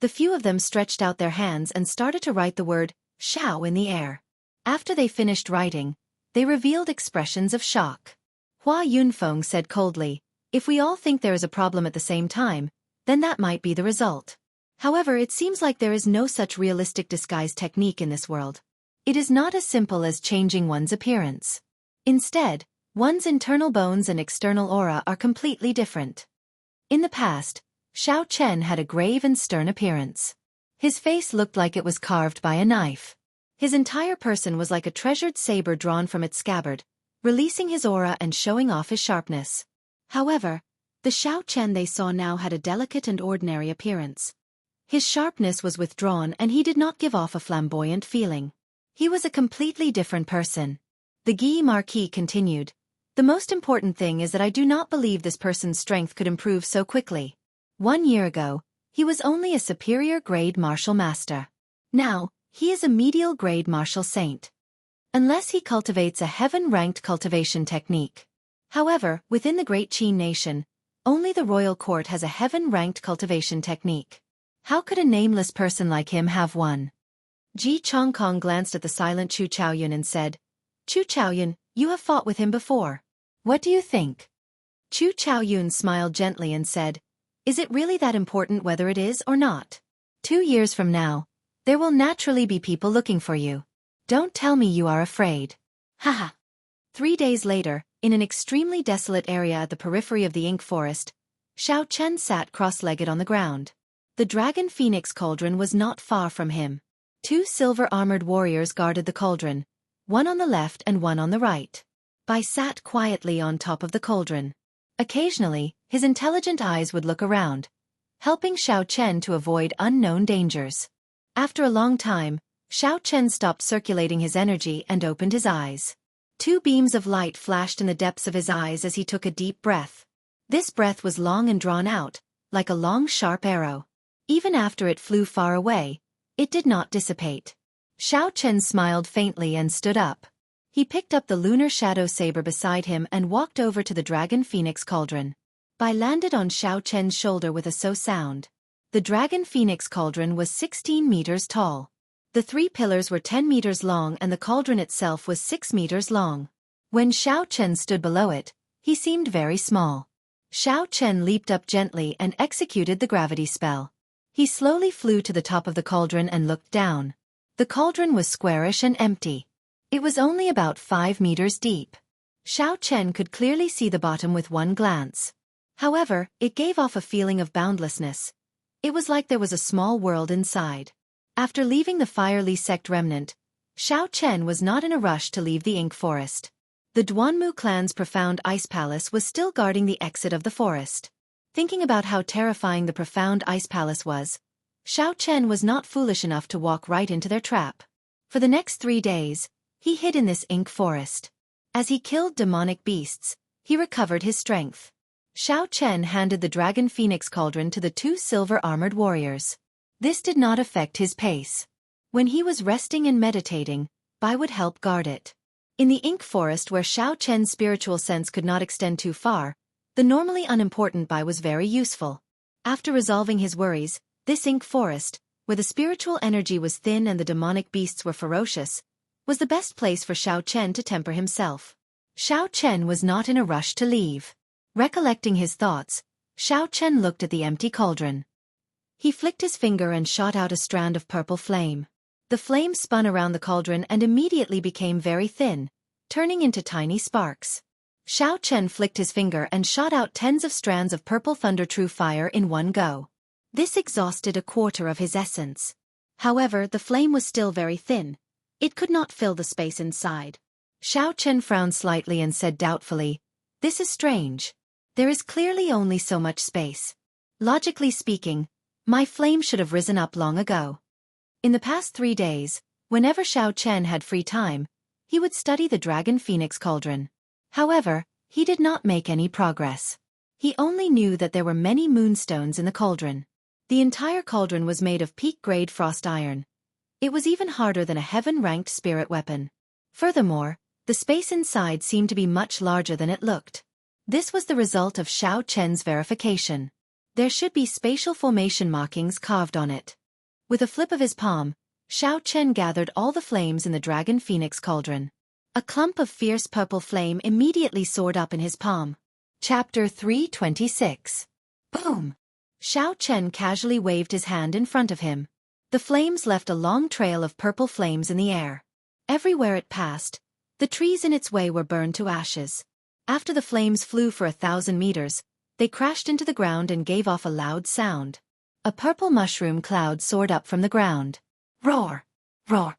The few of them stretched out their hands and started to write the word, Xiao, in the air. After they finished writing, they revealed expressions of shock. Hua Yunfeng said coldly, "If we all think there is a problem at the same time, then that might be the result. However, it seems like there is no such realistic disguise technique in this world. It is not as simple as changing one's appearance. Instead, one's internal bones and external aura are completely different." In the past, Xiao Chen had a grave and stern appearance. His face looked like it was carved by a knife. His entire person was like a treasured saber drawn from its scabbard, releasing his aura and showing off his sharpness. However, the The Xiao Chen they saw now had a delicate and ordinary appearance. His sharpness was withdrawn and he did not give off a flamboyant feeling. He was a completely different person. The Guy Marquis continued, "The most important thing is that I do not believe this person's strength could improve so quickly. 1 year ago, he was only a superior grade martial master. Now, he is a medial grade martial saint. Unless he cultivates a heaven-ranked cultivation technique. However, within the Great Qin nation, only the royal court has a heaven-ranked cultivation technique. How could a nameless person like him have one?" Ji Chongkong glanced at the silent Chu Chaoyun and said, "Chu Chaoyun, you have fought with him before. What do you think?" Chu Chaoyun smiled gently and said, "Is it really that important whether it is or not? 2 years from now, there will naturally be people looking for you. Don't tell me you are afraid." Haha. 3 days later, in an extremely desolate area at the periphery of the ink forest, Xiao Chen sat cross-legged on the ground. The dragon phoenix cauldron was not far from him. 2 silver-armored warriors guarded the cauldron, one on the left and one on the right. Bai sat quietly on top of the cauldron. Occasionally, his intelligent eyes would look around, helping Xiao Chen to avoid unknown dangers. After a long time, Xiao Chen stopped circulating his energy and opened his eyes. 2 beams of light flashed in the depths of his eyes as he took a deep breath. This breath was long and drawn out, like a long sharp arrow. Even after it flew far away, it did not dissipate. Xiao Chen smiled faintly and stood up. He picked up the lunar shadow saber beside him and walked over to the dragon phoenix cauldron. Bai landed on Xiao Chen's shoulder with a so sound. The dragon phoenix cauldron was 16 meters tall. The 3 pillars were 10 meters long and the cauldron itself was 6 meters long. When Xiao Chen stood below it, he seemed very small. Xiao Chen leaped up gently and executed the gravity spell. He slowly flew to the top of the cauldron and looked down. The cauldron was squarish and empty. It was only about 5 meters deep. Xiao Chen could clearly see the bottom with one glance. However, it gave off a feeling of boundlessness. It was like there was a small world inside. After leaving the Firely sect remnant, Xiao Chen was not in a rush to leave the ink forest. The Duanmu clan's profound ice palace was still guarding the exit of the forest. Thinking about how terrifying the profound ice palace was, Xiao Chen was not foolish enough to walk right into their trap. For the next 3 days, he hid in this ink forest. As he killed demonic beasts, he recovered his strength. Xiao Chen handed the dragon phoenix cauldron to the 2 silver-armored warriors. This did not affect his pace. When he was resting and meditating, Bai would help guard it. In the ink forest where Xiao Chen's spiritual sense could not extend too far, the normally unimportant Bai was very useful. After resolving his worries, this ink forest, where the spiritual energy was thin and the demonic beasts were ferocious, was the best place for Xiao Chen to temper himself. Xiao Chen was not in a rush to leave. Recollecting his thoughts, Xiao Chen looked at the empty cauldron. He flicked his finger and shot out a strand of purple flame. The flame spun around the cauldron and immediately became very thin, turning into tiny sparks. Xiao Chen flicked his finger and shot out tens of strands of purple thunder true fire in one go. This exhausted a quarter of his essence. However, the flame was still very thin. It could not fill the space inside. Xiao Chen frowned slightly and said doubtfully, "This is strange. There is clearly only so much space. Logically speaking, my flame should have risen up long ago." In the past 3 days, whenever Xiao Chen had free time, he would study the dragon phoenix cauldron. However, he did not make any progress. He only knew that there were many moonstones in the cauldron. The entire cauldron was made of peak-grade frost iron. It was even harder than a heaven-ranked spirit weapon. Furthermore, the space inside seemed to be much larger than it looked. This was the result of Xiao Chen's verification. There should be spatial formation markings carved on it. With a flip of his palm, Xiao Chen gathered all the flames in the dragon phoenix cauldron. A clump of fierce purple flame immediately soared up in his palm. Chapter 326. Boom! Xiao Chen casually waved his hand in front of him. The flames left a long trail of purple flames in the air. Everywhere it passed, the trees in its way were burned to ashes. After the flames flew for 1,000 meters, they crashed into the ground and gave off a loud sound. A purple mushroom cloud soared up from the ground. Roar! Roar!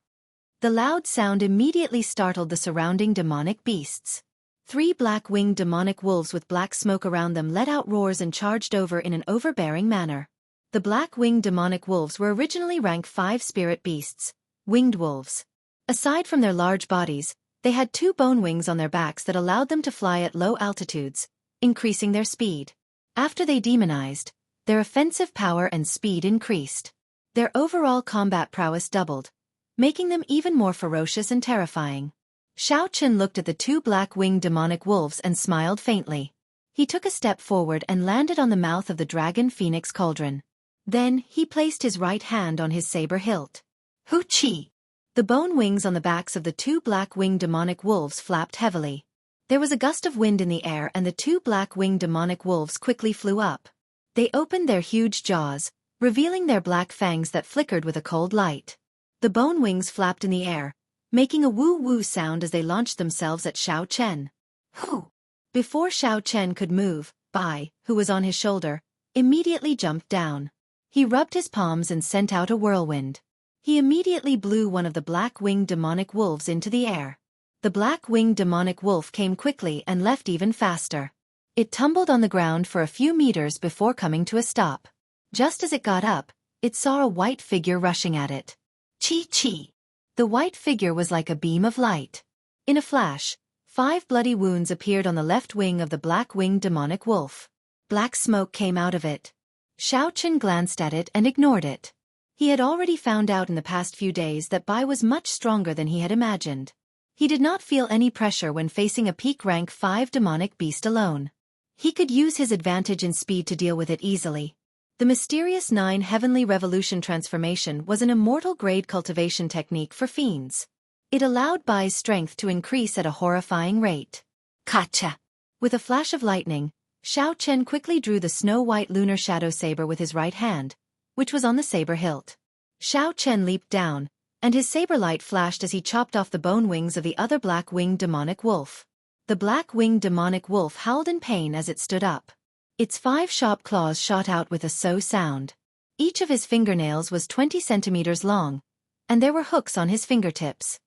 The loud sound immediately startled the surrounding demonic beasts. 3 black-winged demonic wolves with black smoke around them let out roars and charged over in an overbearing manner. The black-winged demonic wolves were originally rank 5 spirit beasts, winged wolves. Aside from their large bodies, they had 2 bone wings on their backs that allowed them to fly at low altitudes, increasing their speed. After they demonized, their offensive power and speed increased. Their overall combat prowess doubled, making them even more ferocious and terrifying. Xianxia looked at the 2 black-winged demonic wolves and smiled faintly. He took a step forward and landed on the mouth of the dragon phoenix cauldron. Then, he placed his right hand on his saber hilt. Hoochie! The bone wings on the backs of the 2 black-winged demonic wolves flapped heavily. There was a gust of wind in the air and the 2 black-winged demonic wolves quickly flew up. They opened their huge jaws, revealing their black fangs that flickered with a cold light. The bone wings flapped in the air, making a woo-woo sound as they launched themselves at Xianxia. Hoo! Before Xianxia could move, Bai, who was on his shoulder, immediately jumped down. He rubbed his palms and sent out a whirlwind. He immediately blew one of the black-winged demonic wolves into the air. The black-winged demonic wolf came quickly and left even faster. It tumbled on the ground for a few meters before coming to a stop. Just as it got up, it saw a white figure rushing at it. Chi-chi! The white figure was like a beam of light. In a flash, 5 bloody wounds appeared on the left wing of the black-winged demonic wolf. Black smoke came out of it. Xianxia glanced at it and ignored it. He had already found out in the past few days that Bai was much stronger than he had imagined. He did not feel any pressure when facing a peak rank 5 demonic beast alone. He could use his advantage in speed to deal with it easily. The mysterious 9 Heavenly Revolution transformation was an immortal-grade cultivation technique for fiends. It allowed Bai's strength to increase at a horrifying rate. Kacha! With a flash of lightning, Xianxia quickly drew the snow-white lunar shadow saber with his right hand, which was on the saber hilt. Xianxia leaped down, and his saber light flashed as he chopped off the bone wings of the other black-winged demonic wolf. The black-winged demonic wolf howled in pain as it stood up. Its 5 sharp claws shot out with a "so" sound. Each of his fingernails was 20 centimeters long, and there were hooks on his fingertips.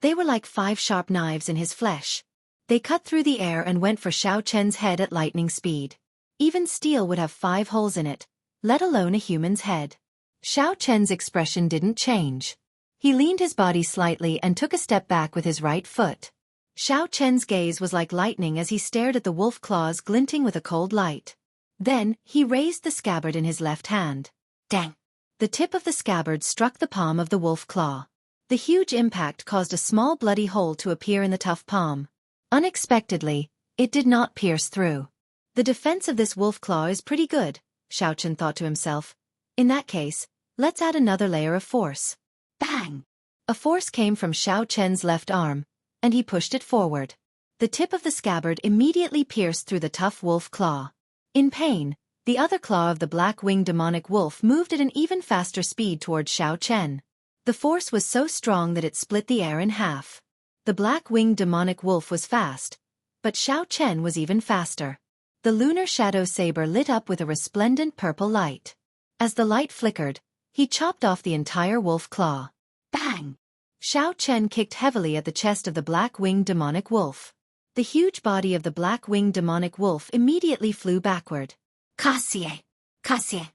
They were like 5 sharp knives in his flesh. They cut through the air and went for Xianxia's head at lightning speed. Even steel would have 5 holes in it, let alone a human's head. Xianxia's expression didn't change. He leaned his body slightly and took a step back with his right foot. Xianxia's gaze was like lightning as he stared at the wolf claws glinting with a cold light. Then, he raised the scabbard in his left hand. Dang! The tip of the scabbard struck the palm of the wolf claw. The huge impact caused a small bloody hole to appear in the tough palm. Unexpectedly, it did not pierce through. The defense of this wolf claw is pretty good, Xianxia thought to himself. In that case, let's add another layer of force. Bang! A force came from Xianxia's left arm, and he pushed it forward. The tip of the scabbard immediately pierced through the tough wolf claw. In pain, the other claw of the black-winged demonic wolf moved at an even faster speed towards Xianxia. The force was so strong that it split the air in half. The black-winged demonic wolf was fast, but Xianxia was even faster. The lunar shadow saber lit up with a resplendent purple light. As the light flickered, he chopped off the entire wolf claw. Bang! Xianxia kicked heavily at the chest of the black-winged demonic wolf. The huge body of the black-winged demonic wolf immediately flew backward. Cassie! Cassie!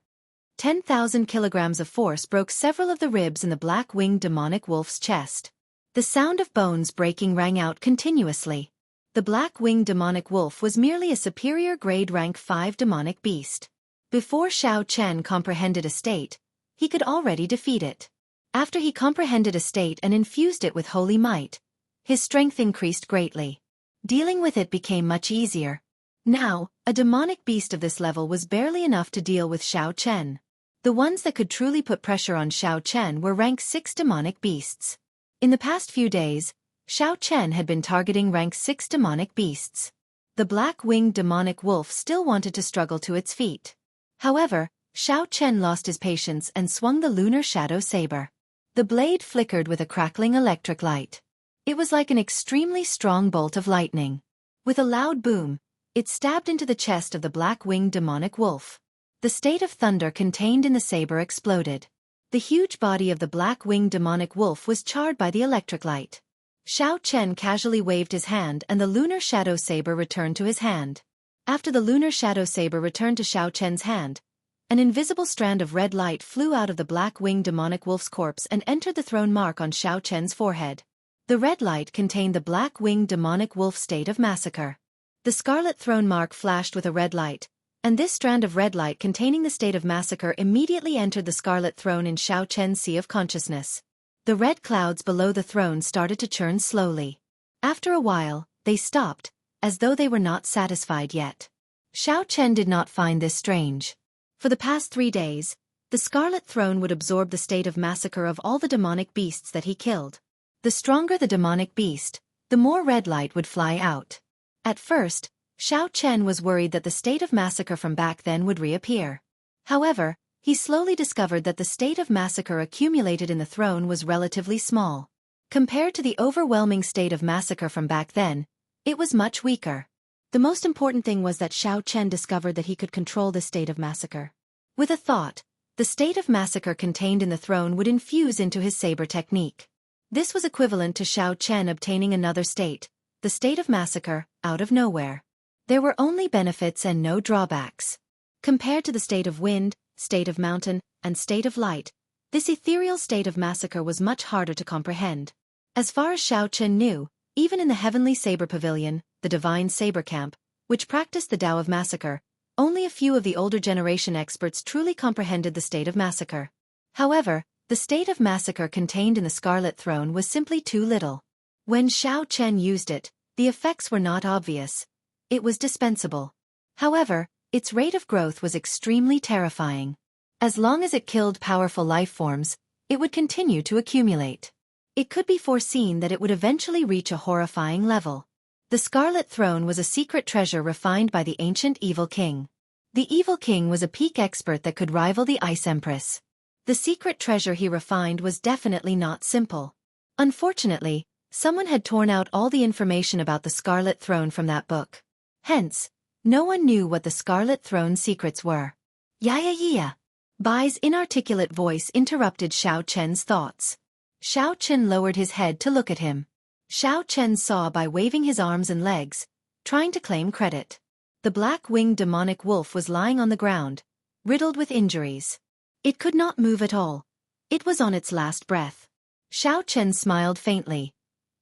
10,000 kilograms of force broke several of the ribs in the black-winged demonic wolf's chest. The sound of bones breaking rang out continuously. The black-winged demonic wolf was merely a superior grade rank 5 demonic beast. Before Xianxia comprehended a state, he could already defeat it. After he comprehended a state and infused it with holy might, his strength increased greatly. Dealing with it became much easier. Now, a demonic beast of this level was barely enough to deal with Xianxia. The ones that could truly put pressure on Xianxia were rank 6 demonic beasts. In the past few days, Xianxia had been targeting rank 6 demonic beasts. The black-winged demonic wolf still wanted to struggle to its feet. However, Xianxia lost his patience and swung the lunar shadow saber. The blade flickered with a crackling electric light. It was like an extremely strong bolt of lightning. With a loud boom, it stabbed into the chest of the black-winged demonic wolf. The state of thunder contained in the saber exploded. The huge body of the black-winged demonic wolf was charred by the electric light. Xiao Chen casually waved his hand and the lunar shadow saber returned to his hand. After the lunar shadow saber returned to Xiao Chen's hand, an invisible strand of red light flew out of the black-winged demonic wolf's corpse and entered the throne mark on Xiao Chen's forehead. The red light contained the black-winged demonic wolf state of massacre. The scarlet throne mark flashed with a red light, and this strand of red light containing the state of massacre immediately entered the scarlet throne in Xiao Chen's sea of consciousness. The red clouds below the throne started to churn slowly. After a while, they stopped, as though they were not satisfied yet. Xiao Chen did not find this strange. For the past 3 days, the scarlet throne would absorb the state of massacre of all the demonic beasts that he killed. The stronger the demonic beast, the more red light would fly out. At first, Xiao Chen was worried that the state of massacre from back then would reappear. However, he slowly discovered that the state of massacre accumulated in the throne was relatively small. Compared to the overwhelming state of massacre from back then, it was much weaker. The most important thing was that Xiao Chen discovered that he could control the state of massacre. With a thought, the state of massacre contained in the throne would infuse into his saber technique. This was equivalent to Xiao Chen obtaining another state, the state of massacre, out of nowhere. There were only benefits and no drawbacks. Compared to the state of wind, state of mountain, and state of light, this ethereal state of massacre was much harder to comprehend. As far as Xiao Chen knew, even in the Heavenly Saber Pavilion, the Divine Saber Camp, which practiced the Tao of Massacre, only a few of the older generation experts truly comprehended the state of massacre. However, the state of massacre contained in the Scarlet Throne was simply too little. When Xiao Chen used it, the effects were not obvious. It was dispensable. However, its rate of growth was extremely terrifying. As long as it killed powerful life forms, it would continue to accumulate. It could be foreseen that it would eventually reach a horrifying level. The Scarlet Throne was a secret treasure refined by the ancient Evil King. The Evil King was a peak expert that could rival the Ice Empress. The secret treasure he refined was definitely not simple. Unfortunately, someone had torn out all the information about the Scarlet Throne from that book. Hence, no one knew what the Scarlet Throne's secrets were. Yeah. Bai's inarticulate voice interrupted Xiao Chen's thoughts. Xiao Chen lowered his head to look at him. Xiao Chen saw Bai waving his arms and legs, trying to claim credit. The black-winged demonic wolf was lying on the ground, riddled with injuries. It could not move at all. It was on its last breath. Xiao Chen smiled faintly.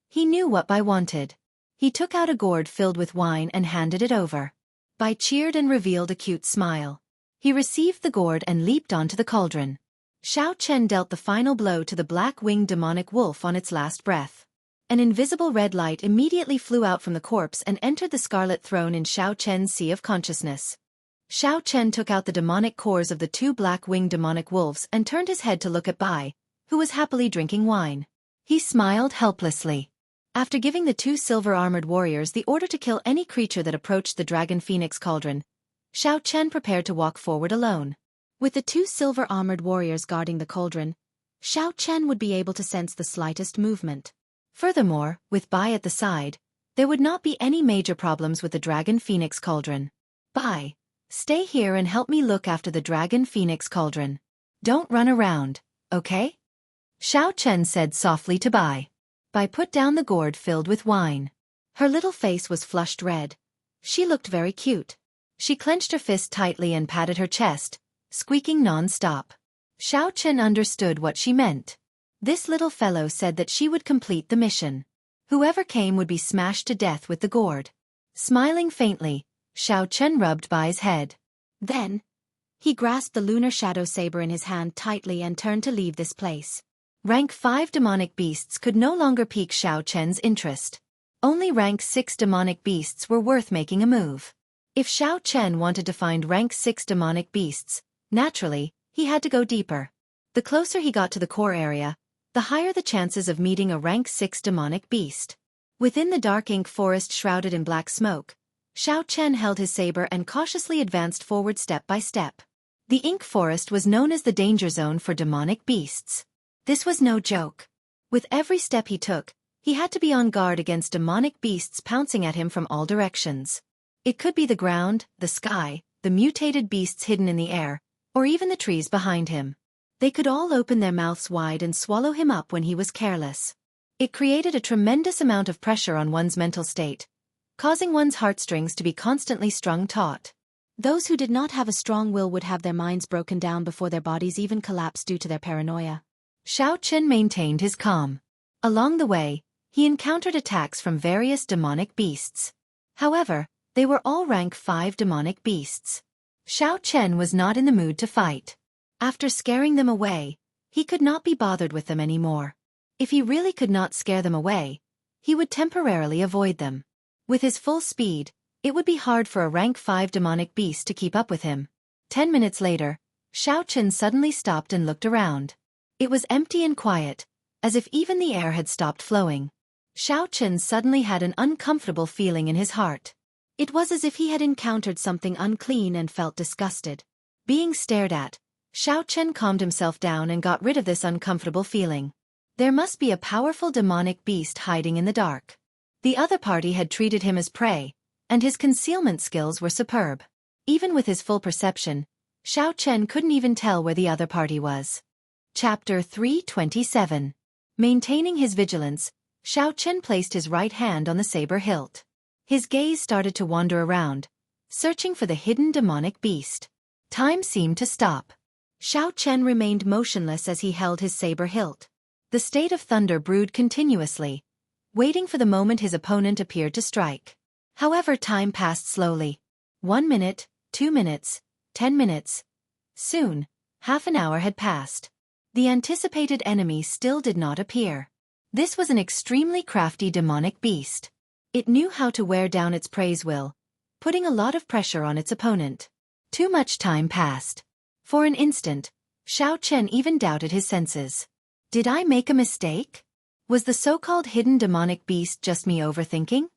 He knew what Bai wanted. He took out a gourd filled with wine and handed it over. Bai cheered and revealed a cute smile. He received the gourd and leaped onto the cauldron. Xiao Chen dealt the final blow to the black-winged demonic wolf on its last breath. An invisible red light immediately flew out from the corpse and entered the Scarlet Throne in Xiao Chen's sea of consciousness. Xiao Chen took out the demonic cores of the 2 black-winged demonic wolves and turned his head to look at Bai, who was happily drinking wine. He smiled helplessly. After giving the 2 silver-armored warriors the order to kill any creature that approached the Dragon Phoenix Cauldron, Xiao Chen prepared to walk forward alone. With the 2 silver-armored warriors guarding the cauldron, Xiao Chen would be able to sense the slightest movement. Furthermore, with Bai at the side, there would not be any major problems with the Dragon Phoenix Cauldron. Bai, stay here and help me look after the Dragon Phoenix Cauldron. Don't run around, okay? Xiao Chen said softly to Bai. Bai put down the gourd filled with wine. Her little face was flushed red. She looked very cute. She clenched her fist tightly and patted her chest, squeaking non-stop. Xiao Chen understood what she meant. This little fellow said that she would complete the mission. Whoever came would be smashed to death with the gourd. Smiling faintly, Xiao Chen rubbed Bai's head. Then, he grasped the lunar shadow saber in his hand tightly and turned to leave this place. Rank 5 demonic beasts could no longer pique Xiao Chen's interest. Only rank 6 demonic beasts were worth making a move. If Xiao Chen wanted to find rank 6 demonic beasts, naturally, he had to go deeper. The closer he got to the core area, the higher the chances of meeting a rank 6 demonic beast. Within the dark ink forest shrouded in black smoke, Xiao Chen held his saber and cautiously advanced forward step by step. The ink forest was known as the danger zone for demonic beasts. This was no joke. With every step he took, he had to be on guard against demonic beasts pouncing at him from all directions. It could be the ground, the sky, the mutated beasts hidden in the air, or even the trees behind him. They could all open their mouths wide and swallow him up when he was careless. It created a tremendous amount of pressure on one's mental state, causing one's heartstrings to be constantly strung taut. Those who did not have a strong will would have their minds broken down before their bodies even collapsed due to their paranoia. Xiao Chen maintained his calm. Along the way, he encountered attacks from various demonic beasts. However, they were all rank 5 demonic beasts. Xiao Chen was not in the mood to fight. After scaring them away, he could not be bothered with them anymore. If he really could not scare them away, he would temporarily avoid them. With his full speed, it would be hard for a rank 5 demonic beast to keep up with him. 10 minutes later, Xiao Chen suddenly stopped and looked around. It was empty and quiet, as if even the air had stopped flowing. Xiao Chen suddenly had an uncomfortable feeling in his heart. It was as if he had encountered something unclean and felt disgusted. Being stared at, Xiao Chen calmed himself down and got rid of this uncomfortable feeling. There must be a powerful demonic beast hiding in the dark. The other party had treated him as prey, and his concealment skills were superb. Even with his full perception, Xiao Chen couldn't even tell where the other party was. Chapter 327. Maintaining his vigilance, Xiao Chen placed his right hand on the saber hilt. His gaze started to wander around, searching for the hidden demonic beast. Time seemed to stop. Xiao Chen remained motionless as he held his saber hilt. The state of thunder brewed continuously, waiting for the moment his opponent appeared to strike. However, time passed slowly. 1 minute, 2 minutes, 10 minutes. Soon, half an hour had passed. The anticipated enemy still did not appear. This was an extremely crafty demonic beast. It knew how to wear down its prey's will, putting a lot of pressure on its opponent. Too much time passed. For an instant, Xiao Chen even doubted his senses. Did I make a mistake? Was the so-called hidden demonic beast just me overthinking?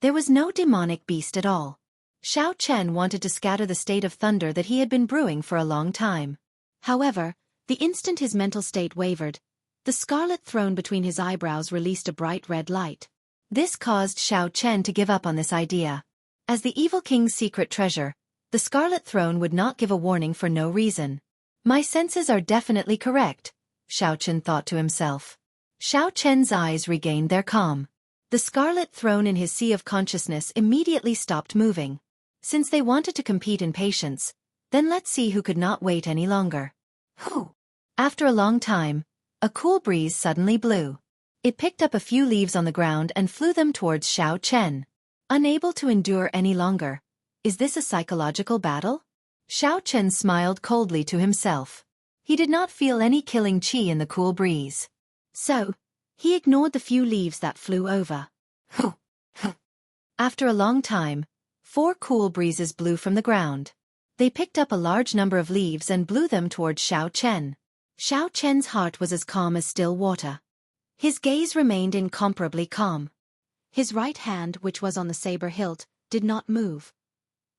There was no demonic beast at all. Xiao Chen wanted to scatter the state of thunder that he had been brewing for a long time. However, the instant his mental state wavered, the scarlet throne between his eyebrows released a bright red light. This caused Xiao Chen to give up on this idea. As the evil king's secret treasure, the scarlet throne would not give a warning for no reason. My senses are definitely correct, Xiao Chen thought to himself. Xiao Chen's eyes regained their calm. The scarlet throne in his sea of consciousness immediately stopped moving. Since they wanted to compete in patience, then let's see who could not wait any longer. Whew! After a long time, a cool breeze suddenly blew. It picked up a few leaves on the ground and flew them towards Xiao Chen. Unable to endure any longer. Is this a psychological battle? Xiao Chen smiled coldly to himself. He did not feel any killing qi in the cool breeze. So, he ignored the few leaves that flew over. After a long time, 4 cool breezes blew from the ground. They picked up a large number of leaves and blew them towards Xiao Chen. Xiao Chen's heart was as calm as still water. His gaze remained incomparably calm. His right hand, which was on the saber hilt, did not move.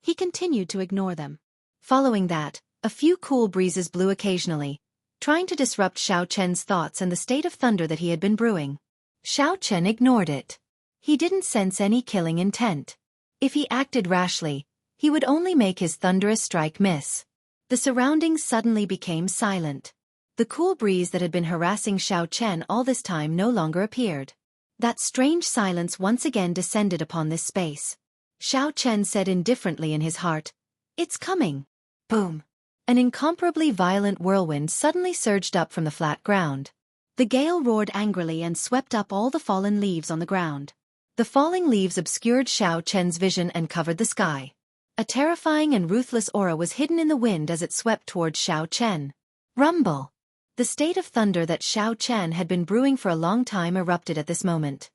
He continued to ignore them. Following that, a few cool breezes blew occasionally, trying to disrupt Xiao Chen's thoughts and the state of thunder that he had been brewing. Xiao Chen ignored it. He didn't sense any killing intent. If he acted rashly, he would only make his thunderous strike miss. The surroundings suddenly became silent. The cool breeze that had been harassing Xiao Chen all this time no longer appeared. That strange silence once again descended upon this space. Xiao Chen said indifferently in his heart, "It's coming." Boom! An incomparably violent whirlwind suddenly surged up from the flat ground. The gale roared angrily and swept up all the fallen leaves on the ground. The falling leaves obscured Xiao Chen's vision and covered the sky. A terrifying and ruthless aura was hidden in the wind as it swept towards Xiao Chen. Rumble! The state of thunder that Xiao Chen had been brewing for a long time erupted at this moment.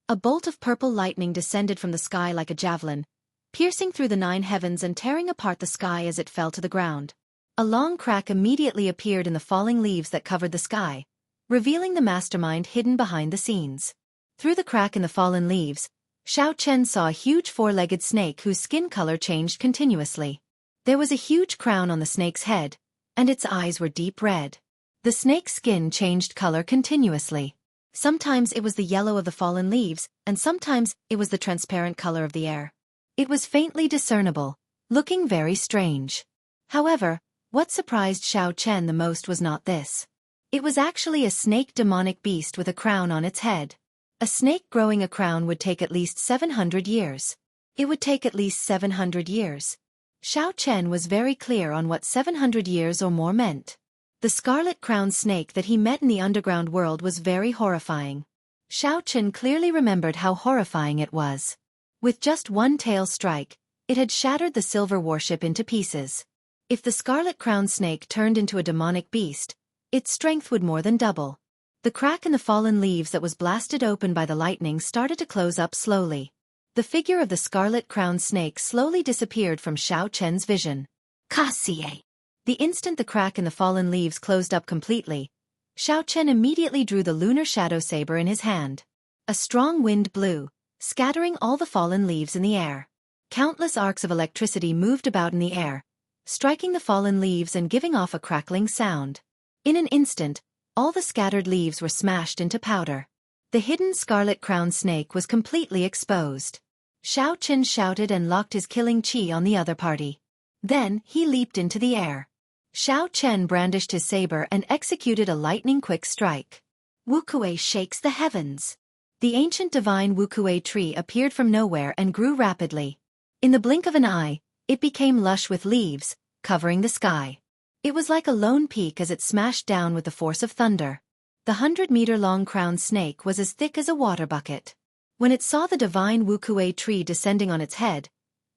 A bolt of purple lightning descended from the sky like a javelin, piercing through the 9 heavens and tearing apart the sky as it fell to the ground. A long crack immediately appeared in the falling leaves that covered the sky, revealing the mastermind hidden behind the scenes. Through the crack in the fallen leaves, Xiao Chen saw a huge 4-legged snake whose skin color changed continuously. There was a huge crown on the snake's head, and its eyes were deep red. The snake's skin changed color continuously. Sometimes it was the yellow of the fallen leaves, and sometimes it was the transparent color of the air. It was faintly discernible, looking very strange. However, what surprised Xiao Chen the most was not this. It was actually a snake demonic beast with a crown on its head. A snake growing a crown would take at least 700 years. It would take at least 700 years. Xiao Chen was very clear on what 700 years or more meant. The scarlet crown snake that he met in the underground world was very horrifying. Xiao Chen clearly remembered how horrifying it was. With just one tail strike, it had shattered the silver warship into pieces. If the scarlet crown snake turned into a demonic beast, its strength would more than double. The crack in the fallen leaves that was blasted open by the lightning started to close up slowly. The figure of the scarlet crown snake slowly disappeared from Xiao Chen's vision. Kaxie. The instant the crack in the fallen leaves closed up completely, Xiao Chen immediately drew the lunar shadow saber in his hand. A strong wind blew, scattering all the fallen leaves in the air. Countless arcs of electricity moved about in the air, striking the fallen leaves and giving off a crackling sound. In an instant, all the scattered leaves were smashed into powder. The hidden scarlet crown snake was completely exposed. Xiao Chen shouted and locked his killing chi on the other party. Then, he leaped into the air. Xiao Chen brandished his saber and executed a lightning-quick strike. Wuxia shakes the heavens. The ancient divine Wuxia tree appeared from nowhere and grew rapidly. In the blink of an eye, it became lush with leaves, covering the sky. It was like a lone peak as it smashed down with the force of thunder. The 100-meter-long crown snake was as thick as a water bucket. When it saw the divine Wuxia tree descending on its head,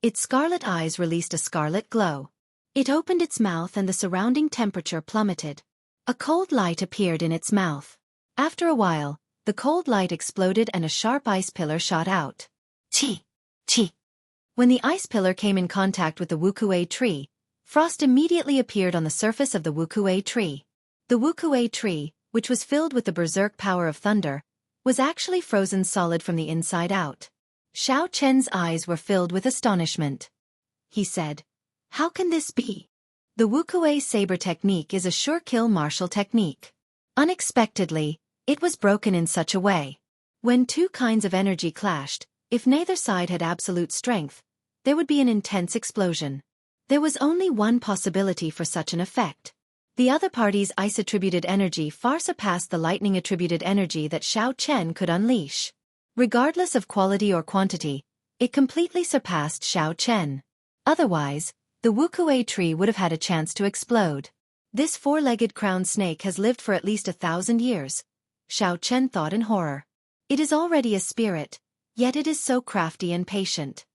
its scarlet eyes released a scarlet glow. It opened its mouth and the surrounding temperature plummeted. A cold light appeared in its mouth. After a while, the cold light exploded and a sharp ice pillar shot out. Chi! Chi! When the ice pillar came in contact with the Wuxia tree, frost immediately appeared on the surface of the Wuxia tree. The Wuxia tree, which was filled with the berserk power of thunder, was actually frozen solid from the inside out. Xiao Chen's eyes were filled with astonishment. He said, "How can this be? The Wuxia saber technique is a sure-kill martial technique." Unexpectedly, it was broken in such a way. When two kinds of energy clashed, if neither side had absolute strength, there would be an intense explosion. There was only one possibility for such an effect. The other party's ice-attributed energy far surpassed the lightning-attributed energy that Xiao Chen could unleash. Regardless of quality or quantity, it completely surpassed Xiao Chen. Otherwise, the Wuxia tree would have had a chance to explode. This four-legged crown snake has lived for at least 1,000 years, Xiao Chen thought in horror. It is already a spirit, yet it is so crafty and patient.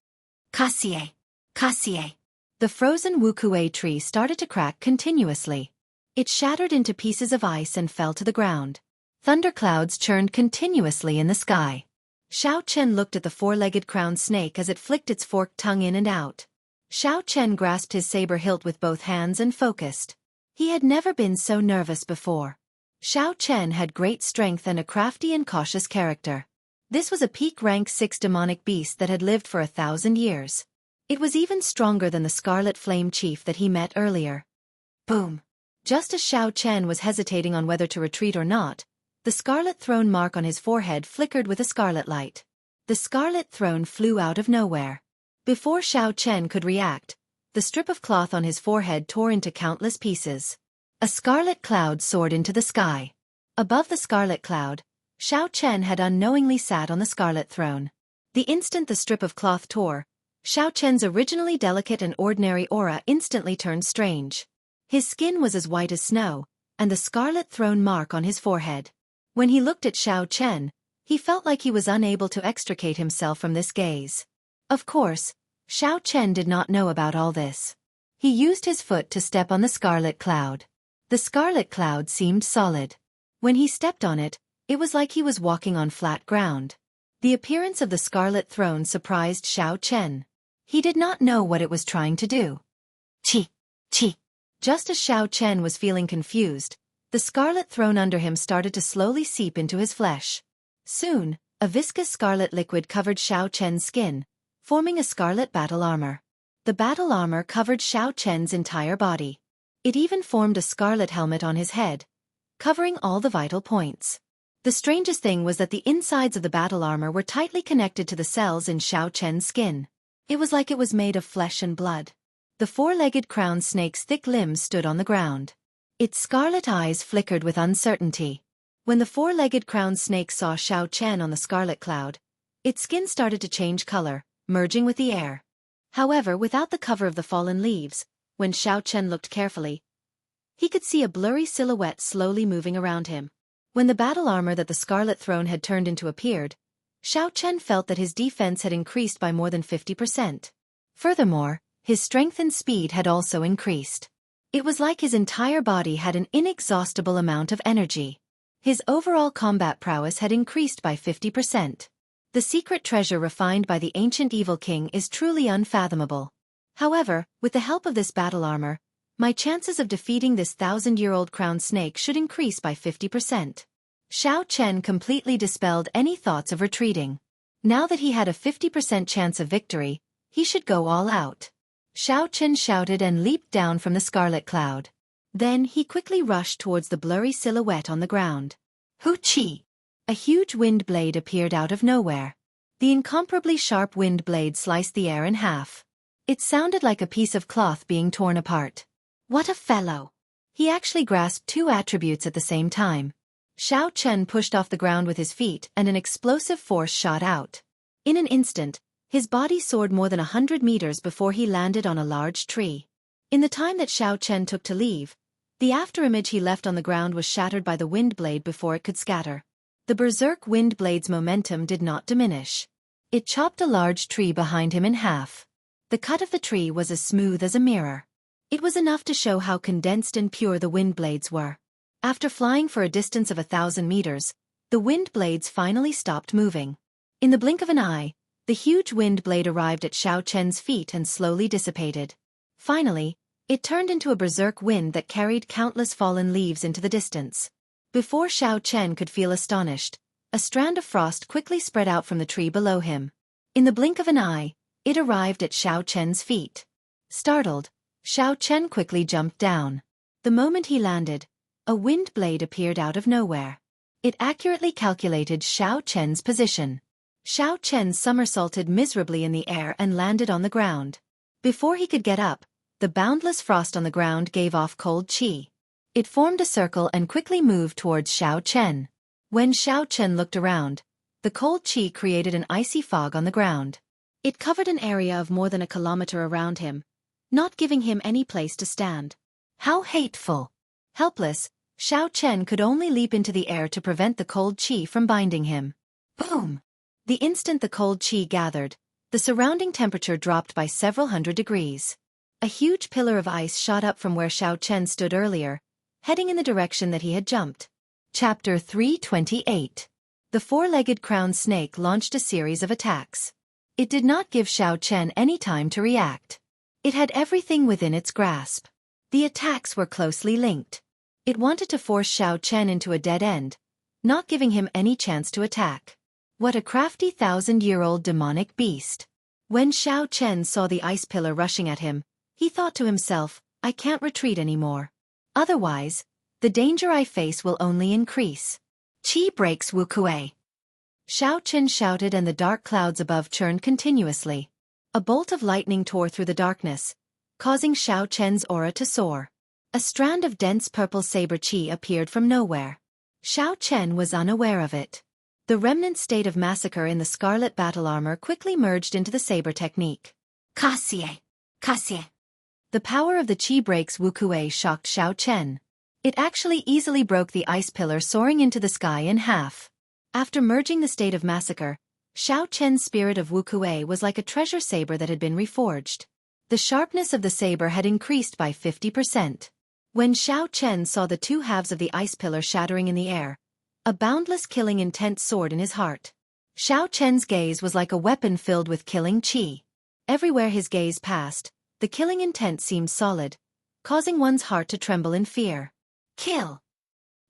Kaxie! Kaxie! The frozen Wuxia tree started to crack continuously. It shattered into pieces of ice and fell to the ground. Thunderclouds churned continuously in the sky. Xiao Chen looked at the four-legged crown snake as it flicked its forked tongue in and out. Xiao Chen grasped his saber hilt with both hands and focused. He had never been so nervous before. Xiao Chen had great strength and a crafty and cautious character. This was a peak rank 6 demonic beast that had lived for 1,000 years. It was even stronger than the Scarlet Flame Chief that he met earlier. Boom! Just as Xiao Chen was hesitating on whether to retreat or not, the scarlet throne mark on his forehead flickered with a scarlet light. The scarlet throne flew out of nowhere. Before Xiao Chen could react, the strip of cloth on his forehead tore into countless pieces. A scarlet cloud soared into the sky. Above the scarlet cloud, Xiao Chen had unknowingly sat on the scarlet throne. The instant the strip of cloth tore, Xiao Chen's originally delicate and ordinary aura instantly turned strange. His skin was as white as snow, and the scarlet throne mark on his forehead. When he looked at Xiao Chen, he felt like he was unable to extricate himself from this gaze. Of course, Xiao Chen did not know about all this. He used his foot to step on the scarlet cloud. The scarlet cloud seemed solid. When he stepped on it, it was like he was walking on flat ground. The appearance of the scarlet throne surprised Xiao Chen. He did not know what it was trying to do. Chi! Chi! Just as Xiao Chen was feeling confused, the scarlet throne under him started to slowly seep into his flesh. Soon, a viscous scarlet liquid covered Xiao Chen's skin, forming a scarlet battle armor. The battle armor covered Xiao Chen's entire body. It even formed a scarlet helmet on his head, covering all the vital points. The strangest thing was that the insides of the battle armor were tightly connected to the cells in Xiao Chen's skin. It was like it was made of flesh and blood. The four-legged crown snake's thick limbs stood on the ground. Its scarlet eyes flickered with uncertainty. When the four-legged crowned snake saw Xiao Chen on the scarlet cloud, its skin started to change color, merging with the air. However, without the cover of the fallen leaves, when Xiao Chen looked carefully, he could see a blurry silhouette slowly moving around him. When the battle armor that the Scarlet Throne had turned into appeared, Xiao Chen felt that his defense had increased by more than 50%. Furthermore, his strength and speed had also increased. It was like his entire body had an inexhaustible amount of energy. His overall combat prowess had increased by 50%. The secret treasure refined by the ancient evil king is truly unfathomable. However, with the help of this battle armor, my chances of defeating this 1,000-year-old crowned snake should increase by 50%. Xiao Chen completely dispelled any thoughts of retreating. Now that he had a 50% chance of victory, he should go all out. Xiao Chen shouted and leaped down from the scarlet cloud. Then he quickly rushed towards the blurry silhouette on the ground. Hoo-chi! A huge wind blade appeared out of nowhere. The incomparably sharp wind blade sliced the air in half. It sounded like a piece of cloth being torn apart. What a fellow! He actually grasped two attributes at the same time. Xiao Chen pushed off the ground with his feet and an explosive force shot out. In an instant, his body soared more than 100 meters before he landed on a large tree. In the time that Xiao Chen took to leave, the afterimage he left on the ground was shattered by the wind blade before it could scatter. The berserk wind blade's momentum did not diminish. It chopped a large tree behind him in half. The cut of the tree was as smooth as a mirror. It was enough to show how condensed and pure the wind blades were. After flying for a distance of 1,000 meters, the wind blades finally stopped moving. In the blink of an eye, the huge wind blade arrived at Xiao Chen's feet and slowly dissipated. Finally, it turned into a berserk wind that carried countless fallen leaves into the distance. Before Xiao Chen could feel astonished, a strand of frost quickly spread out from the tree below him. In the blink of an eye, it arrived at Xiao Chen's feet. Startled, Xiao Chen quickly jumped down. The moment he landed, a wind blade appeared out of nowhere. It accurately calculated Xiao Chen's position. Xiao Chen somersaulted miserably in the air and landed on the ground. Before he could get up, the boundless frost on the ground gave off cold qi. It formed a circle and quickly moved towards Xiao Chen. When Xiao Chen looked around, the cold qi created an icy fog on the ground. It covered an area of more than a kilometer around him, not giving him any place to stand. How hateful! Helpless, Xiao Chen could only leap into the air to prevent the cold qi from binding him. Boom! The instant the cold qi gathered, the surrounding temperature dropped by several hundred degrees. A huge pillar of ice shot up from where Xiao Chen stood earlier, heading in the direction that he had jumped. Chapter 328. The four-legged crowned snake launched a series of attacks. It did not give Xiao Chen any time to react. It had everything within its grasp. The attacks were closely linked. It wanted to force Xiao Chen into a dead end, not giving him any chance to attack. What a crafty 1,000-year-old demonic beast. When Xiao Chen saw the ice pillar rushing at him, he thought to himself, I can't retreat anymore. Otherwise, the danger I face will only increase. Qi breaks Wuxia. Xiao Chen shouted and the dark clouds above churned continuously. A bolt of lightning tore through the darkness, causing Xiao Chen's aura to soar. A strand of dense purple saber qi appeared from nowhere. Xiao Chen was unaware of it. The remnant state of massacre in the scarlet battle armor quickly merged into the saber technique. Kasie! Kasie! The power of the qi breaks Wuxia shocked Xiao Chen. It actually easily broke the ice pillar soaring into the sky in half. After merging the state of massacre, Xiao Chen's spirit of Wuxia was like a treasure saber that had been reforged. The sharpness of the saber had increased by 50%. When Xiao Chen saw the two halves of the ice pillar shattering in the air, a boundless killing intent soared in his heart. Xiao Chen's gaze was like a weapon filled with killing qi. Everywhere his gaze passed, the killing intent seemed solid, causing one's heart to tremble in fear. Kill!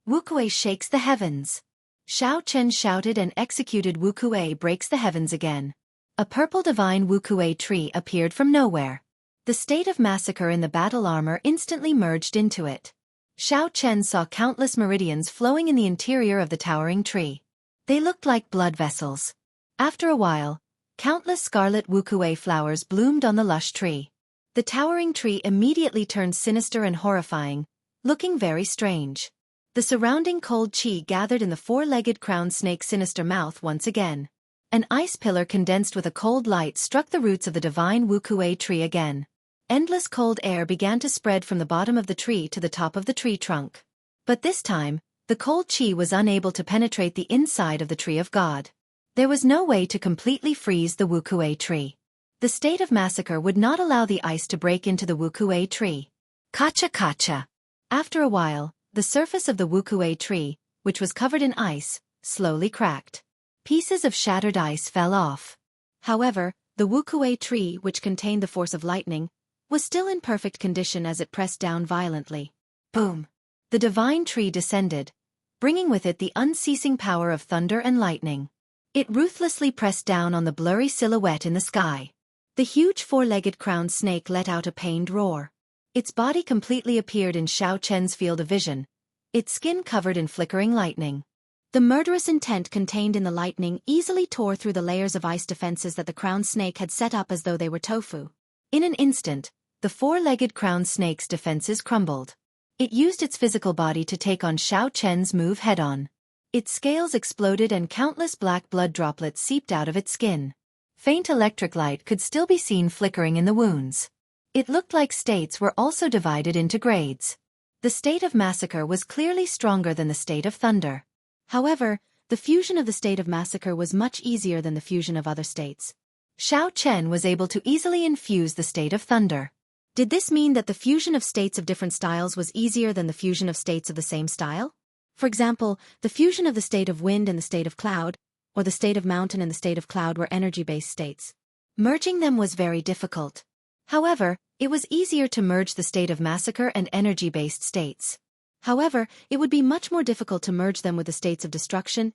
Wuxia shakes the heavens. Xiao Chen shouted and executed Wuxia breaks the heavens again. A purple divine Wuxia tree appeared from nowhere. The state of massacre in the battle armor instantly merged into it. Xiao Chen saw countless meridians flowing in the interior of the towering tree. They looked like blood vessels. After a while, countless scarlet Wuxia flowers bloomed on the lush tree. The towering tree immediately turned sinister and horrifying, looking very strange. The surrounding cold chi gathered in the four-legged crowned snake's sinister mouth once again. An ice pillar condensed with a cold light struck the roots of the divine Wuxia tree again. Endless cold air began to spread from the bottom of the tree to the top of the tree trunk. But this time, the cold chi was unable to penetrate the inside of the tree of God. There was no way to completely freeze the Wuxia tree. The state of massacre would not allow the ice to break into the Wuxia tree. Kacha. After a while, the surface of the Wuxia tree, which was covered in ice, slowly cracked. Pieces of shattered ice fell off. However, the Wuxia tree, which contained the force of lightning, was still in perfect condition as it pressed down violently. Boom! The divine tree descended, bringing with it the unceasing power of thunder and lightning. It ruthlessly pressed down on the blurry silhouette in the sky. The huge four-legged crowned snake let out a pained roar. Its body completely appeared in Xianxia's field of vision, its skin covered in flickering lightning. The murderous intent contained in the lightning easily tore through the layers of ice defenses that the crowned snake had set up as though they were tofu. In an instant, the four-legged crowned snake's defenses crumbled. It used its physical body to take on Xianxia's move head-on. Its scales exploded and countless black blood droplets seeped out of its skin. Faint electric light could still be seen flickering in the wounds. It looked like states were also divided into grades. The state of massacre was clearly stronger than the state of thunder. However, the fusion of the state of massacre was much easier than the fusion of other states. Xianxia was able to easily infuse the state of thunder. Did this mean that the fusion of states of different styles was easier than the fusion of states of the same style? For example, the fusion of the state of wind and the state of cloud, or the state of mountain and the state of cloud were energy-based states. Merging them was very difficult. However, it was easier to merge the state of massacre and energy-based states. However, it would be much more difficult to merge them with the states of destruction,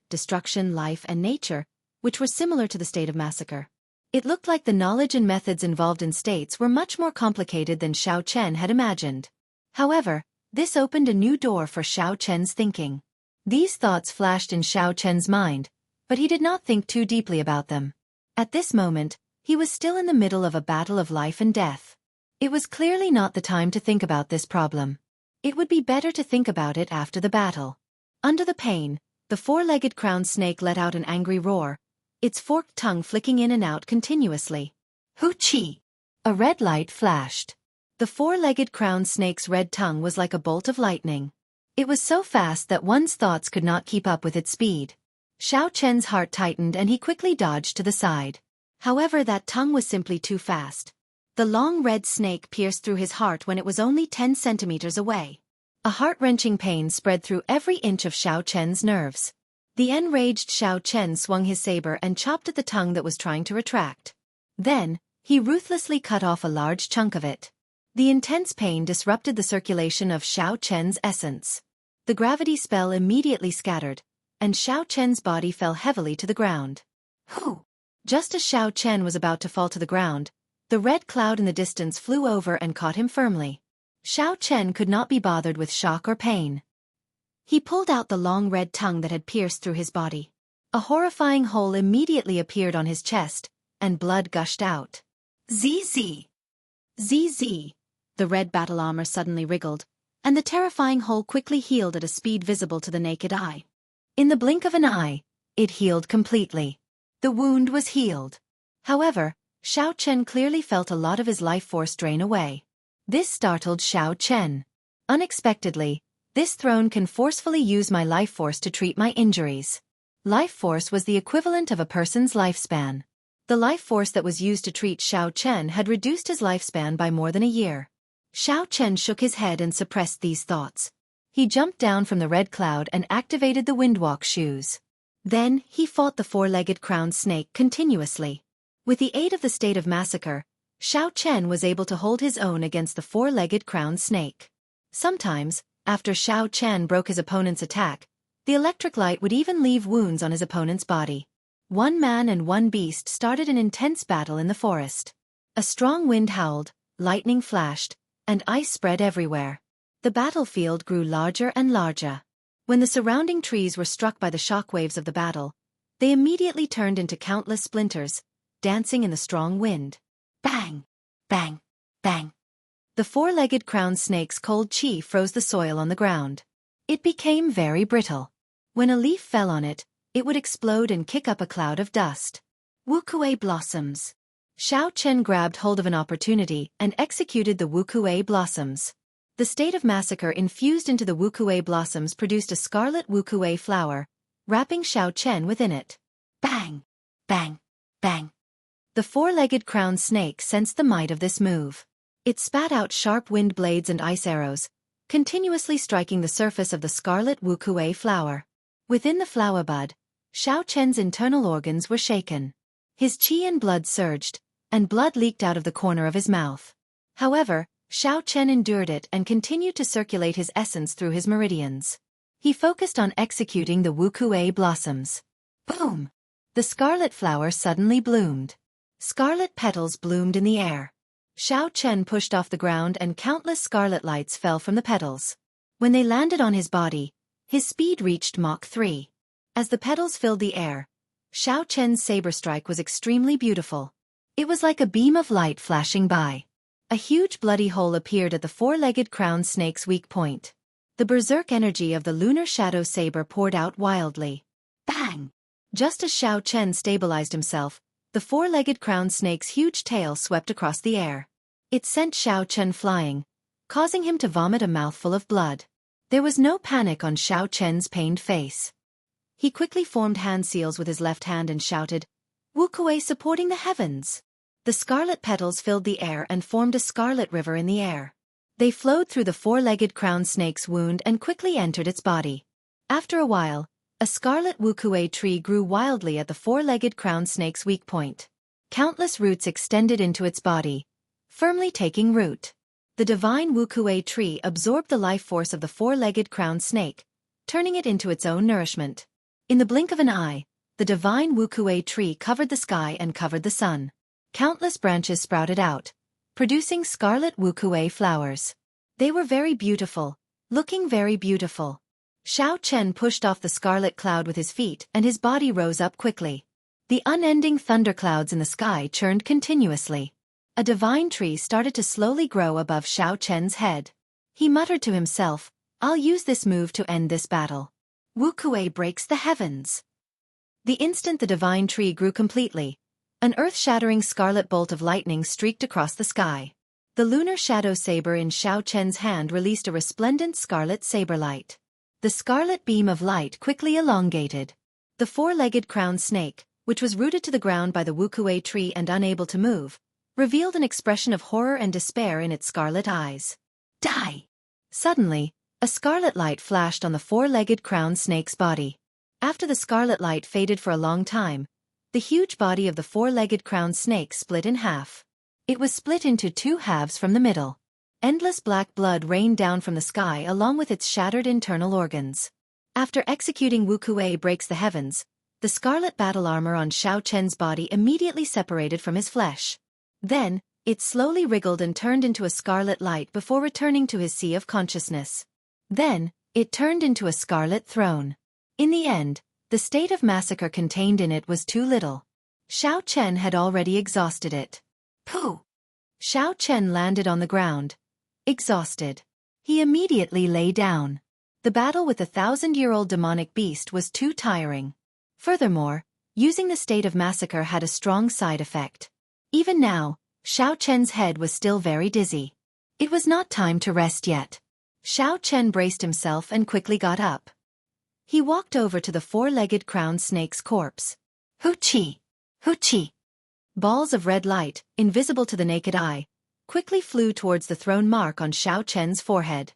life, and nature, which were similar to the state of massacre. It looked like the knowledge and methods involved in states were much more complicated than Xianxia had imagined. However, this opened a new door for Xianxia's thinking. These thoughts flashed in Xianxia's mind, but he did not think too deeply about them. At this moment, he was still in the middle of a battle of life and death. It was clearly not the time to think about this problem. It would be better to think about it after the battle. Under the pain, the four-legged crowned snake let out an angry roar, its forked tongue flicking in and out continuously. Hoo-chee! A red light flashed. The four-legged crowned snake's red tongue was like a bolt of lightning. It was so fast that one's thoughts could not keep up with its speed. Xianxia's heart tightened and he quickly dodged to the side. However, that tongue was simply too fast. The long red snake pierced through his heart when it was only 10 centimeters away. A heart-wrenching pain spread through every inch of Xianxia's nerves. The enraged Xianxia swung his saber and chopped at the tongue that was trying to retract. Then, he ruthlessly cut off a large chunk of it. The intense pain disrupted the circulation of Xianxia's essence. The gravity spell immediately scattered, and Xianxia's body fell heavily to the ground. Whew! Just as Xianxia was about to fall to the ground, the red cloud in the distance flew over and caught him firmly. Xianxia could not be bothered with shock or pain. He pulled out the long red tongue that had pierced through his body. A horrifying hole immediately appeared on his chest, and blood gushed out. ZZ! ZZ! The red battle armor suddenly wriggled, and the terrifying hole quickly healed at a speed visible to the naked eye. In the blink of an eye, it healed completely. The wound was healed. However, Xianxia clearly felt a lot of his life force drain away. This startled Xianxia. Unexpectedly, this throne can forcefully use my life force to treat my injuries. Life force was the equivalent of a person's lifespan. The life force that was used to treat Xianxia had reduced his lifespan by more than a year. Xianxia shook his head and suppressed these thoughts. He jumped down from the red cloud and activated the windwalk shoes. Then, he fought the four-legged crowned snake continuously. With the aid of the state of massacre, Xianxia was able to hold his own against the four-legged crowned snake. Sometimes, after Xianxia broke his opponent's attack, the electric light would even leave wounds on his opponent's body. One man and one beast started an intense battle in the forest. A strong wind howled, lightning flashed, and ice spread everywhere. The battlefield grew larger and larger. When the surrounding trees were struck by the shockwaves of the battle, they immediately turned into countless splinters, dancing in the strong wind. Bang! Bang! Bang! The four-legged crowned snake's cold chi froze the soil on the ground. It became very brittle. When a leaf fell on it, it would explode and kick up a cloud of dust. Wuxia blossoms. Xiao Chen grabbed hold of an opportunity and executed the Wuxia blossoms. The state of massacre infused into the Wuxia blossoms produced a scarlet Wuxia flower, wrapping Xiao Chen within it. Bang! Bang! Bang! The four-legged crowned snake sensed the might of this move. It spat out sharp wind blades and ice arrows, continuously striking the surface of the scarlet Wuxia flower. Within the flower bud, Xiao Chen's internal organs were shaken. His qi and blood surged, and blood leaked out of the corner of his mouth. However, Xiao Chen endured it and continued to circulate his essence through his meridians. He focused on executing the Wuxia blossoms. Boom! The scarlet flower suddenly bloomed. Scarlet petals bloomed in the air. Xiao Chen pushed off the ground and countless scarlet lights fell from the petals. When they landed on his body, his speed reached Mach 3. As the petals filled the air, Xiao Chen's saber strike was extremely beautiful. It was like a beam of light flashing by. A huge bloody hole appeared at the four-legged crowned snake's weak point. The berserk energy of the lunar shadow saber poured out wildly. Bang! Just as Xiao Chen stabilized himself, the four-legged crowned snake's huge tail swept across the air. It sent Xiao Chen flying, causing him to vomit a mouthful of blood. There was no panic on Xiao Chen's pained face. He quickly formed hand seals with his left hand and shouted, "Wuxia supporting the heavens!" The scarlet petals filled the air and formed a scarlet river in the air. They flowed through the four-legged crowned snake's wound and quickly entered its body. After a while, a scarlet Wuxia tree grew wildly at the four-legged crowned snake's weak point. Countless roots extended into its body, firmly taking root. The divine Wuxia tree absorbed the life force of the four-legged crowned snake, turning it into its own nourishment. In the blink of an eye, the divine Wuxia tree covered the sky and covered the sun. Countless branches sprouted out, producing scarlet Wuxia flowers. They were very beautiful, looking very beautiful. Xiao Chen pushed off the scarlet cloud with his feet and his body rose up quickly. The unending thunderclouds in the sky churned continuously. A divine tree started to slowly grow above Xiao Chen's head. He muttered to himself, "I'll use this move to end this battle." Wuxia breaks the heavens. The instant the divine tree grew completely, an earth-shattering scarlet bolt of lightning streaked across the sky. The lunar shadow saber in Xiao Chen's hand released a resplendent scarlet saber light. The scarlet beam of light quickly elongated. The four-legged crowned snake, which was rooted to the ground by the Wuxia tree and unable to move, revealed an expression of horror and despair in its scarlet eyes. Die! Suddenly, a scarlet light flashed on the four-legged crowned snake's body. After the scarlet light faded for a long time, the huge body of the four-legged crowned snake split in half. It was split into two halves from the middle. Endless black blood rained down from the sky along with its shattered internal organs. After executing Wuxia breaks the heavens, the scarlet battle armor on Xiao Chen's body immediately separated from his flesh. Then, it slowly wriggled and turned into a scarlet light before returning to his sea of consciousness. Then, it turned into a scarlet throne. In the end, the state of massacre contained in it was too little. Xiao Chen had already exhausted it. Pooh! Xiao Chen landed on the ground, exhausted. He immediately lay down. The battle with the 1,000-year-old demonic beast was too tiring. Furthermore, using the state of massacre had a strong side effect. Even now, Xiao Chen's head was still very dizzy. It was not time to rest yet. Xiao Chen braced himself and quickly got up. He walked over to the four-legged crowned snake's corpse. Hoo-chi! Hoo-chi! Balls of red light, invisible to the naked eye, quickly flew towards the throne mark on Xiao Chen's forehead.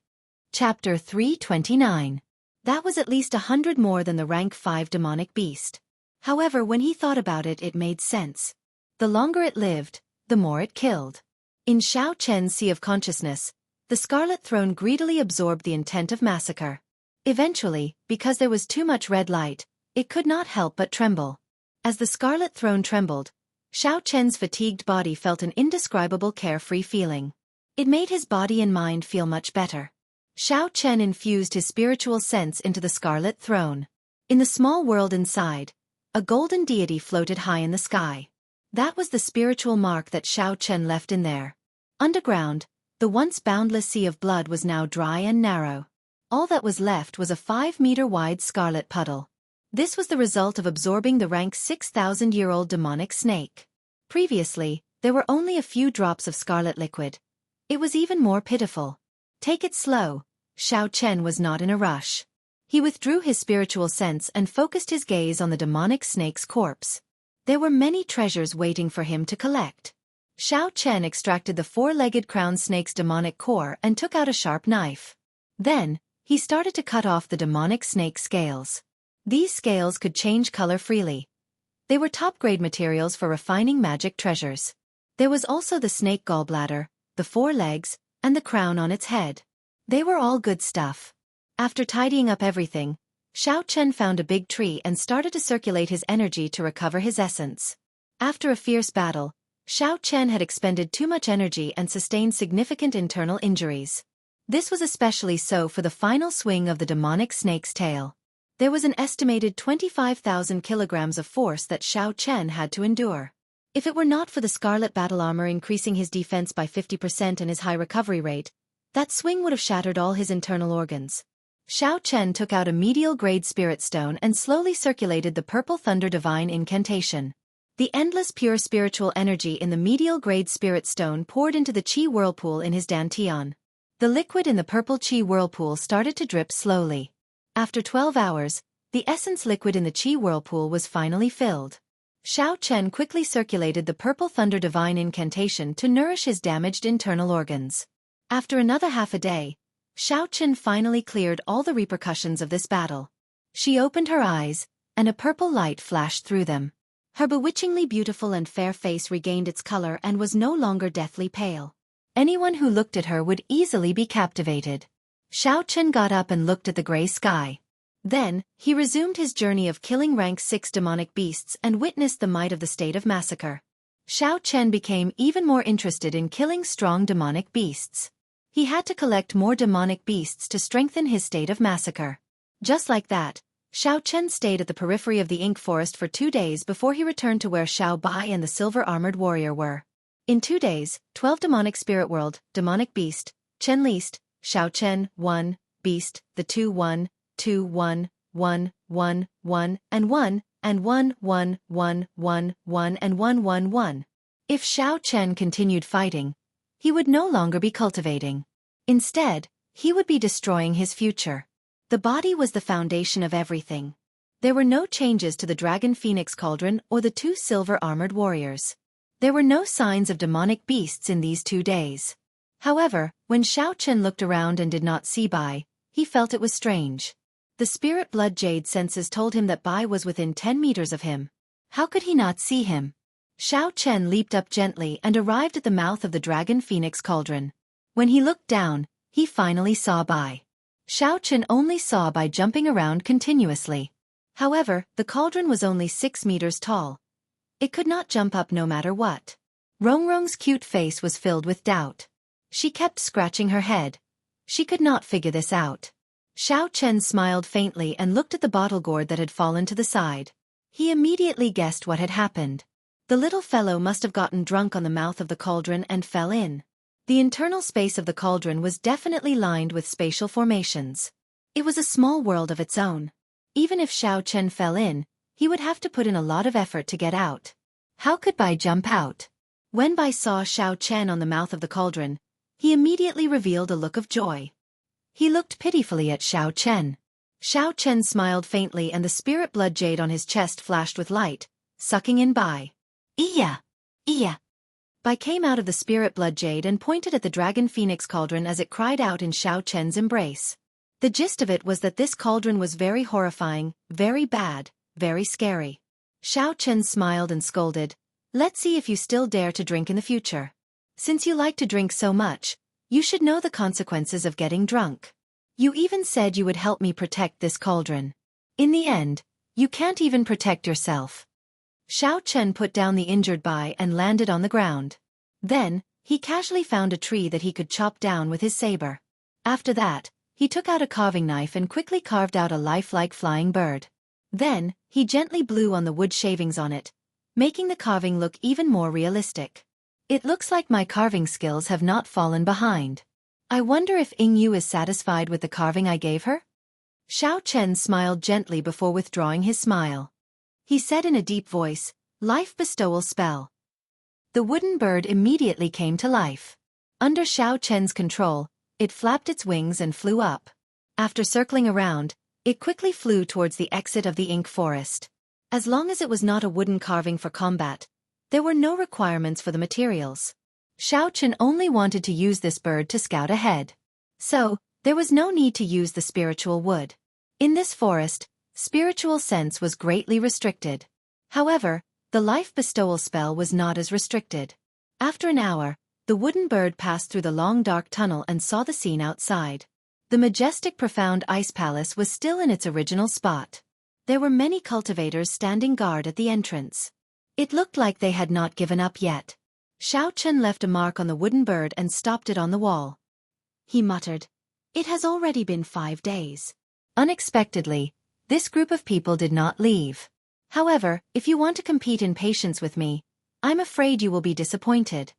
Chapter 329. That was at least 100 more than the rank 5 demonic beast. However, when he thought about it, it made sense. The longer it lived, the more it killed. In Xiao Chen's sea of consciousness, the Scarlet Throne greedily absorbed the intent of massacre. Eventually, because there was too much red light, it could not help but tremble. As the Scarlet Throne trembled, Xiao Chen's fatigued body felt an indescribable carefree feeling. It made his body and mind feel much better. Xiao Chen infused his spiritual sense into the Scarlet Throne. In the small world inside, a golden deity floated high in the sky. That was the spiritual mark that Xiao Chen left in there. Underground, the once boundless sea of blood was now dry and narrow. All that was left was a 5-meter-wide scarlet puddle. This was the result of absorbing the rank 6,000-year-old demonic snake. Previously, there were only a few drops of scarlet liquid. It was even more pitiful. Take it slow. Xiao Chen was not in a rush. He withdrew his spiritual sense and focused his gaze on the demonic snake's corpse. There were many treasures waiting for him to collect. Xiao Chen extracted the 4-legged crown snake's demonic core and took out a sharp knife. Then, he started to cut off the demonic snake's scales. These scales could change color freely. They were top-grade materials for refining magic treasures. There was also the snake gallbladder, the 4 legs, and the crown on its head. They were all good stuff. After tidying up everything, Xiao Chen found a big tree and started to circulate his energy to recover his essence. After a fierce battle, Xiao Chen had expended too much energy and sustained significant internal injuries. This was especially so for the final swing of the demonic snake's tail. There was an estimated 25,000 kilograms of force that Xiao Chen had to endure. If it were not for the scarlet battle armor increasing his defense by 50% and his high recovery rate, that swing would have shattered all his internal organs. Xiao Chen took out a medial-grade spirit stone and slowly circulated the purple thunder divine incantation. The endless pure spiritual energy in the medial-grade spirit stone poured into the qi whirlpool in his dantian. The liquid in the purple qi whirlpool started to drip slowly. After 12 hours, the essence liquid in the qi whirlpool was finally filled. Xiao Chen quickly circulated the purple thunder divine incantation to nourish his damaged internal organs. After another half a day, Xiao Chen finally cleared all the repercussions of this battle. She opened her eyes, and a purple light flashed through them. Her bewitchingly beautiful and fair face regained its color and was no longer deathly pale. Anyone who looked at her would easily be captivated. Xiao Chen got up and looked at the gray sky. Then, he resumed his journey of killing rank 6 demonic beasts and witnessed the might of the state of massacre. Xiao Chen became even more interested in killing strong demonic beasts. He had to collect more demonic beasts to strengthen his state of massacre. Just like that, Xiao Chen stayed at the periphery of the ink forest for 2 days before he returned to where Xiao Bai and the silver-armored warrior were. In 2 days, 12 demonic spirit world, demonic beast, Chen Least, Xiao Chen, 1, beast, the 2 1, 2 1, 1, 1, 1, and 1, and 1 1 1 1 1 and 1 1 1. If Xiao Chen continued fighting, he would no longer be cultivating. Instead, he would be destroying his future. The body was the foundation of everything. There were no changes to the Dragon Phoenix Cauldron or the 2 silver-armored warriors. There were no signs of demonic beasts in these 2 days. However, when Xiao Chen looked around and did not see Bai, he felt it was strange. The spirit blood jade senses told him that Bai was within 10 meters of him. How could he not see him? Xiao Chen leaped up gently and arrived at the mouth of the Dragon Phoenix Cauldron. When he looked down, he finally saw Bai. Xiao Chen only saw Bai jumping around continuously. However, the cauldron was only 6 meters tall. It could not jump up no matter what. Rongrong's cute face was filled with doubt. She kept scratching her head. She could not figure this out. Xiao Chen smiled faintly and looked at the bottle gourd that had fallen to the side. He immediately guessed what had happened. The little fellow must have gotten drunk on the mouth of the cauldron and fell in. The internal space of the cauldron was definitely lined with spatial formations. It was a small world of its own. Even if Xiao Chen fell in, he would have to put in a lot of effort to get out. How could Bai jump out? When Bai saw Xiao Chen on the mouth of the cauldron, he immediately revealed a look of joy. He looked pitifully at Xiao Chen. Xiao Chen smiled faintly and the spirit blood jade on his chest flashed with light, sucking in Bai. Iya! Iya! Bai came out of the spirit blood jade and pointed at the Dragon Phoenix Cauldron as it cried out in Xiao Chen's embrace. The gist of it was that this cauldron was very horrifying, very bad, very scary. Xiao Chen smiled and scolded, "Let's see if you still dare to drink in the future. Since you like to drink so much, you should know the consequences of getting drunk. You even said you would help me protect this cauldron. In the end, you can't even protect yourself." Xiao Chen put down the injured Bai and landed on the ground. Then, he casually found a tree that he could chop down with his saber. After that, he took out a carving knife and quickly carved out a lifelike flying bird. Then, he gently blew on the wood shavings on it, making the carving look even more realistic. "It looks like my carving skills have not fallen behind." I wonder if Yingyu is satisfied with the carving I gave her? Xiao Chen smiled gently before withdrawing his smile. He said in a deep voice, "Life bestowal spell." The wooden bird immediately came to life. Under Xiao Chen's control, it flapped its wings and flew up. After circling around, it quickly flew towards the exit of the ink forest. As long as it was not a wooden carving for combat, there were no requirements for the materials. Xiao Chen only wanted to use this bird to scout ahead. So, there was no need to use the spiritual wood. In this forest, spiritual sense was greatly restricted. However, the life bestowal spell was not as restricted. After an hour, the wooden bird passed through the long dark tunnel and saw the scene outside. The majestic profound ice palace was still in its original spot. There were many cultivators standing guard at the entrance. It looked like they had not given up yet. Xiao Chen left a mark on the wooden bird and stopped it on the wall. He muttered, "It has already been 5 days." Unexpectedly, this group of people did not leave. However, if you want to compete in patience with me, I'm afraid you will be disappointed.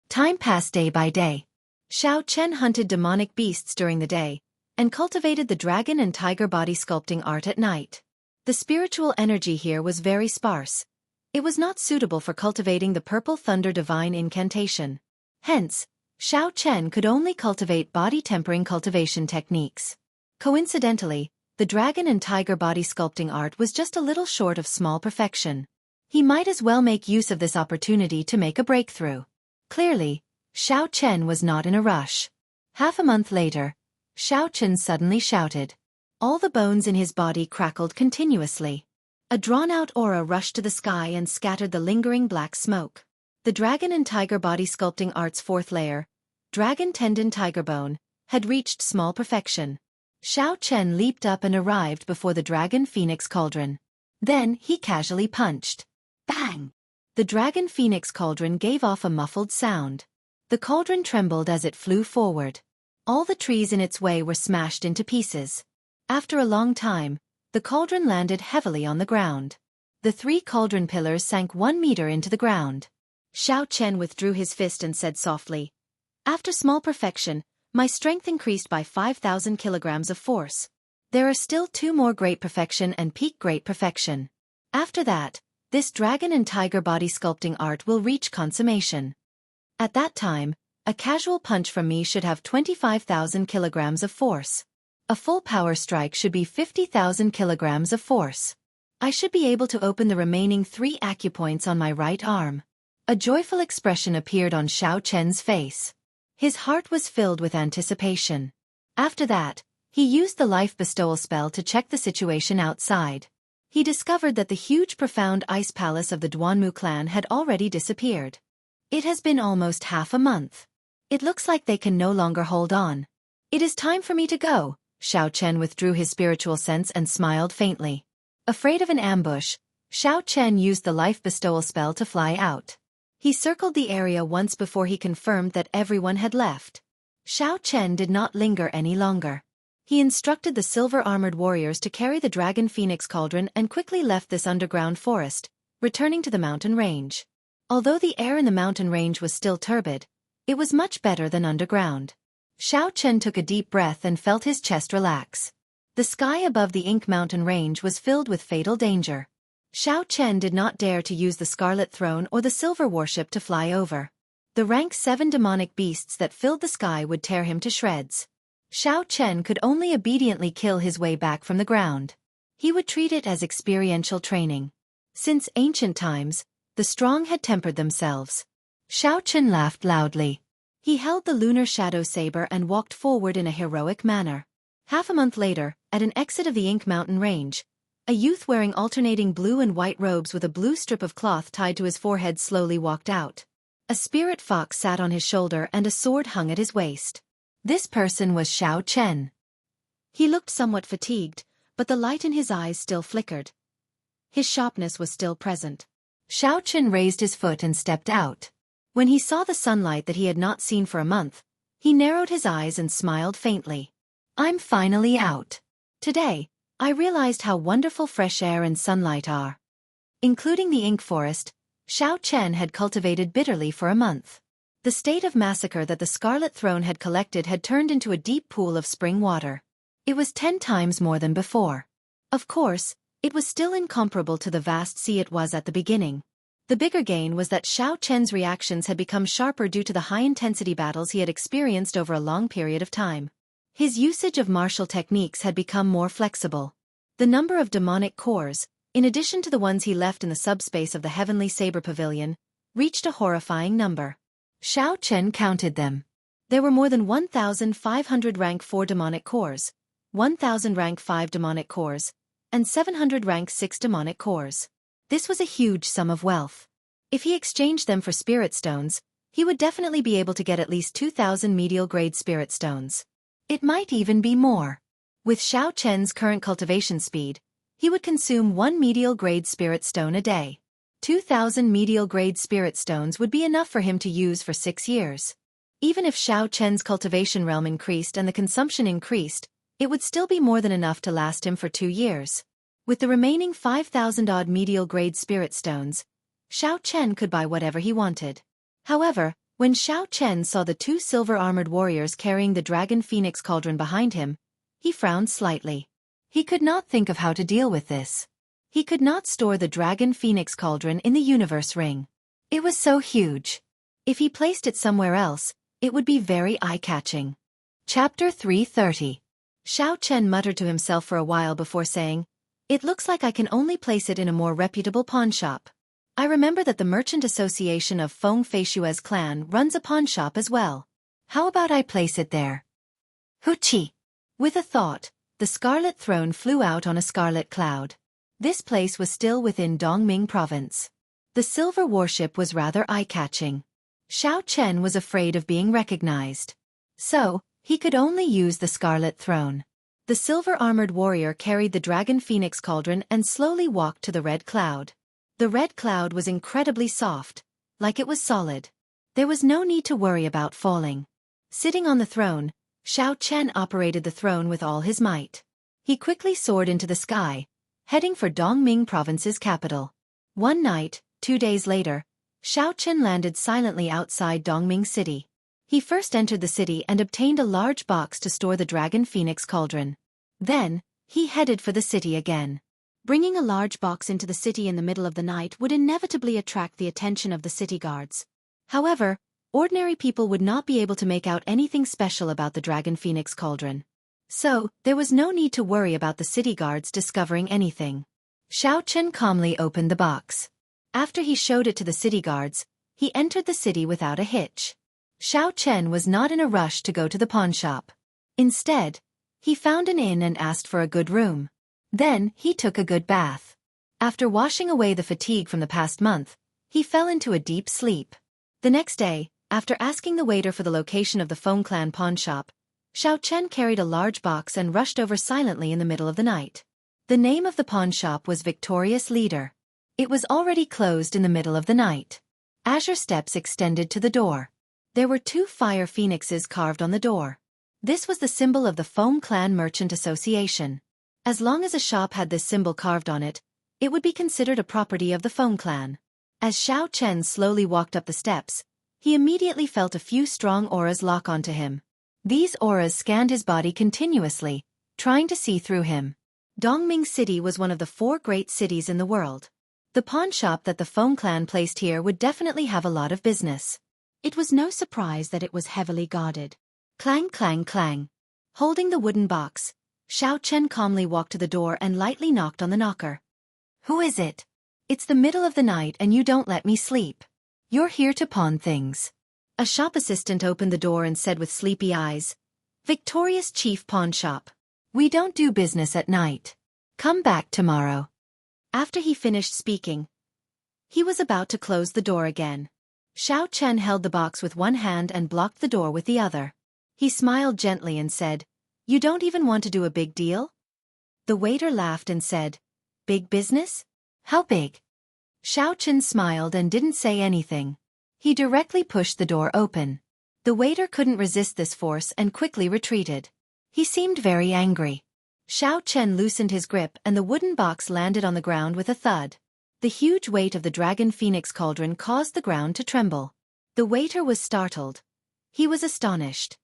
Time passed day by day. Xiao Chen hunted demonic beasts during the day, and cultivated the dragon and tiger body sculpting art at night. The spiritual energy here was very sparse. It was not suitable for cultivating the purple thunder divine incantation. Hence, Xiao Chen could only cultivate body-tempering cultivation techniques. Coincidentally, the dragon and tiger body sculpting art was just a little short of small perfection. He might as well make use of this opportunity to make a breakthrough. Clearly, Xiao Chen was not in a rush. Half a month later, Xiao Chen suddenly shouted. All the bones in his body crackled continuously. A drawn-out aura rushed to the sky and scattered the lingering black smoke. The dragon and tiger body sculpting art's 4th layer, dragon tendon tiger bone, had reached small perfection. Xiao Chen leaped up and arrived before the dragon phoenix cauldron. Then he casually punched. Bang! The dragon phoenix cauldron gave off a muffled sound. The cauldron trembled as it flew forward. All the trees in its way were smashed into pieces. After a long time, the cauldron landed heavily on the ground. The 3 cauldron pillars sank 1 meter into the ground. Xiao Chen withdrew his fist and said softly, "After small perfection, my strength increased by 5,000 kilograms of force. There are still 2 more great perfection and peak great perfection. After that, this dragon and tiger body sculpting art will reach consummation. At that time, a casual punch from me should have 25,000 kilograms of force. A full power strike should be 50,000 kilograms of force. I should be able to open the remaining 3 acupoints on my right arm." A joyful expression appeared on Xiao Chen's face. His heart was filled with anticipation. After that, he used the life bestowal spell to check the situation outside. He discovered that the huge profound ice palace of the Duanmu clan had already disappeared. It has been almost half a month. It looks like they can no longer hold on. "It is time for me to go." Xiao Chen withdrew his spiritual sense and smiled faintly. Afraid of an ambush, Xiao Chen used the life bestowal spell to fly out. He circled the area once before he confirmed that everyone had left. Xiao Chen did not linger any longer. He instructed the silver-armored warriors to carry the dragon phoenix cauldron and quickly left this underground forest, returning to the mountain range. Although the air in the mountain range was still turbid, it was much better than underground. Xiao Chen took a deep breath and felt his chest relax. The sky above the Ink Mountain range was filled with fatal danger. Xiao Chen did not dare to use the Scarlet Throne or the Silver Warship to fly over. The rank 7 demonic beasts that filled the sky would tear him to shreds. Xiao Chen could only obediently kill his way back from the ground. He would treat it as experiential training. Since ancient times, the strong had tempered themselves. Xiao Chen laughed loudly. He held the lunar shadow saber and walked forward in a heroic manner. Half a month later, at an exit of the Ink Mountain range, a youth wearing alternating blue and white robes with a blue strip of cloth tied to his forehead slowly walked out. A spirit fox sat on his shoulder and a sword hung at his waist. This person was Xiao Chen. He looked somewhat fatigued, but the light in his eyes still flickered. His sharpness was still present. Xiao Chen raised his foot and stepped out. When he saw the sunlight that he had not seen for a month, he narrowed his eyes and smiled faintly. "I'm finally out. Today, I realized how wonderful fresh air and sunlight are." Including the ink forest, Xiao Chen had cultivated bitterly for a month. The state of massacre that the Scarlet Throne had collected had turned into a deep pool of spring water. It was 10 times more than before. Of course, it was still incomparable to the vast sea it was at the beginning. The bigger gain was that Xiao Chen's reactions had become sharper due to the high-intensity battles he had experienced over a long period of time. His usage of martial techniques had become more flexible. The number of demonic cores, in addition to the ones he left in the subspace of the Heavenly Saber Pavilion, reached a horrifying number. Xiao Chen counted them. There were more than 1,500 rank 4 demonic cores, 1,000 rank 5 demonic cores, and 700 rank 6 demonic cores. This was a huge sum of wealth. If he exchanged them for spirit stones, he would definitely be able to get at least 2,000 medial grade spirit stones. It might even be more. With Xiao Chen's current cultivation speed, he would consume 1 medial grade spirit stone a day. 2,000 medial grade spirit stones would be enough for him to use for 6 years. Even if Xiao Chen's cultivation realm increased and the consumption increased, it would still be more than enough to last him for 2 years. With the remaining 5,000-odd medial grade spirit stones, Xiao Chen could buy whatever he wanted. However, when Xiao Chen saw the 2 silver-armored warriors carrying the Dragon Phoenix Cauldron behind him, he frowned slightly. He could not think of how to deal with this. He could not store the Dragon Phoenix Cauldron in the Universe Ring. It was so huge. If he placed it somewhere else, it would be very eye-catching. Chapter 330. Xiao Chen muttered to himself for a while before saying, "It looks like I can only place it in a more reputable pawnshop. I remember that the Merchant Association of Feng Feishue's clan runs a pawnshop as well. How about I place it there?" Huchi! With a thought, the Scarlet Throne flew out on a scarlet cloud. This place was still within Dongming Province. The silver warship was rather eye-catching. Xiao Chen was afraid of being recognized. So, he could only use the Scarlet Throne. The silver-armored warrior carried the Dragon Phoenix Cauldron and slowly walked to the red cloud. The red cloud was incredibly soft, like it was solid. There was no need to worry about falling. Sitting on the throne, Xiao Chen operated the throne with all his might. He quickly soared into the sky, heading for Dongming Province's capital. One night, 2 days later, Xiao Chen landed silently outside Dongming City. He first entered the city and obtained a large box to store the Dragon Phoenix Cauldron. Then, he headed for the city again. Bringing a large box into the city in the middle of the night would inevitably attract the attention of the city guards. However, ordinary people would not be able to make out anything special about the Dragon Phoenix Cauldron. So, there was no need to worry about the city guards discovering anything. Xiao Chen calmly opened the box. After he showed it to the city guards, he entered the city without a hitch. Xiao Chen was not in a rush to go to the pawnshop. Instead, he found an inn and asked for a good room. Then, he took a good bath. After washing away the fatigue from the past month, he fell into a deep sleep. The next day, after asking the waiter for the location of the Feng Clan pawnshop, Xiao Chen carried a large box and rushed over silently in the middle of the night. The name of the pawnshop was Victorious Leader. It was already closed in the middle of the night. Azure steps extended to the door. There were 2 fire phoenixes carved on the door. This was the symbol of the Feng Clan Merchant Association. As long as a shop had this symbol carved on it, it would be considered a property of the Feng Clan. As Xiao Chen slowly walked up the steps, he immediately felt a few strong auras lock onto him. These auras scanned his body continuously, trying to see through him. Dongming City was one of the 4 great cities in the world. The pawnshop that the Feng Clan placed here would definitely have a lot of business. It was no surprise that it was heavily guarded. Clang, clang, clang. Holding the wooden box, Xiao Chen calmly walked to the door and lightly knocked on the knocker. "Who is it? It's the middle of the night and you don't let me sleep. You're here to pawn things." A shop assistant opened the door and said with sleepy eyes, "Victorious Chief Pawn Shop. We don't do business at night. Come back tomorrow." After he finished speaking, he was about to close the door again. Xiao Chen held the box with one hand and blocked the door with the other. He smiled gently and said, "You don't even want to do a big deal?" The waiter laughed and said, "Big business? How big?" Xiao Chen smiled and didn't say anything. He directly pushed the door open. The waiter couldn't resist this force and quickly retreated. He seemed very angry. Xiao Chen loosened his grip and the wooden box landed on the ground with a thud. The huge weight of the Dragon Phoenix Cauldron caused the ground to tremble. The waiter was startled. He was astonished.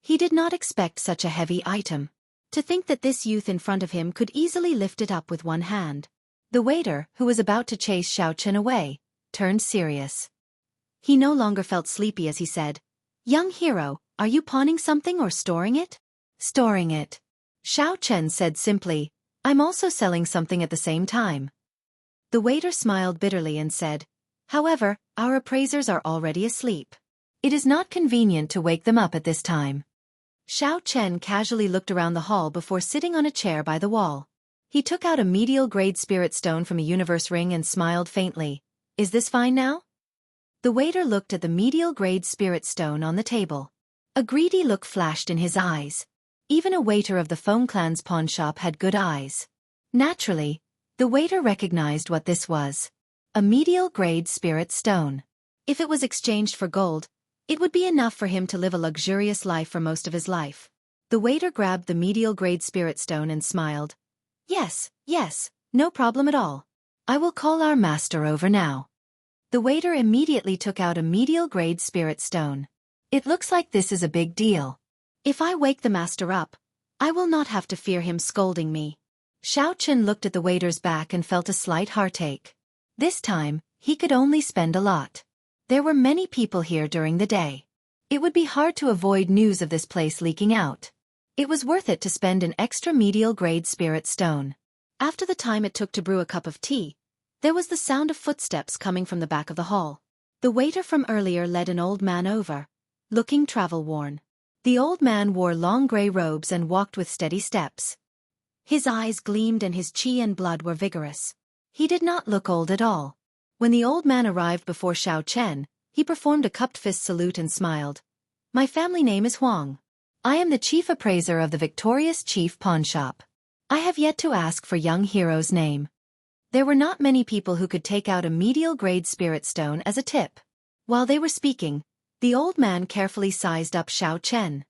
He did not expect such a heavy item. To think that this youth in front of him could easily lift it up with one hand. The waiter, who was about to chase Xiaochen away, turned serious. He no longer felt sleepy as he said, "Young hero, are you pawning something or storing it?" "Storing it." Xiaochen said simply, "I'm also selling something at the same time." The waiter smiled bitterly and said, "However, our appraisers are already asleep. It is not convenient to wake them up at this time." Xiaochen casually looked around the hall before sitting on a chair by the wall. He took out a medial-grade spirit stone from a universe ring and smiled faintly. "Is this fine now?" The waiter looked at the medial-grade spirit stone on the table. A greedy look flashed in his eyes. Even a waiter of the Feng clan's pawnshop had good eyes. Naturally, the waiter recognized what this was. A medial-grade spirit stone. If it was exchanged for gold, it would be enough for him to live a luxurious life for most of his life. The waiter grabbed the medial-grade spirit stone and smiled. Yes, no problem at all. I will call our master over now." The waiter immediately took out a medial-grade spirit stone. "It looks like this is a big deal. If I wake the master up, I will not have to fear him scolding me." Xiaochen looked at the waiter's back and felt a slight heartache. This time, he could only spend a lot. There were many people here during the day. It would be hard to avoid news of this place leaking out. It was worth it to spend an extra medial-grade spirit stone. After the time it took to brew a cup of tea, there was the sound of footsteps coming from the back of the hall. The waiter from earlier led an old man over, looking travel-worn. The old man wore long gray robes and walked with steady steps. His eyes gleamed and his qi and blood were vigorous. He did not look old at all. When the old man arrived before Xiaochen, he performed a cupped fist salute and smiled. "My family name is Huang. I am the chief appraiser of the victorious chief pawnshop. I have yet to ask for young hero's name." There were not many people who could take out a medial-grade spirit stone as a tip. While they were speaking, the old man carefully sized up Xiaochen.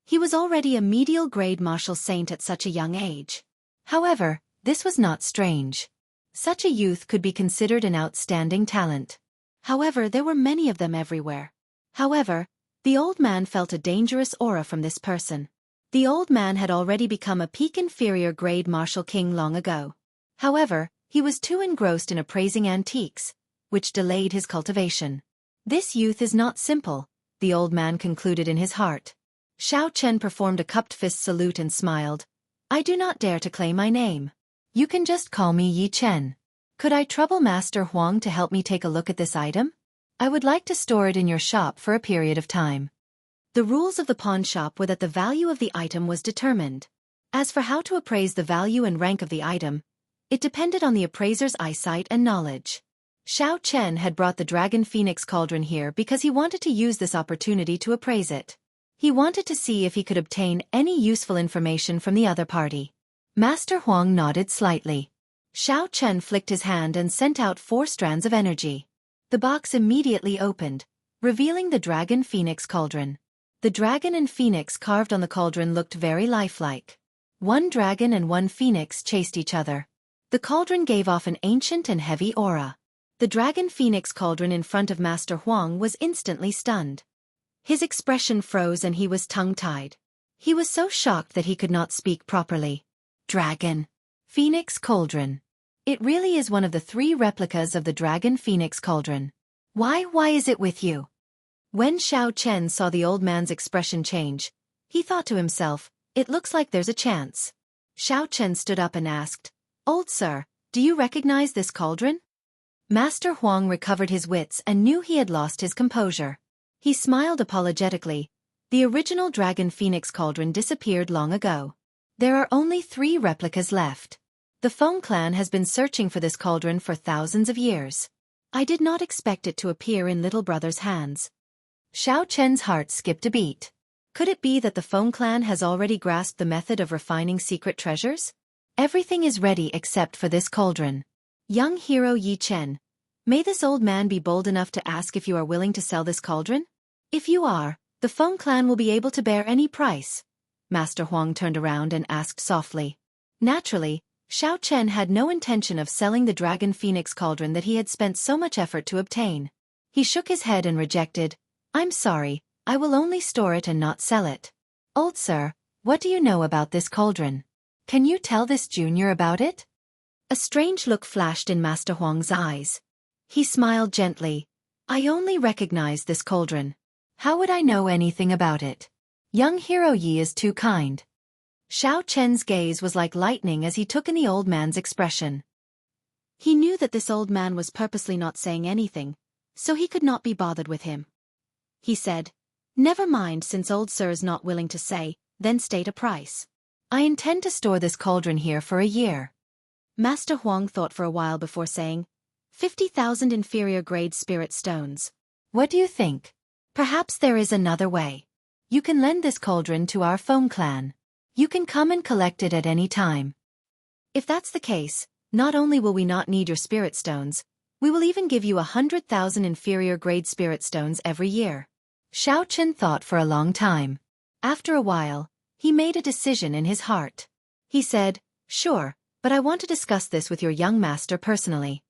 He was already a medial-grade martial saint at such a young age. However, this was not strange. Such a youth could be considered an outstanding talent. However, there were many of them everywhere. However, the old man felt a dangerous aura from this person. The old man had already become a peak inferior grade martial king long ago. However, he was too engrossed in appraising antiques, which delayed his cultivation. "This youth is not simple," the old man concluded in his heart. Xiaochen performed a cupped fist salute and smiled. "I do not dare to claim my name. You can just call me Yi Chen. Could I trouble Master Huang to help me take a look at this item? I would like to store it in your shop for a period of time." The rules of the pawn shop were that the value of the item was determined. As for how to appraise the value and rank of the item, it depended on the appraiser's eyesight and knowledge. Xiaochen had brought the Dragon Phoenix Cauldron here because he wanted to use this opportunity to appraise it. He wanted to see if he could obtain any useful information from the other party. Master Huang nodded slightly. Xiaochen flicked his hand and sent out 4 strands of energy. The box immediately opened, revealing the Dragon Phoenix Cauldron. The dragon and phoenix carved on the cauldron looked very lifelike. One dragon and one phoenix chased each other. The cauldron gave off an ancient and heavy aura. The Dragon Phoenix Cauldron in front of Master Huang was instantly stunned. His expression froze and he was tongue-tied. He was so shocked that he could not speak properly. Dragon Phoenix Cauldron. It really is one of the 3 replicas of the Dragon Phoenix Cauldron. Why is it with you? When Xiaochen saw the old man's expression change, he thought to himself, it looks like there's a chance. Xiaochen stood up and asked, "Old sir, do you recognize this cauldron?" Master Huang recovered his wits and knew he had lost his composure. He smiled apologetically. The original Dragon Phoenix Cauldron disappeared long ago. There are only 3 replicas left. The Feng clan has been searching for this cauldron for thousands of years. I did not expect it to appear in little brother's hands. Xiaochen's heart skipped a beat. Could it be that the Feng clan has already grasped the method of refining secret treasures? Everything is ready except for this cauldron. Young hero Yi Chen, may this old man be bold enough to ask if you are willing to sell this cauldron? If you are, the Feng clan will be able to bear any price. Master Huang turned around and asked softly. Naturally, Xiaochen had no intention of selling the Dragon Phoenix Cauldron that he had spent so much effort to obtain. He shook his head and rejected, "I'm sorry, I will only store it and not sell it." "Old sir, what do you know about this cauldron? Can you tell this junior about it?" A strange look flashed in Master Huang's eyes. He smiled gently. "I only recognize this cauldron. How would I know anything about it? Young Hero Yi is too kind." Xiao Chen's gaze was like lightning as he took in the old man's expression. He knew that this old man was purposely not saying anything, so he could not be bothered with him. He said, "Never mind, since old sir is not willing to say, then state a price. I intend to store this cauldron here for a year." Master Huang thought for a while before saying, 50,000 inferior grade spirit stones. What do you think? Perhaps there is another way. You can lend this cauldron to our Feng clan. You can come and collect it at any time. If that's the case, not only will we not need your spirit stones, we will even give you 100,000 inferior grade spirit stones every year. Xiao Chen thought for a long time. After a while, he made a decision in his heart. He said, "Sure, but I want to discuss this with your young master personally."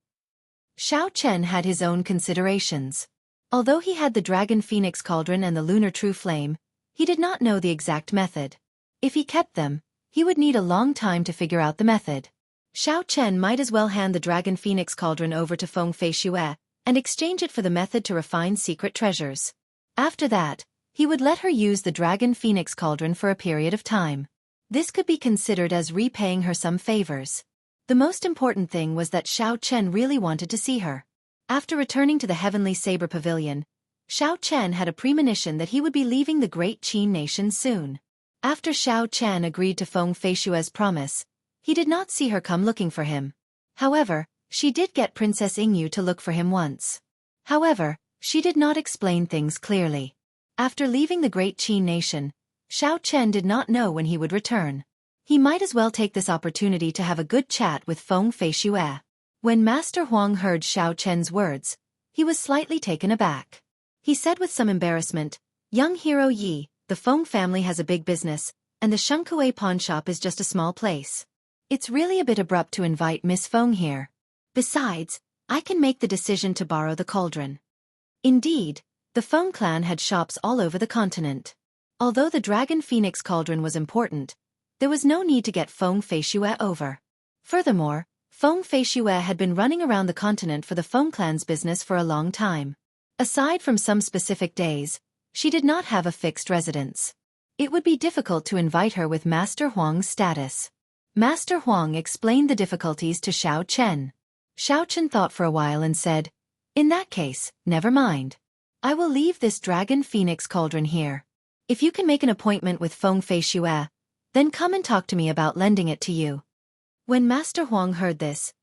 Xiao Chen had his own considerations. Although he had the Dragon Phoenix Cauldron and the Lunar True Flame, he did not know the exact method. If he kept them, he would need a long time to figure out the method. Xiao Chen might as well hand the Dragon Phoenix Cauldron over to Feng Fei Xue and exchange it for the method to refine secret treasures. After that, he would let her use the Dragon Phoenix Cauldron for a period of time. This could be considered as repaying her some favors. The most important thing was that Xiao Chen really wanted to see her. After returning to the Heavenly Saber Pavilion, Xiao Chen had a premonition that he would be leaving the great Qin nation soon. After Xiao Chen agreed to Feng Fei Xue's promise, he did not see her come looking for him. However, she did get Princess Yingyu to look for him once. However, she did not explain things clearly. After leaving the great Qin nation, Xiao Chen did not know when he would return. He might as well take this opportunity to have a good chat with Feng Fei Xue. When Master Huang heard Xiao Chen's words, he was slightly taken aback. He said with some embarrassment, "Young Hero Yi, the Feng family has a big business, and the Xianxia pawn shop is just a small place. It's really a bit abrupt to invite Miss Feng here. Besides, I can make the decision to borrow the cauldron." Indeed, the Feng clan had shops all over the continent. Although the Dragon Phoenix Cauldron was important, there was no need to get Feng Fei Xue over. Furthermore, Feng Fei Xue had been running around the continent for the Feng clan's business for a long time. Aside from some specific days, she did not have a fixed residence. It would be difficult to invite her with Master Huang's status. Master Huang explained the difficulties to Xiao Chen. Xiao Chen thought for a while and said, "In that case, never mind. I will leave this Dragon Phoenix Cauldron here. If you can make an appointment with Feng Fei Xue, then come and talk to me about lending it to you." When Master Huang heard this,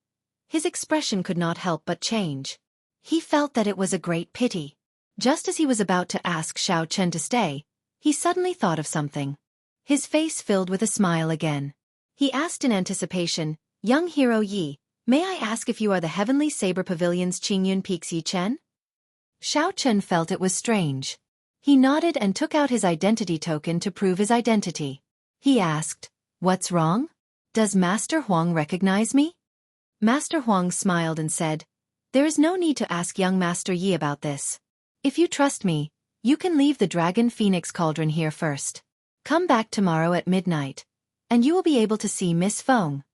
his expression could not help but change. He felt that it was a great pity. Just as he was about to ask Xiao Chen to stay, he suddenly thought of something. His face filled with a smile again. He asked in anticipation, "Young Hero Yi, may I ask if you are the Heavenly Saber Pavilion's Qingyun Pixie Chen?" Xiao Chen felt it was strange. He nodded and took out his identity token to prove his identity. He asked, "What's wrong? Does Master Huang recognize me?" Master Huang smiled and said, "There is no need to ask young Master Yi about this. If you trust me, you can leave the Dragon Phoenix Cauldron here first. Come back tomorrow at midnight, and you will be able to see Miss Feng."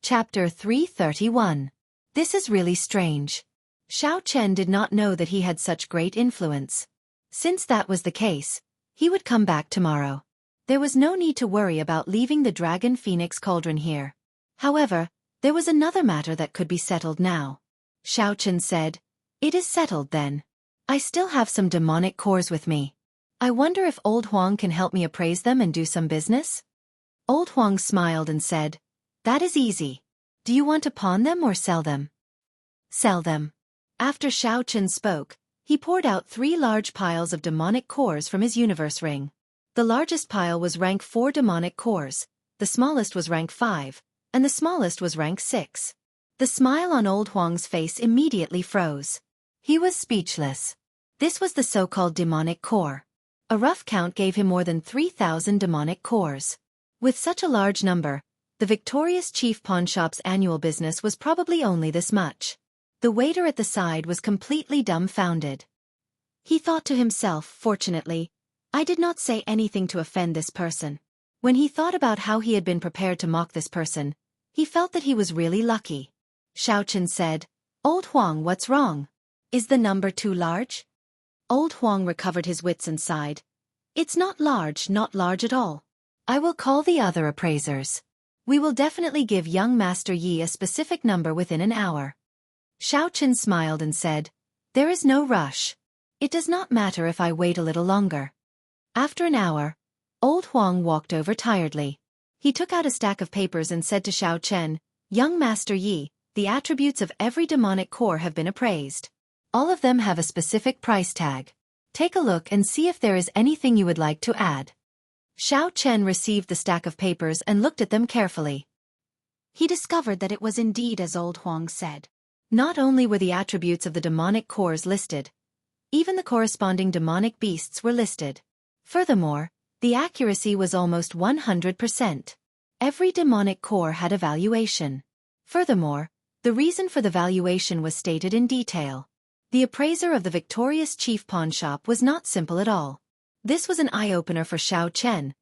Chapter 331. This is really strange. Xiao Chen did not know that he had such great influence. Since that was the case, he would come back tomorrow. There was no need to worry about leaving the Dragon Phoenix Cauldron here. However, there was another matter that could be settled now. Xiao Chen said, "It is settled then. I still have some demonic cores with me. I wonder if Old Huang can help me appraise them and do some business?" Old Huang smiled and said, "That is easy. Do you want to pawn them or sell them?" "Sell them." After Xiao Chen spoke, he poured out 3 large piles of demonic cores from his universe ring. The largest pile was rank 4 demonic cores, the smallest was rank 5, and the smallest was rank 6. The smile on Old Huang's face immediately froze. He was speechless. This was the so-called demonic core. A rough count gave him more than 3,000 demonic cores. With such a large number, the victorious chief pawnshop's annual business was probably only this much. The waiter at the side was completely dumbfounded. He thought to himself, fortunately, I did not say anything to offend this person. When he thought about how he had been prepared to mock this person, he felt that he was really lucky. Xiaochen said, Old Huang, what's wrong? Is the number too large? Old Huang recovered his wits and sighed. It's not large at all. I will call the other appraisers. We will definitely give young Master Yi a specific number within an hour. Xiaochen smiled and said, There is no rush. It does not matter if I wait a little longer. After an hour, Old Huang walked over tiredly. He took out a stack of papers and said to Xiaochen, Young Master Yi, the attributes of every demonic core have been appraised. All of them have a specific price tag. Take a look and see if there is anything you would like to add. Xiaochen received the stack of papers and looked at them carefully. He discovered that it was indeed as Old Huang said. Not only were the attributes of the demonic cores listed, even the corresponding demonic beasts were listed. Furthermore, the accuracy was almost 100%. Every demonic core had a valuation. Furthermore, the reason for the valuation was stated in detail. The appraiser of the victorious chief pawnshop was not simple at all. This was an eye-opener for Xiaochen,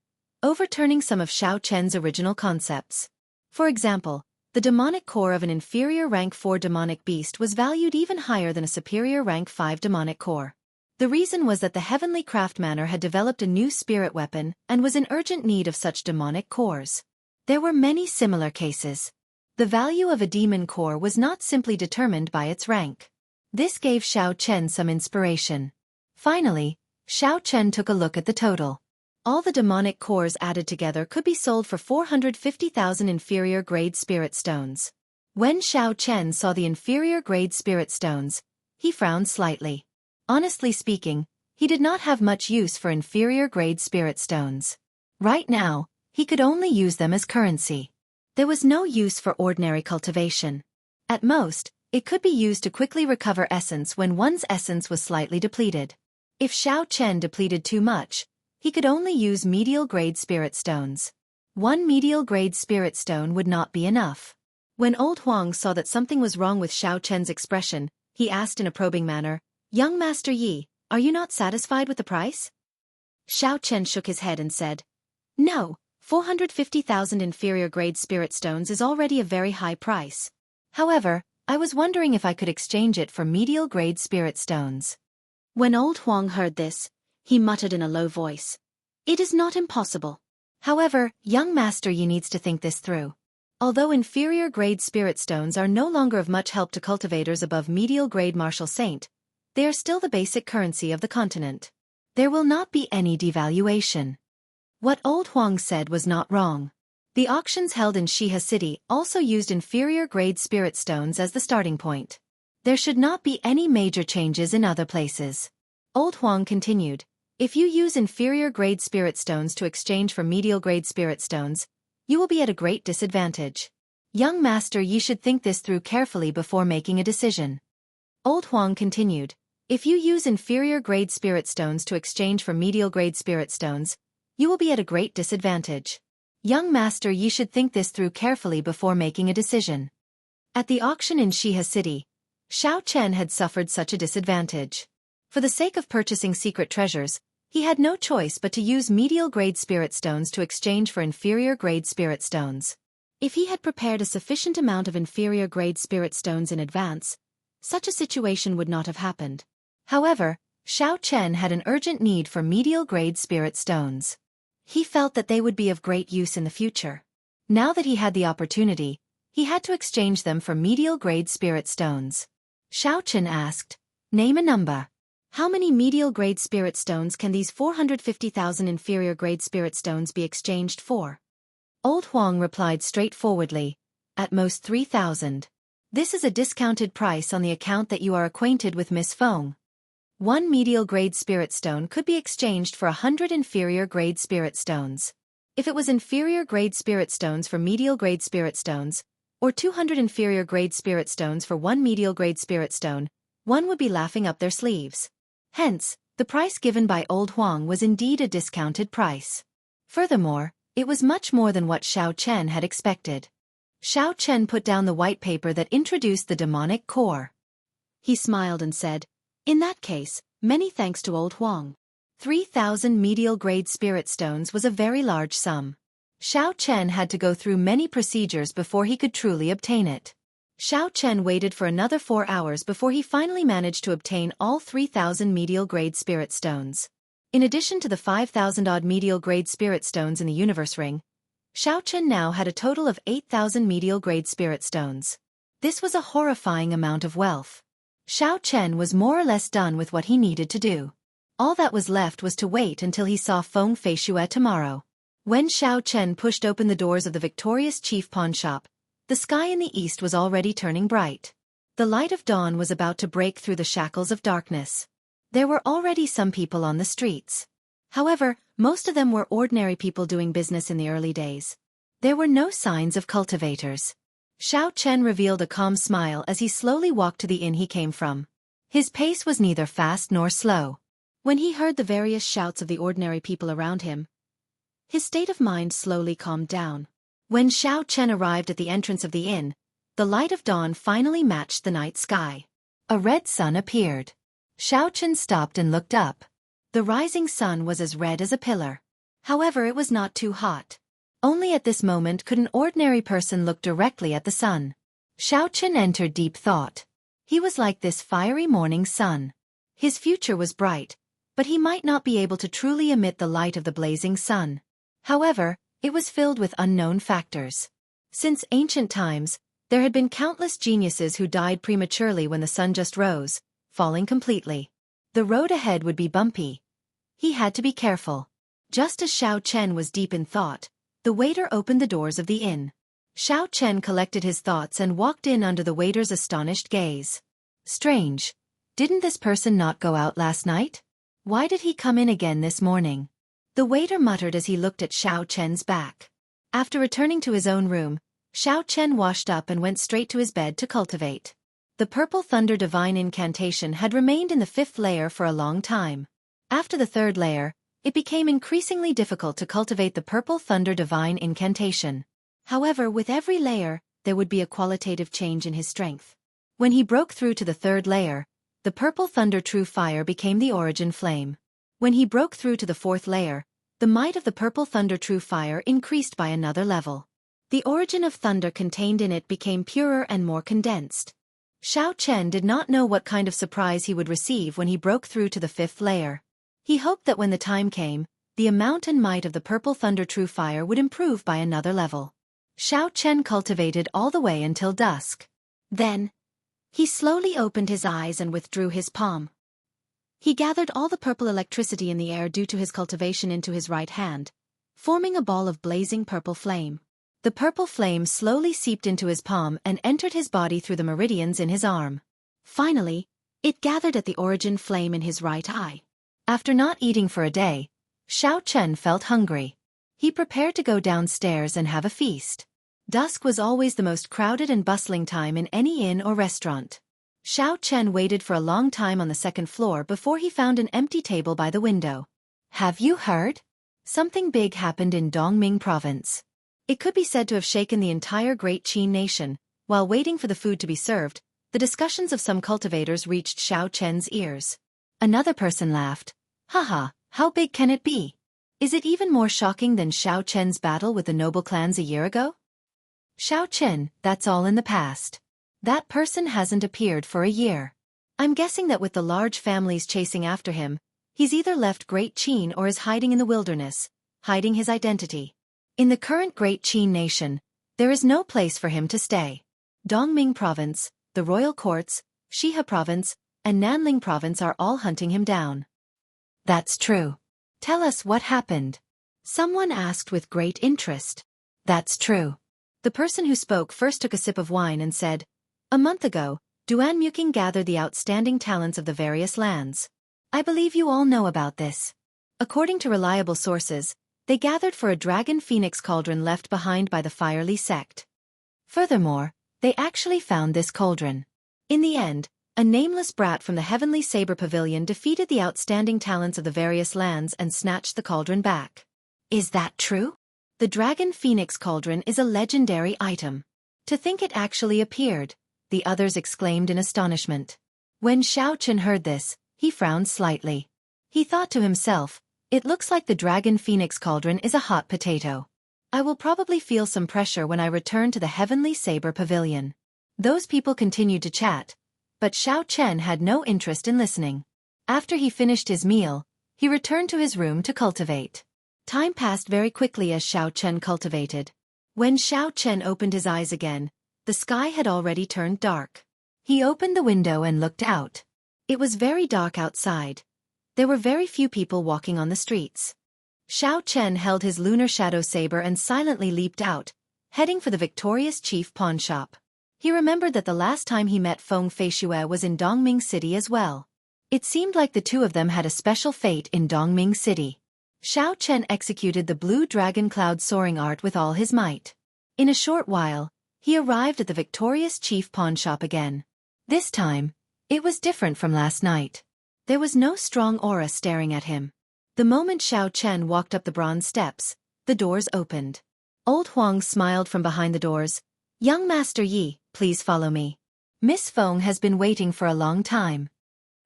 overturning some of Xiaochen's original concepts. For example, the demonic core of an inferior rank 4 demonic beast was valued even higher than a superior rank 5 demonic core. The reason was that the heavenly craftsman had developed a new spirit weapon and was in urgent need of such demonic cores. There were many similar cases. The value of a demon core was not simply determined by its rank. This gave Xiaochen some inspiration. Finally, Xiaochen took a look at the total. All the demonic cores added together could be sold for 450,000 inferior grade spirit stones. When Xiaochen saw the inferior grade spirit stones, he frowned slightly. Honestly speaking, he did not have much use for inferior grade spirit stones. Right now, he could only use them as currency. There was no use for ordinary cultivation. At most, it could be used to quickly recover essence when one's essence was slightly depleted. If Xiaochen depleted too much, he could only use medial grade spirit stones. One medial grade spirit stone would not be enough. When Old Huang saw that something was wrong with Xiaochen's expression, he asked in a probing manner, Young Master Yi, are you not satisfied with the price? Xiaochen shook his head and said, No, 450,000 inferior grade spirit stones is already a very high price. However, I was wondering if I could exchange it for medial grade spirit stones. When Old Huang heard this, he muttered in a low voice, It is not impossible. However, young Master Yi needs to think this through. Although inferior grade spirit stones are no longer of much help to cultivators above medial grade martial saint, they are still the basic currency of the continent. There will not be any devaluation. What Old Huang said was not wrong. The auctions held in Xihe City also used inferior grade spirit stones as the starting point. There should not be any major changes in other places. Old Huang continued, If you use inferior grade spirit stones to exchange for medial grade spirit stones, you will be at a great disadvantage. Young Master, you should think this through carefully before making a decision. Old Huang continued, If you use inferior grade spirit stones to exchange for medial grade spirit stones, you will be at a great disadvantage. Young Master, you should think this through carefully before making a decision. At the auction in Xihe City, Xiaochen had suffered such a disadvantage. For the sake of purchasing secret treasures, he had no choice but to use medial grade spirit stones to exchange for inferior grade spirit stones. If he had prepared a sufficient amount of inferior grade spirit stones in advance, such a situation would not have happened. However, Xiaochen had an urgent need for medial grade spirit stones. He felt that they would be of great use in the future. Now that he had the opportunity, he had to exchange them for medial grade spirit stones. Xiaochen asked, Name a number. How many medial grade spirit stones can these 450,000 inferior grade spirit stones be exchanged for? Old Huang replied straightforwardly, At most 3,000. This is a discounted price on the account that you are acquainted with Miss Feng. One medial grade spirit stone could be exchanged for 100 inferior grade spirit stones. If it was inferior grade spirit stones for medial grade spirit stones, or 200 inferior grade spirit stones for one medial grade spirit stone, one would be laughing up their sleeves. Hence, the price given by Old Huang was indeed a discounted price. Furthermore, it was much more than what Xiaochen had expected. Xiaochen put down the white paper that introduced the demonic core. He smiled and said, "In that case, many thanks to old Huang." 3,000 medial-grade spirit stones was a very large sum. Xiao Chen had to go through many procedures before he could truly obtain it. Xiao Chen waited for another 4 hours before he finally managed to obtain all 3,000 medial-grade spirit stones. In addition to the 5,000-odd medial-grade spirit stones in the universe ring, Xiao Chen now had a total of 8,000 medial-grade spirit stones. This was a horrifying amount of wealth. Xiao Chen was more or less done with what he needed to do. All that was left was to wait until he saw Feng Feishue tomorrow. When Xiao Chen pushed open the doors of the victorious chief pawn shop, the sky in the east was already turning bright. The light of dawn was about to break through the shackles of darkness. There were already some people on the streets. However, most of them were ordinary people doing business in the early days. There were no signs of cultivators. Xiao Chen revealed a calm smile as he slowly walked to the inn he came from. His pace was neither fast nor slow. When he heard the various shouts of the ordinary people around him, his state of mind slowly calmed down. When Xiao Chen arrived at the entrance of the inn, the light of dawn finally matched the night sky. A red sun appeared. Xiao Chen stopped and looked up. The rising sun was as red as a pillar. However, it was not too hot. Only at this moment could an ordinary person look directly at the sun. Xiao Chen entered deep thought. He was like this fiery morning sun. His future was bright, but he might not be able to truly emit the light of the blazing sun. However, it was filled with unknown factors. Since ancient times, there had been countless geniuses who died prematurely when the sun just rose, falling completely. The road ahead would be bumpy. He had to be careful. Just as Xiao Chen was deep in thought, the waiter opened the doors of the inn. Xiao Chen collected his thoughts and walked in under the waiter's astonished gaze. Strange. Didn't this person not go out last night? Why did he come in again this morning? The waiter muttered as he looked at Xiao Chen's back. After returning to his own room, Xiao Chen washed up and went straight to his bed to cultivate. The Purple Thunder Divine Incantation had remained in the 5th layer for a long time. After the 3rd layer, it became increasingly difficult to cultivate the Purple Thunder Divine Incantation. However, with every layer, there would be a qualitative change in his strength. When he broke through to the 3rd layer, the Purple Thunder True Fire became the origin flame. When he broke through to the 4th layer, the might of the Purple Thunder True Fire increased by another level. The origin of thunder contained in it became purer and more condensed. Xiao Chen did not know what kind of surprise he would receive when he broke through to the 5th layer. He hoped that when the time came, the amount and might of the Purple Thunder True Fire would improve by another level. Xiao Chen cultivated all the way until dusk. Then, he slowly opened his eyes and withdrew his palm. He gathered all the purple electricity in the air due to his cultivation into his right hand, forming a ball of blazing purple flame. The purple flame slowly seeped into his palm and entered his body through the meridians in his arm. Finally, it gathered at the origin flame in his right eye. After not eating for a day, Xiao Chen felt hungry. He prepared to go downstairs and have a feast. Dusk was always the most crowded and bustling time in any inn or restaurant. Xiao Chen waited for a long time on the 2nd floor before he found an empty table by the window. Have you heard? Something big happened in Dongming province. It could be said to have shaken the entire Great Qin nation. While waiting for the food to be served, the discussions of some cultivators reached Xiao Chen's ears. Another person laughed. Haha, how big can it be? Is it even more shocking than Xiao Chen's battle with the noble clans a year ago? Xiao Chen, that's all in the past. That person hasn't appeared for a year. I'm guessing that with the large families chasing after him, he's either left Great Qin or is hiding in the wilderness, hiding his identity. In the current Great Qin nation, there is no place for him to stay. Dongming province, the royal courts, Shihe province, and Nanling province are all hunting him down. That's true. Tell us what happened. Someone asked with great interest. That's true. The person who spoke first took a sip of wine and said, "A month ago, Duan Muking gathered the outstanding talents of the various lands. I believe you all know about this. According to reliable sources, they gathered for a dragon phoenix cauldron left behind by the Firely sect. Furthermore, they actually found this cauldron. In the end, a nameless brat from the Heavenly Saber Pavilion defeated the outstanding talents of the various lands and snatched the cauldron back. Is that true? The Dragon Phoenix Cauldron is a legendary item. To think it actually appeared," the others exclaimed in astonishment. When Xiao Chen heard this, he frowned slightly. He thought to himself, it looks like the Dragon Phoenix Cauldron is a hot potato. I will probably feel some pressure when I return to the Heavenly Saber Pavilion. Those people continued to chat, but Xiao Chen had no interest in listening. After he finished his meal, he returned to his room to cultivate. Time passed very quickly as Xiao Chen cultivated. When Xiao Chen opened his eyes again, the sky had already turned dark. He opened the window and looked out. It was very dark outside. There were very few people walking on the streets. Xiao Chen held his lunar shadow saber and silently leaped out, heading for the victorious chief pawn shop. He remembered that the last time he met Feng Feishue was in Dongming City as well. It seemed like the two of them had a special fate in Dongming City. Xiao Chen executed the blue dragon cloud soaring art with all his might. In a short while, he arrived at the victorious chief pawn shop again. This time, it was different from last night. There was no strong aura staring at him. The moment Xiao Chen walked up the bronze steps, the doors opened. Old Huang smiled from behind the doors. "Young Master Yi, please follow me. Miss Feng has been waiting for a long time."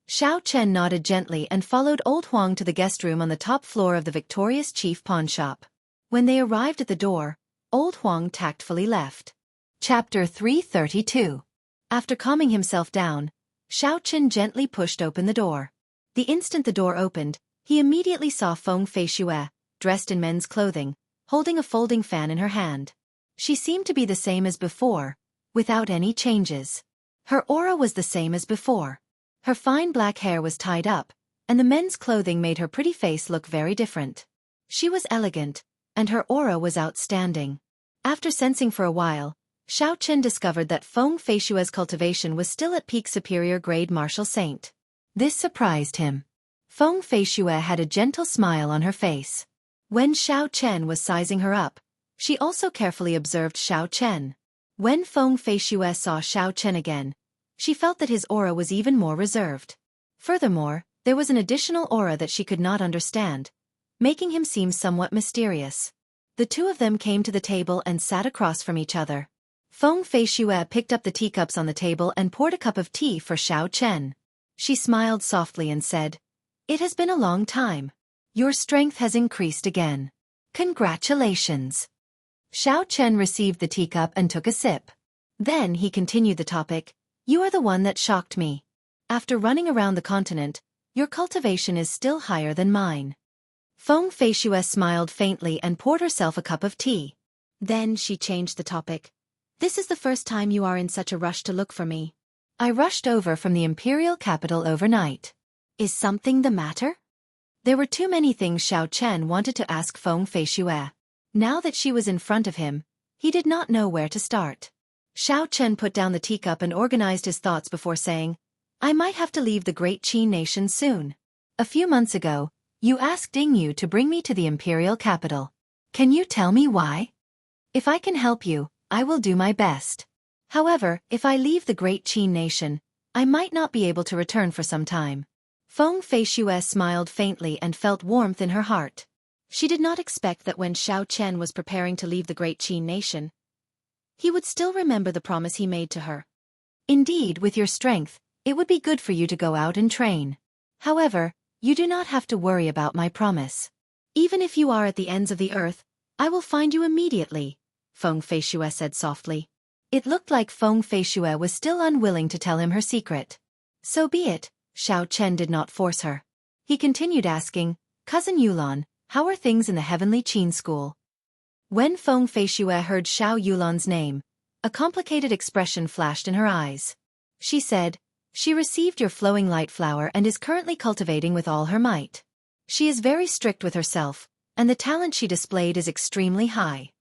Xiao Chen nodded gently and followed Old Huang to the guest room on the top floor of the victorious chief pawn shop. When they arrived at the door, Old Huang tactfully left. Chapter 332. After calming himself down, Xiao Chen gently pushed open the door. The instant the door opened, he immediately saw Feng Feishue, dressed in men's clothing, holding a folding fan in her hand. She seemed to be the same as before, without any changes. Her aura was the same as before. Her fine black hair was tied up, and the men's clothing made her pretty face look very different. She was elegant, and her aura was outstanding. After sensing for a while, Xiao Chen discovered that Feng Feishue's cultivation was still at peak superior grade martial saint. This surprised him. Feng Feishue had a gentle smile on her face. When Xiao Chen was sizing her up, she also carefully observed Xiao Chen. When Feng Feishue saw Xiao Chen again, she felt that his aura was even more reserved. Furthermore, there was an additional aura that she could not understand, making him seem somewhat mysterious. The two of them came to the table and sat across from each other. Feng Feishue picked up the teacups on the table and poured a cup of tea for Xiao Chen. She smiled softly and said, "It has been a long time. Your strength has increased again. Congratulations." Xiao Chen received the teacup and took a sip. Then he continued the topic. "You are the one that shocked me. After running around the continent, your cultivation is still higher than mine." Feng Feishue smiled faintly and poured herself a cup of tea. Then she changed the topic. "This is the first time you are in such a rush to look for me. I rushed over from the imperial capital overnight. Is something the matter?" There were too many things Xiao Chen wanted to ask Feng Feishue. Now that she was in front of him, he did not know where to start. Xiao Chen put down the teacup and organized his thoughts before saying, "I might have to leave the great Qin nation soon. A few months ago, you asked Jianghu to bring me to the imperial capital. Can you tell me why? If I can help you, I will do my best. However, if I leave the great Qin nation, I might not be able to return for some time." Feng Feishue smiled faintly and felt warmth in her heart. She did not expect that when Xiao Chen was preparing to leave the great Qin nation, he would still remember the promise he made to her. "Indeed, with your strength, it would be good for you to go out and train. However, you do not have to worry about my promise. Even if you are at the ends of the earth, I will find you immediately," Feng Feishue said softly. It looked like Feng Feishue was still unwilling to tell him her secret. "So be it," Xiao Chen did not force her. He continued asking, "Cousin Yulan, how are things in the Heavenly Qin School?" When Feng Feishue heard Xiao Yulan's name, a complicated expression flashed in her eyes. She said, "She received your flowing light flower and is currently cultivating with all her might. She is very strict with herself, and the talent she displayed is extremely high.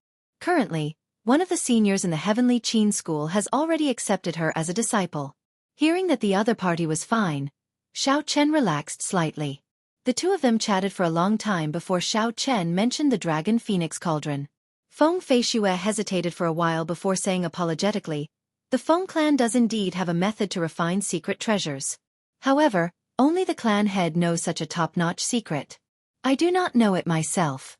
Currently, one of the seniors in the Heavenly Qin School has already accepted her as a disciple." Hearing that the other party was fine, Xiao Chen relaxed slightly. The two of them chatted for a long time before Xiao Chen mentioned the Dragon Phoenix Cauldron. Feng Feishue hesitated for a while before saying apologetically, "The Feng clan does indeed have a method to refine secret treasures. However, only the clan head knows such a top-notch secret. I do not know it myself."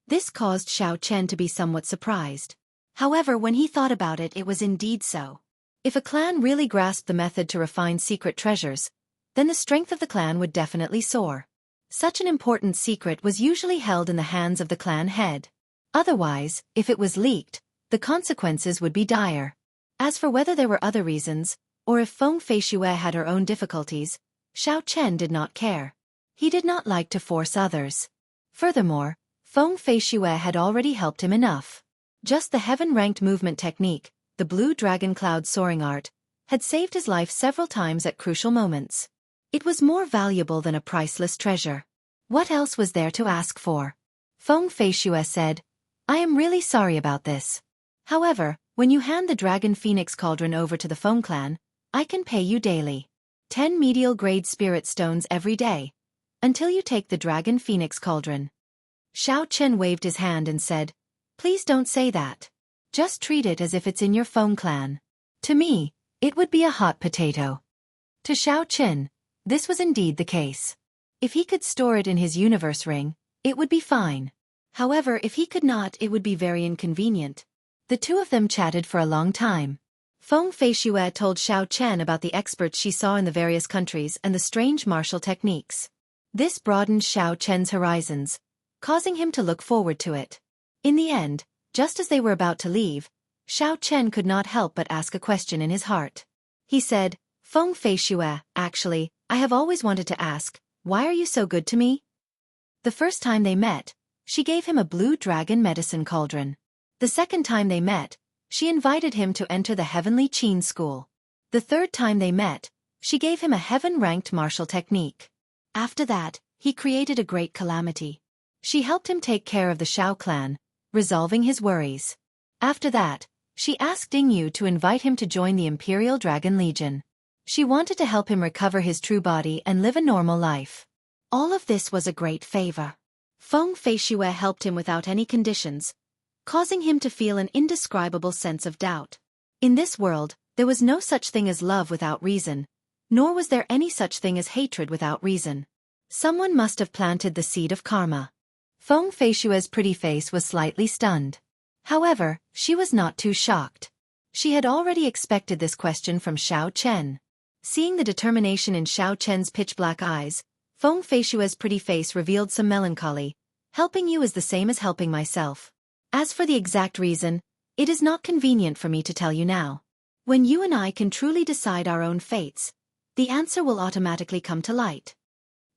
This caused Xiao Chen to be somewhat surprised. However, when he thought about it, it was indeed so. If a clan really grasped the method to refine secret treasures, then the strength of the clan would definitely soar. Such an important secret was usually held in the hands of the clan head. Otherwise, if it was leaked, the consequences would be dire. As for whether there were other reasons, or if Feng Feishue had her own difficulties, Xiao Chen did not care. He did not like to force others. Furthermore, Feng Feishue had already helped him enough. Just the heaven-ranked movement technique, the blue dragon cloud soaring art, had saved his life several times at crucial moments. It was more valuable than a priceless treasure. What else was there to ask for? Feng Feishue said, I am really sorry about this. However, when you hand the Dragon Phoenix Cauldron over to the Feng clan, I can pay you daily. 10 medial-grade spirit stones every day, until you take the Dragon Phoenix Cauldron. Xiao Chen waved his hand and said, Please don't say that. Just treat it as if it's in your Feng clan. To me, it would be a hot potato. To Xiao Chen, this was indeed the case. If he could store it in his universe ring, it would be fine. However, if he could not, it would be very inconvenient. The two of them chatted for a long time. Feng Feishue told Xiao Chen about the experts she saw in the various countries and the strange martial techniques. This broadened Xiao Chen's horizons, causing him to look forward to it. In the end, just as they were about to leave, Xiao Chen could not help but ask a question in his heart. He said, Feng Feishue, actually, I have always wanted to ask, why are you so good to me? The first time they met, she gave him a blue dragon medicine cauldron. The second time they met, she invited him to enter the Heavenly Qin School. The third time they met, she gave him a heaven-ranked martial technique. After that, he created a great calamity. She helped him take care of the Shao clan, resolving his worries. After that, she asked Dingyu to invite him to join the Imperial Dragon Legion. She wanted to help him recover his true body and live a normal life. All of this was a great favor. Feng Feishue helped him without any conditions, causing him to feel an indescribable sense of doubt. In this world, there was no such thing as love without reason, nor was there any such thing as hatred without reason. Someone must have planted the seed of karma. Feng Feishue's pretty face was slightly stunned. However, she was not too shocked. She had already expected this question from Xiao Chen. Seeing the determination in Xiao Chen's pitch-black eyes, Feng Feishue's pretty face revealed some melancholy. Helping you is the same as helping myself. As for the exact reason, it is not convenient for me to tell you now. When you and I can truly decide our own fates, the answer will automatically come to light.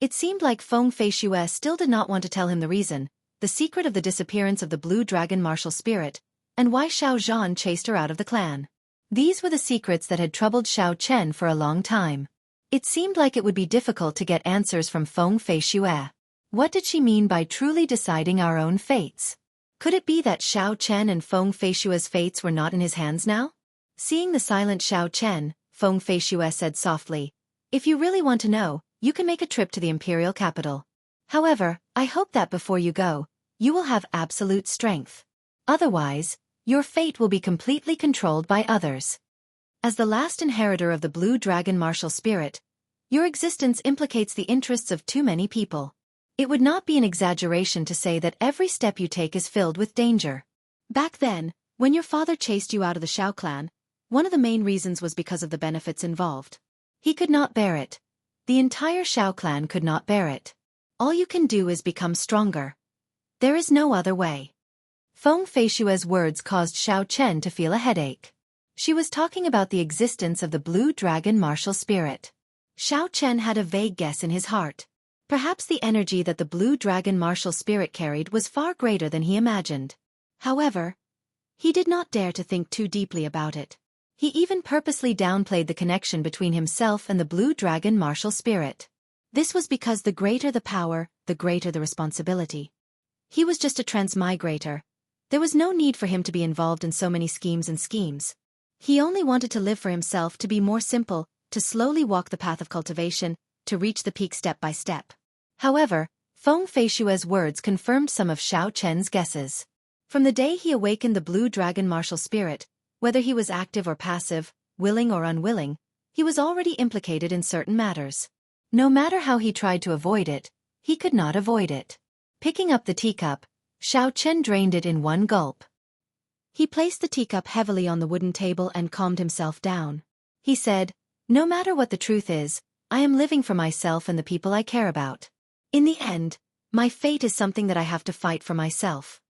It seemed like Feng Feishue still did not want to tell him the reason, the secret of the disappearance of the blue dragon martial spirit, and why Xiao Zhan chased her out of the clan. These were the secrets that had troubled Xiao Chen for a long time. It seemed like it would be difficult to get answers from Feng Feishue. What did she mean by truly deciding our own fates? Could it be that Xiao Chen and Feng Feishue's fates were not in his hands now? Seeing the silent Xiao Chen, Feng Feishue said softly, If you really want to know, you can make a trip to the imperial capital. However, I hope that before you go, you will have absolute strength. Otherwise, your fate will be completely controlled by others. As the last inheritor of the blue dragon martial spirit, your existence implicates the interests of too many people. It would not be an exaggeration to say that every step you take is filled with danger. Back then, when your father chased you out of the Shao clan, one of the main reasons was because of the benefits involved. He could not bear it. The entire Shao clan could not bear it. All you can do is become stronger. There is no other way. Feng Feishue's words caused Xiao Chen to feel a headache. She was talking about the existence of the blue dragon martial spirit. Xiao Chen had a vague guess in his heart. Perhaps the energy that the blue dragon martial spirit carried was far greater than he imagined. However, he did not dare to think too deeply about it. He even purposely downplayed the connection between himself and the blue dragon martial spirit. This was because the greater the power, the greater the responsibility. He was just a transmigrator. There was no need for him to be involved in so many schemes. He only wanted to live for himself, to be more simple, to slowly walk the path of cultivation, to reach the peak step by step. However, Feng Feishue's words confirmed some of Xiao Chen's guesses. From the day he awakened the blue dragon martial spirit, whether he was active or passive, willing or unwilling, he was already implicated in certain matters. No matter how he tried to avoid it, he could not avoid it. Picking up the teacup, Xiao Chen drained it in one gulp. He placed the teacup heavily on the wooden table and calmed himself down. He said, "No matter what the truth is, I am living for myself and the people I care about. In the end, my fate is something that I have to fight for myself.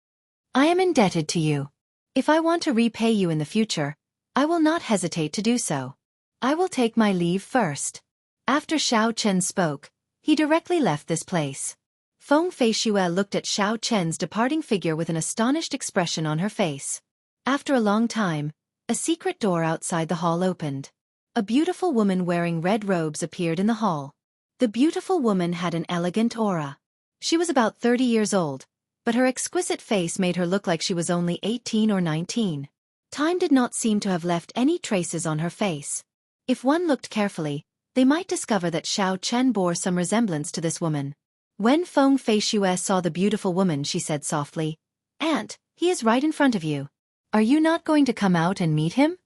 I am indebted to you. If I want to repay you in the future, I will not hesitate to do so. I will take my leave first." After Xiao Chen spoke, he directly left this place. Feng Feishue looked at Xiao Chen's departing figure with an astonished expression on her face. After a long time, a secret door outside the hall opened. A beautiful woman wearing red robes appeared in the hall. The beautiful woman had an elegant aura. She was about 30 years old, but her exquisite face made her look like she was only 18 or 19. Time did not seem to have left any traces on her face. If one looked carefully, they might discover that Xiao Chen bore some resemblance to this woman. When Feng Feishue saw the beautiful woman, she said softly, "Aunt, he is right in front of you. Are you not going to come out and meet him?"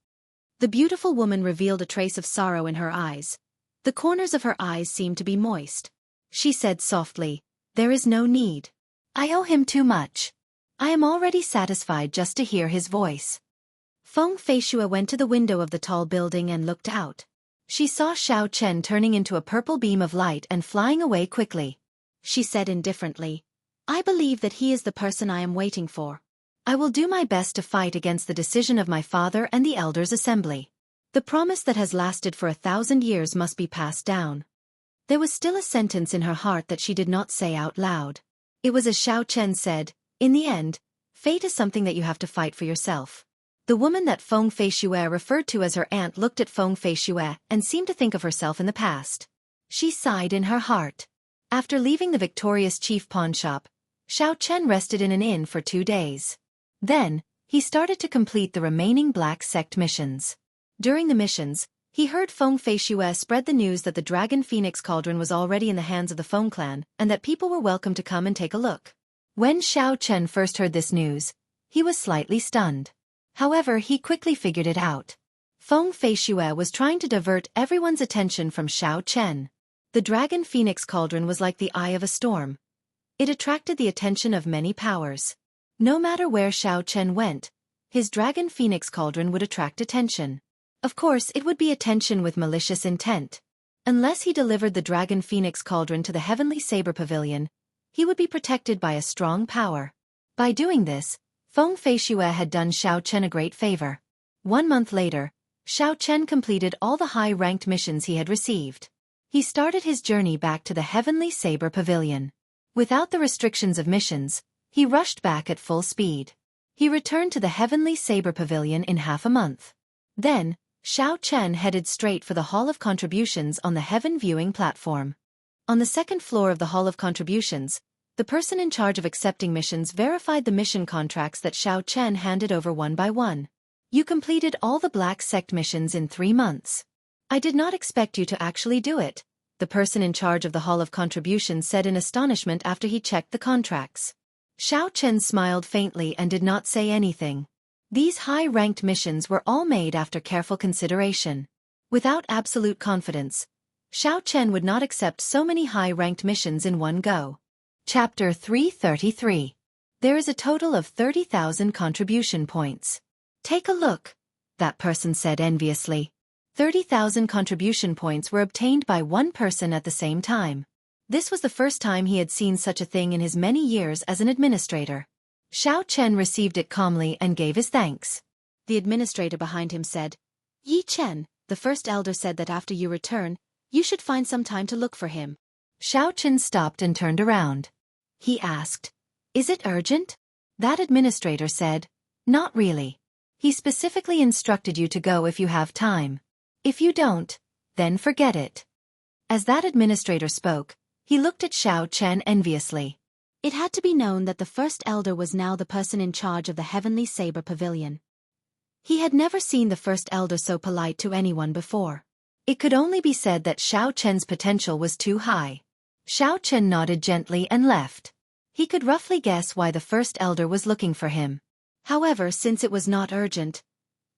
The beautiful woman revealed a trace of sorrow in her eyes. The corners of her eyes seemed to be moist. She said softly, "There is no need. I owe him too much. I am already satisfied just to hear his voice." Feng Feishue went to the window of the tall building and looked out. She saw Xiao Chen turning into a purple beam of light and flying away quickly. She said indifferently, "I believe that he is the person I am waiting for. I will do my best to fight against the decision of my father and the elders' assembly. The promise that has lasted for 1,000 years must be passed down." There was still a sentence in her heart that she did not say out loud. It was as Xiao Chen said, "In the end, fate is something that you have to fight for yourself." The woman that Feng Feishue referred to as her aunt looked at Feng Feishue and seemed to think of herself in the past. She sighed in her heart. After leaving the victorious chief pawnshop, Xiao Chen rested in an inn for 2 days. Then, he started to complete the remaining Black Sect missions. During the missions, he heard Feng Feishue spread the news that the Dragon Phoenix Cauldron was already in the hands of the Feng clan and that people were welcome to come and take a look. When Xiao Chen first heard this news, he was slightly stunned. However, he quickly figured it out. Feng Feishue was trying to divert everyone's attention from Xiao Chen. The Dragon Phoenix Cauldron was like the eye of a storm. It attracted the attention of many powers. No matter where Xiao Chen went, his Dragon Phoenix Cauldron would attract attention. Of course, it would be attention with malicious intent. Unless he delivered the Dragon Phoenix Cauldron to the Heavenly Saber Pavilion, he would be protected by a strong power. By doing this, Feng Feishue had done Xiao Chen a great favor. 1 month later, Xiao Chen completed all the high-ranked missions he had received. He started his journey back to the Heavenly Saber Pavilion. Without the restrictions of missions, he rushed back at full speed. He returned to the Heavenly Saber Pavilion in half a month. Then, Xiao Chen headed straight for the Hall of Contributions on the Heaven Viewing platform. On the second floor of the Hall of Contributions, the person in charge of accepting missions verified the mission contracts that Xiao Chen handed over one by one. "You completed all the Black Sect missions in 3 months. I did not expect you to actually do it," the person in charge of the Hall of Contributions said in astonishment after he checked the contracts. Xiao Chen smiled faintly and did not say anything. These high-ranked missions were all made after careful consideration. Without absolute confidence, Xiao Chen would not accept so many high-ranked missions in one go. Chapter 333. There is a total of 30,000 contribution points. "Take a look," that person said enviously. 30,000 contribution points were obtained by one person at the same time. This was the first time he had seen such a thing in his many years as an administrator. Xiao Chen received it calmly and gave his thanks. The administrator behind him said, "Yi Chen, the first elder said that after you return, you should find some time to look for him." Xiao Chen stopped and turned around. He asked, "Is it urgent?" That administrator said, "Not really. He specifically instructed you to go if you have time. If you don't, then forget it." As that administrator spoke, he looked at Xiao Chen enviously. It had to be known that the first elder was now the person in charge of the Heavenly Saber Pavilion. He had never seen the first elder so polite to anyone before. It could only be said that Xiao Chen's potential was too high. Xiao Chen nodded gently and left. He could roughly guess why the first elder was looking for him. However, since it was not urgent,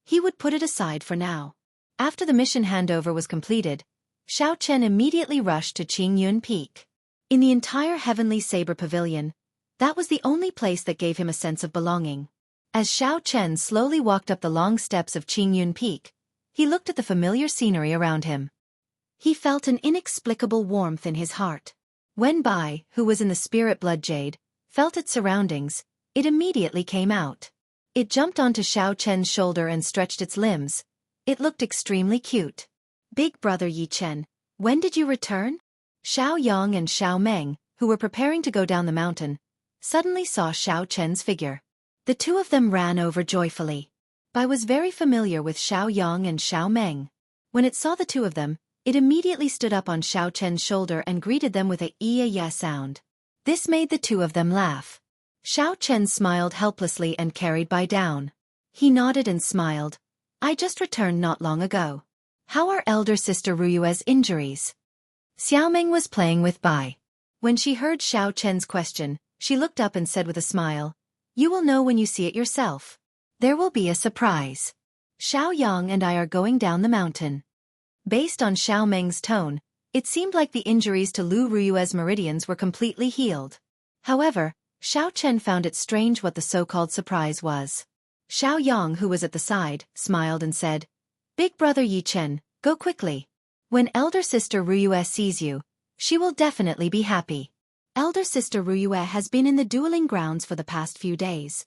he would put it aside for now. After the mission handover was completed, Xiao Chen immediately rushed to Qingyun Peak. In the entire Heavenly Saber Pavilion, that was the only place that gave him a sense of belonging. As Xiao Chen slowly walked up the long steps of Qingyun Peak, he looked at the familiar scenery around him. He felt an inexplicable warmth in his heart. When Bai, who was in the spirit blood jade, felt its surroundings, it immediately came out. It jumped onto Xiao Chen's shoulder and stretched its limbs. It looked extremely cute. Big brother Yi Chen, when did you return? Xiao Yang and Xiao Meng, who were preparing to go down the mountain, suddenly saw Xiao Chen's figure. The two of them ran over joyfully. Bai was very familiar with Xiao Yang and Xiao Meng. When it saw the two of them, it immediately stood up on Xiao Chen's shoulder and greeted them with a "iya-ya" sound. This made the two of them laugh. Xiao Chen smiled helplessly and carried Bai down. He nodded and smiled. I just returned not long ago. How are elder sister Ruyue's injuries? Xiao Meng was playing with Bai. When she heard Xiao Chen's question, she looked up and said with a smile, You will know when you see it yourself. There will be a surprise. Xiao Yang and I are going down the mountain. Based on Xiao Meng's tone, it seemed like the injuries to Lu Ruyue's meridians were completely healed. However, Xiao Chen found it strange what the so-called surprise was. Xiao Yang, who was at the side, smiled and said, Big brother Yi Chen, go quickly. When elder sister Ruyue sees you, she will definitely be happy. Elder sister Ruyue has been in the dueling grounds for the past few days.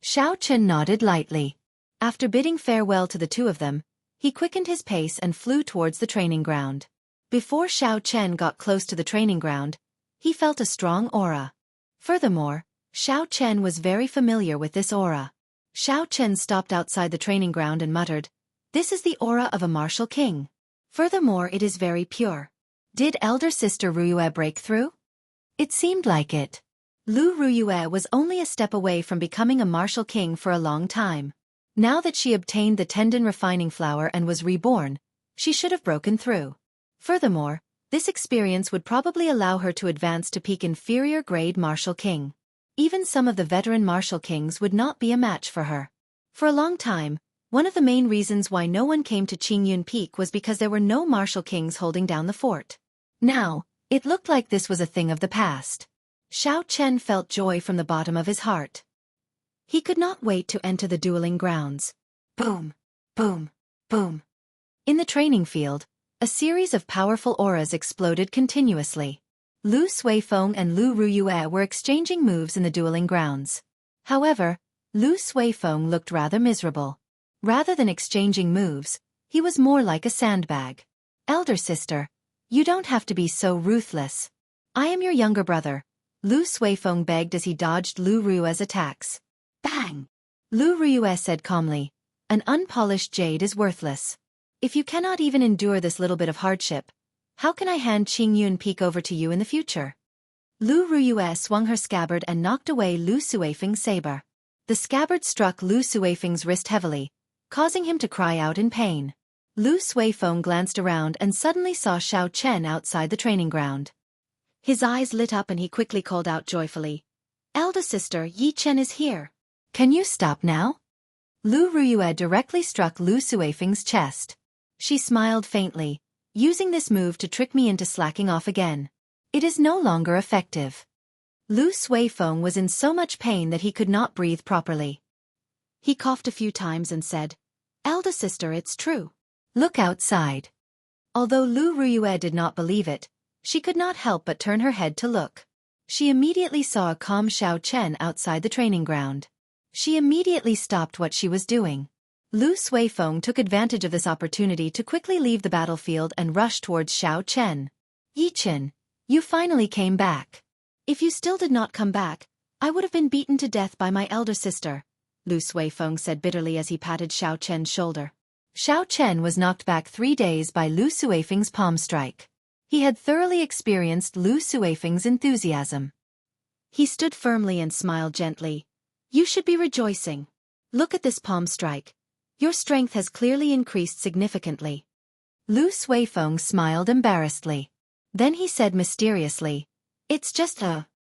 Xiao Chen nodded lightly. After bidding farewell to the two of them, he quickened his pace and flew towards the training ground. Before Xiao Chen got close to the training ground, he felt a strong aura. Furthermore, Xiao Chen was very familiar with this aura. Xiao Chen stopped outside the training ground and muttered, This is the aura of a martial king. Furthermore, it is very pure. Did elder sister Ruyue break through? It seemed like it. Lu Ruyue was only a step away from becoming a martial king for a long time. Now that she obtained the tendon refining flower and was reborn, she should have broken through. Furthermore, this experience would probably allow her to advance to peak inferior grade martial king. Even some of the veteran martial kings would not be a match for her. For a long time, one of the main reasons why no one came to Qingyun Peak was because there were no martial kings holding down the fort. Now, it looked like this was a thing of the past. Xiao Chen felt joy from the bottom of his heart. He could not wait to enter the dueling grounds. Boom! Boom! Boom! In the training field, a series of powerful auras exploded continuously. Lu Suifeng and Lu Ruyue were exchanging moves in the dueling grounds. However, Lu Suifeng looked rather miserable. Rather than exchanging moves, he was more like a sandbag. Elder sister, you don't have to be so ruthless. I am your younger brother, Lu Suifeng begged as he dodged Lu Ruyue's attacks. Bang! Lu Ruyue said calmly, An unpolished jade is worthless. If you cannot even endure this little bit of hardship, how can I hand Qingyun Peak over to you in the future? Lu Ruyue swung her scabbard and knocked away Lu Suifeng's saber. The scabbard struck Lu Suifeng's wrist heavily, causing him to cry out in pain. Lu Suifeng glanced around and suddenly saw Xiao Chen outside the training ground. His eyes lit up and he quickly called out joyfully, Elder sister, Yi Chen is here. Can you stop now? Lu Ruyue directly struck Lu Suifeng's chest. She smiled faintly, using this move to trick me into slacking off again. It is no longer effective. Lu Suifeng was in so much pain that he could not breathe properly. He coughed a few times and said, Elder sister, it's true. Look outside. Although Lu Ruyue did not believe it, she could not help but turn her head to look. She immediately saw a calm Xiao Chen outside the training ground. She immediately stopped what she was doing. Lu Suifeng took advantage of this opportunity to quickly leave the battlefield and rush towards Xiao Chen. Yi Chen, you finally came back. If you still did not come back, I would have been beaten to death by my elder sister, Lu Suifeng said bitterly as he patted Xiao Chen's shoulder. Xiao Chen was knocked back 3 days by Lu Suifeng's palm strike. He had thoroughly experienced Lu Suifeng's enthusiasm. He stood firmly and smiled gently. You should be rejoicing. Look at this palm strike. Your strength has clearly increased significantly. Lu Suifeng smiled embarrassedly. Then he said mysteriously, It's just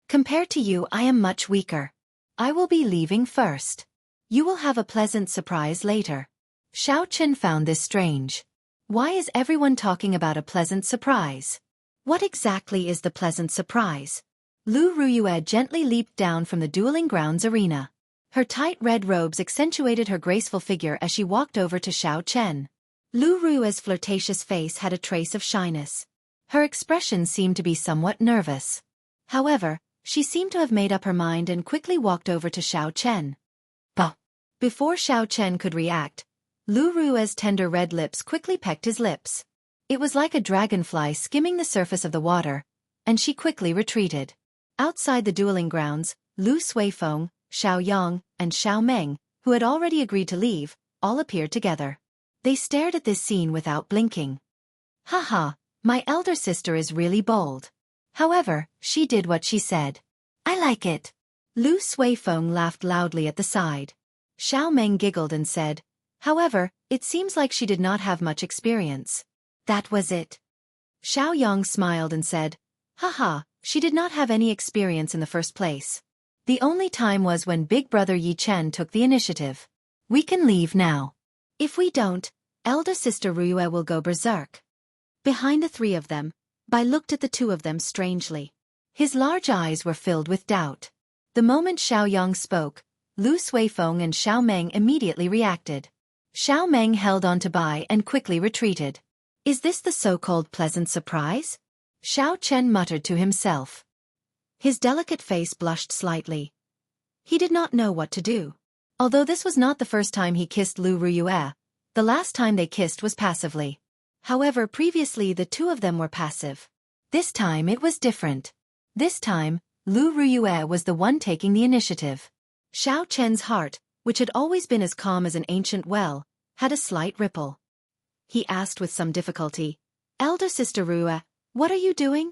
compared to you I am much weaker. I will be leaving first. You will have a pleasant surprise later. Xiao Chen found this strange. Why is everyone talking about a pleasant surprise? What exactly is the pleasant surprise? Lu Ruyue gently leaped down from the dueling grounds arena. Her tight red robes accentuated her graceful figure as she walked over to Xiao Chen. Lu Rue's flirtatious face had a trace of shyness. Her expression seemed to be somewhat nervous. However, she seemed to have made up her mind and quickly walked over to Xiao Chen. Bah! Before Xiao Chen could react, Lu Rue's tender red lips quickly pecked his lips. It was like a dragonfly skimming the surface of the water, and she quickly retreated. Outside the dueling grounds, Lu Suifeng, Xiao Yang, and Xiao Meng, who had already agreed to leave, all appeared together. They stared at this scene without blinking. Haha, my elder sister is really bold. However, she did what she said. I like it. Lu Suifeng laughed loudly at the side. Xiao Meng giggled and said, however, it seems like she did not have much experience. That was it. Xiao Yang smiled and said, haha, she did not have any experience in the first place. The only time was when Big Brother Yi Chen took the initiative. We can leave now. If we don't, elder sister Rue will go berserk. Behind the three of them, Bai looked at the two of them strangely. His large eyes were filled with doubt. The moment Xiao Yang spoke, Lu Suifeng and Xiao Meng immediately reacted. Xiao Meng held on to Bai and quickly retreated. Is this the so-called pleasant surprise? Xiao Chen muttered to himself. His delicate face blushed slightly. He did not know what to do. Although this was not the first time he kissed Lu Ruyue, the last time they kissed was passively. However, previously the two of them were passive. This time it was different. This time, Lu Ruyue was the one taking the initiative. Xiao Chen's heart, which had always been as calm as an ancient well, had a slight ripple. He asked with some difficulty, Elder Sister Rue, what are you doing?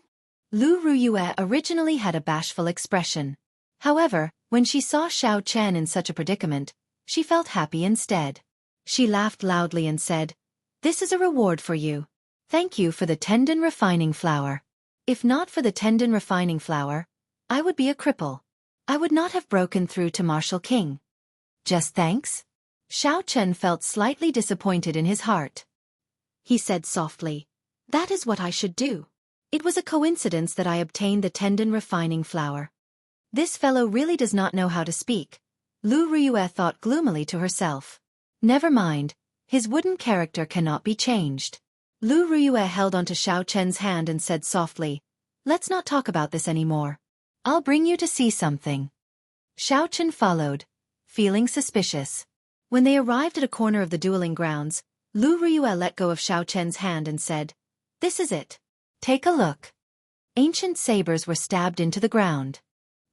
Lu Ruyue originally had a bashful expression. However, when she saw Xiao Chen in such a predicament, she felt happy instead. She laughed loudly and said, this is a reward for you. Thank you for the tendon refining flower. If not for the tendon refining flower, I would be a cripple. I would not have broken through to Martial King. Just thanks? Xiao Chen felt slightly disappointed in his heart. He said softly, that is what I should do. It was a coincidence that I obtained the tendon refining flower. This fellow really does not know how to speak, Lu Ruyue thought gloomily to herself. Never mind, his wooden character cannot be changed. Lu Ruyue held onto Xiao Chen's hand and said softly, let's not talk about this anymore. I'll bring you to see something. Xiao Chen followed, feeling suspicious. When they arrived at a corner of the dueling grounds, Lu Ruyue let go of Xiao Chen's hand and said, this is it. Take a look. Ancient sabers were stabbed into the ground.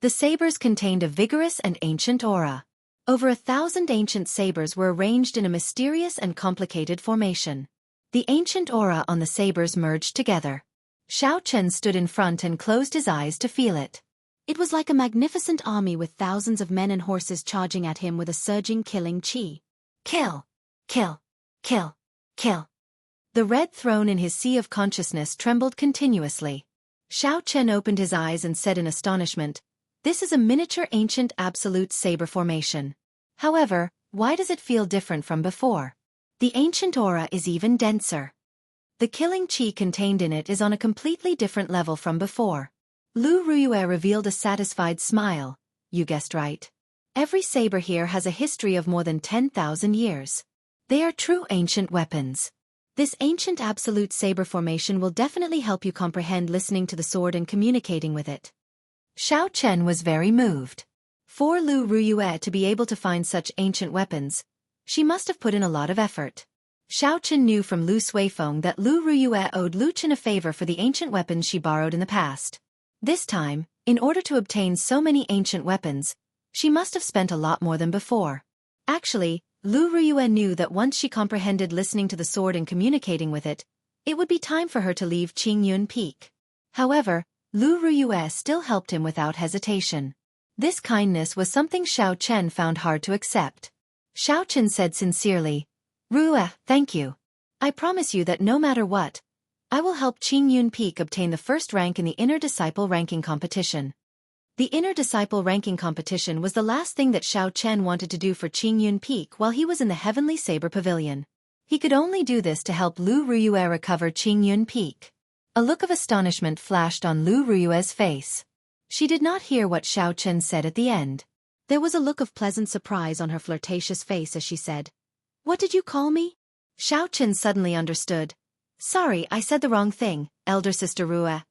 The sabers contained a vigorous and ancient aura. Over 1,000 ancient sabers were arranged in a mysterious and complicated formation. The ancient aura on the sabers merged together. Xiao Chen stood in front and closed his eyes to feel it. It was like a magnificent army with thousands of men and horses charging at him with a surging killing chi. Kill! Kill! Kill! Kill! The red throne in his sea of consciousness trembled continuously. Xiao Chen opened his eyes and said in astonishment, this is a miniature ancient absolute saber formation. However, why does it feel different from before? The ancient aura is even denser. The killing chi contained in it is on a completely different level from before. Lu Ruyue revealed a satisfied smile. You guessed right. Every saber here has a history of more than 10,000 years. They are true ancient weapons. This ancient absolute saber formation will definitely help you comprehend listening to the sword and communicating with it. Xiao Chen was very moved. For Lu Ruyue to be able to find such ancient weapons, she must have put in a lot of effort. Xiao Chen knew from Lu Suifeng that Lu Ruyue owed Lu Chen a favor for the ancient weapons she borrowed in the past. This time, in order to obtain so many ancient weapons, she must have spent a lot more than before. Actually, Lu Ruyue knew that once she comprehended listening to the sword and communicating with it, it would be time for her to leave Qingyun Peak. However, Lu Ruyue still helped him without hesitation. This kindness was something Xiao Chen found hard to accept. Xiao Chen said sincerely, Rue, thank you. I promise you that no matter what, I will help Qingyun Peak obtain the first rank in the Inner Disciple ranking competition. The Inner Disciple ranking competition was the last thing that Xiao Chen wanted to do for Qingyun Peak while he was in the Heavenly Saber Pavilion. He could only do this to help Lu Ruyue recover Qingyun Peak. A look of astonishment flashed on Lu Ruyue's face. She did not hear what Xiao Chen said at the end. There was a look of pleasant surprise on her flirtatious face as she said, "What did you call me?" Xiaochen suddenly understood. "Sorry, I said the wrong thing, elder sister Rua."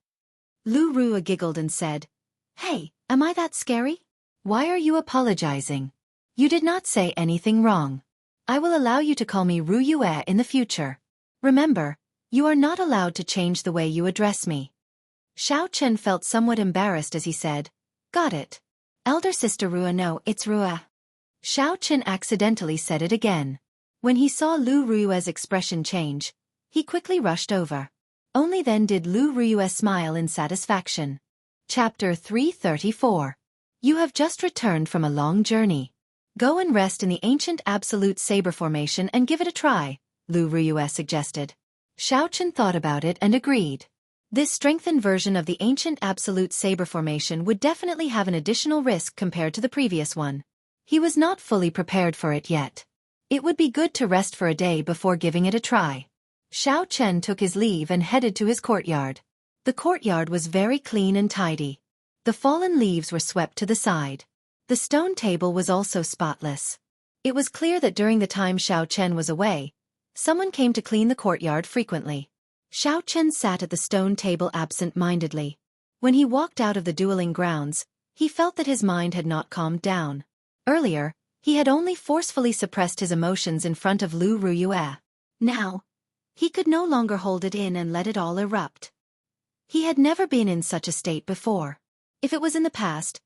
Lu Rua giggled and said, "Hey, am I that scary? Why are you apologizing? You did not say anything wrong. I will allow you to call me Ru Yue in the future. Remember, you are not allowed to change the way you address me." Xiaochen felt somewhat embarrassed as he said, "Got it. Elder sister Rua, no, it's Rua." Xiaochen accidentally said it again. When he saw Lu Rue's expression change, he quickly rushed over. Only then did Lu Rue smile in satisfaction. Chapter 334. You have just returned from a long journey. Go and rest in the ancient absolute saber formation and give it a try, Lu Rue suggested. Xiaochen thought about it and agreed. This strengthened version of the ancient absolute saber formation would definitely have an additional risk compared to the previous one. He was not fully prepared for it yet. It would be good to rest for a day before giving it a try. Xiaochen took his leave and headed to his courtyard. The courtyard was very clean and tidy. The fallen leaves were swept to the side. The stone table was also spotless. It was clear that during the time Xiaochen was away, someone came to clean the courtyard frequently. Xiaochen sat at the stone table absent-mindedly. When he walked out of the dueling grounds, he felt that his mind had not calmed down. Earlier, he had only forcefully suppressed his emotions in front of Lu Rue. Now, he could no longer hold it in and let it all erupt. He had never been in such a state before. If it was in the past,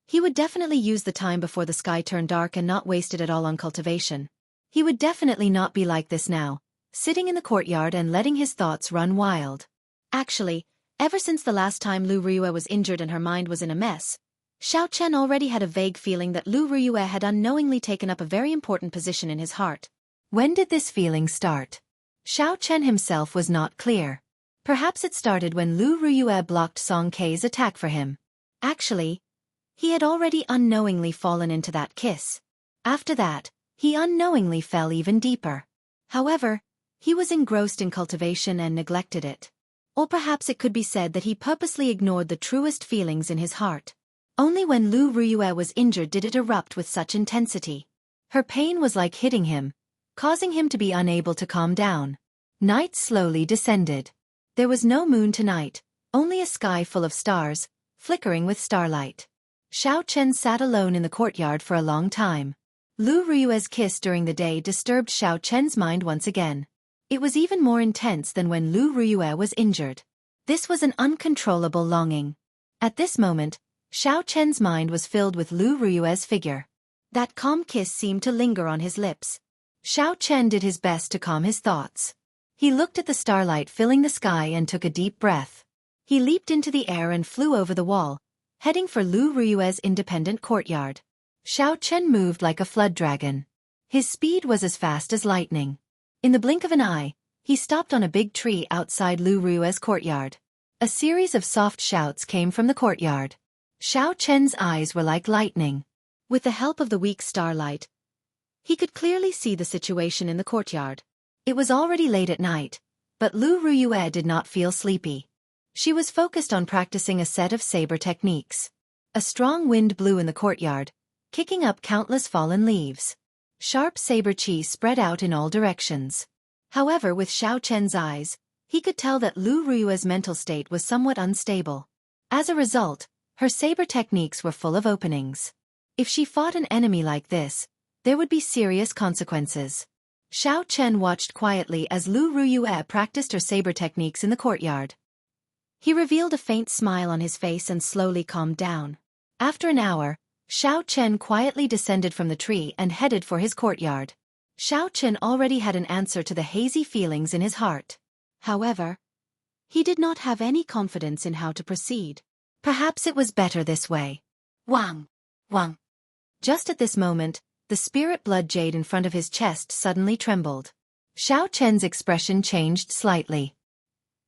he would definitely use the time before the sky turned dark and not waste it at all on cultivation. He would definitely not be like this now, sitting in the courtyard and letting his thoughts run wild. Actually, ever since the last time Lu Rue was injured and her mind was in a mess, Xiaochen already had a vague feeling that Lu Rue had unknowingly taken up a very important position in his heart. When did this feeling start? Xiaochen himself was not clear. Perhaps it started when Lu Rue blocked Song Kei's attack for him. Actually, he had already unknowingly fallen into that kiss. After that, he unknowingly fell even deeper. However, he was engrossed in cultivation and neglected it. Or perhaps it could be said that he purposely ignored the truest feelings in his heart. Only when Lu Rue was injured did it erupt with such intensity. Her pain was like hitting him, causing him to be unable to calm down. Night slowly descended. There was no moon tonight, only a sky full of stars, flickering with starlight. Xiaochen sat alone in the courtyard for a long time. Lu Rue's kiss during the day disturbed Xiaochen's mind once again. It was even more intense than when Lu Rue was injured. This was an uncontrollable longing. At this moment, Xiaochen's mind was filled with Lu Rue's figure. That calm kiss seemed to linger on his lips. Xiaochen did his best to calm his thoughts. He looked at the starlight filling the sky and took a deep breath. He leaped into the air and flew over the wall, heading for Lu Rue's independent courtyard. Xiaochen moved like a flood dragon. His speed was as fast as lightning. In the blink of an eye, he stopped on a big tree outside Lu Rue's courtyard. A series of soft shouts came from the courtyard. Xiaochen's eyes were like lightning. With the help of the weak starlight, he could clearly see the situation in the courtyard. It was already late at night, but Lu Rue did not feel sleepy. She was focused on practicing a set of saber techniques. A strong wind blew in the courtyard, kicking up countless fallen leaves. Sharp saber chi spread out in all directions. However, with Xiaochen's eyes, he could tell that Lu Rue's mental state was somewhat unstable. As a result, her saber techniques were full of openings. If she fought an enemy like this, there would be serious consequences. Xiaochen watched quietly as Lu Rue practiced her saber techniques in the courtyard. He revealed a faint smile on his face and slowly calmed down. After an hour, Xiaochen quietly descended from the tree and headed for his courtyard. Xiaochen already had an answer to the hazy feelings in his heart. However, he did not have any confidence in how to proceed. Perhaps it was better this way. Wang! Wang! Just at this moment, the spirit blood jade in front of his chest suddenly trembled. Xiaochen's expression changed slightly.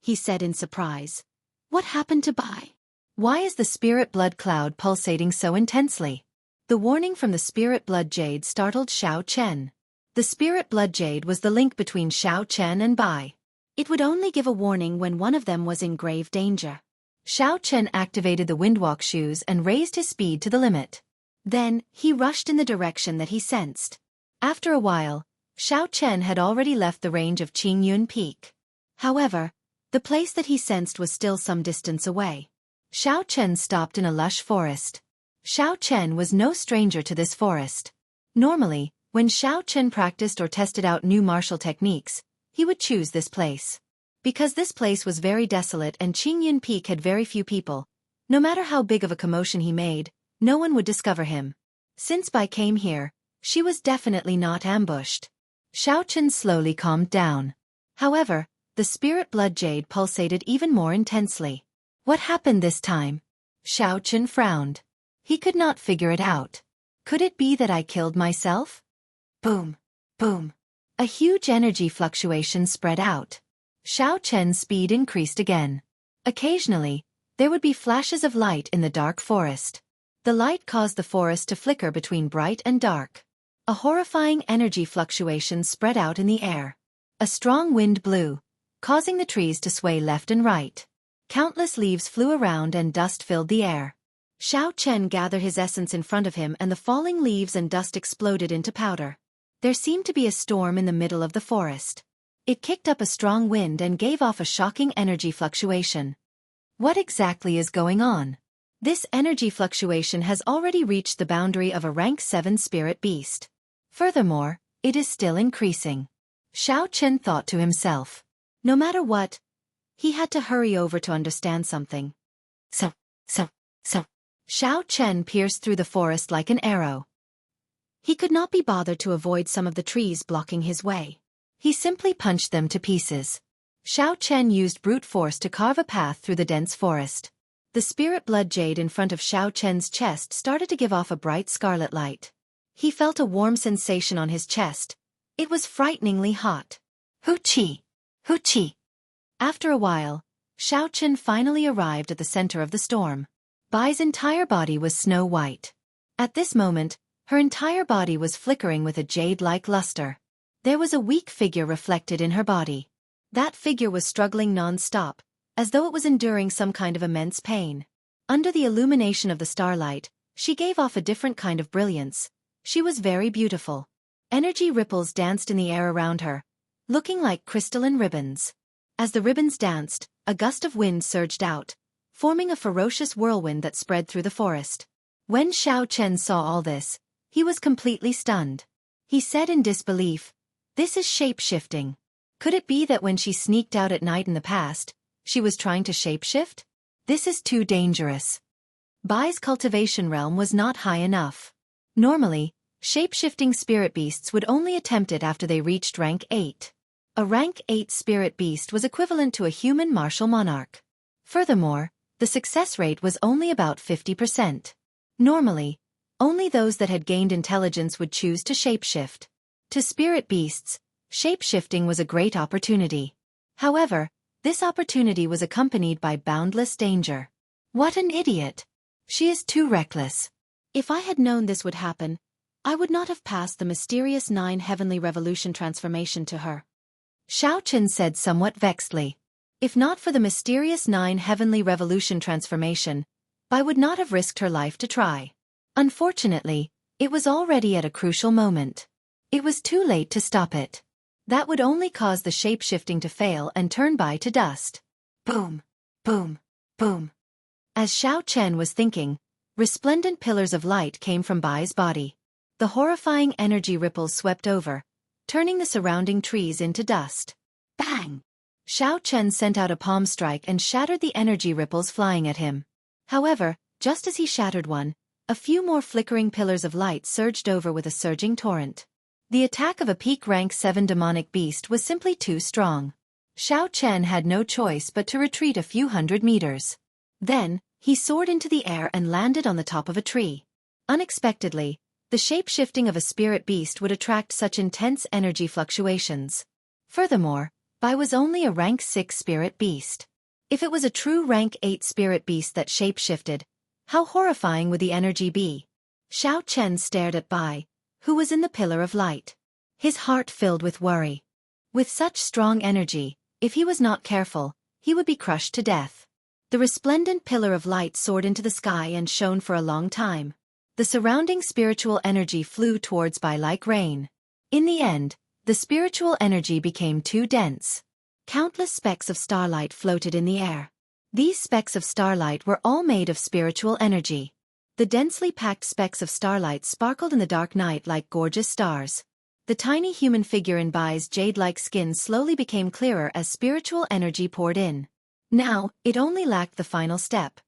He said in surprise, "What happened to Bai? Why is the spirit blood cloud pulsating so intensely?" The warning from the spirit blood jade startled Xiaochen. The spirit blood jade was the link between Xiaochen and Bai. It would only give a warning when one of them was in grave danger. Xiaochen activated the windwalk shoes and raised his speed to the limit. Then, he rushed in the direction that he sensed. After a while, Xiao Chen had already left the range of Qingyun Peak. However, the place that he sensed was still some distance away. Xiao Chen stopped in a lush forest. Xiao Chen was no stranger to this forest. Normally, when Xiao Chen practiced or tested out new martial techniques, he would choose this place. Because this place was very desolate and Qingyun Peak had very few people, no matter how big of a commotion he made, no one would discover him. Since Bai came here, she was definitely not ambushed. Xiao Chen slowly calmed down. However, the spirit blood jade pulsated even more intensely. What happened this time? Xiao Chen frowned. He could not figure it out. Could it be that I killed myself? Boom, boom. A huge energy fluctuation spread out. Xiao Chen's speed increased again. Occasionally, there would be flashes of light in the dark forest. The light caused the forest to flicker between bright and dark. A horrifying energy fluctuation spread out in the air. A strong wind blew, causing the trees to sway left and right. Countless leaves flew around and dust filled the air. Xiao Chen gathered his essence in front of him and the falling leaves and dust exploded into powder. There seemed to be a storm in the middle of the forest. It kicked up a strong wind and gave off a shocking energy fluctuation. What exactly is going on? This energy fluctuation has already reached the boundary of a rank 7 spirit beast. Furthermore, it is still increasing. Xiao Chen thought to himself. No matter what, he had to hurry over to understand something. So. Xiao Chen pierced through the forest like an arrow. He could not be bothered to avoid some of the trees blocking his way. He simply punched them to pieces. Xiao Chen used brute force to carve a path through the dense forest. The spirit blood jade in front of Xiao Chen's chest started to give off a bright scarlet light. He felt a warm sensation on his chest. It was frighteningly hot. Hoochie! Hoochie! After a while, Xiao Chen finally arrived at the center of the storm. Bai's entire body was snow white. At this moment, her entire body was flickering with a jade-like luster. There was a weak figure reflected in her body. That figure was struggling non-stop, as though it was enduring some kind of immense pain. Under the illumination of the starlight, she gave off a different kind of brilliance. She was very beautiful. Energy ripples danced in the air around her, looking like crystalline ribbons. As the ribbons danced, a gust of wind surged out, forming a ferocious whirlwind that spread through the forest. When Xiao Chen saw all this, he was completely stunned. He said in disbelief, "This is shape-shifting. Could it be that when she sneaked out at night in the past, she was trying to shapeshift? This is too dangerous." Bai's cultivation realm was not high enough. Normally, shape-shifting spirit beasts would only attempt it after they reached rank 8. A rank 8 spirit beast was equivalent to a human martial monarch. Furthermore, the success rate was only about 50%. Normally, only those that had gained intelligence would choose to shapeshift. To spirit beasts, shapeshifting was a great opportunity. However, this opportunity was accompanied by boundless danger. What an idiot! She is too reckless. If I had known this would happen, I would not have passed the mysterious 9 heavenly revolution transformation to her. Xiao Chen said somewhat vexedly. If not for the mysterious 9 heavenly revolution transformation, Bai would not have risked her life to try. Unfortunately, it was already at a crucial moment. It was too late to stop it. That would only cause the shape-shifting to fail and turn Bai to dust. Boom, boom, boom. As Xiao Chen was thinking, resplendent pillars of light came from Bai's body. The horrifying energy ripples swept over, turning the surrounding trees into dust. Bang! Xiao Chen sent out a palm strike and shattered the energy ripples flying at him. However, just as he shattered one, a few more flickering pillars of light surged over with a surging torrent. The attack of a peak rank 7 demonic beast was simply too strong. Xiao Chen had no choice but to retreat a few hundred meters. Then, he soared into the air and landed on the top of a tree. Unexpectedly, the shape-shifting of a spirit beast would attract such intense energy fluctuations. Furthermore, Bai was only a rank 6 spirit beast. If it was a true rank 8 spirit beast that shape-shifted, how horrifying would the energy be? Xiao Chen stared at Bai, who was in the pillar of light. His heart filled with worry. With such strong energy, if he was not careful, he would be crushed to death. The resplendent pillar of light soared into the sky and shone for a long time. The surrounding spiritual energy flew towards Bai like rain. In the end, the spiritual energy became too dense. Countless specks of starlight floated in the air. These specks of starlight were all made of spiritual energy. The densely packed specks of starlight sparkled in the dark night like gorgeous stars. The tiny human figure in Bai's jade-like skin slowly became clearer as spiritual energy poured in. Now, it only lacked the final step: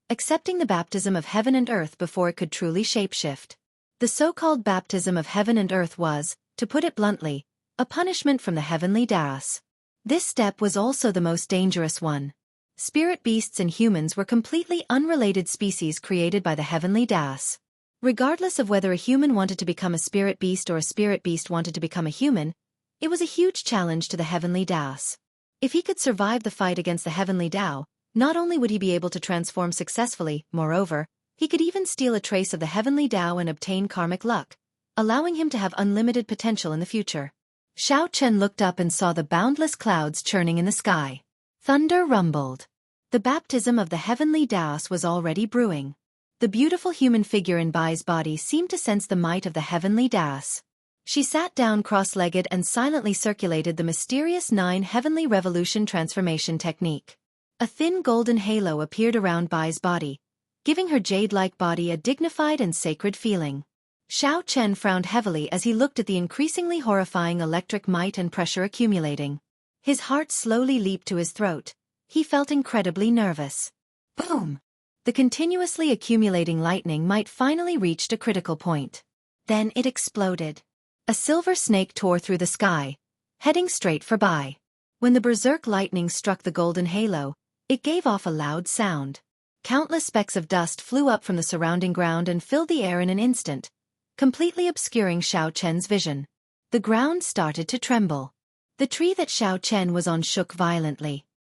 accepting the baptism of heaven and earth before it could truly shapeshift. The so-called baptism of heaven and earth was, to put it bluntly, a punishment from the heavenly dais. This step was also the most dangerous one. Spirit beasts and humans were completely unrelated species created by the heavenly dais. Regardless of whether a human wanted to become a spirit beast or a spirit beast wanted to become a human, it was a huge challenge to the heavenly dais. If he could survive the fight against the heavenly Tao, not only would he be able to transform successfully, moreover, he could even steal a trace of the heavenly Tao and obtain karmic luck, allowing him to have unlimited potential in the future. Xiao Chen looked up and saw the boundless clouds churning in the sky. Thunder rumbled. The baptism of the heavenly Daos was already brewing. The beautiful human figure in Bai's body seemed to sense the might of the heavenly Daos. She sat down cross-legged and silently circulated the mysterious 9 heavenly revolution transformation technique. A thin golden halo appeared around Bai's body, giving her jade-like body a dignified and sacred feeling. Xiao Chen frowned heavily as he looked at the increasingly horrifying electric might and pressure accumulating. His heart slowly leaped to his throat. He felt incredibly nervous. Boom! The continuously accumulating lightning might finally reached a critical point. Then it exploded. A silver snake tore through the sky, heading straight for Bai. When the berserk lightning struck the golden halo, it gave off a loud sound. Countless specks of dust flew up from the surrounding ground and filled the air in an instant, completely obscuring Xiao Chen's vision. The ground started to tremble. The tree that Xiao Chen was on shook violently.